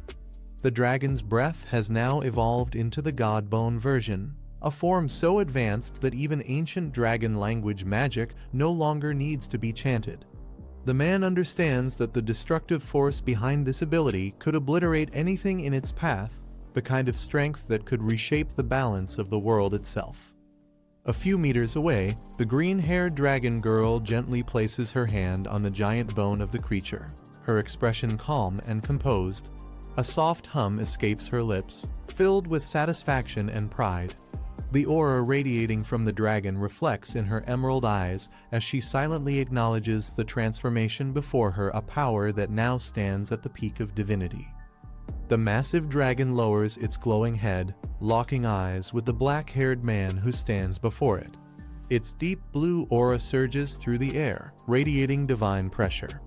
The dragon's breath has now evolved into the Godbone version, a form so advanced that even ancient dragon language magic no longer needs to be chanted. The man understands that the destructive force behind this ability could obliterate anything in its path, the kind of strength that could reshape the balance of the world itself. A few meters away, the green-haired dragon girl gently places her hand on the giant bone of the creature, her expression calm and composed. A soft hum escapes her lips, filled with satisfaction and pride. The aura radiating from the dragon reflects in her emerald eyes as she silently acknowledges the transformation before her, a power that now stands at the peak of divinity. The massive dragon lowers its glowing head, locking eyes with the black-haired man who stands before it. Its deep blue aura surges through the air, radiating divine pressure.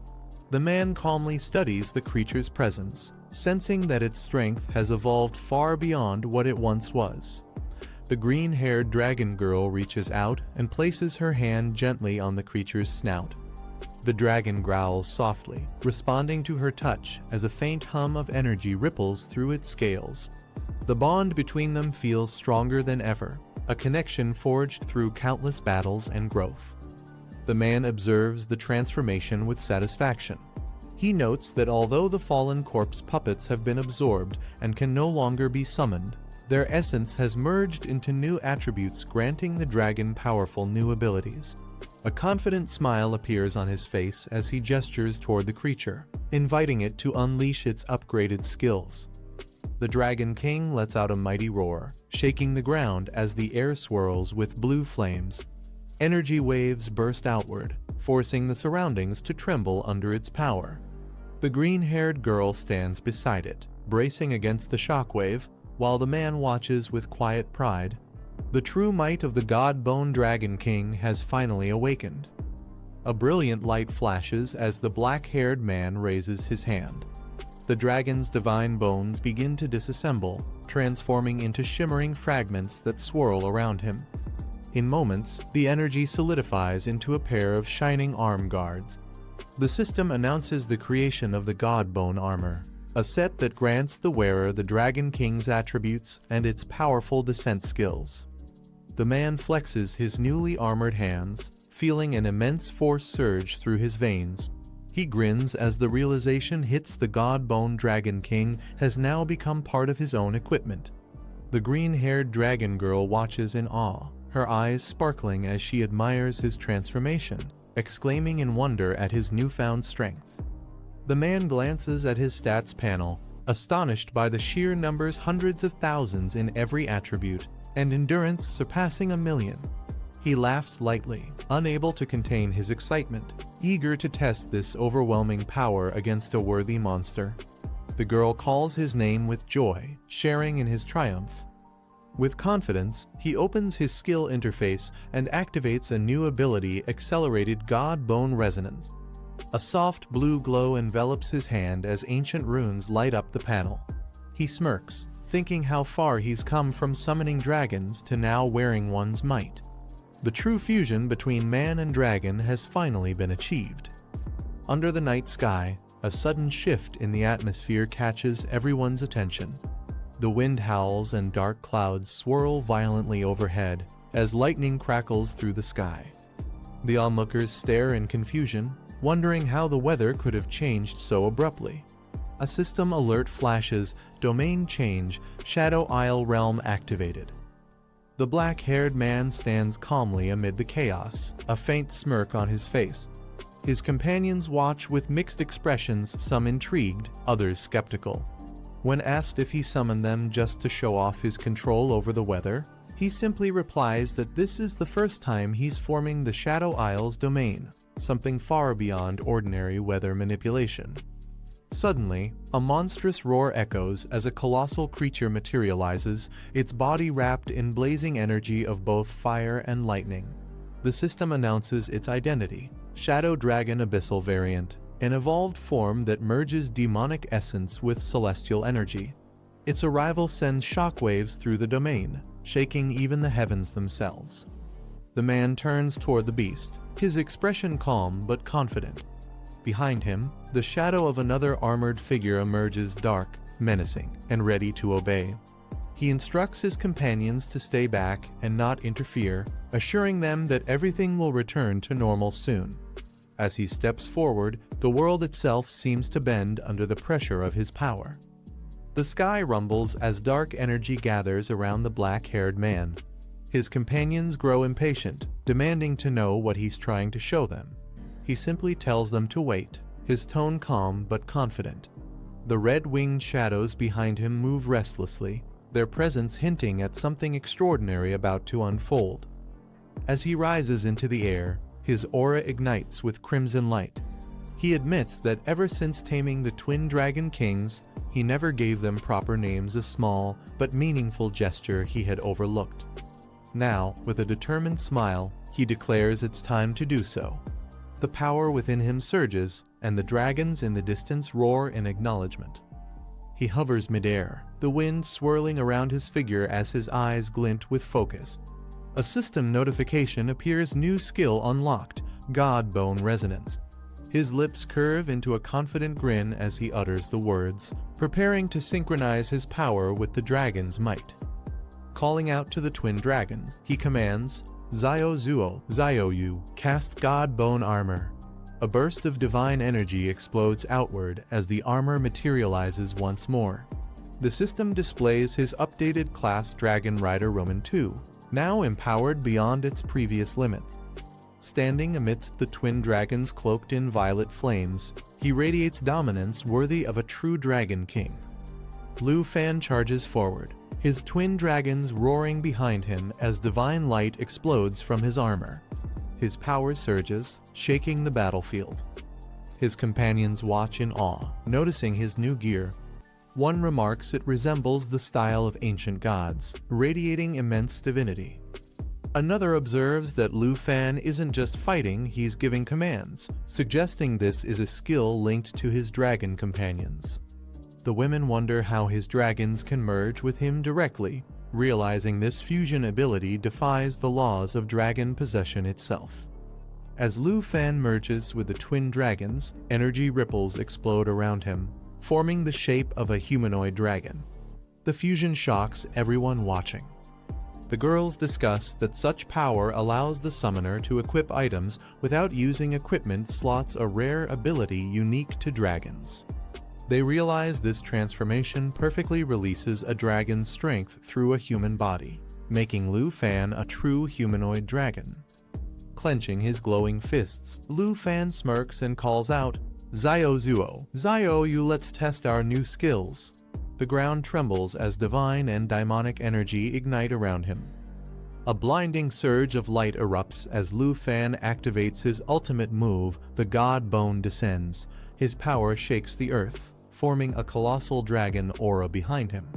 The man calmly studies the creature's presence, sensing that its strength has evolved far beyond what it once was. The green-haired dragon girl reaches out and places her hand gently on the creature's snout. The dragon growls softly, responding to her touch as a faint hum of energy ripples through its scales. The bond between them feels stronger than ever, a connection forged through countless battles and growth. The man observes the transformation with satisfaction. He notes that although the fallen corpse puppets have been absorbed and can no longer be summoned, their essence has merged into new attributes, granting the dragon powerful new abilities. A confident smile appears on his face as he gestures toward the creature, inviting it to unleash its upgraded skills. The Dragon King lets out a mighty roar, shaking the ground as the air swirls with blue flames. Energy waves burst outward, forcing the surroundings to tremble under its power. The green-haired girl stands beside it, bracing against the shockwave, while the man watches with quiet pride. The true might of the God-Bone Dragon King has finally awakened. A brilliant light flashes as the black-haired man raises his hand. The dragon's divine bones begin to disassemble, transforming into shimmering fragments that swirl around him. In moments, the energy solidifies into a pair of shining arm guards. The system announces the creation of the God-Bone armor, a set that grants the wearer the Dragon King's attributes and its powerful descent skills. The man flexes his newly armored hands, feeling an immense force surge through his veins. He grins as the realization hits: the God-Bone Dragon King has now become part of his own equipment. The green-haired dragon girl watches in awe, her eyes sparkling as she admires his transformation, exclaiming in wonder at his newfound strength. The man glances at his stats panel, astonished by the sheer numbers, hundreds of thousands in every attribute, and endurance surpassing 1,000,000. He laughs lightly, unable to contain his excitement, eager to test this overwhelming power against a worthy monster. The girl calls his name with joy, sharing in his triumph. With confidence, he opens his skill interface and activates a new ability, Accelerated God-Bone Resonance. A soft blue glow envelops his hand as ancient runes light up the panel. He smirks, thinking how far he's come from summoning dragons to now wearing one's might. The true fusion between man and dragon has finally been achieved. Under the night sky, a sudden shift in the atmosphere catches everyone's attention. The wind howls and dark clouds swirl violently overhead as lightning crackles through the sky. The onlookers stare in confusion, wondering how the weather could have changed so abruptly. A system alert flashes: domain change, Shadow Isle realm activated. The black-haired man stands calmly amid the chaos, a faint smirk on his face. His companions watch with mixed expressions, some intrigued, others skeptical. When asked if he summoned them just to show off his control over the weather, he simply replies that this is the first time he's forming the Shadow Isle's domain, something far beyond ordinary weather manipulation. Suddenly, a monstrous roar echoes as a colossal creature materializes, its body wrapped in blazing energy of both fire and lightning. The system announces its identity: Shadow Dragon Abyssal Variant, an evolved form that merges demonic essence with celestial energy. Its arrival sends shockwaves through the domain, shaking even the heavens themselves. The man turns toward the beast, his expression calm but confident. Behind him, the shadow of another armored figure emerges, dark, menacing, and ready to obey. He instructs his companions to stay back and not interfere, assuring them that everything will return to normal soon. As he steps forward, the world itself seems to bend under the pressure of his power. The sky rumbles as dark energy gathers around the black-haired man. His companions grow impatient, demanding to know what he's trying to show them. He simply tells them to wait, his tone calm but confident. The red-winged shadows behind him move restlessly, their presence hinting at something extraordinary about to unfold. As he rises into the air, his aura ignites with crimson light. He admits that ever since taming the twin dragon kings, he never gave them proper names, a small but meaningful gesture he had overlooked. Now, with a determined smile, he declares it's time to do so. The power within him surges, and the dragons in the distance roar in acknowledgement. He hovers midair, the wind swirling around his figure as his eyes glint with focus. A system notification appears: new skill unlocked, God Bone Resonance. His lips curve into a confident grin as he utters the words, preparing to synchronize his power with the dragon's might. Calling out to the twin dragon, he commands, Zio Zuo, Zio Yu, cast God Bone Armor. A burst of divine energy explodes outward as the armor materializes once more. The system displays his updated class Dragon Rider Roman II, now empowered beyond its previous limits. Standing amidst the twin dragons cloaked in violet flames, he radiates dominance worthy of a true dragon king. Lu Fan charges forward, his twin dragons roaring behind him as divine light explodes from his armor. His power surges, shaking the battlefield. His companions watch in awe, noticing his new gear. One remarks it resembles the style of ancient gods, radiating immense divinity. Another observes that Lu Fan isn't just fighting, he's giving commands, suggesting this is a skill linked to his dragon companions. The women wonder how his dragons can merge with him directly, realizing this fusion ability defies the laws of dragon possession itself. As Lu Fan merges with the twin dragons, energy ripples explode around him, forming the shape of a humanoid dragon. The fusion shocks everyone watching. The girls discuss that such power allows the summoner to equip items without using equipment slots, a rare ability unique to dragons. They realize this transformation perfectly releases a dragon's strength through a human body, making Lu Fan a true humanoid dragon. Clenching his glowing fists, Lu Fan smirks and calls out, Zio Zuo, Zio Yu, let's test our new skills. The ground trembles as divine and daimonic energy ignite around him. A blinding surge of light erupts as Lu Fan activates his ultimate move, the God Bone descends. His power shakes the earth, forming a colossal dragon aura behind him.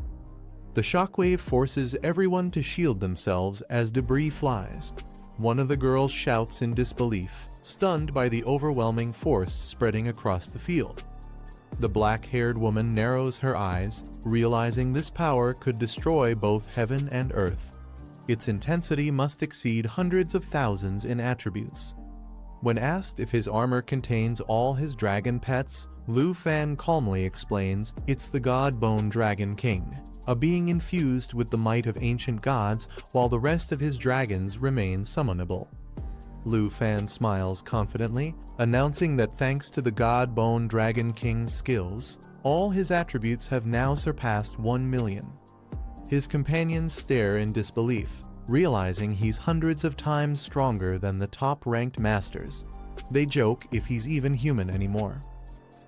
The shockwave forces everyone to shield themselves as debris flies. One of the girls shouts in disbelief, stunned by the overwhelming force spreading across the field. The black-haired woman narrows her eyes, realizing this power could destroy both heaven and earth. Its intensity must exceed hundreds of thousands in attributes. When asked if his armor contains all his dragon pets, Lu Fan calmly explains it's the God Bone Dragon King, a being infused with the might of ancient gods while the rest of his dragons remain summonable. Lu Fan smiles confidently, announcing that thanks to the God Bone Dragon King's skills, all his attributes have now surpassed 1 million. His companions stare in disbelief, realizing he's hundreds of times stronger than the top-ranked masters. They joke if he's even human anymore.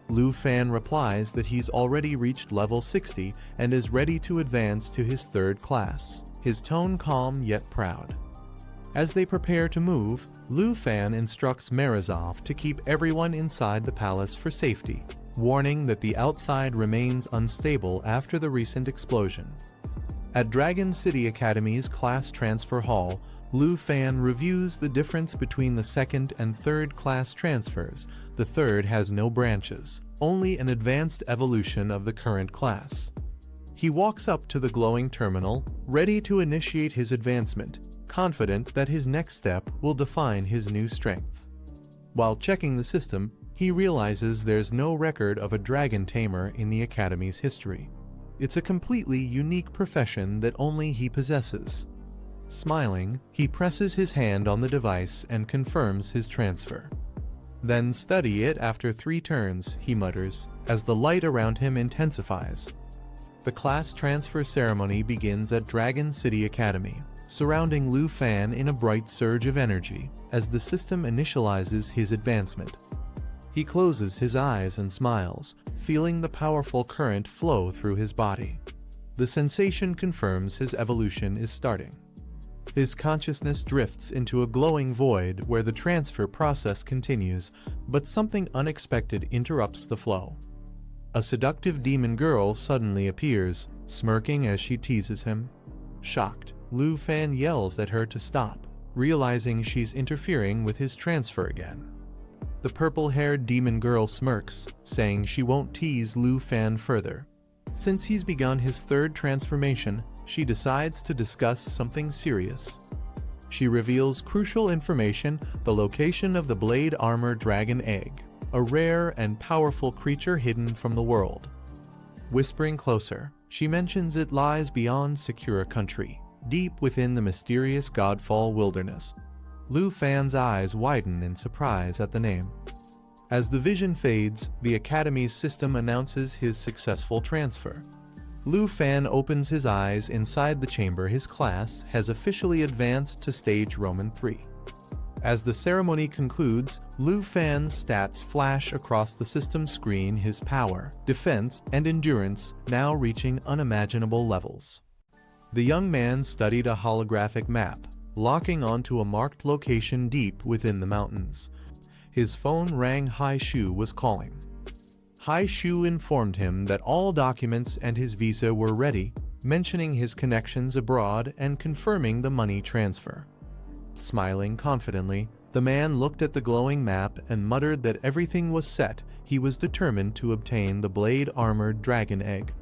Lu Fan replies that he's already reached level 60 and is ready to advance to his third class, his tone calm yet proud. As they prepare to move, Lu Fan instructs Marazov to keep everyone inside the palace for safety, warning that the outside remains unstable after the recent explosion. At Dragon City Academy's class transfer hall, Lu Fan reviews the difference between the second and third class transfers. The third has no branches, only an advanced evolution of the current class. He walks up to the glowing terminal, ready to initiate his advancement, confident that his next step will define his new strength. While checking the system, he realizes there's no record of a dragon tamer in the Academy's history. It's a completely unique profession that only he possesses. Smiling, he presses his hand on the device and confirms his transfer. "Then study it after 3 turns," he mutters, as the light around him intensifies. The class transfer ceremony begins at Dragon City Academy, surrounding Lu Fan in a bright surge of energy as the system initializes his advancement. He closes his eyes and smiles, feeling the powerful current flow through his body. The sensation confirms his evolution is starting. His consciousness drifts into a glowing void where the transfer process continues, but something unexpected interrupts the flow. A seductive demon girl suddenly appears, smirking as she teases him. Shocked, Lu Fan yells at her to stop, realizing she's interfering with his transfer again. The purple-haired demon girl smirks, saying she won't tease Lu Fan further. Since he's begun his third transformation, she decides to discuss something serious. She reveals crucial information: the location of the blade armor dragon egg, a rare and powerful creature hidden from the world. Whispering closer, she mentions it lies beyond Sakura country, deep within the mysterious Godfall wilderness. Lu Fan's eyes widen in surprise at the name. As the vision fades, the Academy's system announces his successful transfer. Lu Fan opens his eyes inside the chamber. His class has officially advanced to stage Roman 3. As the ceremony concludes, Lu Fan's stats flash across the system screen, his power, defense, and endurance now reaching unimaginable levels. The young man studied a holographic map, locking onto a marked location deep within the mountains. His phone rang. Hai Shu was calling. Hai Shu informed him that all documents and his visa were ready, mentioning his connections abroad and confirming the money transfer. Smiling confidently, the man looked at the glowing map and muttered that everything was set. He was determined to obtain the blade-armored dragon egg.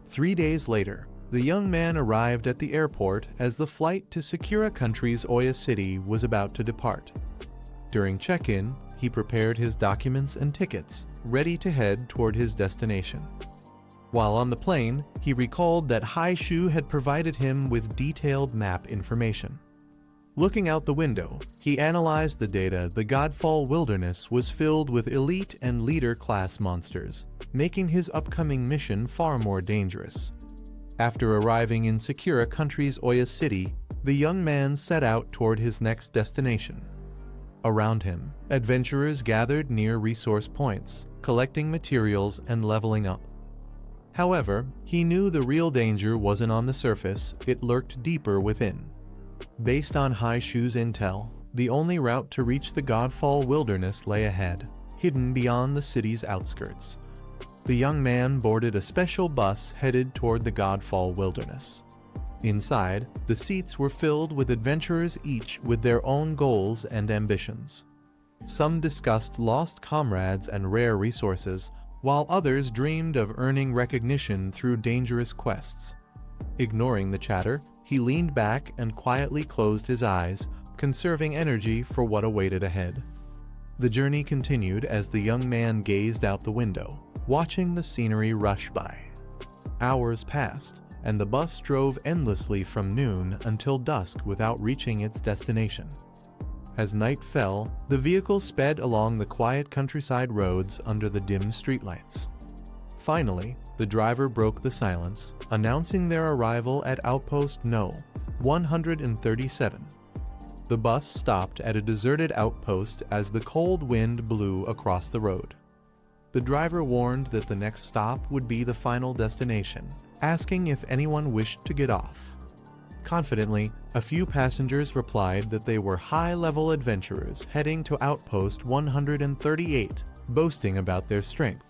3 days later, the young man arrived at the airport as the flight to Sakura country's Oya City was about to depart. During check-in, he prepared his documents and tickets, ready to head toward his destination. While on the plane, he recalled that Hai Shu had provided him with detailed map information. Looking out the window, he analyzed the data. The Godfall wilderness was filled with elite and leader-class monsters, making his upcoming mission far more dangerous. After arriving in Sakura country's Oya City, the young man set out toward his next destination. Around him, adventurers gathered near resource points, collecting materials and leveling up. However, he knew the real danger wasn't on the surface, it lurked deeper within. Based on Hai Shu's intel, the only route to reach the Godfall wilderness lay ahead, hidden beyond the city's outskirts. The young man boarded a special bus headed toward the Godfall wilderness. Inside, the seats were filled with adventurers, each with their own goals and ambitions. Some discussed lost comrades and rare resources, while others dreamed of earning recognition through dangerous quests. Ignoring the chatter, he leaned back and quietly closed his eyes, conserving energy for what awaited ahead. The journey continued as the young man gazed out the window, watching the scenery rush by. Hours passed, and the bus drove endlessly from noon until dusk without reaching its destination. As night fell, the vehicle sped along the quiet countryside roads under the dim streetlights. Finally, the driver broke the silence, announcing their arrival at Outpost No. 137. The bus stopped at a deserted outpost as the cold wind blew across the road. The driver warned that the next stop would be the final destination, asking if anyone wished to get off. Confidently, a few passengers replied that they were high-level adventurers heading to Outpost 138, boasting about their strength.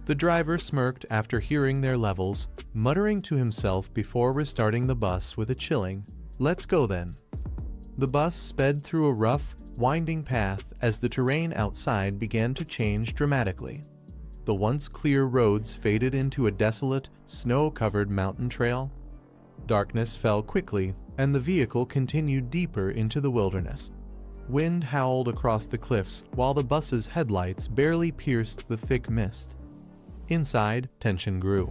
The driver smirked after hearing their levels, muttering to himself before restarting the bus with a chilling, "Let's go then." The bus sped through a rough, winding path as the terrain outside began to change dramatically. The once clear roads faded into a desolate, snow-covered mountain trail. Darkness fell quickly, and the vehicle continued deeper into the wilderness. Wind howled across the cliffs while the bus's headlights barely pierced the thick mist. Inside, tension grew.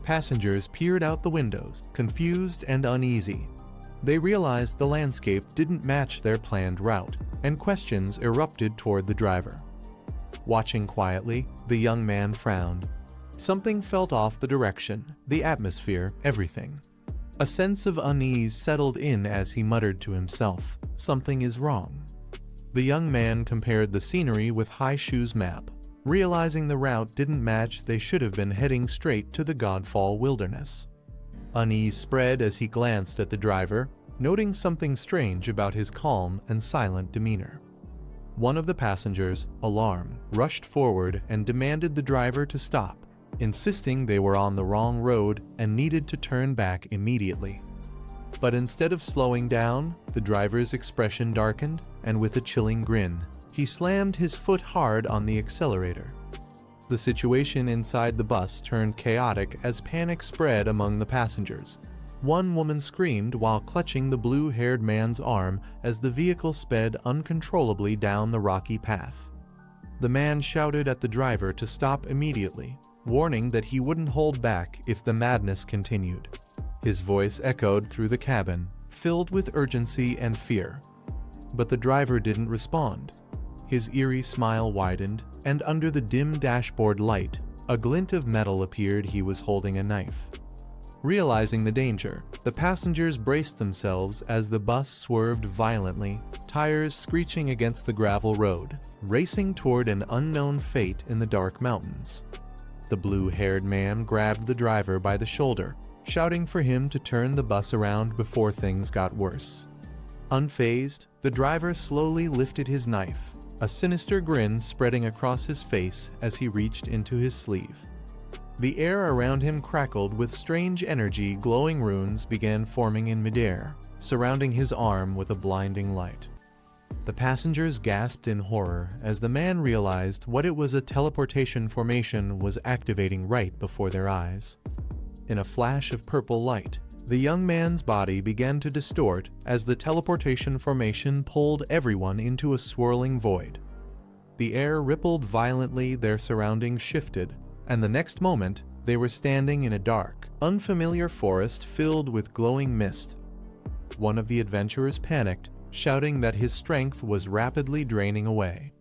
Passengers peered out the windows, confused and uneasy. They realized the landscape didn't match their planned route, and questions erupted toward the driver. Watching quietly, the young man frowned. Something felt off: the direction, the atmosphere, everything. A sense of unease settled in as he muttered to himself, "Something is wrong." The young man compared the scenery with High Shoe's map. Realizing the route didn't match, they should have been heading straight to the Godfall wilderness. Unease spread as he glanced at the driver, noting something strange about his calm and silent demeanor. One of the passengers, alarmed, rushed forward and demanded the driver to stop, insisting they were on the wrong road and needed to turn back immediately. But instead of slowing down, the driver's expression darkened, and with a chilling grin, he slammed his foot hard on the accelerator. The situation inside the bus turned chaotic as panic spread among the passengers. One woman screamed while clutching the blue-haired man's arm as the vehicle sped uncontrollably down the rocky path. The man shouted at the driver to stop immediately, warning that he wouldn't hold back if the madness continued. His voice echoed through the cabin, filled with urgency and fear. But the driver didn't respond. His eerie smile widened, and under the dim dashboard light, a glint of metal appeared. He was holding a knife. Realizing the danger, the passengers braced themselves as the bus swerved violently, tires screeching against the gravel road, racing toward an unknown fate in the dark mountains. The blue-haired man grabbed the driver by the shoulder, shouting for him to turn the bus around before things got worse. Unfazed, the driver slowly lifted his knife, a sinister grin spreading across his face as he reached into his sleeve. The air around him crackled with strange energy. Glowing runes began forming in midair, surrounding his arm with a blinding light. The passengers gasped in horror as the man realized what it was. A teleportation formation was activating right before their eyes. In a flash of purple light, the young man's body began to distort as the teleportation formation pulled everyone into a swirling void. The air rippled violently, their surroundings shifted, and the next moment, they were standing in a dark, unfamiliar forest filled with glowing mist. One of the adventurers panicked, shouting that his strength was rapidly draining away.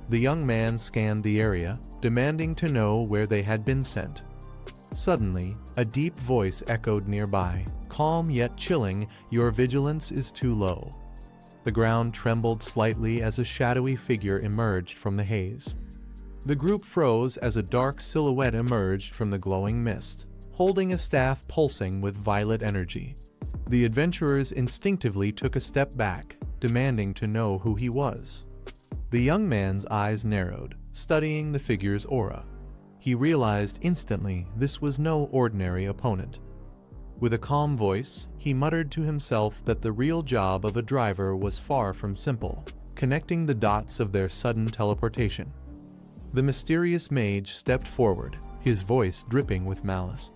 The young man scanned the area, demanding to know where they had been sent. Suddenly, a deep voice echoed nearby, calm yet chilling, "Your vigilance is too low." The ground trembled slightly as a shadowy figure emerged from the haze. The group froze as a dark silhouette emerged from the glowing mist, holding a staff pulsing with violet energy. The adventurers instinctively took a step back, demanding to know who he was. The young man's eyes narrowed, studying the figure's aura. He realized instantly this was no ordinary opponent. With a calm voice, he muttered to himself that the real job of a driver was far from simple, connecting the dots of their sudden teleportation. The mysterious mage stepped forward, his voice dripping with malice.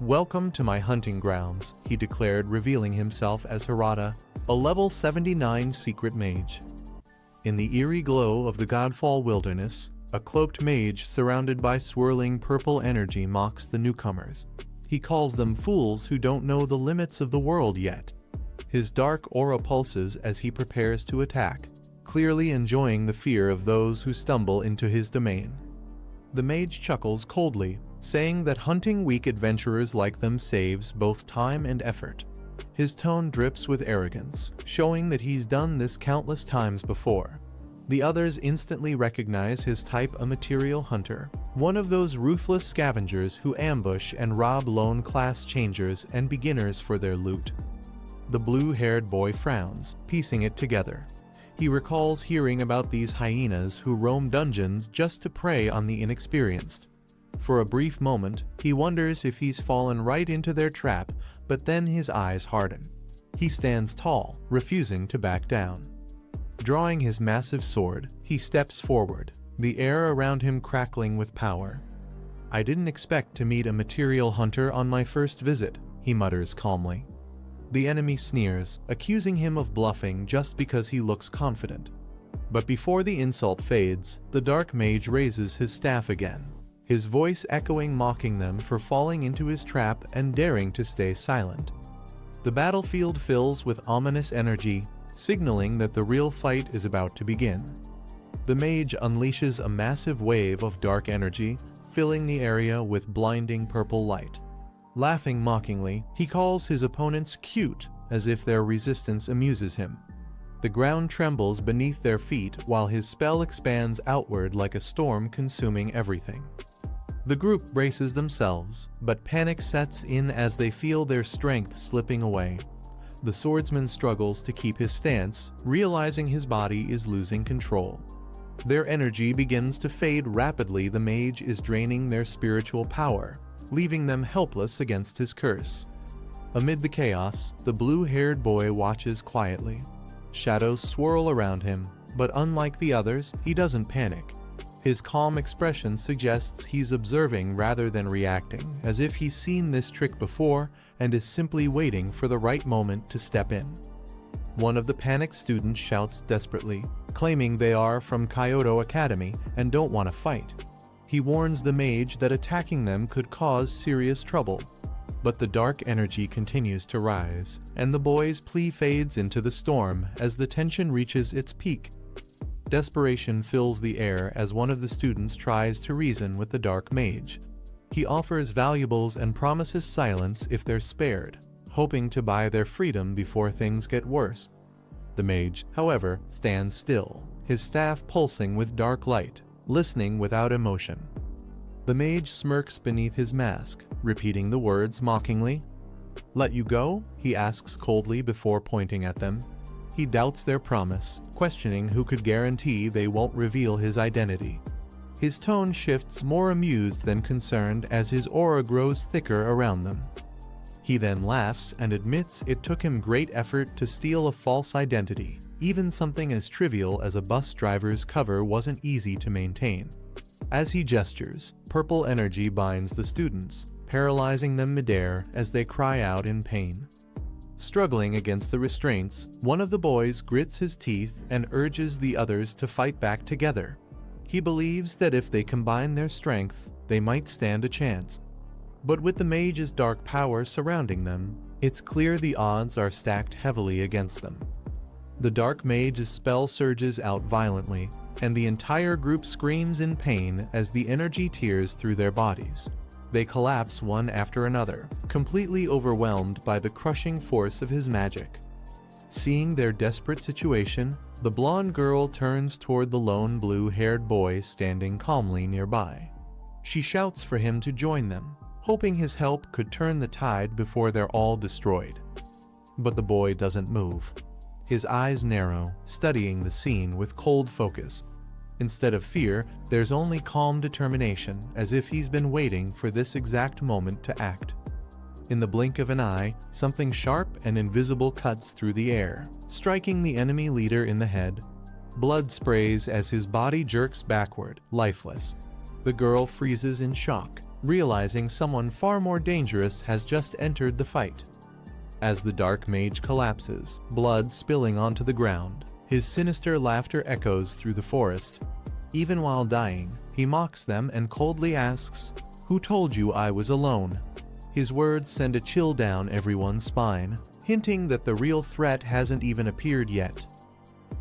"Welcome to my hunting grounds," he declared, revealing himself as Harada, a level 79 secret mage. In the eerie glow of the Godfall wilderness, a cloaked mage surrounded by swirling purple energy mocks the newcomers. He calls them fools who don't know the limits of the world yet. His dark aura pulses as he prepares to attack, clearly enjoying the fear of those who stumble into his domain. The mage chuckles coldly, saying that hunting weak adventurers like them saves both time and effort. His tone drips with arrogance, showing that he's done this countless times before. The others instantly recognize his type: a material hunter, one of those ruthless scavengers who ambush and rob lone class changers and beginners for their loot. The blue-haired boy frowns, piecing it together. He recalls hearing about these hyenas who roam dungeons just to prey on the inexperienced. For a brief moment, he wonders if he's fallen right into their trap, but then his eyes harden. He stands tall, refusing to back down. Drawing his massive sword, he steps forward, the air around him crackling with power. "I didn't expect to meet a material hunter on my first visit," he mutters calmly. The enemy sneers, accusing him of bluffing just because he looks confident. But before the insult fades, the dark mage raises his staff again, his voice echoing, mocking them for falling into his trap and daring to stay silent. The battlefield fills with ominous energy, signaling that the real fight is about to begin. The mage unleashes a massive wave of dark energy, filling the area with blinding purple light. Laughing mockingly, he calls his opponents cute, as if their resistance amuses him. The ground trembles beneath their feet while his spell expands outward like a storm consuming everything. The group braces themselves, but panic sets in as they feel their strength slipping away. The swordsman struggles to keep his stance, realizing his body is losing control. Their energy begins to fade rapidly. The mage is draining their spiritual power, leaving them helpless against his curse. Amid the chaos, the blue-haired boy watches quietly. Shadows swirl around him, but unlike the others, he doesn't panic. His calm expression suggests he's observing rather than reacting, as if he's seen this trick before and is simply waiting for the right moment to step in. One of the panicked students shouts desperately, claiming they are from Kyoto Academy and don't want to fight. He warns the mage that attacking them could cause serious trouble. But the dark energy continues to rise, and the boy's plea fades into the storm as the tension reaches its peak. Desperation fills the air as one of the students tries to reason with the dark mage. He offers valuables and promises silence if they're spared, hoping to buy their freedom before things get worse. The mage, however, stands still, his staff pulsing with dark light, listening without emotion. The mage smirks beneath his mask, repeating the words mockingly. "Let you go?" he asks coldly before pointing at them. He doubts their promise, questioning who could guarantee they won't reveal his identity. His tone shifts, more amused than concerned, as his aura grows thicker around them. He then laughs and admits it took him great effort to steal a false identity. Even something as trivial as a bus driver's cover wasn't easy to maintain. As he gestures, purple energy binds the students, paralyzing them midair as they cry out in pain. Struggling against the restraints, one of the boys grits his teeth and urges the others to fight back together. He believes that if they combine their strength, they might stand a chance. But with the mage's dark power surrounding them, it's clear the odds are stacked heavily against them. The dark mage's spell surges out violently, and the entire group screams in pain as the energy tears through their bodies. They collapse one after another, completely overwhelmed by the crushing force of his magic. Seeing their desperate situation, the blonde girl turns toward the lone blue-haired boy standing calmly nearby. She shouts for him to join them, hoping his help could turn the tide before they're all destroyed. But the boy doesn't move. His eyes narrow, studying the scene with cold focus. Instead of fear, there's only calm determination, as if he's been waiting for this exact moment to act. In the blink of an eye, something sharp and invisible cuts through the air, striking the enemy leader in the head. Blood sprays as his body jerks backward, lifeless. The girl freezes in shock, realizing someone far more dangerous has just entered the fight. As the dark mage collapses, blood spilling onto the ground, his sinister laughter echoes through the forest. Even while dying, he mocks them and coldly asks, "Who told you I was alone?" His words send a chill down everyone's spine, hinting that the real threat hasn't even appeared yet.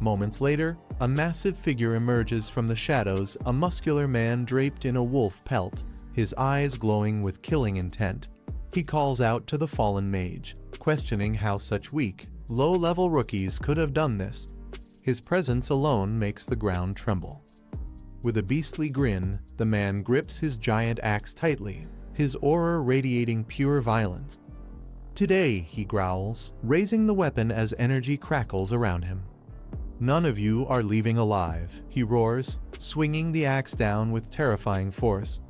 Moments later, a massive figure emerges from the shadows, a muscular man draped in a wolf pelt, his eyes glowing with killing intent. He calls out to the fallen mage, questioning how such weak, low-level rookies could have done this. His presence alone makes the ground tremble. With a beastly grin, the man grips his giant axe tightly, his aura radiating pure violence. "Today," he growls, raising the weapon as energy crackles around him. "None of you are leaving alive," he roars, swinging the axe down with terrifying force.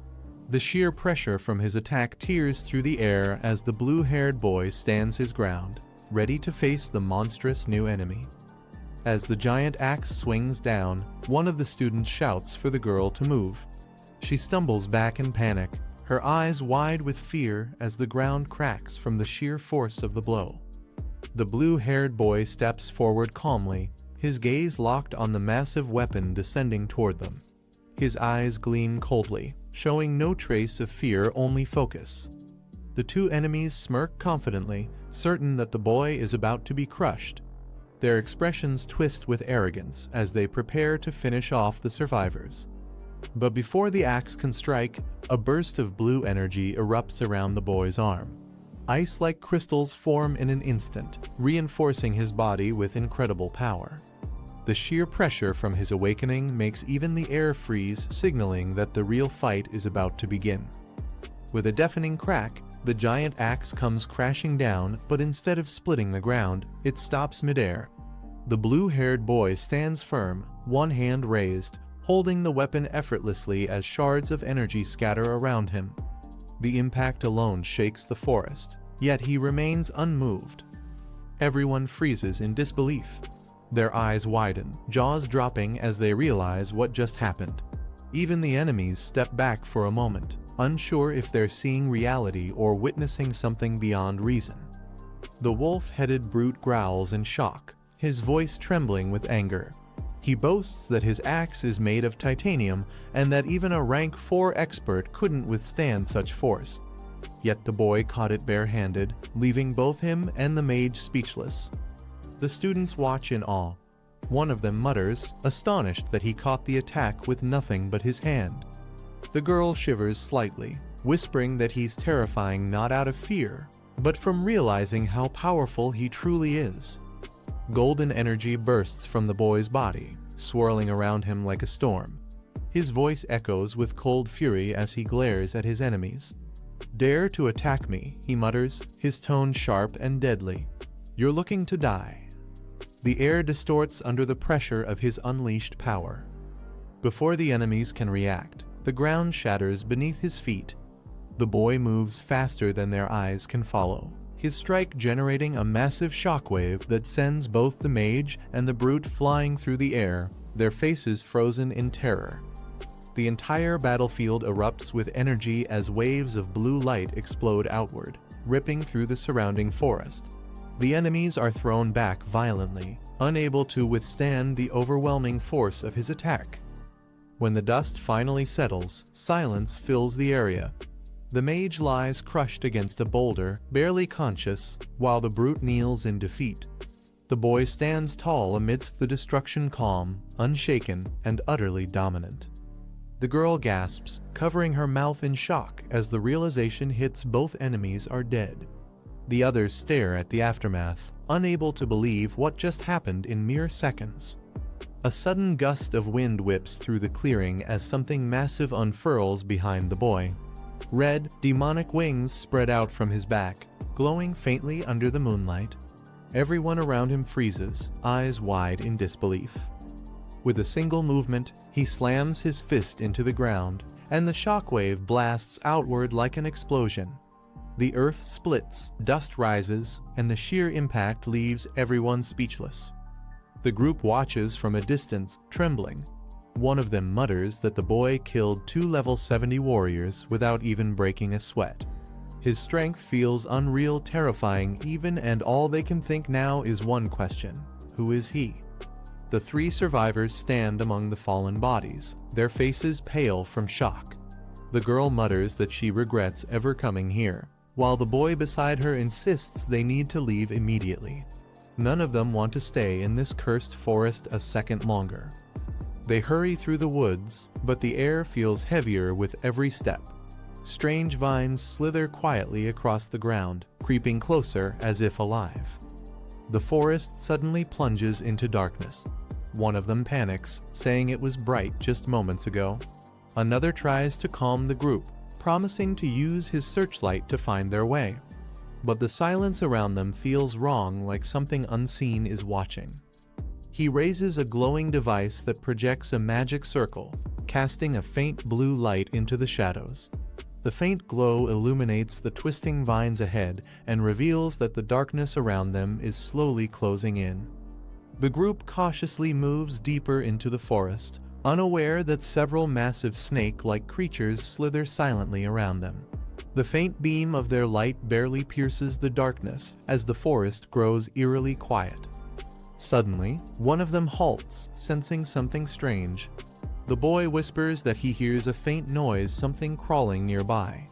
The sheer pressure from his attack tears through the air as the blue-haired boy stands his ground, ready to face the monstrous new enemy. As the giant axe swings down, one of the students shouts for the girl to move. She stumbles back in panic, her eyes wide with fear as the ground cracks from the sheer force of the blow. The blue-haired boy steps forward calmly, his gaze locked on the massive weapon descending toward them. His eyes gleam coldly, showing no trace of fear, only focus. The two enemies smirk confidently, certain that the boy is about to be crushed. Their expressions twist with arrogance as they prepare to finish off the survivors. But before the axe can strike, a burst of blue energy erupts around the boy's arm. Ice-like crystals form in an instant, reinforcing his body with incredible power. The sheer pressure from his awakening makes even the air freeze, signaling that the real fight is about to begin. With a deafening crack, the giant axe comes crashing down, but instead of splitting the ground, it stops midair. The blue-haired boy stands firm, one hand raised, holding the weapon effortlessly as shards of energy scatter around him. The impact alone shakes the forest, yet he remains unmoved. Everyone freezes in disbelief. Their eyes widen, jaws dropping as they realize what just happened. Even the enemies step back for a moment, unsure if they're seeing reality or witnessing something beyond reason. The wolf-headed brute growls in shock, his voice trembling with anger. He boasts that his axe is made of titanium and that even a rank 4 expert couldn't withstand such force. Yet the boy caught it barehanded, leaving both him and the mage speechless. The students watch in awe. One of them mutters, astonished that he caught the attack with nothing but his hand. The girl shivers slightly, whispering that he's terrifying not out of fear, but from realizing how powerful he truly is. Golden energy bursts from the boy's body, swirling around him like a storm. His voice echoes with cold fury as he glares at his enemies. "Dare to attack me," he mutters, his tone sharp and deadly. "You're looking to die." The air distorts under the pressure of his unleashed power. Before the enemies can react, the ground shatters beneath his feet. The boy moves faster than their eyes can follow, his strike generating a massive shockwave that sends both the mage and the brute flying through the air, their faces frozen in terror. The entire battlefield erupts with energy as waves of blue light explode outward, ripping through the surrounding forest. The enemies are thrown back violently, unable to withstand the overwhelming force of his attack. When the dust finally settles, silence fills the area. The mage lies crushed against a boulder, barely conscious, while the brute kneels in defeat. The boy stands tall amidst the destruction, calm, unshaken, and utterly dominant. The girl gasps, covering her mouth in shock as the realization hits both enemies are dead. The others stare at the aftermath, unable to believe what just happened in mere seconds. A sudden gust of wind whips through the clearing as something massive unfurls behind the boy. Red, demonic wings spread out from his back, glowing faintly under the moonlight. Everyone around him freezes, eyes wide in disbelief. With a single movement, he slams his fist into the ground, and the shockwave blasts outward like an explosion. The earth splits, dust rises, and the sheer impact leaves everyone speechless. The group watches from a distance, trembling. One of them mutters that the boy killed 2 level 70 warriors without even breaking a sweat. His strength feels unreal, terrifying even, and all they can think now is one question: who is he? The 3 survivors stand among the fallen bodies, their faces pale from shock. The girl mutters that she regrets ever coming here, while the boy beside her insists they need to leave immediately. None of them want to stay in this cursed forest a second longer. They hurry through the woods, but the air feels heavier with every step. Strange vines slither quietly across the ground, creeping closer as if alive. The forest suddenly plunges into darkness. One of them panics, saying it was bright just moments ago. Another tries to calm the group, promising to use his searchlight to find their way. But the silence around them feels wrong, like something unseen is watching. He raises a glowing device that projects a magic circle, casting a faint blue light into the shadows. The faint glow illuminates the twisting vines ahead and reveals that the darkness around them is slowly closing in. The group cautiously moves deeper into the forest, unaware that several massive snake-like creatures slither silently around them. The faint beam of their light barely pierces the darkness as the forest grows eerily quiet. Suddenly, one of them halts, sensing something strange. The boy whispers that he hears a faint noise, something crawling nearby.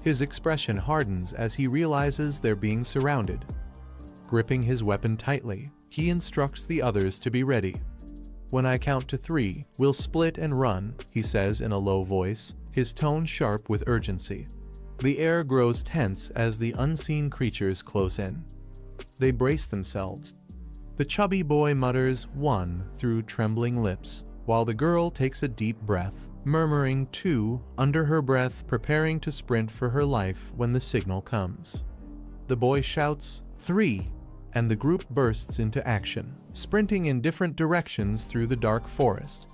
His expression hardens as he realizes they're being surrounded. Gripping his weapon tightly, he instructs the others to be ready. "When I count to 3, we'll split and run," he says in a low voice, his tone sharp with urgency. The air grows tense as the unseen creatures close in. They brace themselves. The chubby boy mutters "1" through trembling lips, while the girl takes a deep breath, murmuring "2" under her breath, preparing to sprint for her life when the signal comes. The boy shouts "3," and the group bursts into action, sprinting in different directions through the dark forest.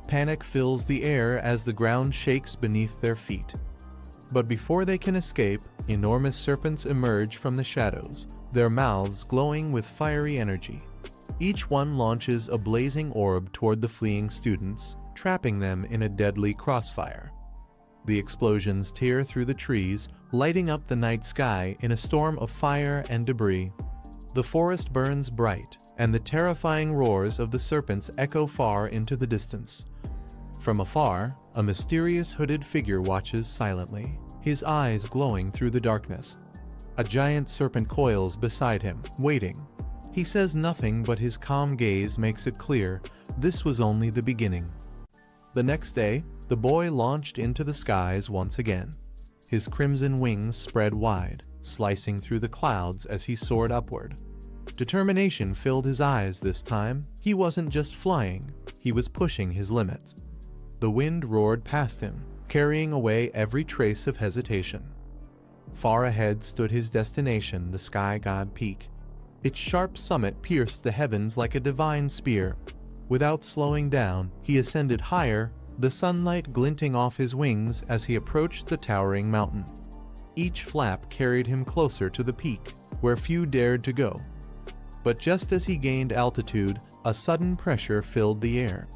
Panic fills the air as the ground shakes beneath their feet. But before they can escape, enormous serpents emerge from the shadows, their mouths glowing with fiery energy. Each one launches a blazing orb toward the fleeing students, trapping them in a deadly crossfire. The explosions tear through the trees, lighting up the night sky in a storm of fire and debris. The forest burns bright, and the terrifying roars of the serpents echo far into the distance. From afar, a mysterious hooded figure watches silently, his eyes glowing through the darkness. A giant serpent coils beside him, waiting. He says nothing, but his calm gaze makes it clear this was only the beginning. The next day, the boy launched into the skies once again. His crimson wings spread wide, slicing through the clouds as he soared upward. Determination filled his eyes this time. He wasn't just flying, he was pushing his limits. The wind roared past him, carrying away every trace of hesitation. Far ahead stood his destination, the Sky God Peak. Its sharp summit pierced the heavens like a divine spear. Without slowing down, he ascended higher, the sunlight glinting off his wings as he approached the towering mountain. Each flap carried him closer to the peak, where few dared to go. But just as he gained altitude, a sudden pressure filled the air.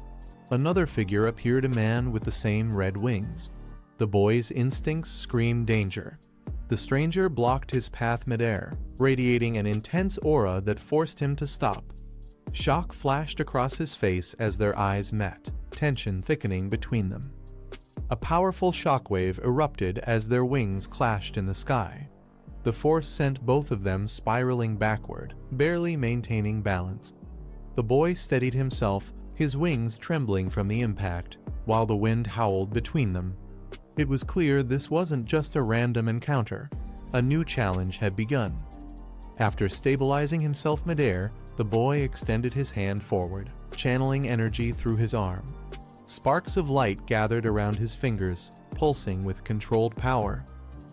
Another figure appeared, a man with the same red wings. The boy's instincts screamed danger. The stranger blocked his path midair, radiating an intense aura that forced him to stop. Shock flashed across his face as their eyes met, tension thickening between them. A powerful shockwave erupted as their wings clashed in the sky. The force sent both of them spiraling backward, barely maintaining balance. The boy steadied himself, his wings trembling from the impact, while the wind howled between them. It was clear this wasn't just a random encounter. A new challenge had begun. After stabilizing himself midair, the boy extended his hand forward, channeling energy through his arm. Sparks of light gathered around his fingers, pulsing with controlled power.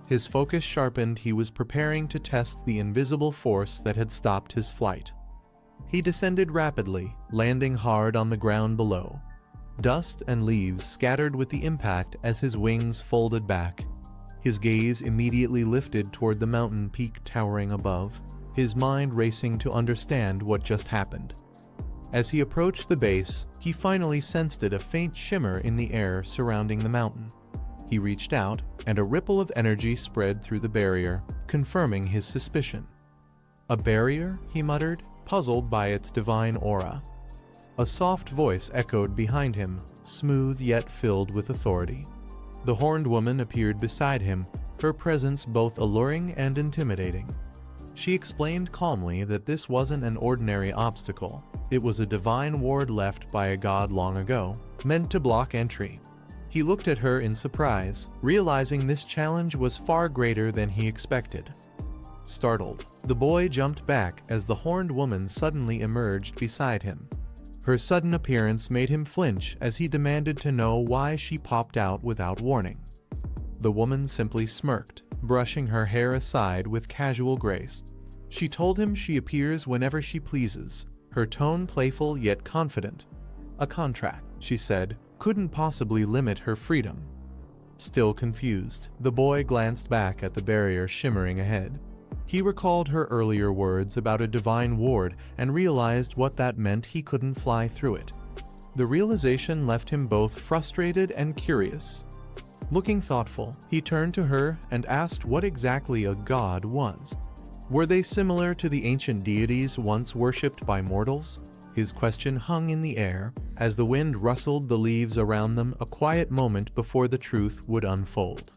His focus sharpened, he was preparing to test the invisible force that had stopped his flight. He descended rapidly, landing hard on the ground below. Dust and leaves scattered with the impact as his wings folded back. His gaze immediately lifted toward the mountain peak towering above, his mind racing to understand what just happened. As he approached the base, he finally sensed a faint shimmer in the air surrounding the mountain. He reached out, and a ripple of energy spread through the barrier, confirming his suspicion. "A barrier?" he muttered, puzzled by its divine aura. A soft voice echoed behind him, smooth yet filled with authority. The horned woman appeared beside him, her presence both alluring and intimidating. She explained calmly that this wasn't an ordinary obstacle. It was a divine ward left by a god long ago, meant to block entry. He looked at her in surprise, realizing this challenge was far greater than he expected. Startled, the boy jumped back as the horned woman suddenly emerged beside him. Her sudden appearance made him flinch as he demanded to know why she popped out without warning. The woman simply smirked, brushing her hair aside with casual grace. She told him she appears whenever she pleases, her tone playful yet confident. A contract, she said, couldn't possibly limit her freedom. Still confused, the boy glanced back at the barrier shimmering ahead. He recalled her earlier words about a divine ward and realized what that meant. He couldn't fly through it. The realization left him both frustrated and curious. Looking thoughtful, he turned to her and asked what exactly a god was. Were they similar to the ancient deities once worshipped by mortals? His question hung in the air as the wind rustled the leaves around them, a quiet moment before the truth would unfold.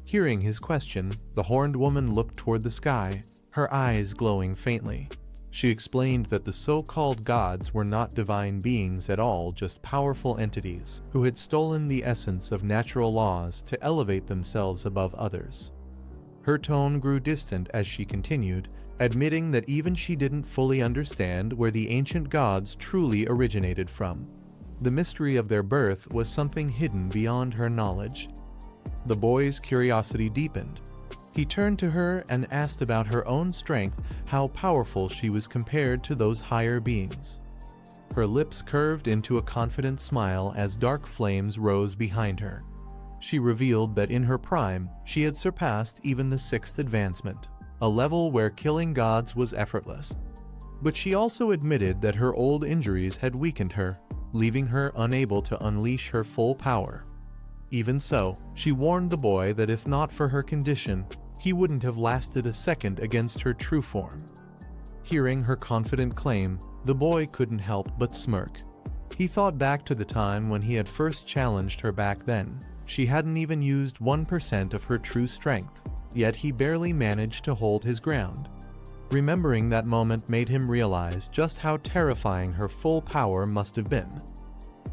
Hearing his question, the horned woman looked toward the sky, her eyes glowing faintly. She explained that the so-called gods were not divine beings at all, just powerful entities who had stolen the essence of natural laws to elevate themselves above others. Her tone grew distant as she continued, admitting that even she didn't fully understand where the ancient gods truly originated from. The mystery of their birth was something hidden beyond her knowledge. The boy's curiosity deepened. He turned to her and asked about her own strength, how powerful she was compared to those higher beings. Her lips curved into a confident smile as dark flames rose behind her. She revealed that in her prime, she had surpassed even the 6th advancement, a level where killing gods was effortless. But she also admitted that her old injuries had weakened her, leaving her unable to unleash her full power. Even so, she warned the boy that if not for her condition, he wouldn't have lasted a second against her true form. Hearing her confident claim, the boy couldn't help but smirk. He thought back to the time when he had first challenged her. Back then, she hadn't even used 1% of her true strength, yet he barely managed to hold his ground. Remembering that moment made him realize just how terrifying her full power must have been.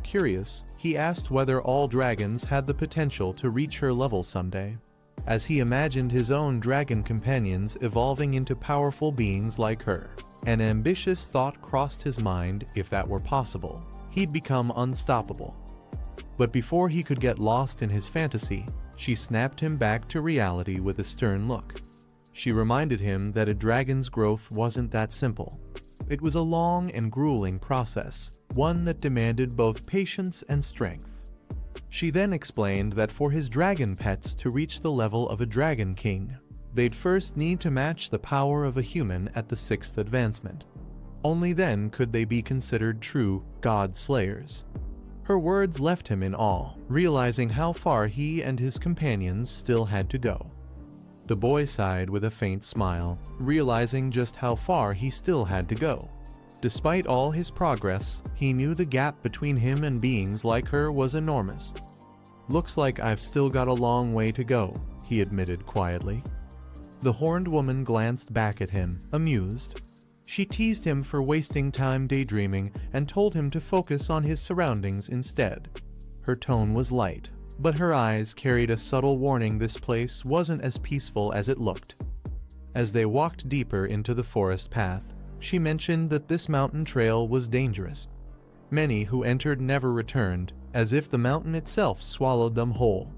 Curious, he asked whether all dragons had the potential to reach her level someday, as he imagined his own dragon companions evolving into powerful beings like her. An ambitious thought crossed his mind. If that were possible, he'd become unstoppable. But before he could get lost in his fantasy, she snapped him back to reality with a stern look. She reminded him that a dragon's growth wasn't that simple. It was a long and grueling process, one that demanded both patience and strength. She then explained that for his dragon pets to reach the level of a dragon king, they'd first need to match the power of a human at the 6th advancement. Only then could they be considered true god slayers. Her words left him in awe, realizing how far he and his companions still had to go. The boy sighed with a faint smile, realizing just how far he still had to go. Despite all his progress, he knew the gap between him and beings like her was enormous. "Looks like I've still got a long way to go," he admitted quietly. The horned woman glanced back at him, amused. She teased him for wasting time daydreaming and told him to focus on his surroundings instead. Her tone was light, but her eyes carried a subtle warning. This place wasn't as peaceful as it looked. As they walked deeper into the forest path, she mentioned that this mountain trail was dangerous. Many who entered never returned, as if the mountain itself swallowed them whole.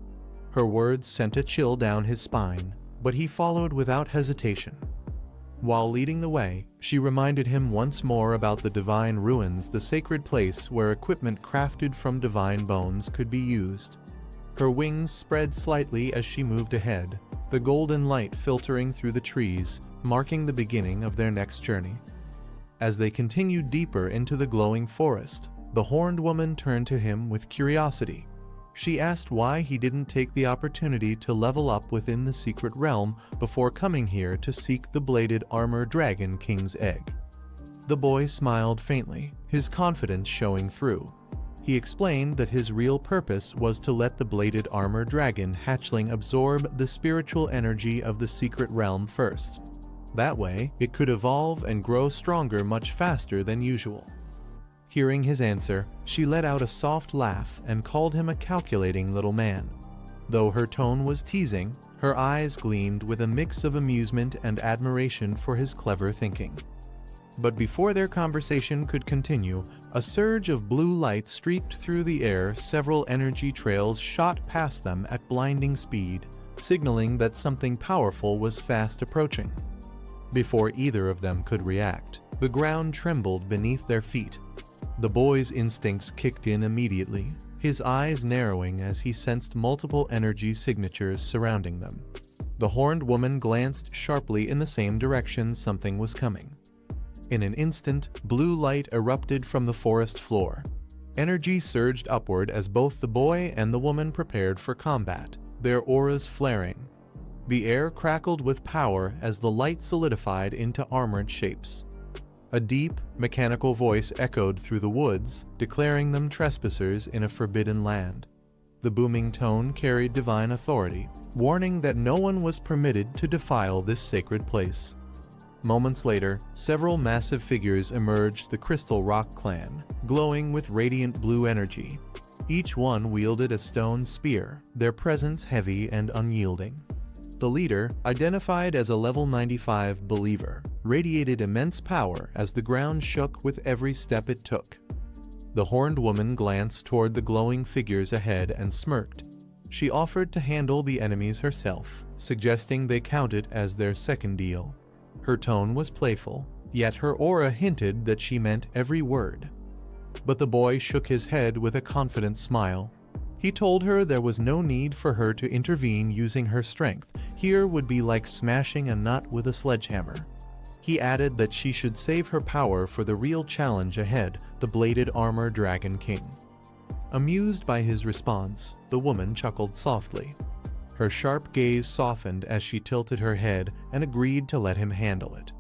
Her words sent a chill down his spine, but he followed without hesitation. While leading the way, she reminded him once more about the divine ruins, the sacred place where equipment crafted from divine bones could be used. Her wings spread slightly as she moved ahead, the golden light filtering through the trees, marking the beginning of their next journey. As they continued deeper into the glowing forest, the horned woman turned to him with curiosity. She asked why he didn't take the opportunity to level up within the secret realm before coming here to seek the bladed armor dragon king's egg. The boy smiled faintly, his confidence showing through. He explained that his real purpose was to let the bladed armor dragon hatchling absorb the spiritual energy of the secret realm first. That way, it could evolve and grow stronger much faster than usual. Hearing his answer, she let out a soft laugh and called him a calculating little man. Though her tone was teasing, her eyes gleamed with a mix of amusement and admiration for his clever thinking. But before their conversation could continue, a surge of blue light streaked through the air. Several energy trails shot past them at blinding speed, signaling that something powerful was fast approaching. Before either of them could react, the ground trembled beneath their feet. The boy's instincts kicked in immediately. his eyes narrowing as he sensed multiple energy signatures surrounding them. The horned woman glanced sharply in the same direction something was coming. In an instant, blue light erupted from the forest floor. Energy surged upward as both the boy and the woman prepared for combat, their auras flaring. The air crackled with power as the light solidified into armored shapes. A deep, mechanical voice echoed through the woods, declaring them trespassers in a forbidden land. The booming tone carried divine authority, warning that no one was permitted to defile this sacred place. Moments later, several massive figures emerged the Crystal Rock clan, glowing with radiant blue energy. Each one wielded a stone spear, their presence heavy and unyielding. The leader, identified as a level 95 believer, radiated immense power as the ground shook with every step it took. The horned woman glanced toward the glowing figures ahead and smirked. She offered to handle the enemies herself, suggesting they count it as their second deal. Her tone was playful, yet her aura hinted that she meant every word. But the boy shook his head with a confident smile. He told her there was no need for her to intervene using her strength. Here would be like smashing a nut with a sledgehammer. He added that she should save her power for the real challenge ahead, the bladed armor Dragon King. Amused by his response, the woman chuckled softly. Her sharp gaze softened as she tilted her head and agreed to let him handle it.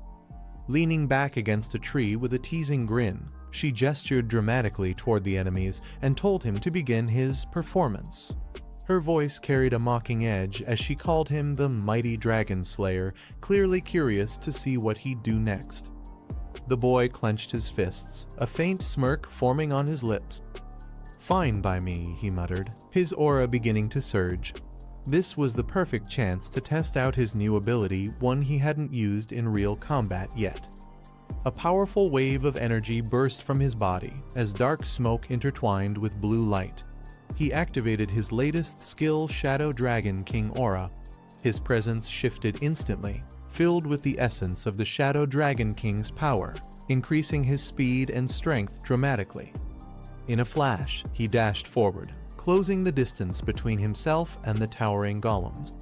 Leaning back against a tree with a teasing grin, she gestured dramatically toward the enemies and told him to begin his performance. Her voice carried a mocking edge as she called him the mighty dragon slayer, clearly curious to see what he'd do next. The boy clenched his fists, a faint smirk forming on his lips. "Fine by me," he muttered, his aura beginning to surge. This was the perfect chance to test out his new ability, one he hadn't used in real combat yet. A powerful wave of energy burst from his body as dark smoke intertwined with blue light. He activated his latest skill, Shadow Dragon King Aura. His presence shifted instantly, filled with the essence of the Shadow Dragon King's power, increasing his speed and strength dramatically. In a flash, he dashed forward, closing the distance between himself and the towering golems.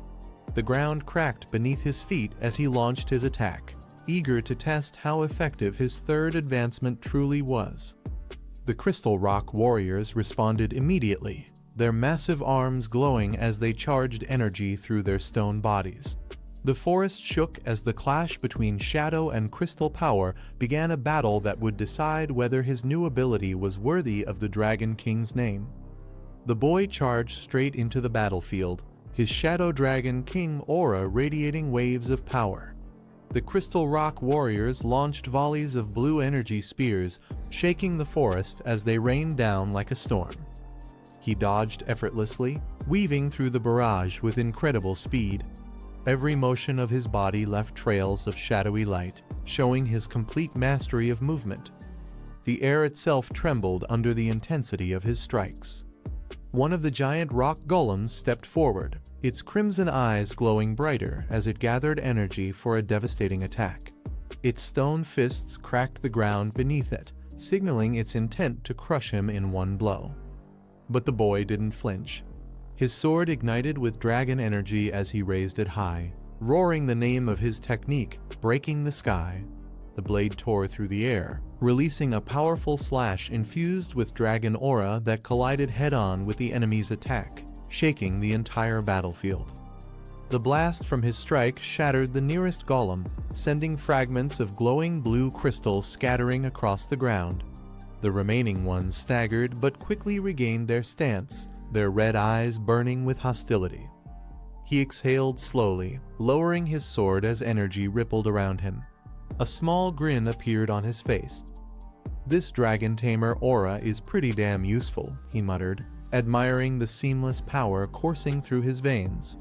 The ground cracked beneath his feet as he launched his attack, eager to test how effective his third advancement truly was. The Crystal Rock warriors responded immediately, their massive arms glowing as they charged energy through their stone bodies. The forest shook as the clash between shadow and crystal power began a battle that would decide whether his new ability was worthy of the Dragon King's name. The boy charged straight into the battlefield, his Shadow Dragon King aura radiating waves of power. The Crystal Rock warriors launched volleys of blue energy spears, shaking the forest as they rained down like a storm. He dodged effortlessly, weaving through the barrage with incredible speed. Every motion of his body left trails of shadowy light, showing his complete mastery of movement. The air itself trembled under the intensity of his strikes. One of the giant rock golems stepped forward, its crimson eyes glowing brighter as it gathered energy for a devastating attack. Its stone fists cracked the ground beneath it, signaling its intent to crush him in one blow. But the boy didn't flinch. His sword ignited with dragon energy as he raised it high, roaring the name of his technique, breaking the sky. The blade tore through the air, releasing a powerful slash infused with dragon aura that collided head-on with the enemy's attack, shaking the entire battlefield. The blast from his strike shattered the nearest golem, sending fragments of glowing blue crystal scattering across the ground. The remaining ones staggered but quickly regained their stance, their red eyes burning with hostility. He exhaled slowly, lowering his sword as energy rippled around him. A small grin appeared on his face. "This Dragon Tamer aura is pretty damn useful," he muttered, admiring the seamless power coursing through his veins.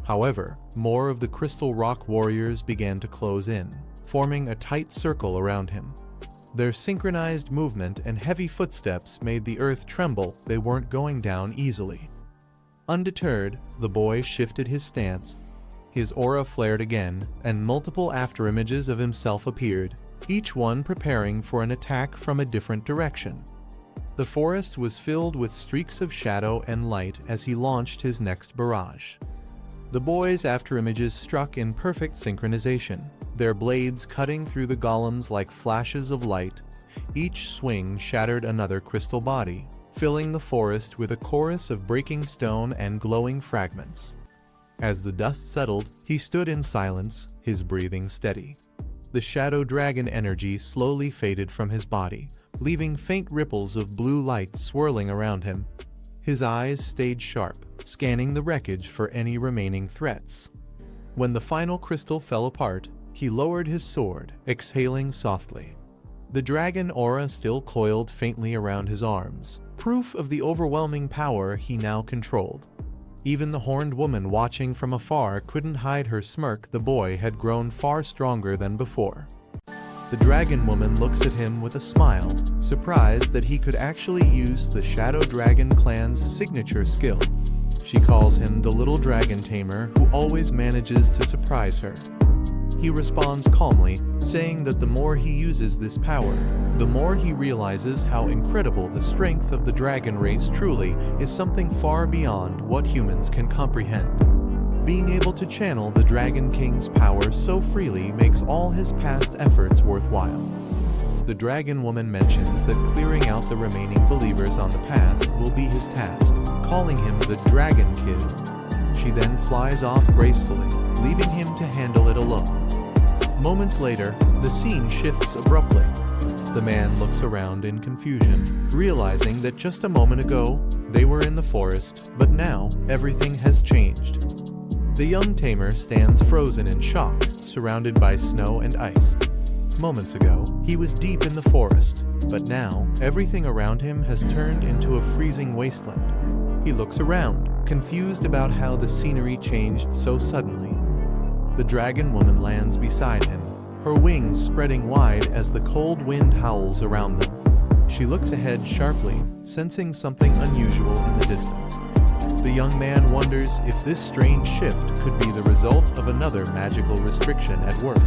However, more of the Crystal Rock warriors began to close in, forming a tight circle around him. Their synchronized movement and heavy footsteps made the earth tremble. They weren't going down easily. Undeterred, the boy shifted his stance. His aura flared again, and multiple afterimages of himself appeared, each one preparing for an attack from a different direction. The forest was filled with streaks of shadow and light as he launched his next barrage. The boy's afterimages struck in perfect synchronization, their blades cutting through the golems like flashes of light. Each swing shattered another crystal body, filling the forest with a chorus of breaking stone and glowing fragments. As the dust settled, he stood in silence, his breathing steady. The shadow dragon energy slowly faded from his body, leaving faint ripples of blue light swirling around him. His eyes stayed sharp, scanning the wreckage for any remaining threats. When the final crystal fell apart, he lowered his sword, exhaling softly. The dragon aura still coiled faintly around his arms, proof of the overwhelming power he now controlled. Even the horned woman watching from afar couldn't hide her smirk. The boy had grown far stronger than before. The dragon woman looks at him with a smile, surprised that he could actually use the Shadow Dragon clan's signature skill. She calls him the little dragon tamer who always manages to surprise her. He responds calmly, saying that the more he uses this power, the more he realizes how incredible the strength of the dragon race truly is, something far beyond what humans can comprehend. Being able to channel the Dragon King's power so freely makes all his past efforts worthwhile. The dragon woman mentions that clearing out the remaining believers on the path will be his task, calling him the Dragon Kid. She then flies off gracefully, leaving him to handle it alone. Moments later, the scene shifts abruptly. The man looks around in confusion, realizing that just a moment ago, they were in the forest, but now, everything has changed. The young tamer stands frozen in shock, surrounded by snow and ice. Moments ago, he was deep in the forest, but now, everything around him has turned into a freezing wasteland. He looks around, confused about how the scenery changed so suddenly. The dragon woman lands beside him, her wings spreading wide as the cold wind howls around them. She looks ahead sharply, sensing something unusual in the distance. The young man wonders if this strange shift could be the result of another magical restriction at work.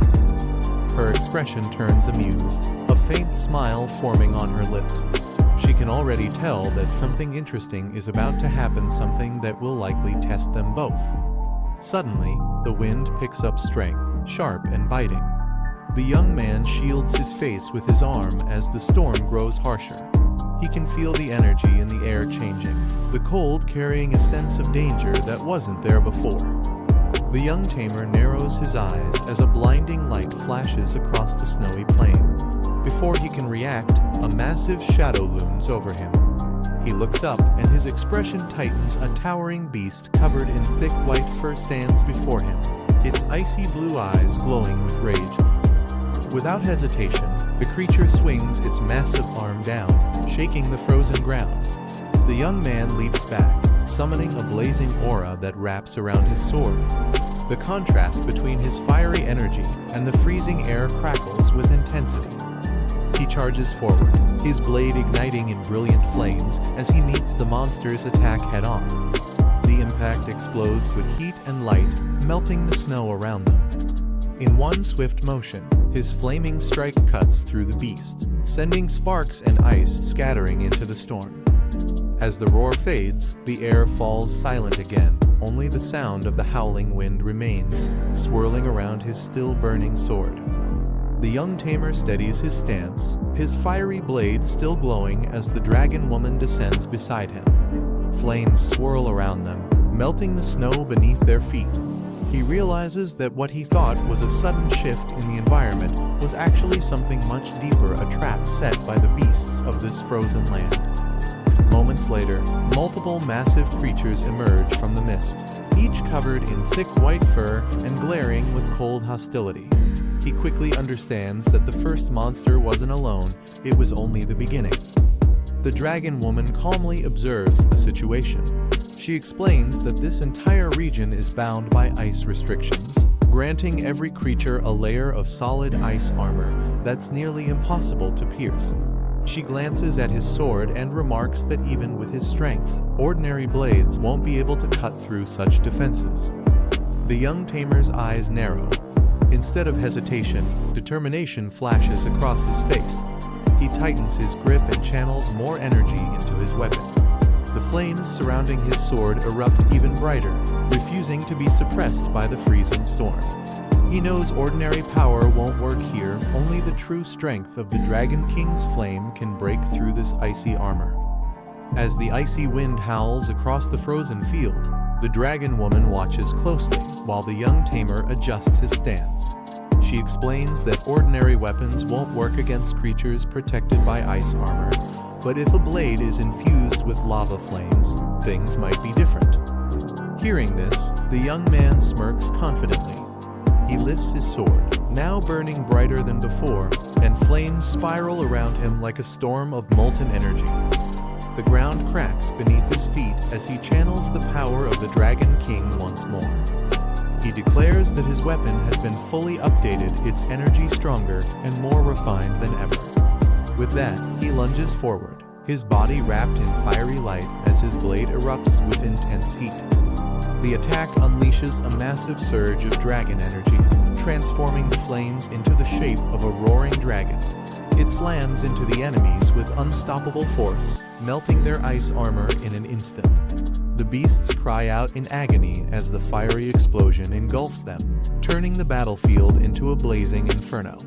Her expression turns amused, a faint smile forming on her lips. She can already tell that something interesting is about to happen, something that will likely test them both. Suddenly, the wind picks up strength, sharp and biting. The young man shields his face with his arm as the storm grows harsher. He can feel the energy in the air changing, the cold carrying a sense of danger that wasn't there before. The young tamer narrows his eyes as a blinding light flashes across the snowy plain. Before he can react, a massive shadow looms over him. He looks up and his expression tightens. A towering beast covered in thick white fur stands before him, its icy blue eyes glowing with rage. Without hesitation, the creature swings its massive arm down, shaking the frozen ground. The young man leaps back, summoning a blazing aura that wraps around his sword. The contrast between his fiery energy and the freezing air crackles with intensity. He charges forward, his blade igniting in brilliant flames as he meets the monster's attack head-on. The impact explodes with heat and light, melting the snow around them. In one swift motion, his flaming strike cuts through the beast, sending sparks and ice scattering into the storm. As the roar fades, the air falls silent again. Only the sound of the howling wind remains, swirling around his still burning sword. The young tamer steadies his stance, his fiery blade still glowing as the dragon woman descends beside him. Flames swirl around them, melting the snow beneath their feet. He realizes that what he thought was a sudden shift in the environment was actually something much deeper, a trap set by the beasts of this frozen land. Moments later, multiple massive creatures emerge from the mist, each covered in thick white fur and glaring with cold hostility. He quickly understands that the first monster wasn't alone, it was only the beginning. The dragon woman calmly observes the situation. She explains that this entire region is bound by ice restrictions, granting every creature a layer of solid ice armor that's nearly impossible to pierce. She glances at his sword and remarks that even with his strength, ordinary blades won't be able to cut through such defenses. The young tamer's eyes narrow. Instead of hesitation, determination flashes across his face. he tightens his grip and channels more energy into his weapon. The flames surrounding his sword erupt even brighter, refusing to be suppressed by the freezing storm. He knows ordinary power won't work here, only the true strength of the Dragon King's flame can break through this icy armor. As the icy wind howls across the frozen field, the dragon woman watches closely while the young tamer adjusts his stance. She explains that ordinary weapons won't work against creatures protected by ice armor, but if a blade is infused with lava flames, things might be different. Hearing this, the young man smirks confidently. He lifts his sword, now burning brighter than before, and flames spiral around him like a storm of molten energy. The ground cracks beneath his feet as he channels the power of the Dragon King once more. He declares that his weapon has been fully updated, its energy stronger and more refined than ever. With that, he lunges forward, his body wrapped in fiery light as his blade erupts with intense heat. The attack unleashes a massive surge of dragon energy, transforming the flames into the shape of a roaring dragon. It slams into the enemies with unstoppable force, melting their ice armor in an instant. The beasts cry out in agony as the fiery explosion engulfs them, turning the battlefield into a blazing inferno.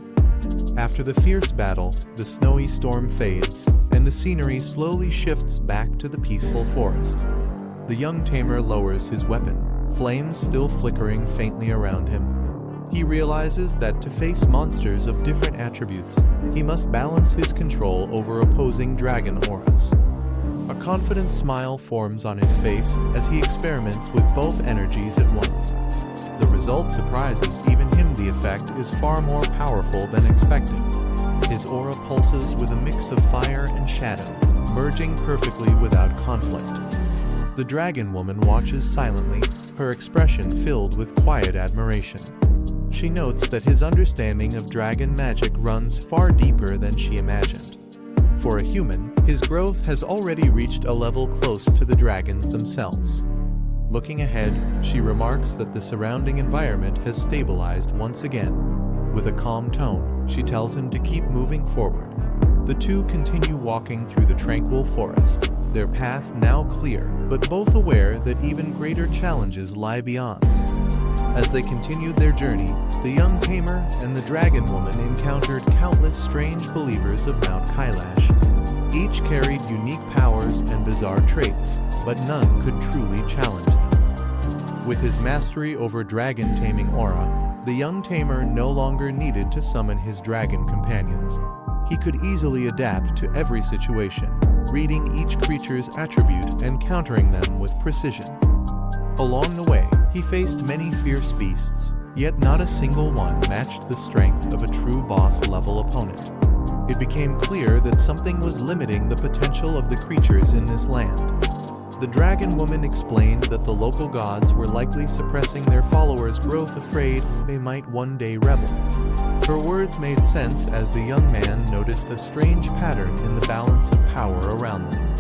After the fierce battle, the snowy storm fades, and the scenery slowly shifts back to the peaceful forest. The young tamer lowers his weapon, flames still flickering faintly around him. He realizes that to face monsters of different attributes, he must balance his control over opposing dragon auras. A confident smile forms on his face as he experiments with both energies at once. The result surprises even him. The effect is far more powerful than expected. His aura pulses with a mix of fire and shadow, merging perfectly without conflict. The dragon woman watches silently, her expression filled with quiet admiration. She notes that his understanding of dragon magic runs far deeper than she imagined. For a human, his growth has already reached a level close to the dragons themselves. Looking ahead, she remarks that the surrounding environment has stabilized once again. With a calm tone, she tells him to keep moving forward. The two continue walking through the tranquil forest, their path now clear, but both aware that even greater challenges lie beyond. As they continued their journey, the young tamer and the dragon woman encountered countless strange believers of Mount Kailash. Each carried unique powers and bizarre traits, but none could truly challenge them. With his mastery over dragon-taming aura, the young tamer no longer needed to summon his dragon companions. He could easily adapt to every situation, reading each creature's attribute and countering them with precision. Along the way, he faced many fierce beasts, yet not a single one matched the strength of a true boss-level opponent. It became clear that something was limiting the potential of the creatures in this land. The dragon woman explained that the local gods were likely suppressing their followers' growth, afraid they might one day rebel. Her words made sense as the young man noticed a strange pattern in the balance of power around them.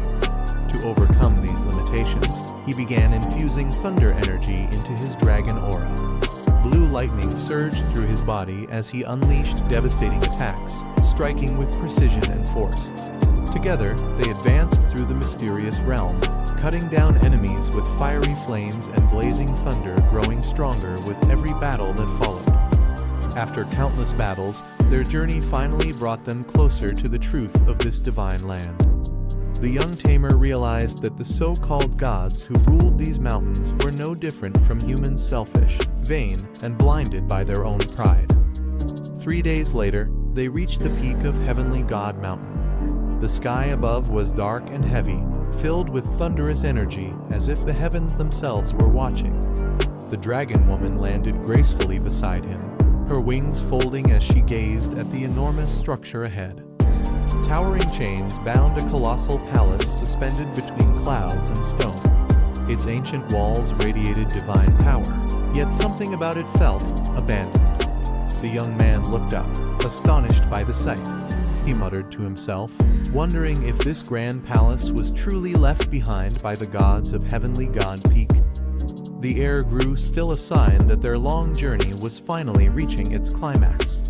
To overcome these limitations, he began infusing thunder energy into his dragon aura. Blue lightning surged through his body as he unleashed devastating attacks, striking with precision and force. Together, they advanced through the mysterious realm, cutting down enemies with fiery flames and blazing thunder, growing stronger with every battle that followed. After countless battles, their journey finally brought them closer to the truth of this divine land. The young tamer realized that the so-called gods who ruled these mountains were no different from humans, selfish, vain, and blinded by their own pride. 3 days later, they reached the peak of Heavenly God Mountain. The sky above was dark and heavy, filled with thunderous energy as if the heavens themselves were watching. The dragon woman landed gracefully beside him, her wings folding as she gazed at the enormous structure ahead. Towering chains bound a colossal palace suspended between clouds and stone. Its ancient walls radiated divine power, yet something about it felt abandoned. The young man looked up, astonished by the sight. He muttered to himself, wondering if this grand palace was truly left behind by the gods of Heavenly God Peak. The air grew still, a sign that their long journey was finally reaching its climax.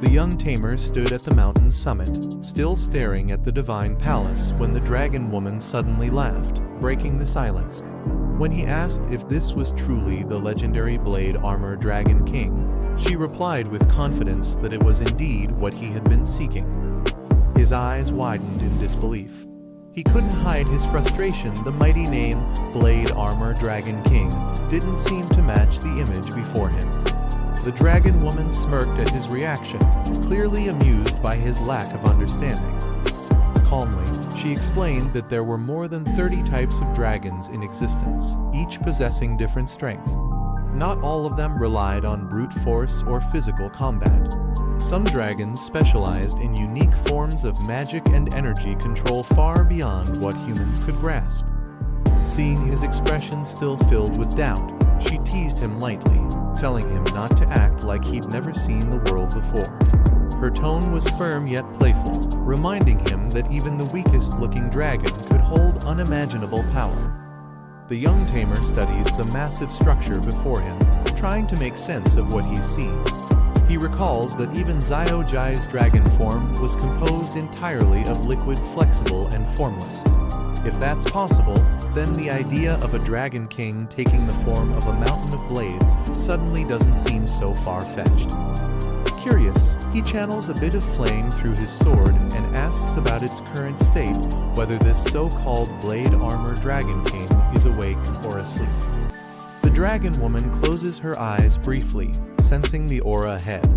The young Tamer stood at the mountain's summit, still staring at the divine palace when the dragon woman suddenly laughed, breaking the silence. When he asked if this was truly the legendary Blade Armor Dragon King, she replied with confidence that it was indeed what he had been seeking. His eyes widened in disbelief. He couldn't hide his frustration. The mighty name, Blade Armor Dragon King, didn't seem to match the image before him. The dragon woman smirked at his reaction, clearly amused by his lack of understanding. Calmly, she explained that there were more than 30 types of dragons in existence, each possessing different strengths. Not all of them relied on brute force or physical combat. Some dragons specialized in unique forms of magic and energy control far beyond what humans could grasp. Seeing his expression still filled with doubt, she teased him lightly, telling him not to act like he'd never seen the world before. Her tone was firm yet playful, reminding him that even the weakest-looking dragon could hold unimaginable power. The young Tamer studies the massive structure before him, trying to make sense of what he's seen. He recalls that even Xiaojai's dragon form was composed entirely of liquid, flexible, and formless. If that's possible, then the idea of a Dragon King taking the form of a mountain of blades suddenly doesn't seem so far-fetched. Curious, he channels a bit of flame through his sword and asks about its current state, whether this so-called Blade Armor Dragon King is awake or asleep. The dragon woman closes her eyes briefly, sensing the aura ahead.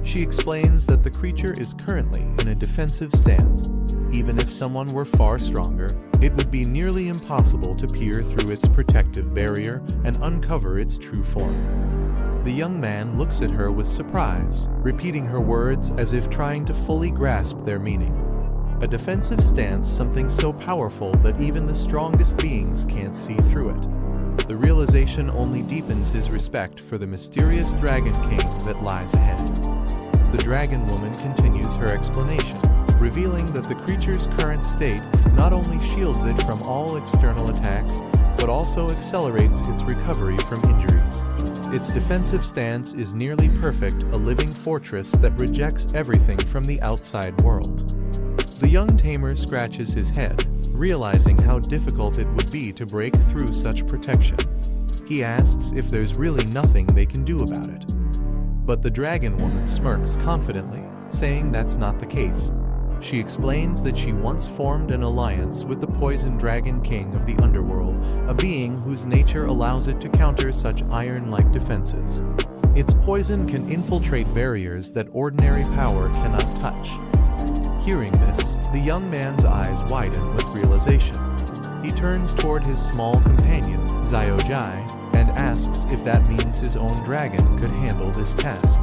She explains that the creature is currently in a defensive stance. Even if someone were far stronger, it would be nearly impossible to peer through its protective barrier and uncover its true form. The young man looks at her with surprise, repeating her words as if trying to fully grasp their meaning. A defensive stance, something so powerful that even the strongest beings can't see through it. The realization only deepens his respect for the mysterious Dragon King that lies ahead. The dragon woman continues her explanation, revealing that the creature's current state not only shields it from all external attacks, but also accelerates its recovery from injuries. Its defensive stance is nearly perfect, a living fortress that rejects everything from the outside world. The young Tamer scratches his head, realizing how difficult it would be to break through such protection. He asks if there's really nothing they can do about it. But the dragon woman smirks confidently, saying that's not the case. She explains that she once formed an alliance with the Poison Dragon King of the Underworld, a being whose nature allows it to counter such iron-like defenses. Its poison can infiltrate barriers that ordinary power cannot touch. Hearing this, the young man's eyes widen with realization. He turns toward his small companion, Xiaojai, and asks if that means his own dragon could handle this task.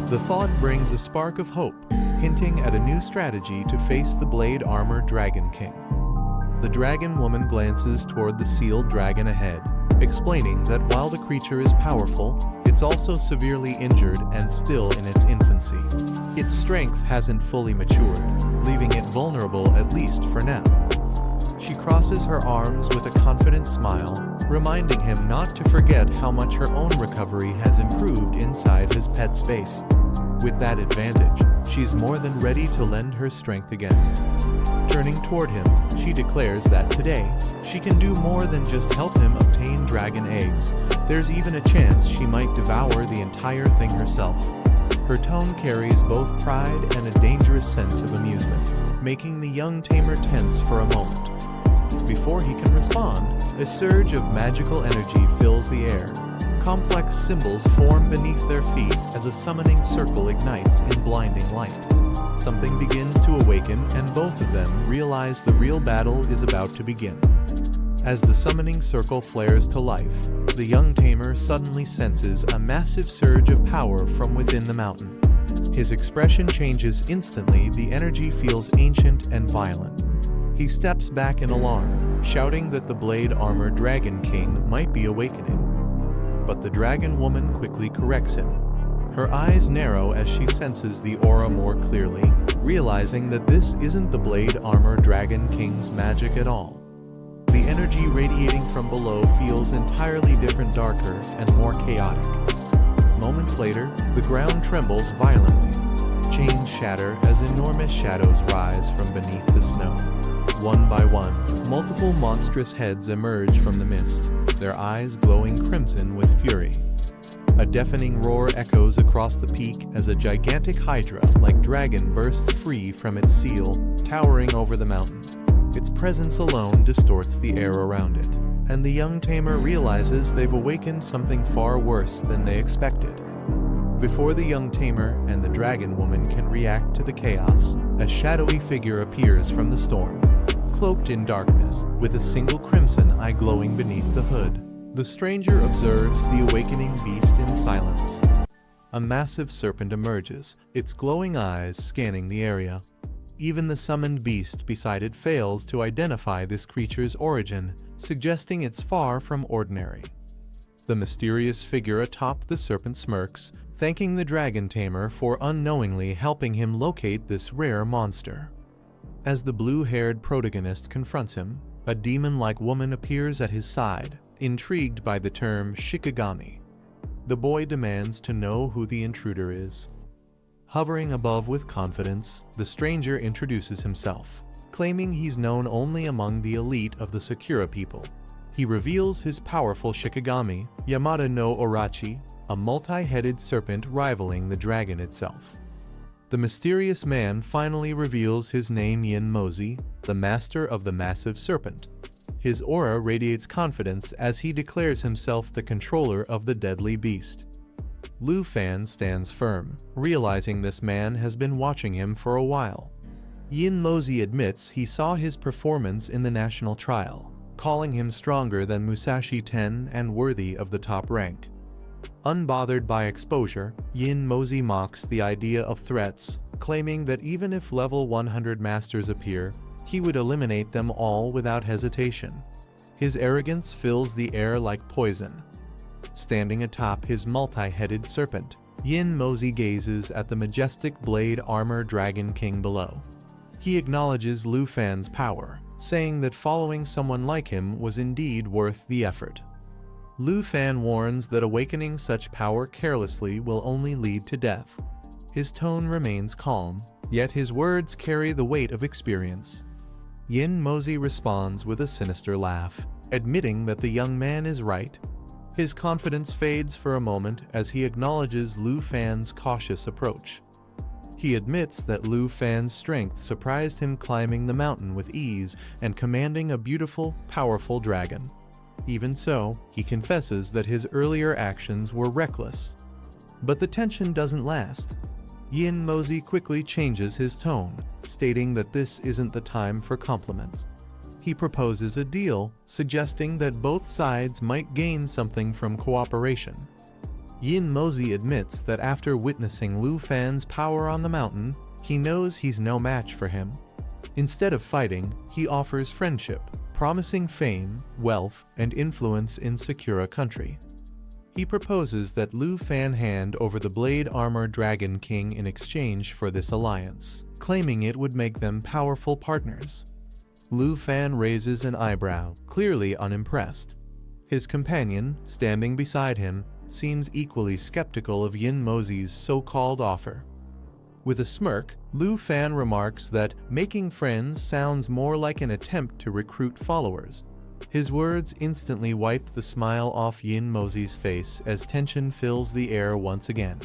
The thought brings a spark of hope, hinting at a new strategy to face the Blade Armor Dragon King. The dragon woman glances toward the sealed dragon ahead, explaining that while the creature is powerful, it's also severely injured and still in its infancy. Its strength hasn't fully matured, leaving it vulnerable at least for now. She crosses her arms with a confident smile, reminding him not to forget how much her own recovery has improved inside his pet space. With that advantage, she's more than ready to lend her strength again. Turning toward him, she declares that today, she can do more than just help him obtain dragon eggs. There's even a chance she might devour the entire thing herself. Her tone carries both pride and a dangerous sense of amusement, making the young Tamer tense for a moment. Before he can respond, a surge of magical energy fills the air. Complex symbols form beneath their feet as a summoning circle ignites in blinding light. Something begins to awaken, and both of them realize the real battle is about to begin. As the summoning circle flares to life, the young Tamer suddenly senses a massive surge of power from within the mountain. His expression changes instantly, the energy feels ancient and violent. He steps back in alarm, shouting that the Blade Armor Dragon King might be awakening. But the dragon woman quickly corrects him. Her eyes narrow as she senses the aura more clearly, realizing that this isn't the Blade Armor Dragon King's magic at all. The energy radiating from below feels entirely different, darker and more chaotic. Moments later, the ground trembles violently. Chains shatter as enormous shadows rise from beneath the snow. One by one, multiple monstrous heads emerge from the mist, their eyes glowing crimson with fury. A deafening roar echoes across the peak as a gigantic hydra-like dragon bursts free from its seal, towering over the mountain. Its presence alone distorts the air around it, and the young tamer realizes they've awakened something far worse than they expected. Before the young tamer and the dragon woman can react to the chaos, a shadowy figure appears from the storm. Cloaked in darkness, with a single crimson eye glowing beneath the hood, the stranger observes the awakening beast in silence. A massive serpent emerges, its glowing eyes scanning the area. Even the summoned beast beside it fails to identify this creature's origin, suggesting it's far from ordinary. The mysterious figure atop the serpent smirks, thanking the dragon tamer for unknowingly helping him locate this rare monster. As the blue-haired protagonist confronts him, a demon-like woman appears at his side, intrigued by the term shikigami. The boy demands to know who the intruder is. Hovering above with confidence, the stranger introduces himself, claiming he's known only among the elite of the Sakura people. He reveals his powerful shikigami, Yamada no Orachi, a multi-headed serpent rivaling the dragon itself. The mysterious man finally reveals his name, Yin Mozi, the master of the massive serpent. His aura radiates confidence as he declares himself the controller of the deadly beast. Lu Fan stands firm, realizing this man has been watching him for a while. Yin Mozi admits he saw his performance in the national trial, calling him stronger than Musashi Ten and worthy of the top rank. Unbothered by exposure, Yin Mozi mocks the idea of threats, claiming that even if level 100 masters appear, he would eliminate them all without hesitation. His arrogance fills the air like poison. Standing atop his multi-headed serpent, Yin Mozi gazes at the majestic blade armor Dragon King below. He acknowledges Lu Fan's power, saying that following someone like him was indeed worth the effort. Lu Fan warns that awakening such power carelessly will only lead to death. His tone remains calm, yet his words carry the weight of experience. Yin Mozi responds with a sinister laugh, admitting that the young man is right. His confidence fades for a moment as he acknowledges Lu Fan's cautious approach. He admits that Lu Fan's strength surprised him climbing the mountain with ease and commanding a beautiful, powerful dragon. Even so, he confesses that his earlier actions were reckless. But the tension doesn't last. Yin Mozi quickly changes his tone, stating that this isn't the time for compliments. He proposes a deal, suggesting that both sides might gain something from cooperation. Yin Mozi admits that after witnessing Lu Fan's power on the mountain, he knows he's no match for him. Instead of fighting, he offers friendship, promising fame, wealth, and influence in Sakura country. He proposes that Lu Fan hand over the blade armor Dragon King in exchange for this alliance, claiming it would make them powerful partners. Lu Fan raises an eyebrow, clearly unimpressed. His companion, standing beside him, seems equally skeptical of Yin Mozi's so-called offer. With a smirk, Lu Fan remarks that making friends sounds more like an attempt to recruit followers. His words instantly wipe the smile off Yin Mozi's face as tension fills the air once again.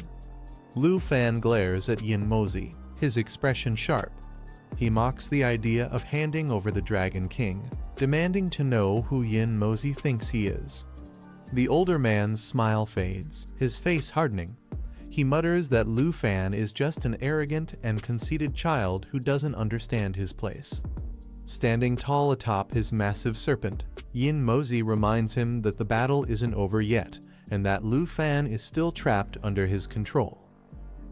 Lu Fan glares at Yin Mozi, his expression sharp. He mocks the idea of handing over the Dragon King, demanding to know who Yin Mozi thinks he is. The older man's smile fades, his face hardening. He mutters that Lu Fan is just an arrogant and conceited child who doesn't understand his place. Standing tall atop his massive serpent, Yin Mozi reminds him that the battle isn't over yet, and that Lu Fan is still trapped under his control.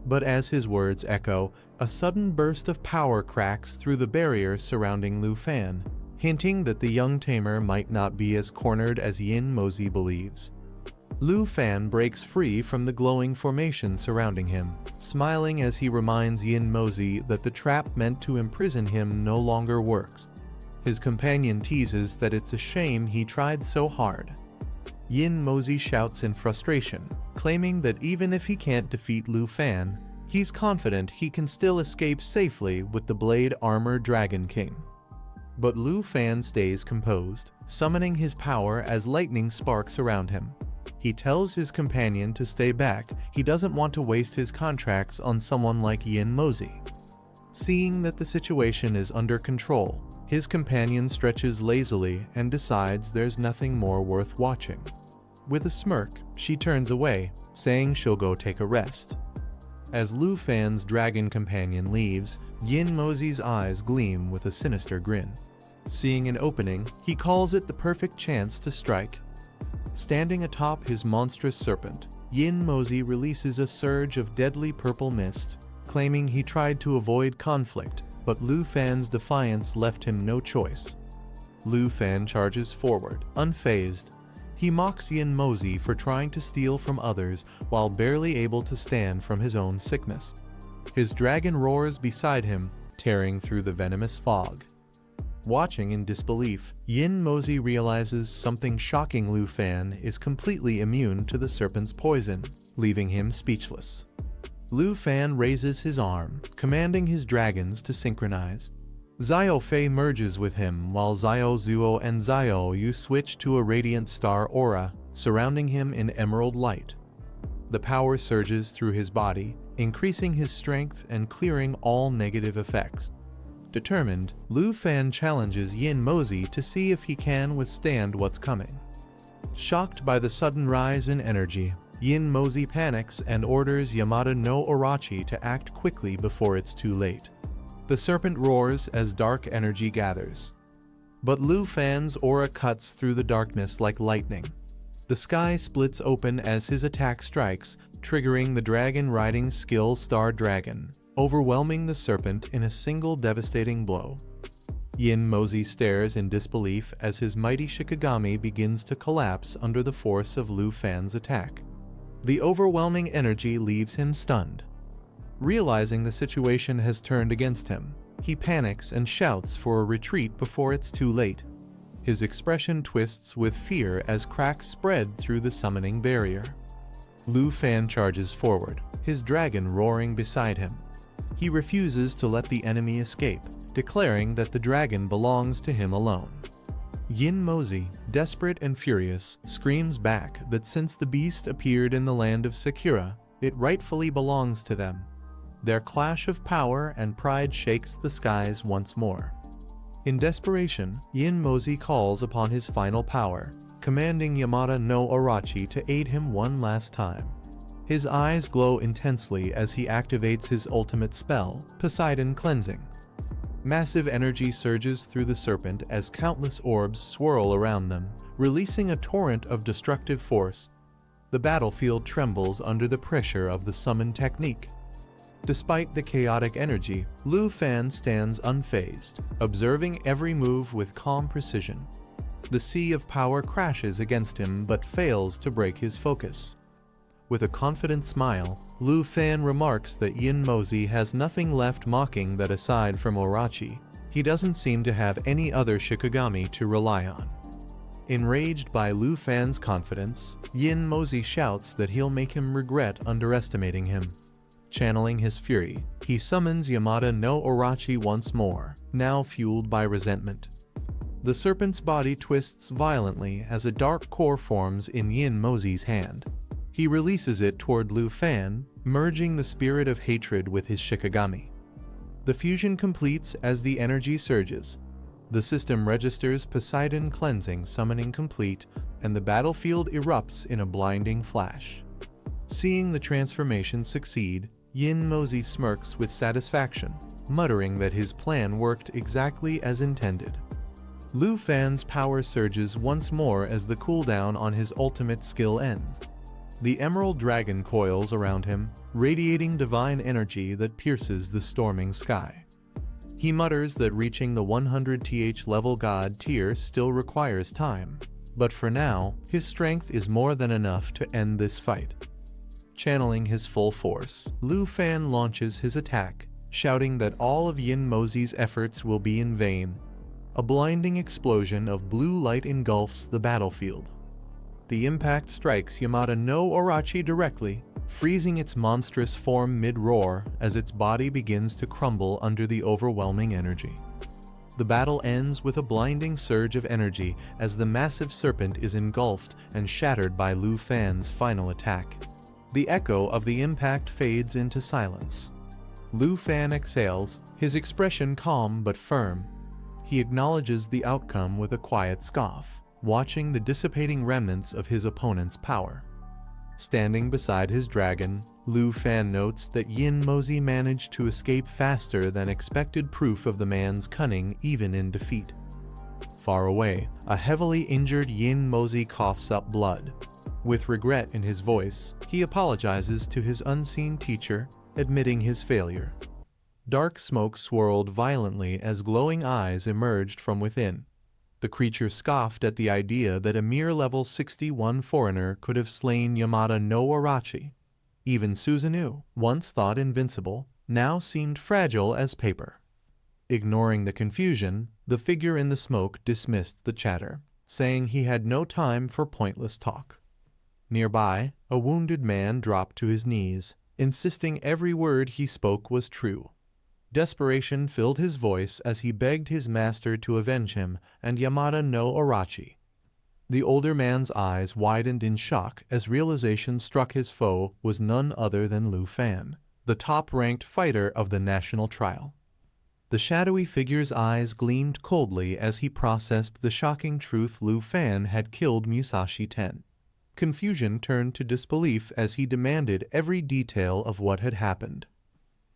But as his words echo, a sudden burst of power cracks through the barrier surrounding Lu Fan, hinting that the young tamer might not be as cornered as Yin Mozi believes. Lu Fan breaks free from the glowing formation surrounding him, smiling as he reminds Yin Mozi that the trap meant to imprison him no longer works. His companion teases that it's a shame he tried so hard. Yin Mozi shouts in frustration, claiming that even if he can't defeat Lu Fan, He's confident he can still escape safely with the Blade Armor Dragon King. But Lu Fan stays composed, summoning his power as lightning sparks around him. He tells his companion to stay back. He doesn't want to waste his contracts on someone like Yin Mozi. Seeing that the situation is under control, his companion stretches lazily and decides there's nothing more worth watching. With a smirk, she turns away, saying she'll go take a rest. As Lu Fan's dragon companion leaves, Yin Mozi's eyes gleam with a sinister grin. Seeing an opening, he calls it the perfect chance to strike. Standing atop his monstrous serpent, Yin Mozi releases a surge of deadly purple mist, claiming he tried to avoid conflict, but Lu Fan's defiance left him no choice. Lu Fan charges forward, unfazed. He mocks Yin Mozi for trying to steal from others while barely able to stand from his own sickness. His dragon roars beside him, tearing through the venomous fog. Watching in disbelief, Yin Mozi realizes something shocking. Lu Fan is completely immune to the serpent's poison, leaving him speechless. Lu Fan raises his arm, commanding his dragons to synchronize. Xiao Fei merges with him while Xiao Zuo and Xiao Yu switch to a radiant star aura, surrounding him in emerald light. The power surges through his body, increasing his strength and clearing all negative effects. Determined, Lu Fan challenges Yin Mozi to see if he can withstand what's coming. Shocked by the sudden rise in energy, Yin Mozi panics and orders Yamada no Orochi to act quickly before it's too late. The serpent roars as dark energy gathers. But Lu Fan's aura cuts through the darkness like lightning. The sky splits open as his attack strikes, triggering the dragon-riding skill Star Dragon, overwhelming the serpent in a single devastating blow. Yin Mozi stares in disbelief as his mighty Shikigami begins to collapse under the force of Lu Fan's attack. The overwhelming energy leaves him stunned. Realizing the situation has turned against him, he panics and shouts for a retreat before it's too late. His expression twists with fear as cracks spread through the summoning barrier. Lu Fan charges forward, his dragon roaring beside him. He refuses to let the enemy escape, declaring that the dragon belongs to him alone. Yin Mozi, desperate and furious, screams back that since the beast appeared in the land of Sakura, it rightfully belongs to them. Their clash of power and pride shakes the skies once more. In desperation, Yin Mozi calls upon his final power, commanding Yamada no Orochi to aid him one last time. His eyes glow intensely as he activates his ultimate spell, Poseidon Cleansing. Massive energy surges through the serpent as countless orbs swirl around them, releasing a torrent of destructive force. The battlefield trembles under the pressure of the summon technique. Despite the chaotic energy, Lu Fan stands unfazed, observing every move with calm precision. The sea of power crashes against him but fails to break his focus. With a confident smile, Lu Fan remarks that Yin Mozi has nothing left, mocking that aside from Orochi, he doesn't seem to have any other Shikigami to rely on. Enraged by Lu Fan's confidence, Yin Mozi shouts that he'll make him regret underestimating him. Channeling his fury, he summons Yamada no Orochi once more, now fueled by resentment. The serpent's body twists violently as a dark core forms in Yin Mozi's hand. He releases it toward Lu Fan, merging the spirit of hatred with his Shikigami. The fusion completes as the energy surges. The system registers Poseidon Cleansing summoning complete, and the battlefield erupts in a blinding flash. Seeing the transformation succeed, Yin Mozi smirks with satisfaction, muttering that his plan worked exactly as intended. Lu Fan's power surges once more as the cooldown on his ultimate skill ends. The emerald dragon coils around him, radiating divine energy that pierces the storming sky. He mutters that reaching the 100th level god tier still requires time, but for now, his strength is more than enough to end this fight. Channeling his full force, Lu Fan launches his attack, shouting that all of Yin Mozi's efforts will be in vain. A blinding explosion of blue light engulfs the battlefield. The impact strikes Yamada no Orochi directly, freezing its monstrous form mid-roar as its body begins to crumble under the overwhelming energy. The battle ends with a blinding surge of energy as the massive serpent is engulfed and shattered by Lu Fan's final attack. The echo of the impact fades into silence. Lu Fan exhales, his expression calm but firm. He acknowledges the outcome with a quiet scoff, watching the dissipating remnants of his opponent's power. Standing beside his dragon, Lu Fan notes that Yin Mozi managed to escape faster than expected, proof of the man's cunning even in defeat. Far away, a heavily injured Yin Mozi coughs up blood. With regret in his voice, he apologizes to his unseen teacher, admitting his failure. Dark smoke swirled violently as glowing eyes emerged from within. The creature scoffed at the idea that a mere level 61 foreigner could have slain Yamada no Orochi. Even Susanoo, once thought invincible, now seemed fragile as paper. Ignoring the confusion, the figure in the smoke dismissed the chatter, saying he had no time for pointless talk. Nearby, a wounded man dropped to his knees, insisting every word he spoke was true. Desperation filled his voice as he begged his master to avenge him and Yamada no Orochi. The older man's eyes widened in shock as realization struck his foe was none other than Lu Fan, the top-ranked fighter of the national trial. The shadowy figure's eyes gleamed coldly as he processed the shocking truth: Lu Fan had killed Musashi Ten. Confusion turned to disbelief as he demanded every detail of what had happened.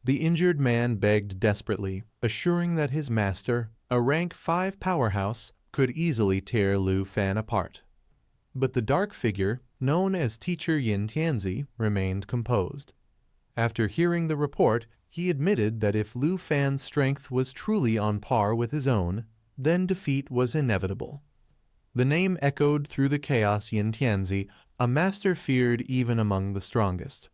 The injured man begged desperately, assuring that his master, a rank 5 powerhouse, could easily tear Lu Fan apart. But the dark figure, known as Teacher Yin Tianzi, remained composed. After hearing the report, he admitted that if Lu Fan's strength was truly on par with his own, then defeat was inevitable. The name echoed through the chaos. Yin Tianzi, a master feared even among the strongest.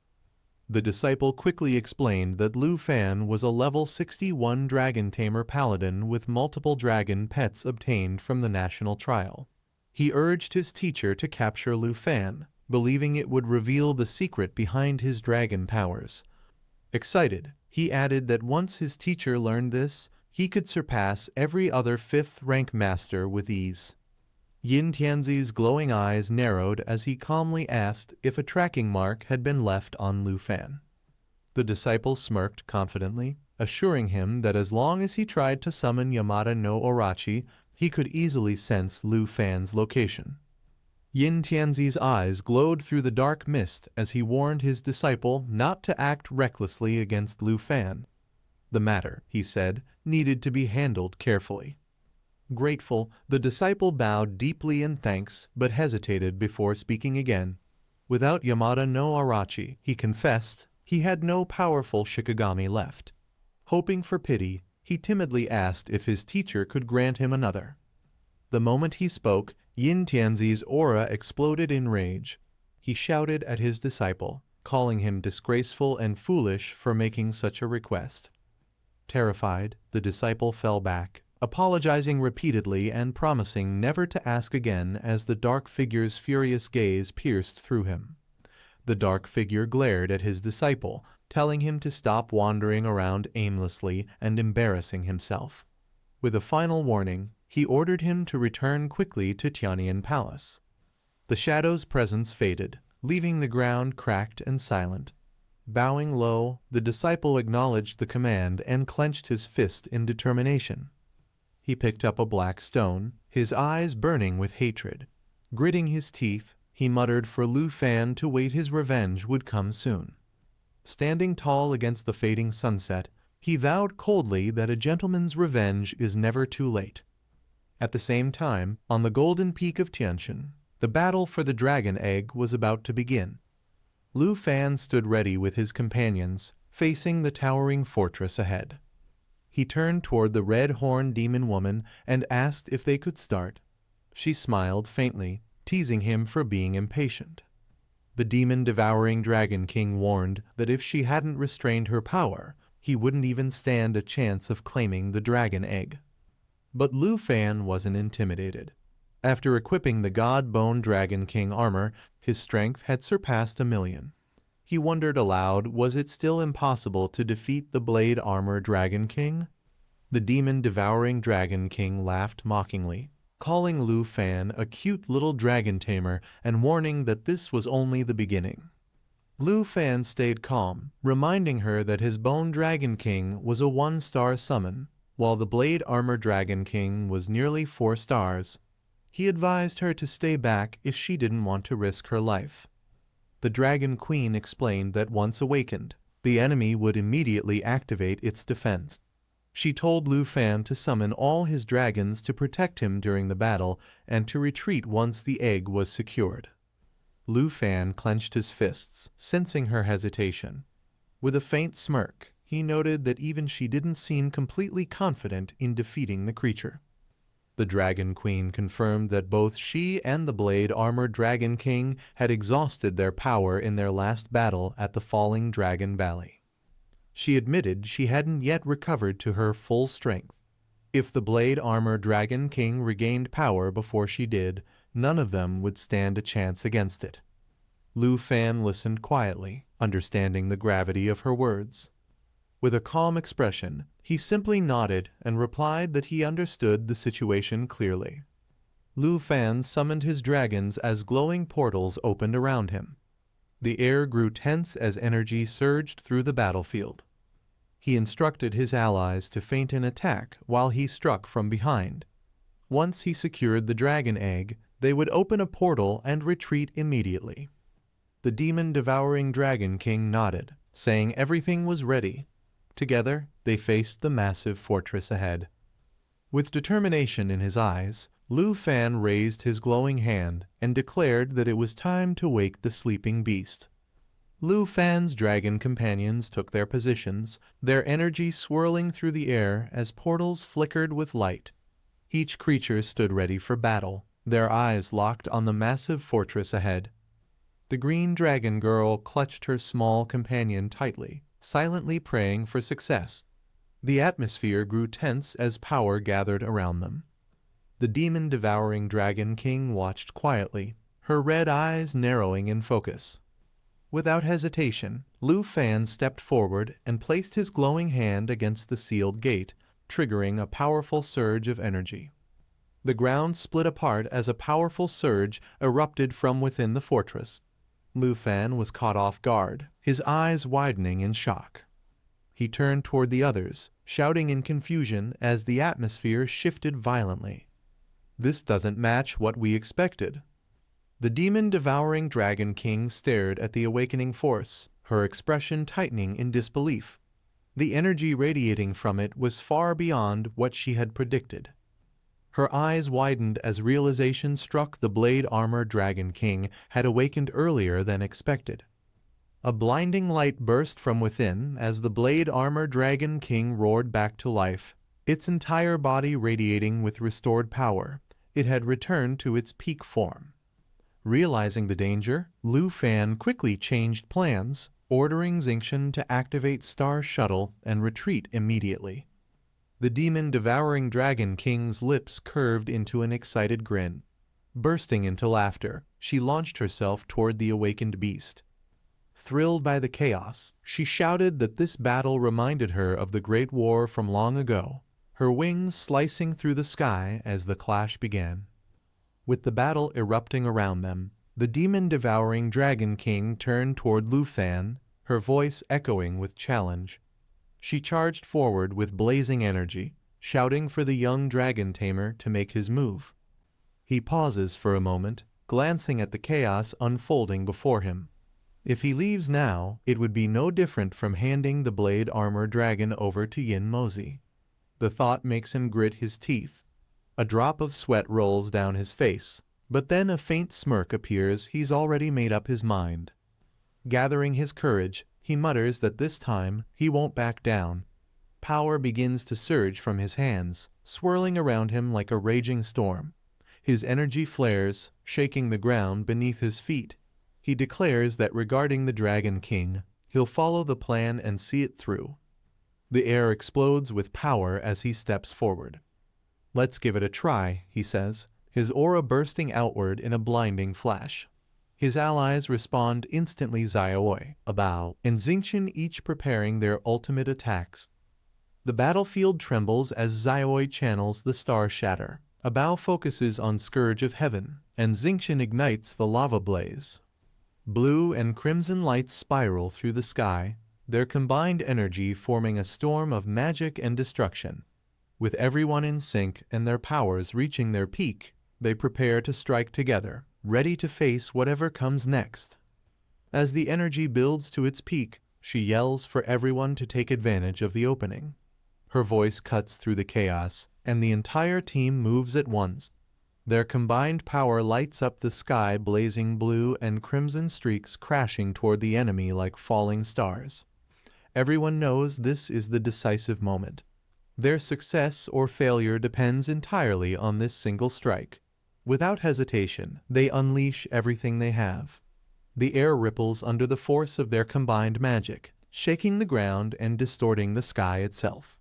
The disciple quickly explained that Lu Fan was a level 61 dragon tamer paladin with multiple dragon pets obtained from the national trial. He urged his teacher to capture Lu Fan, believing it would reveal the secret behind his dragon powers. Excited, he added that once his teacher learned this, he could surpass every other 5th-rank master with ease. Yin Tianzi's glowing eyes narrowed as he calmly asked if a tracking mark had been left on Lu Fan. The disciple smirked confidently, assuring him that as long as he tried to summon Yamada no Orochi, he could easily sense Lu Fan's location. Yin Tianzi's eyes glowed through the dark mist as he warned his disciple not to act recklessly against Lu Fan. The matter, he said, needed to be handled carefully. Grateful, the disciple bowed deeply in thanks but hesitated before speaking again. Without Yamada no Orochi, he confessed, he had no powerful Shikigami left. Hoping for pity, he timidly asked if his teacher could grant him another. The moment he spoke, Yin Tianzi's aura exploded in rage. He shouted at his disciple, calling him disgraceful and foolish for making such a request. Terrified, the disciple fell back, apologizing repeatedly and promising never to ask again as the dark figure's furious gaze pierced through him. The dark figure glared at his disciple, telling him to stop wandering around aimlessly and embarrassing himself. With a final warning, he ordered him to return quickly to Tianyan Palace. The shadow's presence faded, leaving the ground cracked and silent. Bowing low, the disciple acknowledged the command and clenched his fist in determination. He picked up a black stone, his eyes burning with hatred. Gritting his teeth, he muttered for Lu Fan to wait, his revenge would come soon. Standing tall against the fading sunset, he vowed coldly that a gentleman's revenge is never too late. At the same time, on the golden peak of Tianshan, the battle for the dragon egg was about to begin. Lu Fan stood ready with his companions, facing the towering fortress ahead. He turned toward the red-horned demon woman and asked if they could start. She smiled faintly, teasing him for being impatient. The demon-devouring Dragon King warned that if she hadn't restrained her power, he wouldn't even stand a chance of claiming the dragon egg. But Lu Fan wasn't intimidated. After equipping the God-Bone Dragon King armor, his strength had surpassed 1,000,000. He wondered aloud, was it still impossible to defeat the Blade Armor Dragon King? The demon-devouring Dragon King laughed mockingly, calling Lu Fan a cute little dragon tamer and warning that this was only the beginning. Lu Fan stayed calm, reminding her that his Bone Dragon King was a 1-star summon, while the Blade Armor Dragon King was nearly 4 stars. He advised her to stay back if she didn't want to risk her life. The Dragon Queen explained that once awakened, the enemy would immediately activate its defense. She told Lu Fan to summon all his dragons to protect him during the battle and to retreat once the egg was secured. Lu Fan clenched his fists, sensing her hesitation. With a faint smirk, he noted that even she didn't seem completely confident in defeating the creature. The Dragon Queen confirmed that both she and the Blade Armor Dragon King had exhausted their power in their last battle at the Falling Dragon Valley. She admitted she hadn't yet recovered to her full strength. If the Blade Armor Dragon King regained power before she did, none of them would stand a chance against it. Lu Fan listened quietly, understanding the gravity of her words. With a calm expression, he simply nodded and replied that he understood the situation clearly. Lu Fan summoned his dragons as glowing portals opened around him. The air grew tense as energy surged through the battlefield. He instructed his allies to feint an attack while he struck from behind. Once he secured the dragon egg, they would open a portal and retreat immediately. The demon-devouring Dragon King nodded, saying everything was ready. Together, they faced the massive fortress ahead. With determination in his eyes, Lu Fan raised his glowing hand and declared that it was time to wake the sleeping beast. Lu Fan's dragon companions took their positions, their energy swirling through the air as portals flickered with light. Each creature stood ready for battle, their eyes locked on the massive fortress ahead. The green dragon girl clutched her small companion tightly, silently praying for success. The atmosphere grew tense as power gathered around them. The demon-devouring Dragon King watched quietly, her red eyes narrowing in focus. Without hesitation, Lu Fan stepped forward and placed his glowing hand against the sealed gate, triggering a powerful surge of energy. The ground split apart as a powerful surge erupted from within the fortress. Lu Fan was caught off guard, his eyes widening in shock. He turned toward the others, shouting in confusion as the atmosphere shifted violently. "This doesn't match what we expected." The demon-devouring Dragon King stared at the awakening force, her expression tightening in disbelief. The energy radiating from it was far beyond what she had predicted. Her eyes widened as realization struck the Blade Armor Dragon King had awakened earlier than expected. A blinding light burst from within as the Blade Armor Dragon King roared back to life, its entire body radiating with restored power. It had returned to its peak form. Realizing the danger, Lu Fan quickly changed plans, ordering Xingqian to activate Star Shuttle and retreat immediately. The demon-devouring Dragon King's lips curved into an excited grin. Bursting into laughter, she launched herself toward the awakened beast. Thrilled by the chaos, she shouted that this battle reminded her of the Great War from long ago, her wings slicing through the sky as the clash began. With the battle erupting around them, the demon-devouring Dragon King turned toward Lu Fan, her voice echoing with challenge. She charged forward with blazing energy, shouting for the young dragon tamer to make his move. He pauses for a moment, glancing at the chaos unfolding before him. If he leaves now, it would be no different from handing the Blade Armor Dragon over to Yin Mozi. The thought makes him grit his teeth. A drop of sweat rolls down his face, but then a faint smirk appears. He's already made up his mind. Gathering his courage, he mutters that this time he won't back down. Power begins to surge from his hands, swirling around him like a raging storm. His energy flares, shaking the ground beneath his feet. He declares that regarding the Dragon King, he'll follow the plan and see it through. The air explodes with power as he steps forward. "Let's give it a try," he says, his aura bursting outward in a blinding flash. His allies respond instantly, Xiaoi, Abao, and Xingqian each preparing their ultimate attacks. The battlefield trembles as Xiaoi channels the star shatter. Abao focuses on Scourge of Heaven, and Xingqian ignites the lava blaze. Blue and crimson lights spiral through the sky, their combined energy forming a storm of magic and destruction. With everyone in sync and their powers reaching their peak, they prepare to strike together, ready to face whatever comes next. As the energy builds to its peak, she yells for everyone to take advantage of the opening. Her voice cuts through the chaos, and the entire team moves at once. Their combined power lights up the sky, blazing blue and crimson streaks crashing toward the enemy like falling stars. Everyone knows this is the decisive moment. Their success or failure depends entirely on this single strike. Without hesitation, they unleash everything they have. The air ripples under the force of their combined magic, shaking the ground and distorting the sky itself.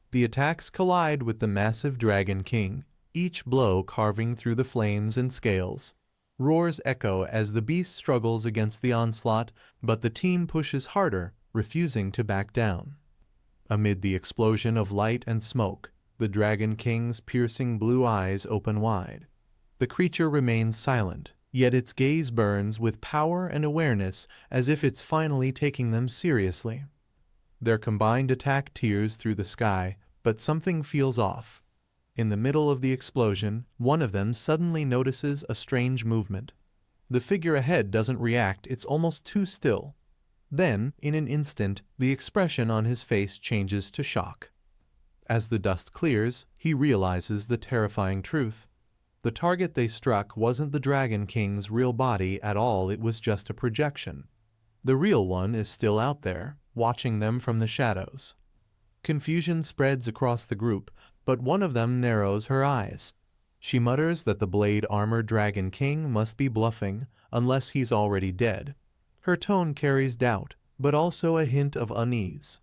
The attacks collide with the massive Dragon King, each blow carving through the flames and scales. Roars echo as the beast struggles against the onslaught, but the team pushes harder, refusing to back down. Amid the explosion of light and smoke, the Dragon King's piercing blue eyes open wide. The creature remains silent, yet its gaze burns with power and awareness as if it's finally taking them seriously. Their combined attack tears through the sky, but something feels off. In the middle of the explosion, one of them suddenly notices a strange movement. The figure ahead doesn't react, it's almost too still. Then, in an instant, the expression on his face changes to shock. As the dust clears, he realizes the terrifying truth. The target they struck wasn't the Dragon King's real body at all, it was just a projection. The real one is still out there, watching them from the shadows. Confusion spreads across the group, but one of them narrows her eyes. She mutters that the blade-armored Dragon King must be bluffing, unless he's already dead. Her tone carries doubt, but also a hint of unease.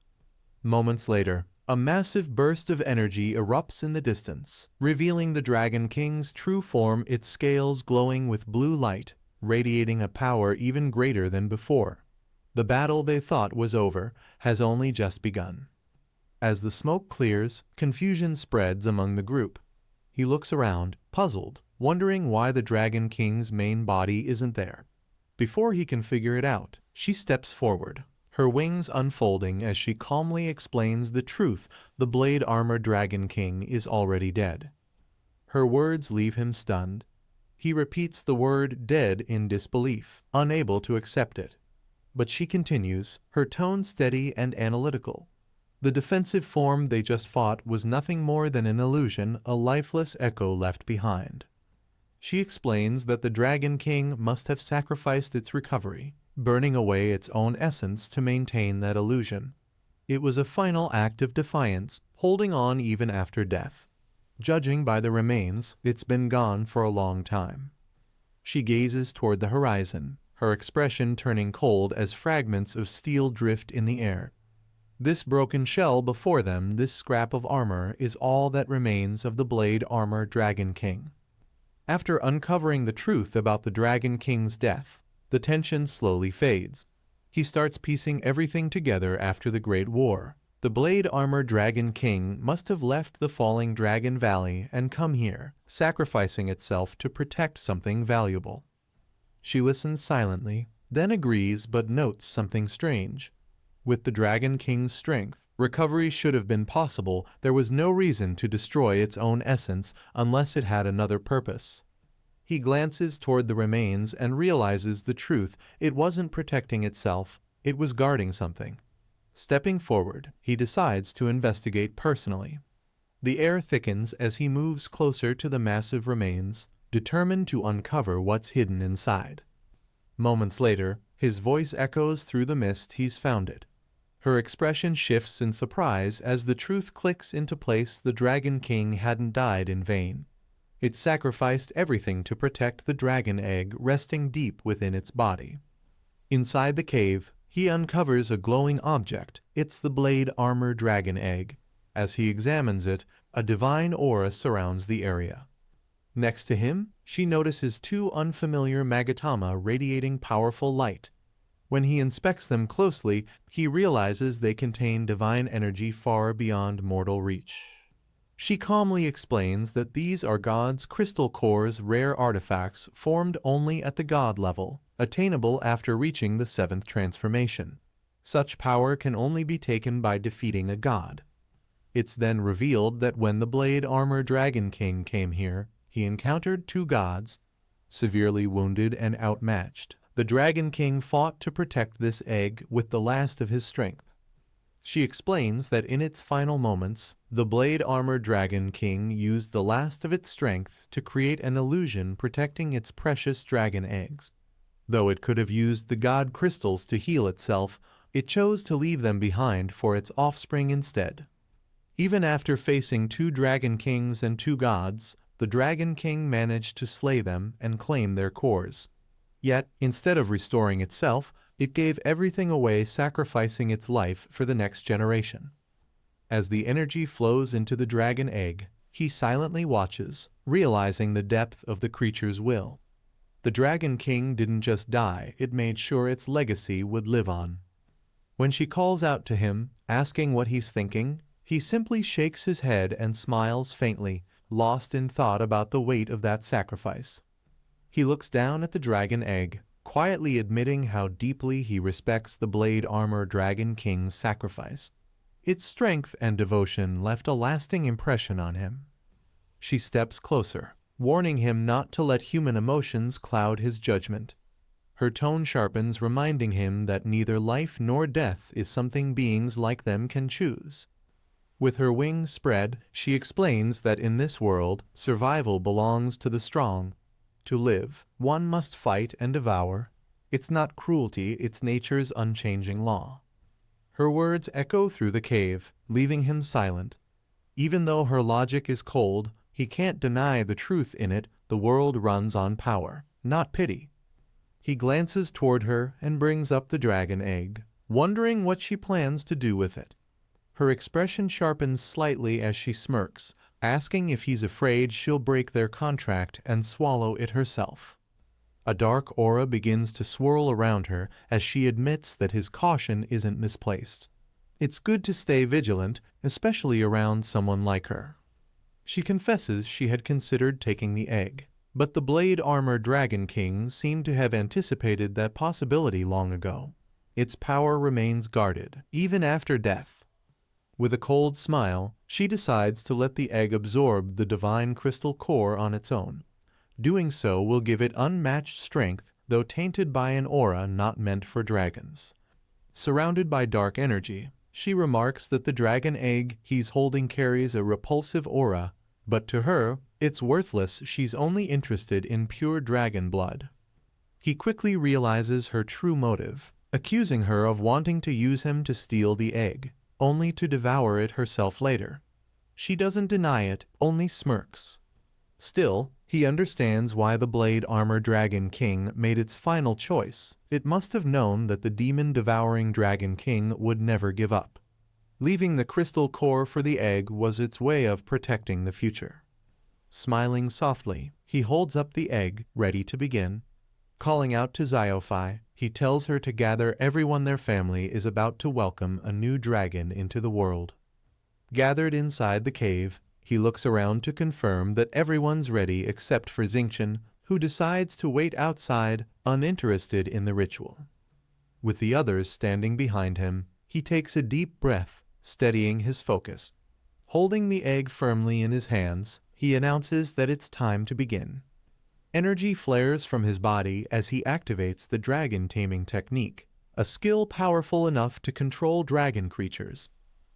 Moments later, a massive burst of energy erupts in the distance, revealing the Dragon King's true form, its scales glowing with blue light, radiating a power even greater than before. The battle they thought was over has only just begun. As the smoke clears, confusion spreads among the group. He looks around, puzzled, wondering why the Dragon King's main body isn't there. Before he can figure it out, she steps forward, her wings unfolding as she calmly explains the truth: the blade-armored Dragon King is already dead. Her words leave him stunned. He repeats the word dead in disbelief, unable to accept it. But she continues, her tone steady and analytical. The defensive form they just fought was nothing more than an illusion, a lifeless echo left behind. She explains that the Dragon King must have sacrificed its recovery, burning away its own essence to maintain that illusion. It was a final act of defiance, holding on even after death. Judging by the remains, it's been gone for a long time. She gazes toward the horizon, her expression turning cold as fragments of steel drift in the air. This broken shell before them, this scrap of armor, is all that remains of the blade-armored Dragon King. After uncovering the truth about the Dragon King's death, the tension slowly fades. He starts piecing everything together after the Great War. The blade-armored Dragon King must have left the falling Dragon Valley and come here, sacrificing itself to protect something valuable. She listens silently, then agrees but notes something strange. With the Dragon King's strength, recovery should have been possible. There was no reason to destroy its own essence unless it had another purpose. He glances toward the remains and realizes the truth: it wasn't protecting itself, it was guarding something. Stepping forward, he decides to investigate personally. The air thickens as he moves closer to the massive remains, determined to uncover what's hidden inside. Moments later, his voice echoes through the mist: he's found it. Her expression shifts in surprise as the truth clicks into place: the Dragon King hadn't died in vain. It sacrificed everything to protect the dragon egg resting deep within its body. Inside the cave, he uncovers a glowing object. It's the blade-armored dragon egg. As he examines it, a divine aura surrounds the area. Next to him, she notices two unfamiliar magatama radiating powerful light. When he inspects them closely, he realizes they contain divine energy far beyond mortal reach. She calmly explains that these are God's crystal core's rare artifacts formed only at the God level, attainable after reaching the seventh transformation. Such power can only be taken by defeating a god. It's then revealed that when the Blade Armor Dragon King came here, he encountered two gods, severely wounded and outmatched. The Dragon King fought to protect this egg with the last of his strength. She explains that in its final moments, the Blade Armor Dragon King used the last of its strength to create an illusion protecting its precious dragon eggs. Though it could have used the god crystals to heal itself, it chose to leave them behind for its offspring instead. Even after facing two Dragon Kings and two gods, the Dragon King managed to slay them and claim their cores. Yet, instead of restoring itself, it gave everything away, sacrificing its life for the next generation. As the energy flows into the dragon egg, he silently watches, realizing the depth of the creature's will. The Dragon King didn't just die, it made sure its legacy would live on. When she calls out to him, asking what he's thinking, he simply shakes his head and smiles faintly, lost in thought about the weight of that sacrifice. He looks down at the dragon egg, quietly admitting how deeply he respects the Blade Armor Dragon King's sacrifice. Its strength and devotion left a lasting impression on him. She steps closer, warning him not to let human emotions cloud his judgment. Her tone sharpens, reminding him that neither life nor death is something beings like them can choose. With her wings spread, she explains that in this world, survival belongs to the strong. To live, one must fight and devour. It's not cruelty, it's nature's unchanging law. Her words echo through the cave, leaving him silent. Even though her logic is cold, he can't deny the truth in it. The world runs on power, not pity. He glances toward her and brings up the dragon egg, wondering what she plans to do with it. Her expression sharpens slightly as she smirks, asking if he's afraid she'll break their contract and swallow it herself. A dark aura begins to swirl around her as she admits that his caution isn't misplaced. It's good to stay vigilant, especially around someone like her. She confesses she had considered taking the egg, but the Blade Armor Dragon King seemed to have anticipated that possibility long ago. Its power remains guarded, even after death. With a cold smile, she decides to let the egg absorb the divine crystal core on its own. Doing so will give it unmatched strength, though tainted by an aura not meant for dragons. Surrounded by dark energy, she remarks that the dragon egg he's holding carries a repulsive aura, but to her, it's worthless. She's only interested in pure dragon blood. He quickly realizes her true motive, accusing her of wanting to use him to steal the egg, only to devour it herself later. She doesn't deny it, only smirks. Still, he understands why the Blade Armor Dragon King made its final choice. It must have known that the demon-devouring Dragon King would never give up. Leaving the crystal core for the egg was its way of protecting the future. Smiling softly, he holds up the egg, ready to begin. Calling out to Xiaofei, he tells her to gather everyone. Their family is about to welcome a new dragon into the world. Gathered inside the cave, he looks around to confirm that everyone's ready except for Xingqian, who decides to wait outside, uninterested in the ritual. With the others standing behind him, he takes a deep breath, steadying his focus. Holding the egg firmly in his hands, he announces that it's time to begin. Energy flares from his body as he activates the dragon taming technique, a skill powerful enough to control dragon creatures.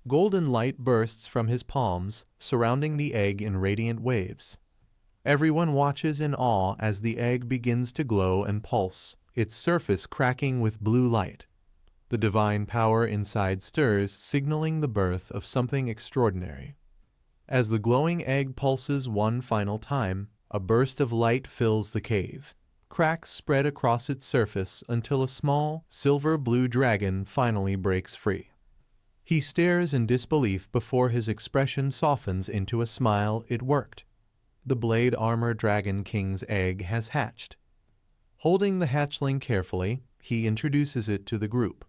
Golden light bursts from his palms, surrounding the egg in radiant waves. Everyone watches in awe as the egg begins to glow and pulse, its surface cracking with blue light. The divine power inside stirs, signaling the birth of something extraordinary. As the glowing egg pulses one final time, a burst of light fills the cave. Cracks spread across its surface until a small, silver-blue dragon finally breaks free. He stares in disbelief before his expression softens into a smile. It worked. The Blade Armor Dragon King's egg has hatched. Holding the hatchling carefully, he introduces it to the group.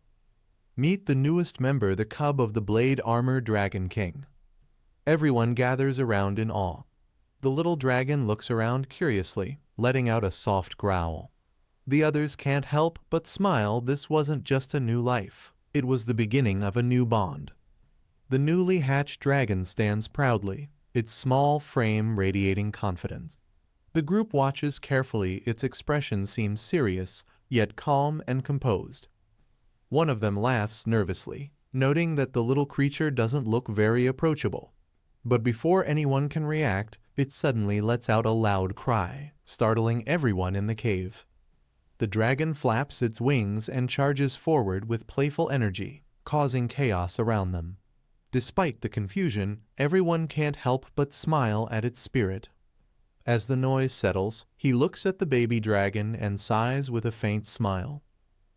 Meet the newest member, the cub of the Blade Armor Dragon King. Everyone gathers around in awe. The little dragon looks around curiously, letting out a soft growl. The others can't help but smile. This wasn't just a new life. It was the beginning of a new bond. The newly hatched dragon stands proudly, its small frame radiating confidence. The group watches carefully. Its expression seems serious, yet calm and composed. One of them laughs nervously, noting that the little creature doesn't look very approachable. But before anyone can react, it suddenly lets out a loud cry, startling everyone in the cave. The dragon flaps its wings and charges forward with playful energy, causing chaos around them. Despite the confusion, everyone can't help but smile at its spirit. As the noise settles, he looks at the baby dragon and sighs with a faint smile.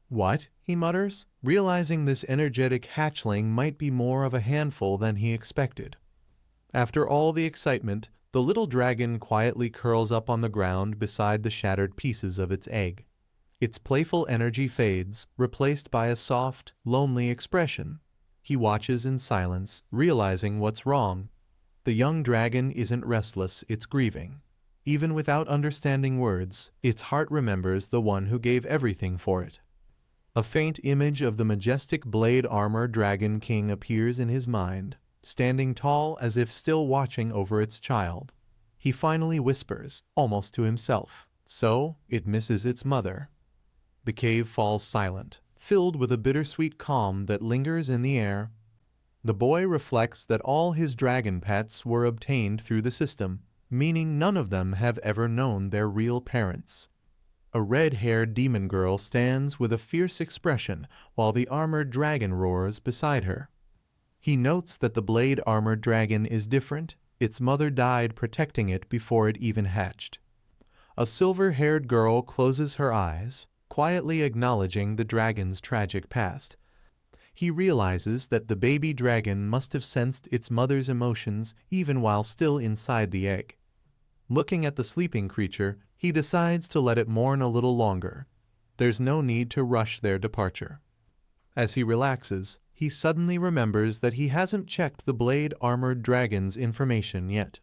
"What?" he mutters, realizing this energetic hatchling might be more of a handful than he expected. After all the excitement, the little dragon quietly curls up on the ground beside the shattered pieces of its egg. Its playful energy fades, replaced by a soft, lonely expression. He watches in silence, realizing what's wrong. The young dragon isn't restless, it's grieving. Even without understanding words, its heart remembers the one who gave everything for it. A faint image of the majestic Blade Armor Dragon King appears in his mind, standing tall as if still watching over its child. He finally whispers, almost to himself, "So, it misses its mother." The cave falls silent, filled with a bittersweet calm that lingers in the air. The boy reflects that all his dragon pets were obtained through the system, meaning none of them have ever known their real parents. A red-haired demon girl stands with a fierce expression while the armored dragon roars beside her. He notes that the Blade Armored Dragon is different. Its mother died protecting it before it even hatched. A silver-haired girl closes her eyes, quietly acknowledging the dragon's tragic past. He realizes that the baby dragon must have sensed its mother's emotions even while still inside the egg. Looking at the sleeping creature, he decides to let it mourn a little longer. There's no need to rush their departure. As he relaxes, he suddenly remembers that he hasn't checked the Blade Armored Dragon's information yet.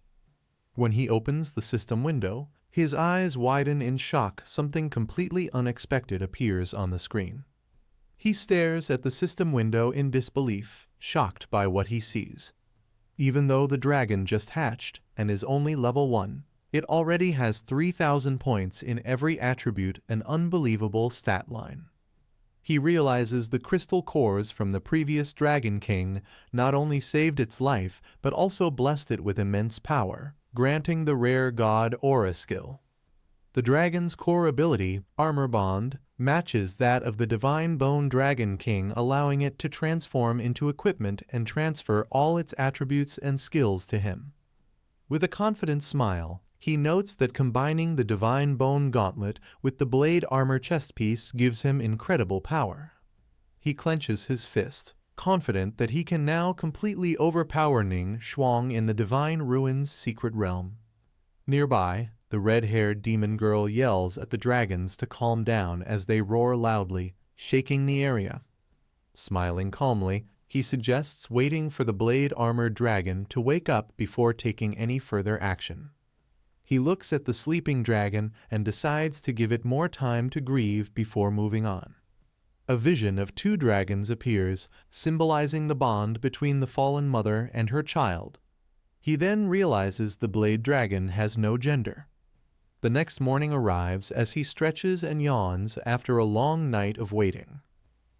When he opens the system window, his eyes widen in shock. Something completely unexpected appears on the screen. He stares at the system window in disbelief, shocked by what he sees. Even though the dragon just hatched and is only level 1, it already has 3,000 points in every attribute, an unbelievable stat line. He realizes the crystal cores from the previous Dragon King not only saved its life but also blessed it with immense power, granting the rare god aura skill. The dragon's core ability, Armor Bond, matches that of the Divine Bone Dragon King, allowing it to transform into equipment and transfer all its attributes and skills to him. With a confident smile, he notes that combining the Divine Bone Gauntlet with the Blade Armor chest piece gives him incredible power. He clenches his fist, confident that he can now completely overpower Ning Shuang in the Divine Ruins secret realm. Nearby, the red-haired demon girl yells at the dragons to calm down as they roar loudly, shaking the area. Smiling calmly, he suggests waiting for the Blade Armored Dragon to wake up before taking any further action. He looks at the sleeping dragon and decides to give it more time to grieve before moving on. A vision of 2 dragons appears, symbolizing the bond between the fallen mother and her child. He then realizes the Blade Dragon has no gender. The next morning arrives as he stretches and yawns after a long night of waiting.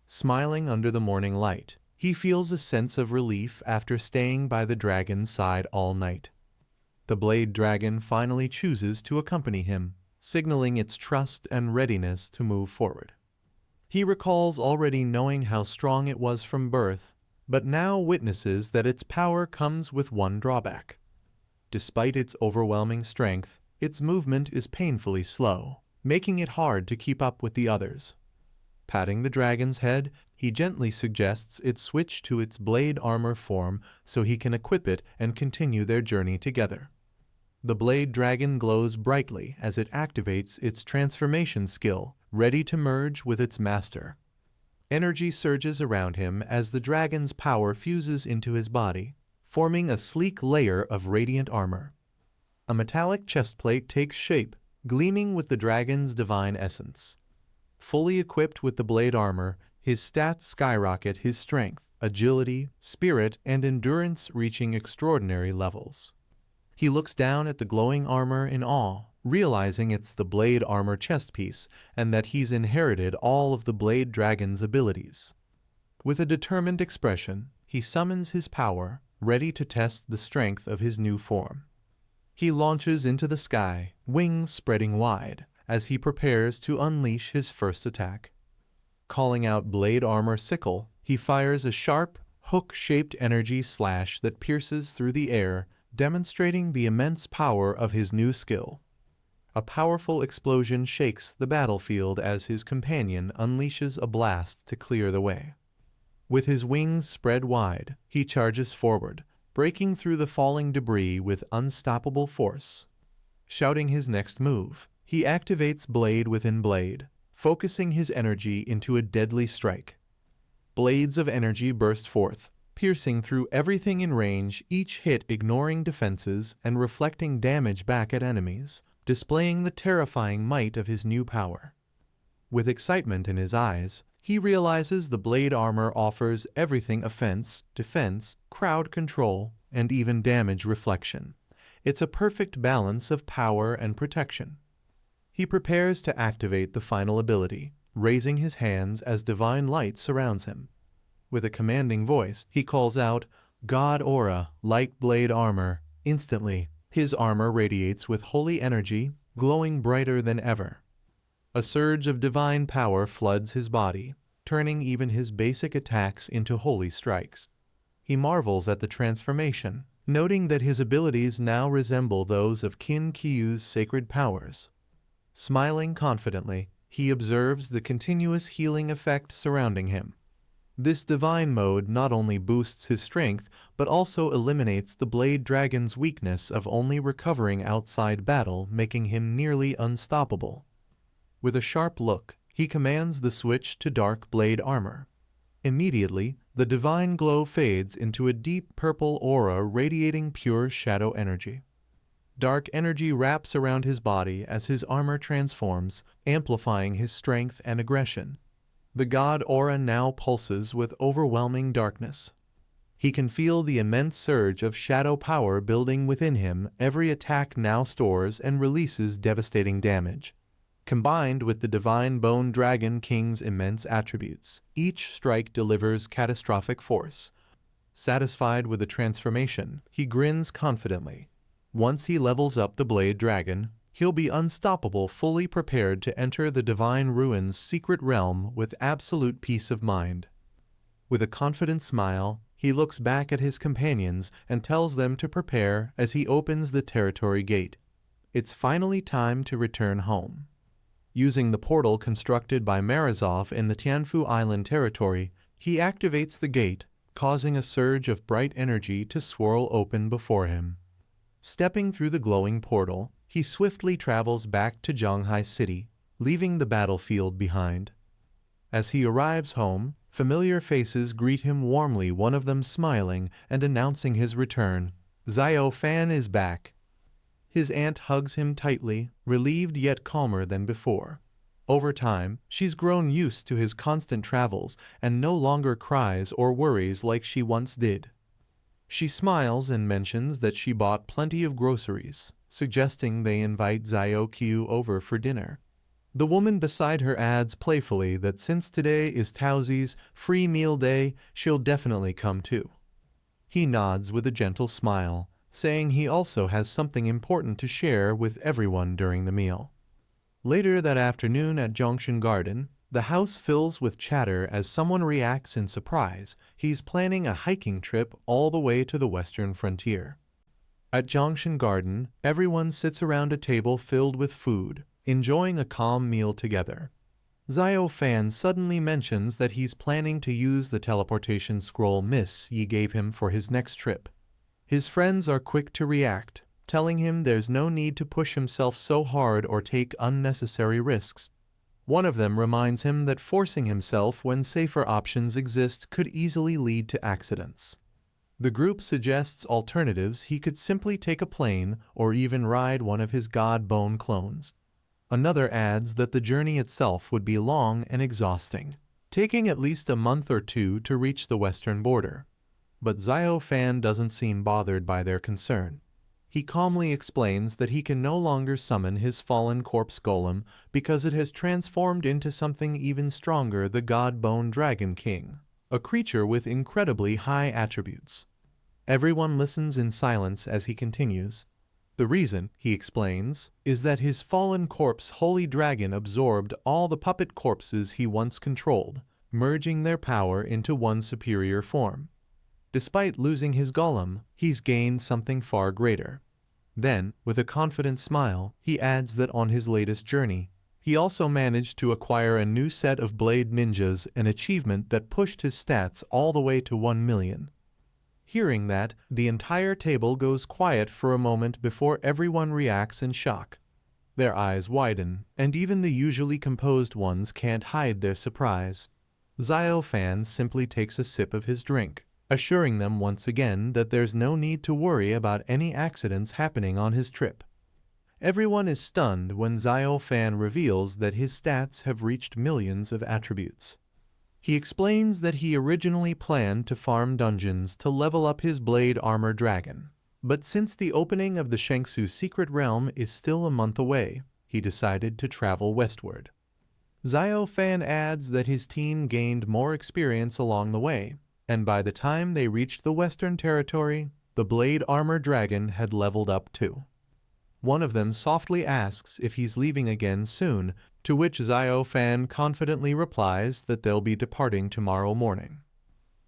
Smiling under the morning light, he feels a sense of relief after staying by the dragon's side all night. The Blade Dragon finally chooses to accompany him, signaling its trust and readiness to move forward. He recalls already knowing how strong it was from birth, but now witnesses that its power comes with one drawback. Despite its overwhelming strength, its movement is painfully slow, making it hard to keep up with the others. Patting the dragon's head, he gently suggests it switch to its blade armor form so he can equip it and continue their journey together. The blade dragon glows brightly as it activates its transformation skill, ready to merge with its master. Energy surges around him as the dragon's power fuses into his body, forming a sleek layer of radiant armor. A metallic chestplate takes shape, gleaming with the dragon's divine essence. Fully equipped with the blade armor, his stats skyrocket, his strength, agility, spirit, and endurance reaching extraordinary levels. He looks down at the glowing armor in awe, realizing it's the blade armor chest piece and that he's inherited all of the blade dragon's abilities. With a determined expression, he summons his power, ready to test the strength of his new form. He launches into the sky, wings spreading wide, as he prepares to unleash his first attack. Calling out blade armor sickle, he fires a sharp, hook-shaped energy slash that pierces through the air, demonstrating the immense power of his new skill. A powerful explosion shakes the battlefield as his companion unleashes a blast to clear the way. With his wings spread wide, he charges forward, breaking through the falling debris with unstoppable force. Shouting his next move, he activates blade within blade, focusing his energy into a deadly strike. Blades of energy burst forth, piercing through everything in range, each hit ignoring defenses and reflecting damage back at enemies, displaying the terrifying might of his new power. With excitement in his eyes, he realizes the blade armor offers everything: offense, defense, crowd control, and even damage reflection. It's a perfect balance of power and protection. He prepares to activate the final ability, raising his hands as divine light surrounds him. With a commanding voice, he calls out, "God Aura, light blade armor." Instantly, his armor radiates with holy energy, glowing brighter than ever. A surge of divine power floods his body, turning even his basic attacks into holy strikes. He marvels at the transformation, noting that his abilities now resemble those of Qin Qiu's sacred powers. Smiling confidently, he observes the continuous healing effect surrounding him. This divine mode not only boosts his strength, but also eliminates the blade dragon's weakness of only recovering outside battle, making him nearly unstoppable. With a sharp look, he commands the switch to dark blade armor. Immediately, the divine glow fades into a deep purple aura radiating pure shadow energy. Dark energy wraps around his body as his armor transforms, amplifying his strength and aggression. The god aura now pulses with overwhelming darkness. He can feel the immense surge of shadow power building within him. Every attack now stores and releases devastating damage. Combined with the divine bone dragon king's immense attributes, each strike delivers catastrophic force. Satisfied with the transformation, he grins confidently. Once he levels up the blade dragon, he'll be unstoppable, fully prepared to enter the divine ruins' secret realm with absolute peace of mind. With a confident smile, he looks back at his companions and tells them to prepare as he opens the territory gate. It's finally time to return home. Using the portal constructed by Morozov in the Tianfu Island territory, he activates the gate, causing a surge of bright energy to swirl open before him. Stepping through the glowing portal, he swiftly travels back to Zhanghai City, leaving the battlefield behind. As he arrives home, familiar faces greet him warmly, one of them smiling and announcing his return. Xiao Fan is back. His aunt hugs him tightly, relieved yet calmer than before. Over time, she's grown used to his constant travels and no longer cries or worries like she once did. She smiles and mentions that she bought plenty of groceries, suggesting they invite Xiao Qiu over for dinner. The woman beside her adds playfully that since today is Taozi's free meal day, she'll definitely come too. He nods with a gentle smile, saying he also has something important to share with everyone during the meal. Later that afternoon at Zhongshan Garden, the house fills with chatter as someone reacts in surprise. He's planning a hiking trip all the way to the western frontier. At Zhongshan Garden, everyone sits around a table filled with food, enjoying a calm meal together. Xiao Fan suddenly mentions that he's planning to use the teleportation scroll Miss Yi gave him for his next trip. His friends are quick to react, telling him there's no need to push himself so hard or take unnecessary risks. One of them reminds him that forcing himself when safer options exist could easily lead to accidents. The group suggests alternatives. He could simply take a plane or even ride one of his god bone clones. Another adds that the journey itself would be long and exhausting, taking at least a month or two to reach the western border. But Xiao Fan doesn't seem bothered by their concern. He calmly explains that he can no longer summon his fallen corpse golem because it has transformed into something even stronger, the God Bone Dragon King, a creature with incredibly high attributes. Everyone listens in silence as he continues. The reason, he explains, is that his fallen corpse Holy Dragon absorbed all the puppet corpses he once controlled, merging their power into one superior form. Despite losing his golem, he's gained something far greater. Then, with a confident smile, he adds that on his latest journey, he also managed to acquire a new set of blade ninjas, an achievement that pushed his stats all the way to 1 million. Hearing that, the entire table goes quiet for a moment before everyone reacts in shock. Their eyes widen, and even the usually composed ones can't hide their surprise. Xiao Fan simply takes a sip of his drink, assuring them once again that there's no need to worry about any accidents happening on his trip. Everyone is stunned when Xiao Fan reveals that his stats have reached millions of attributes. He explains that he originally planned to farm dungeons to level up his blade armor dragon, but since the opening of the Shangsu secret realm is still a month away, he decided to travel westward. Xiao Fan adds that his team gained more experience along the way, and by the time they reached the Western Territory, the blade armor dragon had leveled up too. One of them softly asks if he's leaving again soon, to which Xiao Fan confidently replies that they'll be departing tomorrow morning.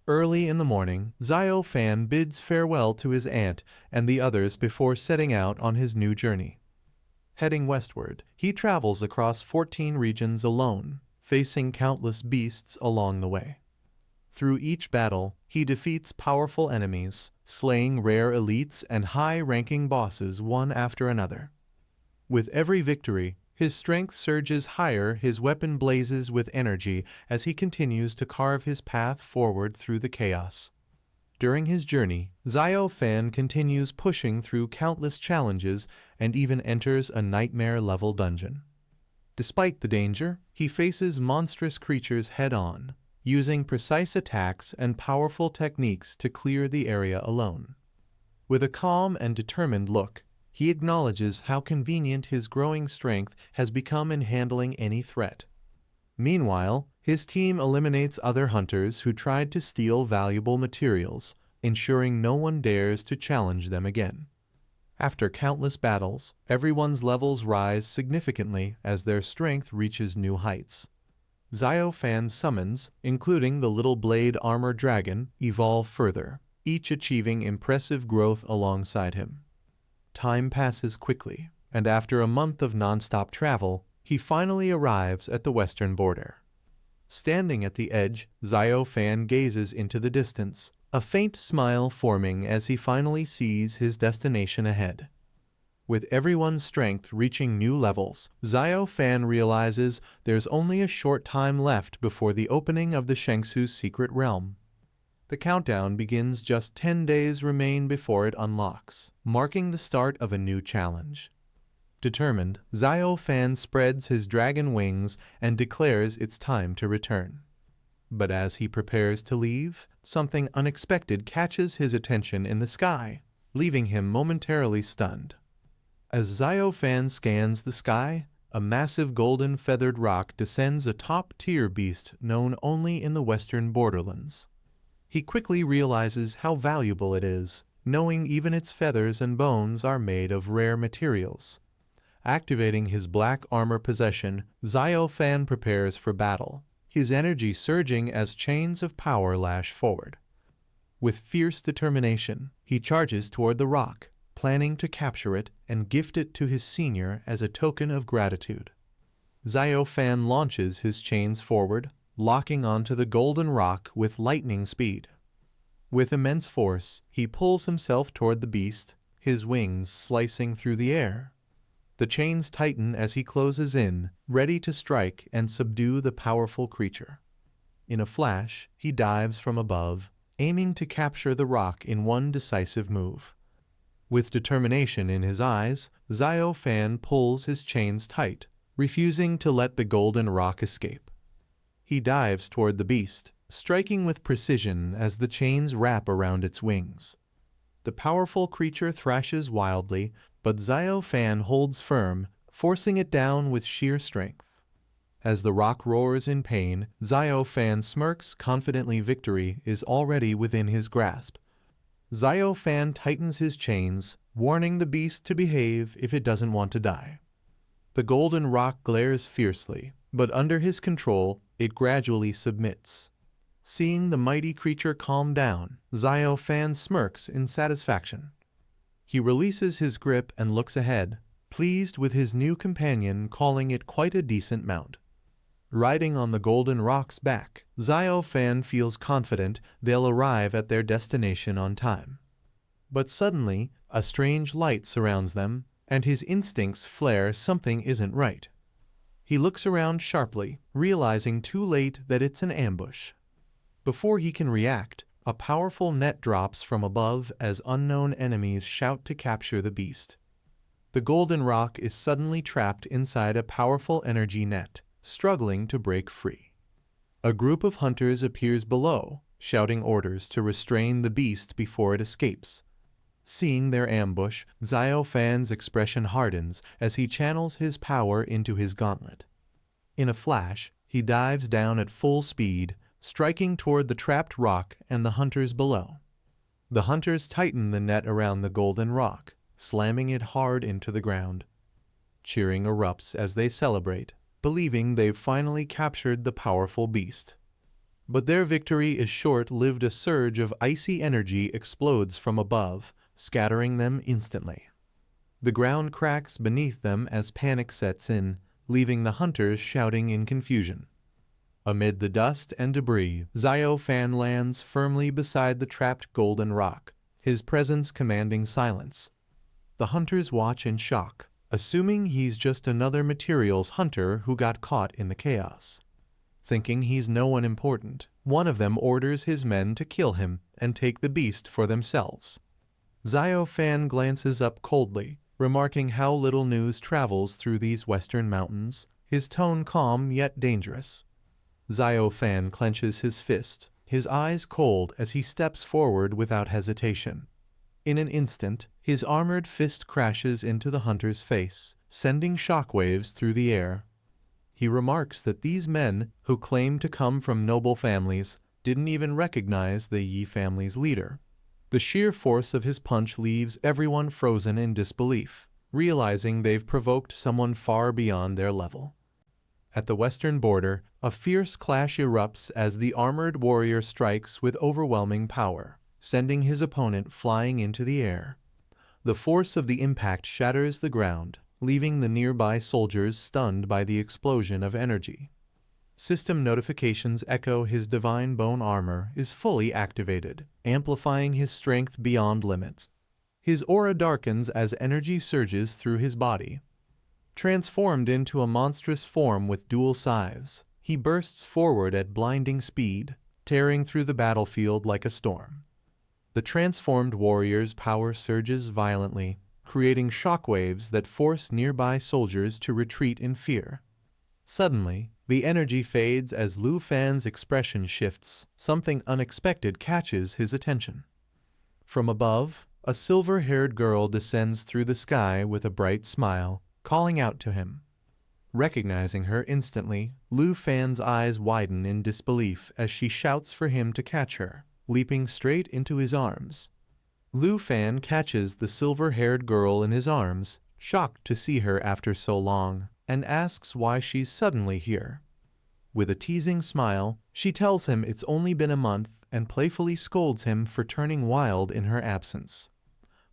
Early in the morning, Xiao Fan bids farewell to his aunt and the others before setting out on his new journey. Heading westward, he travels across 14 regions alone, facing countless beasts along the way. Through each battle, he defeats powerful enemies, slaying rare elites and high-ranking bosses one after another. With every victory, his strength surges higher, his weapon blazes with energy as he continues to carve his path forward through the chaos. During his journey, Xiao Fan continues pushing through countless challenges and even enters a nightmare-level dungeon. Despite the danger, he faces monstrous creatures head-on, using precise attacks and powerful techniques to clear the area alone. With a calm and determined look, he acknowledges how convenient his growing strength has become in handling any threat. Meanwhile, his team eliminates other hunters who tried to steal valuable materials, ensuring no one dares to challenge them again. After countless battles, everyone's levels rise significantly as their strength reaches new heights. Xiao Fan's summons, including the little blade armor dragon, evolve further, each achieving impressive growth alongside him. Time passes quickly, and after a month of non-stop travel, he finally arrives at the western border. Standing at the edge, Xiao Fan gazes into the distance, a faint smile forming as he finally sees his destination ahead. With everyone's strength reaching new levels, Xiao Fan realizes there's only a short time left before the opening of the Shangsu secret realm. The countdown begins. Just 10 days remain before it unlocks, marking the start of a new challenge. Determined, Xiao Fan spreads his dragon wings and declares it's time to return. But as he prepares to leave, something unexpected catches his attention in the sky, leaving him momentarily stunned. As Xiao Fan scans the sky, a massive golden feathered rock descends, a top-tier beast known only in the western borderlands. He quickly realizes how valuable it is, knowing even its feathers and bones are made of rare materials. Activating his black armor possession, Xiao Fan prepares for battle, his energy surging as chains of power lash forward. With fierce determination, he charges toward the rock, planning to capture it and gift it to his senior as a token of gratitude. Xiao Fan launches his chains forward, locking onto the golden rock with lightning speed. With immense force, he pulls himself toward the beast, his wings slicing through the air. The chains tighten as he closes in, ready to strike and subdue the powerful creature. In a flash, he dives from above, aiming to capture the rock in one decisive move. With determination in his eyes, Xiao Fan pulls his chains tight, refusing to let the golden rock escape. He dives toward the beast, striking with precision as the chains wrap around its wings. The powerful creature thrashes wildly, but Xiao Fan holds firm, forcing it down with sheer strength. As the rock roars in pain, Xiao Fan smirks confidently. Victory is already within his grasp. Xiao Fan tightens his chains, warning the beast to behave if it doesn't want to die. The golden rock glares fiercely, but under his control, it gradually submits. Seeing the mighty creature calm down, Xiao Fan smirks in satisfaction. He releases his grip and looks ahead, pleased with his new companion, calling it quite a decent mount. Riding on the golden rock's back, Xiao Fan feels confident they'll arrive at their destination on time. But suddenly, a strange light surrounds them, and his instincts flare something isn't right. He looks around sharply, realizing too late that it's an ambush. Before he can react, a powerful net drops from above as unknown enemies shout to capture the beast. The golden rock is suddenly trapped inside a powerful energy net, struggling to break free. A group of hunters appears below, shouting orders to restrain the beast before it escapes. Seeing their ambush, Xiao Fan's expression hardens as he channels his power into his gauntlet. In a flash, he dives down at full speed, striking toward the trapped rock and the hunters below. The hunters tighten the net around the golden rock, slamming it hard into the ground. Cheering erupts as they celebrate, believing they've finally captured the powerful beast. But their victory is short-lived. A surge of icy energy explodes from above, scattering them instantly. The ground cracks beneath them as panic sets in, leaving the hunters shouting in confusion. Amid the dust and debris, Xiao Fan lands firmly beside the trapped golden rock, his presence commanding silence. The hunters watch in shock, assuming he's just another materials hunter who got caught in the chaos. Thinking he's no one important, one of them orders his men to kill him and take the beast for themselves. Xiao Fan glances up coldly, remarking how little news travels through these western mountains, his tone calm yet dangerous. Xiao Fan clenches his fist, his eyes cold as he steps forward without hesitation. In an instant, his armored fist crashes into the hunter's face, sending shockwaves through the air. He remarks that these men, who claim to come from noble families, didn't even recognize the Yi family's leader. The sheer force of his punch leaves everyone frozen in disbelief, realizing they've provoked someone far beyond their level. At the western border, a fierce clash erupts as the armored warrior strikes with overwhelming power, sending his opponent flying into the air. The force of the impact shatters the ground, leaving the nearby soldiers stunned by the explosion of energy. System notifications echo his divine bone armor is fully activated, amplifying his strength beyond limits. His aura darkens as energy surges through his body. Transformed into a monstrous form with dual scythes, he bursts forward at blinding speed, tearing through the battlefield like a storm. The transformed warrior's power surges violently, creating shockwaves that force nearby soldiers to retreat in fear. Suddenly, the energy fades as Lu Fan's expression shifts. Something unexpected catches his attention. From above, a silver-haired girl descends through the sky with a bright smile, calling out to him. Recognizing her instantly, Lu Fan's eyes widen in disbelief as she shouts for him to catch her, leaping straight into his arms. Lu Fan catches the silver-haired girl in his arms, shocked to see her after so long, and asks why she's suddenly here. With a teasing smile, she tells him it's only been a month and playfully scolds him for turning wild in her absence.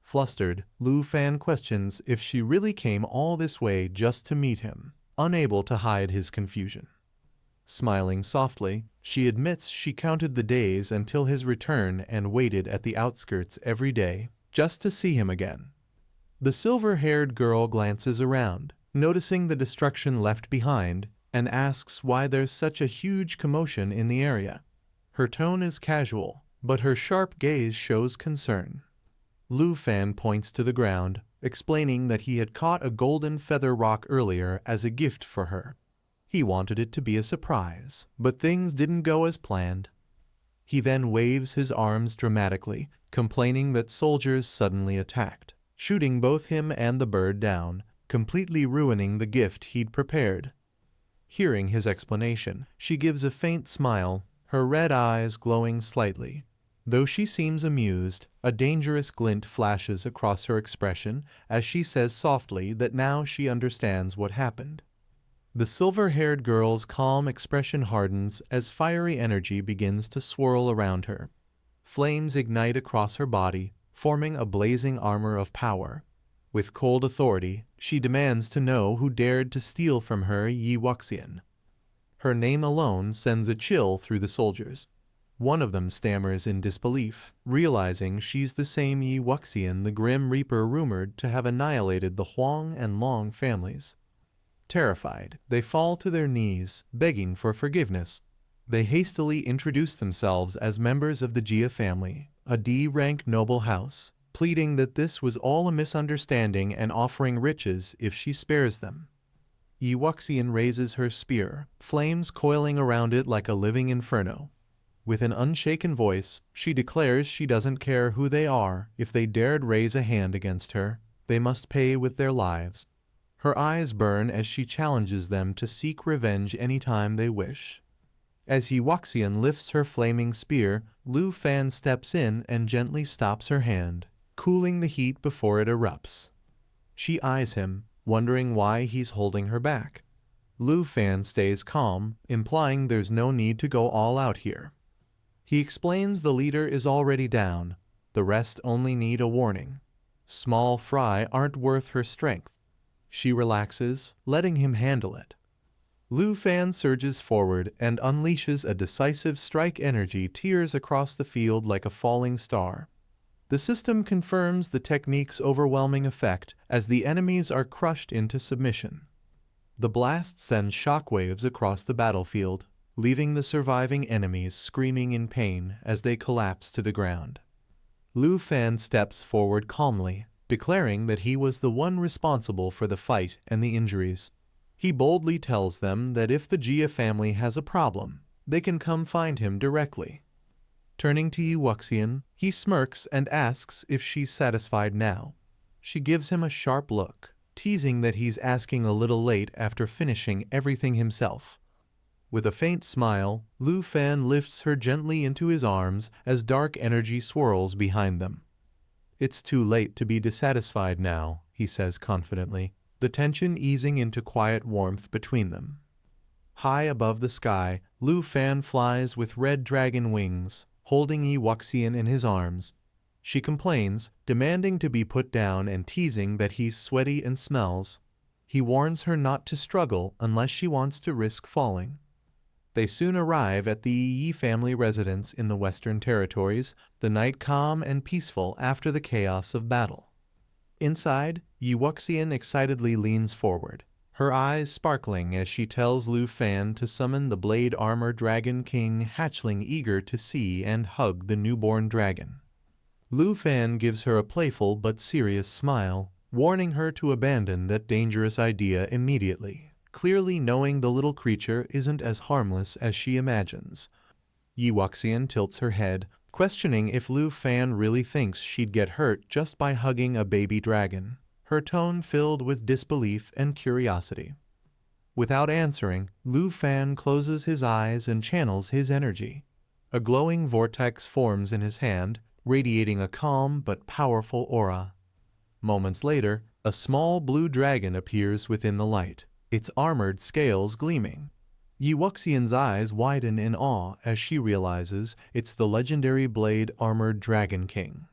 Flustered, Lu Fan questions if she really came all this way just to meet him, unable to hide his confusion. Smiling softly, she admits she counted the days until his return and waited at the outskirts every day, just to see him again. The silver-haired girl glances around, noticing the destruction left behind, and asks why there's such a huge commotion in the area. Her tone is casual, but her sharp gaze shows concern. Lu Fan points to the ground, explaining that he had caught a golden feather rock earlier as a gift for her. He wanted it to be a surprise, but things didn't go as planned. He then waves his arms dramatically, complaining that soldiers suddenly attacked, shooting both him and the bird down, completely ruining the gift he'd prepared. Hearing his explanation, she gives a faint smile, her red eyes glowing slightly. Though she seems amused, a dangerous glint flashes across her expression as she says softly that now she understands what happened. The silver-haired girl's calm expression hardens as fiery energy begins to swirl around her. Flames ignite across her body, forming a blazing armor of power. With cold authority, she demands to know who dared to steal from her Yi Wuxian. Her name alone sends a chill through the soldiers. One of them stammers in disbelief, realizing she's the same Yi Wuxian the Grim Reaper rumored to have annihilated the Huang and Long families. Terrified, they fall to their knees, begging for forgiveness. They hastily introduce themselves as members of the Jia family, a D-rank noble house, pleading that this was all a misunderstanding and offering riches if she spares them. Yi Wuxian raises her spear, flames coiling around it like a living inferno. With an unshaken voice, she declares she doesn't care who they are. If they dared raise a hand against her, they must pay with their lives. Her eyes burn as she challenges them to seek revenge anytime they wish. As Yi Wuxian lifts her flaming spear, Lu Fan steps in and gently stops her hand, cooling the heat before it erupts. She eyes him, wondering why he's holding her back. Lu Fan stays calm, implying there's no need to go all out here. He explains the leader is already down, the rest only need a warning. Small fry aren't worth her strength. She relaxes, letting him handle it. Lu Fan surges forward and unleashes a decisive strike. Energy tears across the field like a falling star. The system confirms the technique's overwhelming effect as the enemies are crushed into submission. The blast sends shockwaves across the battlefield, leaving the surviving enemies screaming in pain as they collapse to the ground. Lu Fan steps forward calmly, declaring that he was the one responsible for the fight and the injuries. He boldly tells them that if the Jia family has a problem, they can come find him directly. Turning to Yi Wuxian, he smirks and asks if she's satisfied now. She gives him a sharp look, teasing that he's asking a little late after finishing everything himself. With a faint smile, Lu Fan lifts her gently into his arms as dark energy swirls behind them. "It's too late to be dissatisfied now," he says confidently, the tension easing into quiet warmth between them. High above the sky, Lu Fan flies with red dragon wings, holding Yi Wuxian in his arms. She complains, demanding to be put down and teasing that he's sweaty and smells. He warns her not to struggle unless she wants to risk falling. They soon arrive at the Yi family residence in the Western Territories, the night calm and peaceful after the chaos of battle. Inside, Yi Wuxian excitedly leans forward, her eyes sparkling as she tells Lu Fan to summon the Blade Armor Dragon King hatchling eager to see and hug the newborn dragon. Lu Fan gives her a playful but serious smile, warning her to abandon that dangerous idea immediately, clearly knowing the little creature isn't as harmless as she imagines. Yi Wuxian tilts her head, questioning if Lu Fan really thinks she'd get hurt just by hugging a baby dragon, her tone filled with disbelief and curiosity. Without answering, Lu Fan closes his eyes and channels his energy. A glowing vortex forms in his hand, radiating a calm but powerful aura. Moments later, a small blue dragon appears within the light, its armored scales gleaming. Yi Wuxian's eyes widen in awe as she realizes it's the legendary Blade Armored Dragon King.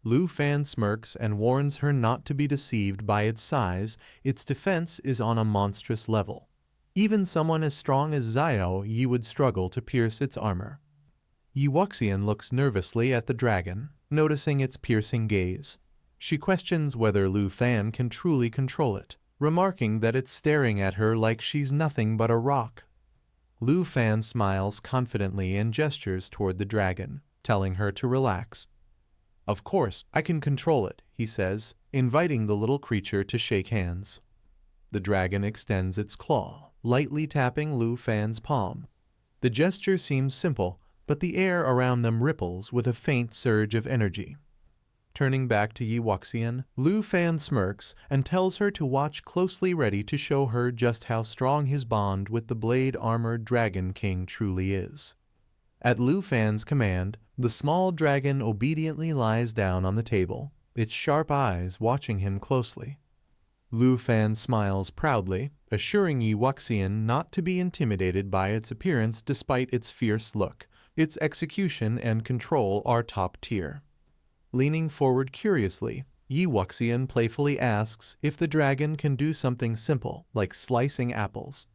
Lu Fan smirks and warns her not to be deceived by its size. Its defense is on a monstrous level. Even someone as strong as Xiao Yi would struggle to pierce its armor. Yi Wuxian looks nervously at the dragon, noticing its piercing gaze. She questions whether Lu Fan can truly control it, remarking that it's staring at her like she's nothing but a rock. Lu Fan smiles confidently and gestures toward the dragon, telling her to relax. "Of course, I can control it," he says, inviting the little creature to shake hands. The dragon extends its claw, lightly tapping Lu Fan's palm. The gesture seems simple, but the air around them ripples with a faint surge of energy. Turning back to Yi Wuxian, Lu Fan smirks and tells her to watch closely, ready to show her just how strong his bond with the blade-armored Dragon King truly is. At Lu Fan's command, the small dragon obediently lies down on the table, its sharp eyes watching him closely. Lu Fan smiles proudly, assuring Yi Wuxian not to be intimidated by its appearance despite its fierce look. Its execution and control are top tier. Leaning forward curiously, Yi Wuxian playfully asks if the dragon can do something simple, like slicing apples.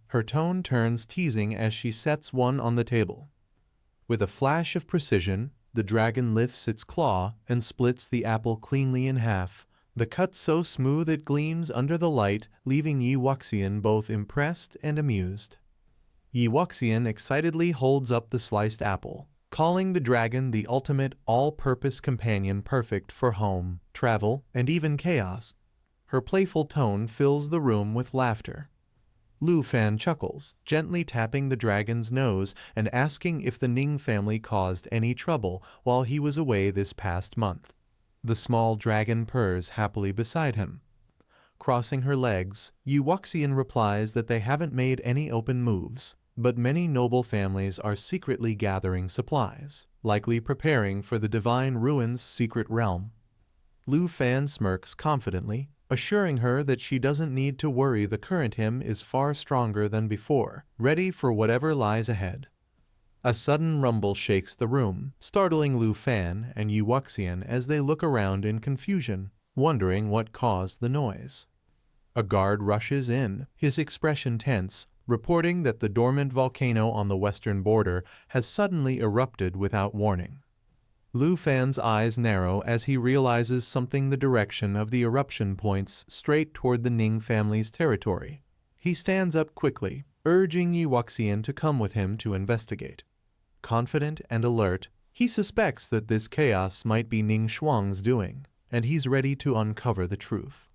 Her tone turns teasing as she sets one on the table. With a flash of precision, the dragon lifts its claw and splits the apple cleanly in half, the cut so smooth it gleams under the light, leaving Yi Wuxian both impressed and amused. Yi Wuxian excitedly holds up the sliced apple, calling the dragon the ultimate all-purpose companion perfect for home, travel, and even chaos. Her playful tone fills the room with laughter. Lu Fan chuckles, gently tapping the dragon's nose and asking if the Ning family caused any trouble while he was away this past month. The small dragon purrs happily beside him. Crossing her legs, Yi Wuxian replies that they haven't made any open moves, but many noble families are secretly gathering supplies, likely preparing for the Divine Ruin's secret realm. Lu Fan smirks confidently, assuring her that she doesn't need to worry. The current him is far stronger than before, ready for whatever lies ahead. A sudden rumble shakes the room, startling Lu Fan and Yi Wuxian as they look around in confusion, wondering what caused the noise. A guard rushes in, his expression tense, reporting that the dormant volcano on the western border has suddenly erupted without warning. Lu Fan's eyes narrow as he realizes something. The direction of the eruption points straight toward the Ning family's territory. He stands up quickly, urging Yi Wuxian to come with him to investigate. Confident and alert, he suspects that this chaos might be Ning Shuang's doing, and he's ready to uncover the truth.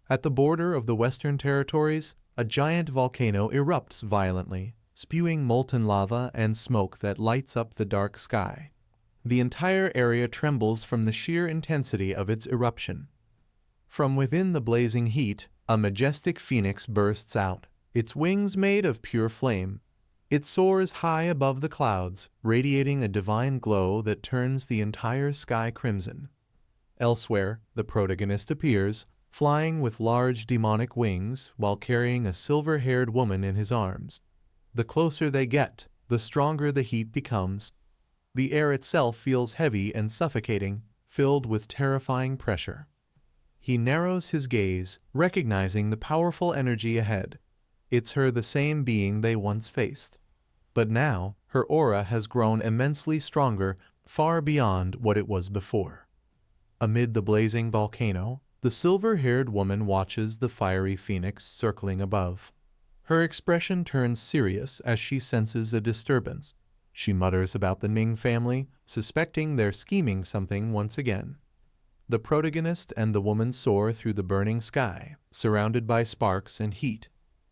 At the border of the western territories, a giant volcano erupts violently, spewing molten lava and smoke that lights up the dark sky. The entire area trembles from the sheer intensity of its eruption. From within the blazing heat, a majestic phoenix bursts out, its wings made of pure flame. It soars high above the clouds, radiating a divine glow that turns the entire sky crimson. Elsewhere, the protagonist appears, flying with large demonic wings while carrying a silver-haired woman in his arms. The closer they get, the stronger the heat becomes. The air itself feels heavy and suffocating, filled with terrifying pressure. He narrows his gaze, recognizing the powerful energy ahead. It's her, the same being they once faced. But now, her aura has grown immensely stronger, far beyond what it was before. Amid the blazing volcano, the silver-haired woman watches the fiery phoenix circling above. Her expression turns serious as she senses a disturbance. She mutters about the Ning family, suspecting they're scheming something once again. The protagonist and the woman soar through the burning sky, surrounded by sparks and heat.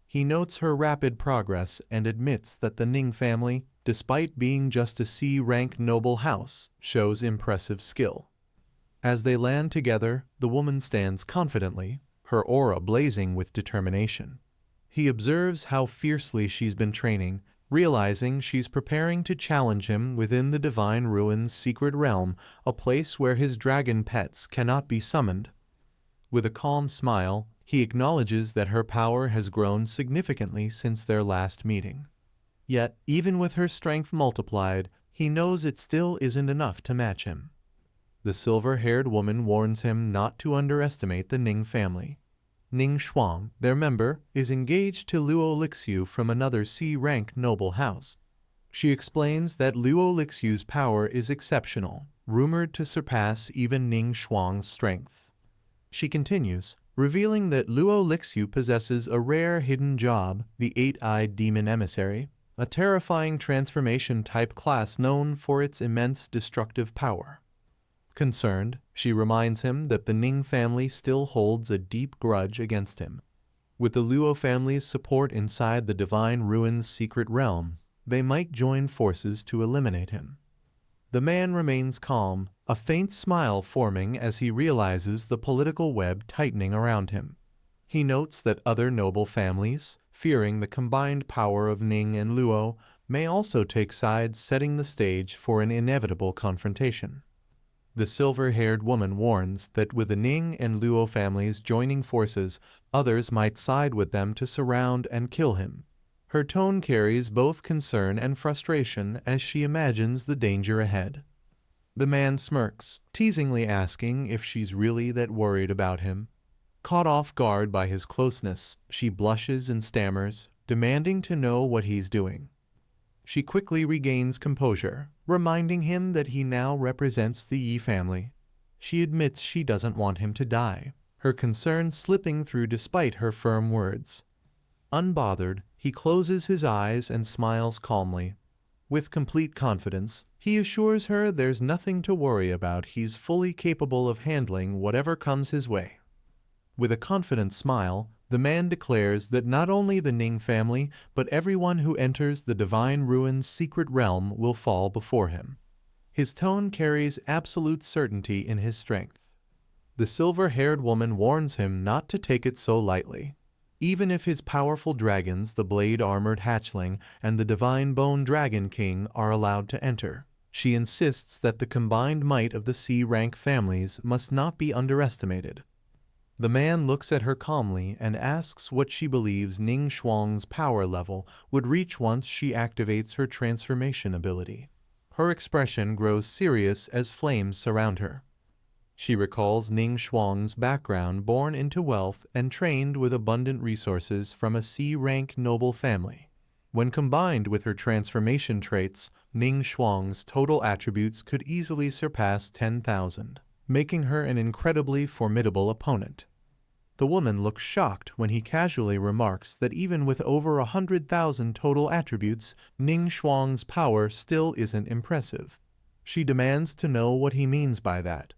He notes her rapid progress and admits that the Ning family, despite being just a C-rank noble house, shows impressive skill. As they land together, the woman stands confidently, her aura blazing with determination. He observes how fiercely she's been training, realizing she's preparing to challenge him within the Divine Ruin's secret realm, a place where his dragon pets cannot be summoned. With a calm smile, he acknowledges that her power has grown significantly since their last meeting. Yet, even with her strength multiplied, he knows it still isn't enough to match him. The silver-haired woman warns him not to underestimate the Ning family. Ning Shuang, their member, is engaged to Luo Lixiu from another C-rank noble house. She explains that Luo Lixiu's power is exceptional, rumored to surpass even Ning Shuang's strength. She continues, revealing that Luo Lixu possesses a rare hidden job, the Eight-Eyed Demon Emissary, a terrifying transformation-type class known for its immense destructive power. Concerned, she reminds him that the Ning family still holds a deep grudge against him. With the Luo family's support inside the Divine Ruin's secret realm, they might join forces to eliminate him. The man remains calm, a faint smile forming as he realizes the political web tightening around him. He notes that other noble families, fearing the combined power of Ning and Luo, may also take sides, setting the stage for an inevitable confrontation. The silver-haired woman warns that with the Ning and Luo families joining forces, others might side with them to surround and kill him. Her tone carries both concern and frustration as she imagines the danger ahead. The man smirks, teasingly asking if she's really that worried about him. Caught off guard by his closeness, she blushes and stammers, demanding to know what he's doing. She quickly regains composure, reminding him that he now represents the Yi family. She admits she doesn't want him to die, her concern slipping through despite her firm words. Unbothered, he closes his eyes and smiles calmly. With complete confidence, he assures her there's nothing to worry about. He's fully capable of handling whatever comes his way. With a confident smile, the man declares that not only the Ning family, but everyone who enters the Divine Ruin's secret realm will fall before him. His tone carries absolute certainty in his strength. The silver-haired woman warns him not to take it so lightly. Even if his powerful dragons, the blade-armored hatchling and the Divine Bone Dragon King, are allowed to enter, she insists that the combined might of the C-rank families must not be underestimated. The man looks at her calmly and asks what she believes Ning Shuang's power level would reach once she activates her transformation ability. Her expression grows serious as flames surround her. She recalls Ning Shuang's background, born into wealth and trained with abundant resources from a C-rank noble family. When combined with her transformation traits, Ning Shuang's total attributes could easily surpass 10,000. Making her an incredibly formidable opponent. The woman looks shocked when he casually remarks that even with over 100,000 total attributes, Ning Shuang's power still isn't impressive. She demands to know what he means by that.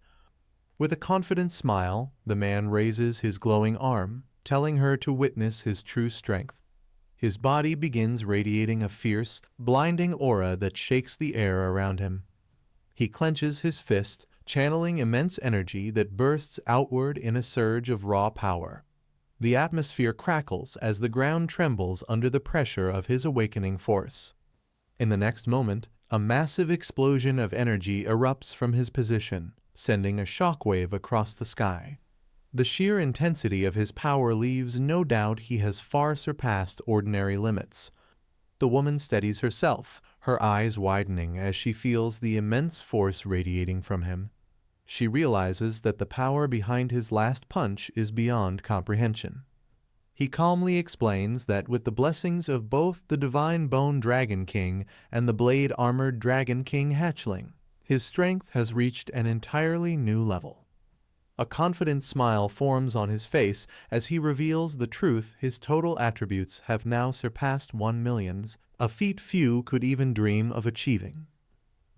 With a confident smile, the man raises his glowing arm, telling her to witness his true strength. His body begins radiating a fierce, blinding aura that shakes the air around him. He clenches his fist, channeling immense energy that bursts outward in a surge of raw power. The atmosphere crackles as the ground trembles under the pressure of his awakening force. In the next moment, a massive explosion of energy erupts from his position, sending a shockwave across the sky. The sheer intensity of his power leaves no doubt he has far surpassed ordinary limits. The woman steadies herself, her eyes widening as she feels the immense force radiating from him. She realizes that the power behind his last punch is beyond comprehension. He calmly explains that with the blessings of both the Divine Bone Dragon King and the Blade-Armored Dragon King hatchling, his strength has reached an entirely new level. A confident smile forms on his face as he reveals the truth: his total attributes have now surpassed 1 million, a feat few could even dream of achieving.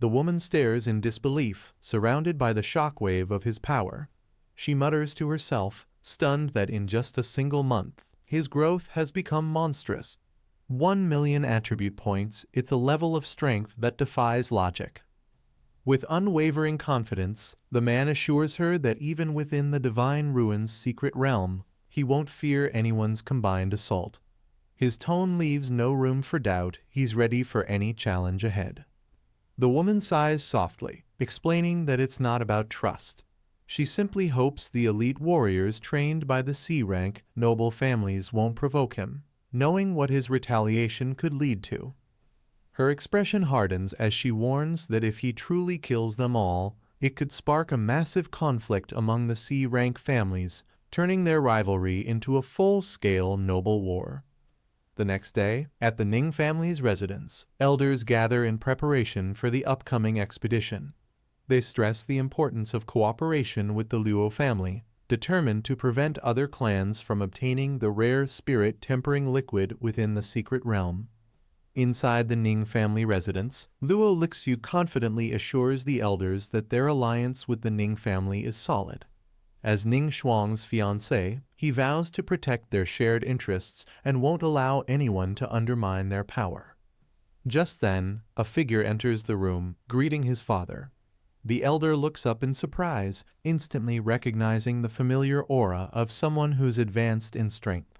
The woman stares in disbelief, surrounded by the shockwave of his power. She mutters to herself, stunned that in just a single month, his growth has become monstrous. 1 million attribute points, it's a level of strength that defies logic. With unwavering confidence, the man assures her that even within the Divine Ruin's secret realm, he won't fear anyone's combined assault. His tone leaves no room for doubt. He's ready for any challenge ahead. The woman sighs softly, explaining that it's not about trust. She simply hopes the elite warriors trained by the C-rank noble families won't provoke him, knowing what his retaliation could lead to. Her expression hardens as she warns that if he truly kills them all, it could spark a massive conflict among the C-rank families, turning their rivalry into a full-scale noble war. The next day, at the Ning family's residence, elders gather in preparation for the upcoming expedition. They stress the importance of cooperation with the Luo family, determined to prevent other clans from obtaining the rare spirit-tempering liquid within the secret realm. Inside the Ning family residence, Luo Lixu confidently assures the elders that their alliance with the Ning family is solid. As Ning Shuang's fiancé, he vows to protect their shared interests and won't allow anyone to undermine their power. Just then, a figure enters the room, greeting his father. The elder looks up in surprise, instantly recognizing the familiar aura of someone who's advanced in strength.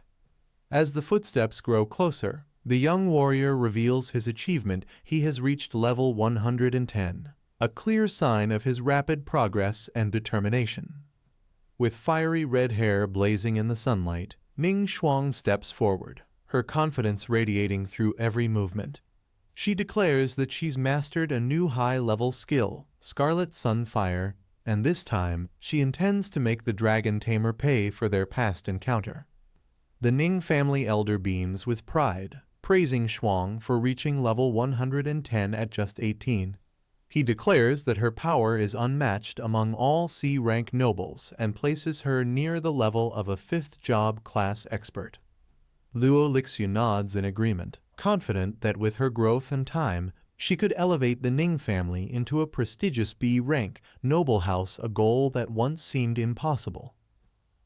As the footsteps grow closer, the young warrior reveals his achievement. He has reached level 110, a clear sign of his rapid progress and determination. With fiery red hair blazing in the sunlight, Ning Shuang steps forward, her confidence radiating through every movement. She declares that she's mastered a new high-level skill, Scarlet Sunfire, and this time she intends to make the Dragon Tamer pay for their past encounter. The Ning family elder beams with pride, praising Shuang for reaching level 110 at just 18. He declares that her power is unmatched among all C-rank nobles and places her near the level of a 5th job class expert. Luo Lixu nods in agreement, confident that with her growth and time, she could elevate the Ning family into a prestigious B-rank noble house, a goal that once seemed impossible.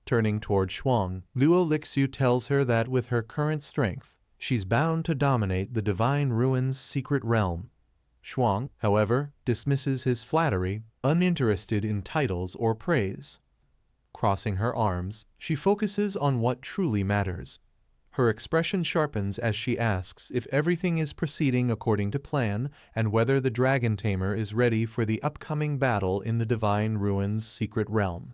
Turning toward Shuang, Luo Lixu tells her that with her current strength, she's bound to dominate the Divine Ruins' secret realm. Shuang, however, dismisses his flattery, uninterested in titles or praise. Crossing her arms, she focuses on what truly matters. Her expression sharpens as she asks if everything is proceeding according to plan and whether the Dragon Tamer is ready for the upcoming battle in the Divine Ruins' secret realm.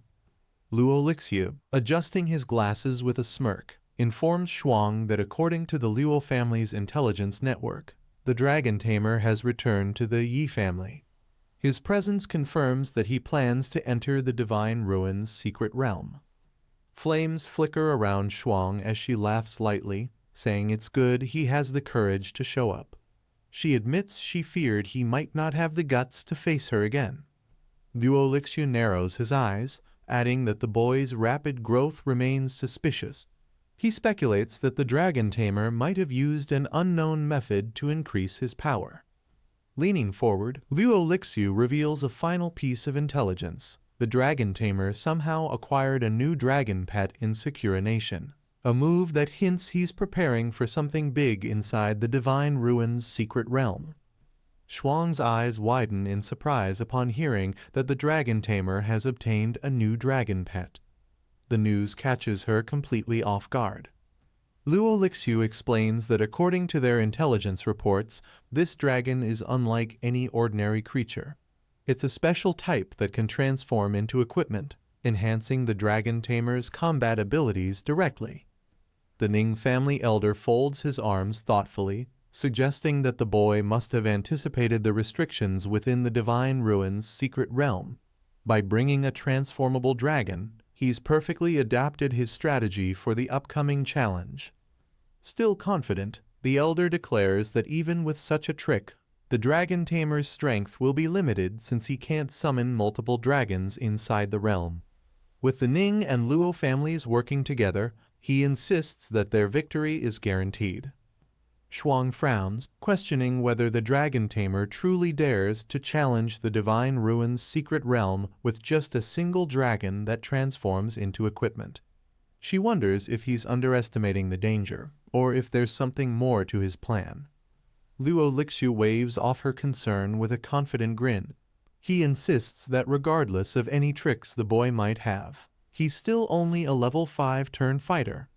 Luo Lixu, adjusting his glasses with a smirk, informs Shuang that according to the Luo family's intelligence network, the Dragon Tamer has returned to the Yi family. His presence confirms that he plans to enter the Divine Ruins' secret realm. Flames flicker around Shuang as she laughs lightly, saying it's good he has the courage to show up. She admits she feared he might not have the guts to face her again. Luo Lixu narrows his eyes, adding that the boy's rapid growth remains suspicious. He speculates that the Dragon Tamer might have used an unknown method to increase his power. Leaning forward, Luo Lixu reveals a final piece of intelligence. The Dragon Tamer somehow acquired a new dragon pet in Secura Nation, a move that hints he's preparing for something big inside the Divine Ruins' secret realm. Shuang's eyes widen in surprise upon hearing that the Dragon Tamer has obtained a new dragon pet. The news catches her completely off guard. Luo Lixu explains that according to their intelligence reports, this dragon is unlike any ordinary creature. It's a special type that can transform into equipment, enhancing the Dragon Tamer's combat abilities directly. The Ning family elder folds his arms thoughtfully, suggesting that the boy must have anticipated the restrictions within the Divine Ruins' secret realm. By bringing a transformable dragon, he's perfectly adapted his strategy for the upcoming challenge. Still confident, the elder declares that even with such a trick, the Dragon Tamer's strength will be limited since he can't summon multiple dragons inside the realm. With the Ning and Luo families working together, he insists that their victory is guaranteed. Shuang frowns, questioning whether the Dragon Tamer truly dares to challenge the Divine Ruins' secret realm with just a single dragon that transforms into equipment. She wonders if he's underestimating the danger, or if there's something more to his plan. Luo Lixu waves off her concern with a confident grin. He insists that regardless of any tricks the boy might have, he's still only a level 5 turn fighter.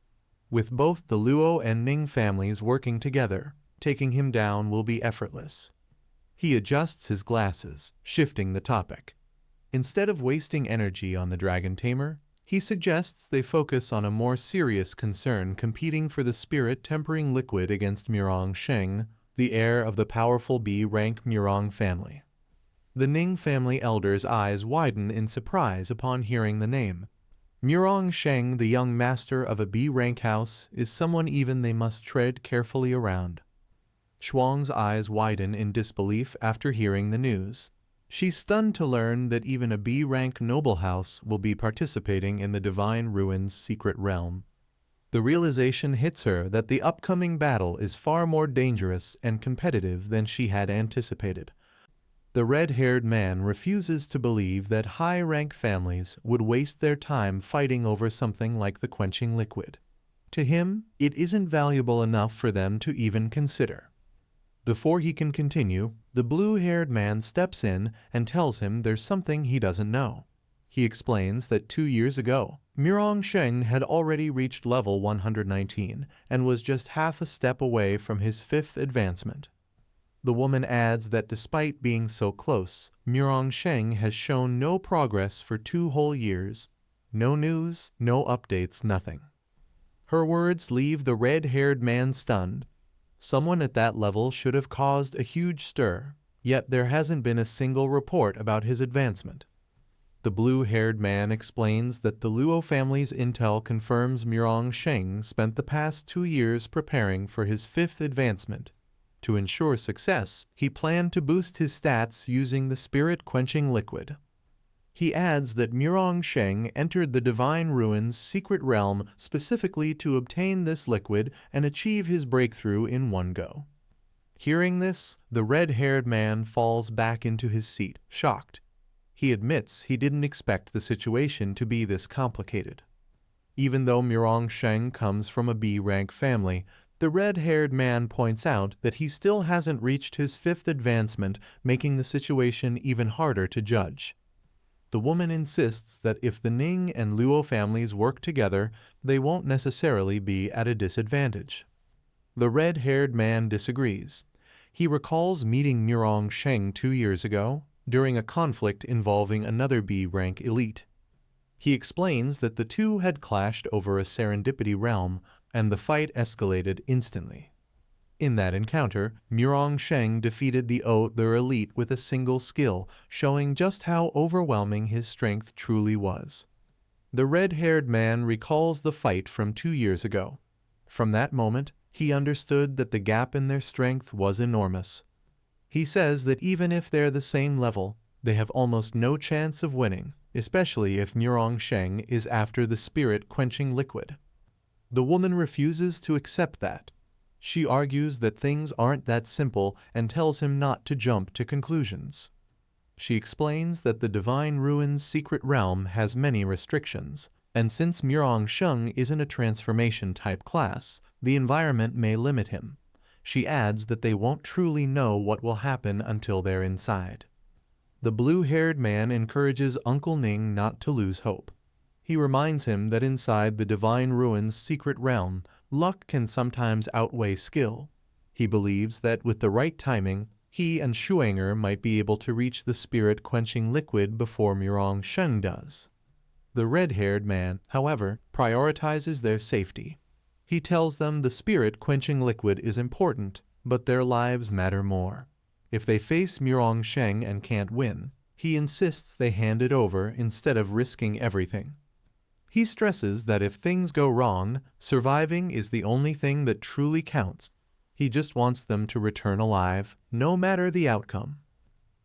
With both the Luo and Ning families working together, taking him down will be effortless. He adjusts his glasses, shifting the topic. Instead of wasting energy on the Dragon Tamer, he suggests they focus on a more serious concern competing for the spirit-tempering liquid against Murong Sheng, the heir of the powerful B-rank Murong family. The Ning family elder's eyes widen in surprise upon hearing the name. Murong Sheng, the young master of a B-rank house, is someone even they must tread carefully around. Shuang's eyes widen in disbelief after hearing the news. She's stunned to learn that even a B-rank noble house will be participating in the Divine Ruins secret realm. The realization hits her that the upcoming battle is far more dangerous and competitive than she had anticipated. The red-haired man refuses to believe that high-rank families would waste their time fighting over something like the quenching liquid. To him, it isn't valuable enough for them to even consider. Before he can continue, the blue-haired man steps in and tells him there's something he doesn't know. He explains that 2 years ago, Sheng had already reached level 119 and was just half a step away from his 5th advancement. The woman adds that despite being so close, Sheng has shown no progress for 2 whole years. No news, no updates, nothing. Her words leave the red-haired man stunned. Someone at that level should have caused a huge stir, yet there hasn't been a single report about his advancement. The blue-haired man explains that the Luo family's intel confirms Sheng spent the past 2 years preparing for his 5th advancement. To ensure success, he planned to boost his stats using the spirit-quenching liquid. He adds that Sheng entered the Divine Ruins secret realm specifically to obtain this liquid and achieve his breakthrough in one go. Hearing this, the red-haired man falls back into his seat, shocked. He admits he didn't expect the situation to be this complicated. Even though Sheng comes from a B-rank family, the red-haired man points out that he still hasn't reached his 5th advancement, making the situation even harder to judge. The woman insists that if the Ning and Luo families work together, they won't necessarily be at a disadvantage. The red-haired man disagrees. He recalls meeting Sheng 2 years ago, during a conflict involving another B-rank elite. He explains that the two had clashed over a serendipity realm, and the fight escalated instantly. In that encounter, Sheng defeated the other elite with a single skill, showing just how overwhelming his strength truly was. The red-haired man recalls the fight from 2 years ago. From that moment, he understood that the gap in their strength was enormous. He says that even if they're the same level, they have almost no chance of winning, especially if Sheng is after the spirit-quenching liquid. The woman refuses to accept that. She argues that things aren't that simple and tells him not to jump to conclusions. She explains that the Divine Ruins secret realm has many restrictions, and since Sheng isn't a transformation-type class, the environment may limit him. She adds that they won't truly know what will happen until they're inside. The blue-haired man encourages Uncle Ning not to lose hope. He reminds him that inside the Divine Ruins secret realm, luck can sometimes outweigh skill. He believes that with the right timing, he and Shuanger might be able to reach the spirit-quenching liquid before Sheng does. The red-haired man, however, prioritizes their safety. He tells them the spirit-quenching liquid is important, but their lives matter more. If they face Sheng and can't win, he insists they hand it over instead of risking everything. He stresses that if things go wrong, surviving is the only thing that truly counts. He just wants them to return alive, no matter the outcome.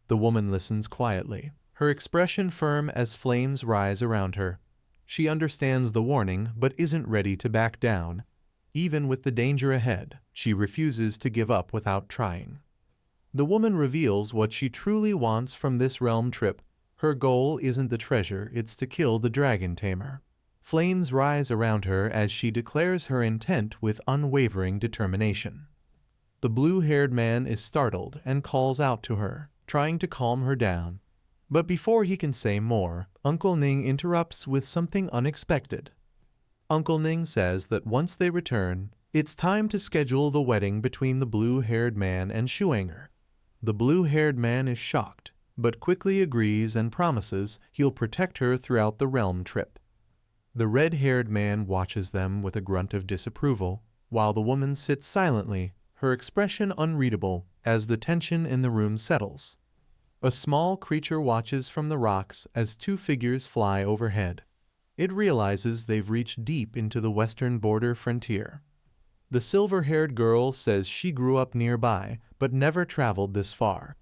The woman listens quietly, her expression firm as flames rise around her. She understands the warning but isn't ready to back down. Even with the danger ahead, she refuses to give up without trying. The woman reveals what she truly wants from this realm trip. Her goal isn't the treasure, it's to kill the dragon tamer. Flames rise around her as she declares her intent with unwavering determination. The blue-haired man is startled and calls out to her, trying to calm her down. But before he can say more, Uncle Ning interrupts with something unexpected. Uncle Ning says that once they return, it's time to schedule the wedding between the blue-haired man and Shuanger. The blue-haired man is shocked, but quickly agrees and promises he'll protect her throughout the realm trip. The red-haired man watches them with a grunt of disapproval, while the woman sits silently, her expression unreadable as the tension in the room settles. A small creature watches from the rocks as 2 figures fly overhead. It realizes they've reached deep into the western border frontier. The silver-haired girl says she grew up nearby, but never traveled this far.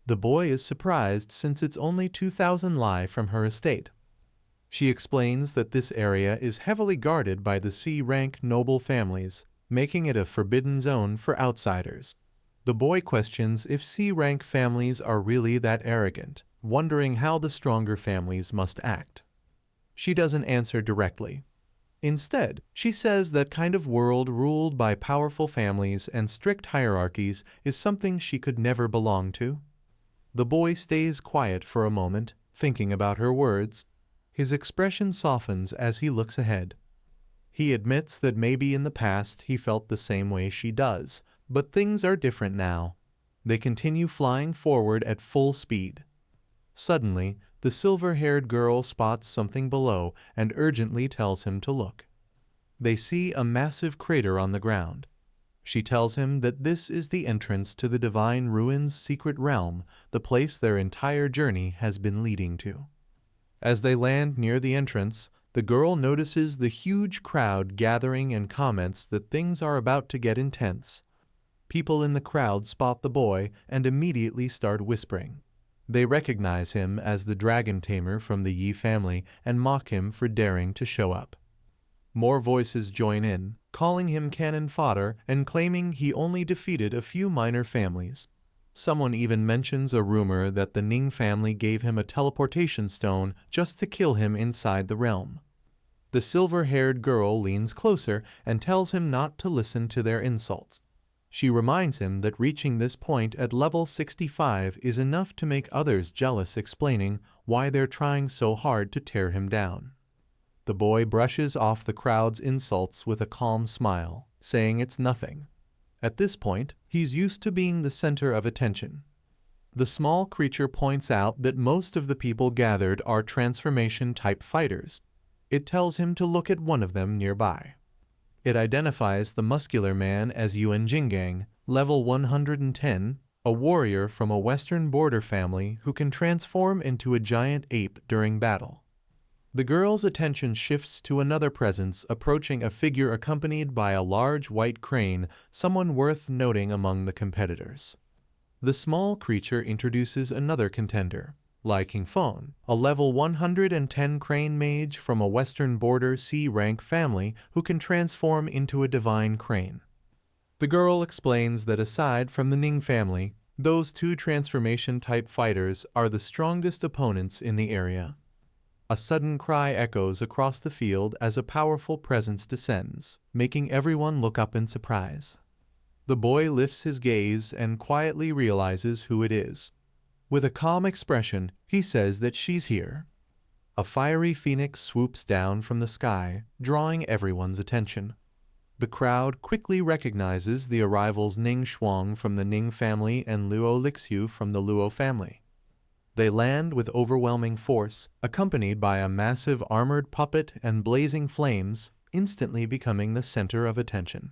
The boy is surprised since it's only 2,000 li from her estate. She explains that this area is heavily guarded by the C-rank noble families, making it a forbidden zone for outsiders. The boy questions if C-rank families are really that arrogant, wondering how the stronger families must act. She doesn't answer directly. Instead, she says that kind of world ruled by powerful families and strict hierarchies is something she could never belong to. The boy stays quiet for a moment, thinking about her words. His expression softens as he looks ahead. He admits that maybe in the past he felt the same way she does, but things are different now. They continue flying forward at full speed. Suddenly, the silver-haired girl spots something below and urgently tells him to look. They see a massive crater on the ground. She tells him that this is the entrance to the Divine Ruins' secret realm, the place their entire journey has been leading to. As they land near the entrance, the girl notices the huge crowd gathering and comments that things are about to get intense. People in the crowd spot the boy and immediately start whispering. They recognize him as the dragon tamer from the Yi family and mock him for daring to show up. More voices join in, calling him cannon fodder and claiming he only defeated a few minor families. Someone even mentions a rumor that the Ning family gave him a teleportation stone just to kill him inside the realm. The silver-haired girl leans closer and tells him not to listen to their insults. She reminds him that reaching this point at level 65 is enough to make others jealous, explaining why they're trying so hard to tear him down. The boy brushes off the crowd's insults with a calm smile, saying it's nothing. At this point, he's used to being the center of attention. The small creature points out that most of the people gathered are transformation-type fighters. It tells him to look at one of them nearby. It identifies the muscular man as Yuan Jinggang, level 110, a warrior from a western border family who can transform into a giant ape during battle. The girl's attention shifts to another presence approaching, a figure accompanied by a large white crane, someone worth noting among the competitors. The small creature introduces another contender, Lai Qingfeng, a level 110 crane mage from a western border C-rank family who can transform into a divine crane. The girl explains that aside from the Ning family, those two transformation-type fighters are the strongest opponents in the area. A sudden cry echoes across the field as a powerful presence descends, making everyone look up in surprise. The boy lifts his gaze and quietly realizes who it is. With a calm expression, he says that she's here. A fiery phoenix swoops down from the sky, drawing everyone's attention. The crowd quickly recognizes the arrivals Ning Shuang from the Ning family and Luo Lixiu from the Luo family. They land with overwhelming force, accompanied by a massive armored puppet and blazing flames, instantly becoming the center of attention.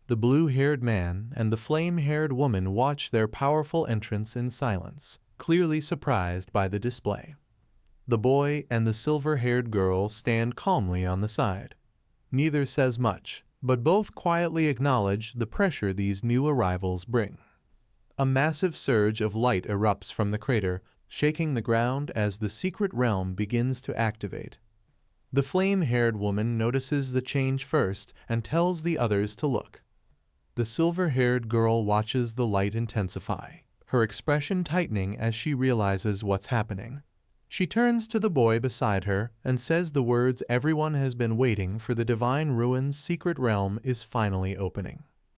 The blue-haired man and the flame-haired woman watch their powerful entrance in silence, clearly surprised by the display. The boy and the silver-haired girl stand calmly on the side. Neither says much, but both quietly acknowledge the pressure these new arrivals bring. A massive surge of light erupts from the crater, shaking the ground as the secret realm begins to activate. The flame-haired woman notices the change first and tells the others to look. The silver-haired girl watches the light intensify, her expression tightening as she realizes what's happening. She turns to the boy beside her and says the words everyone has been waiting for: the Divine Ruins' secret realm is finally opening.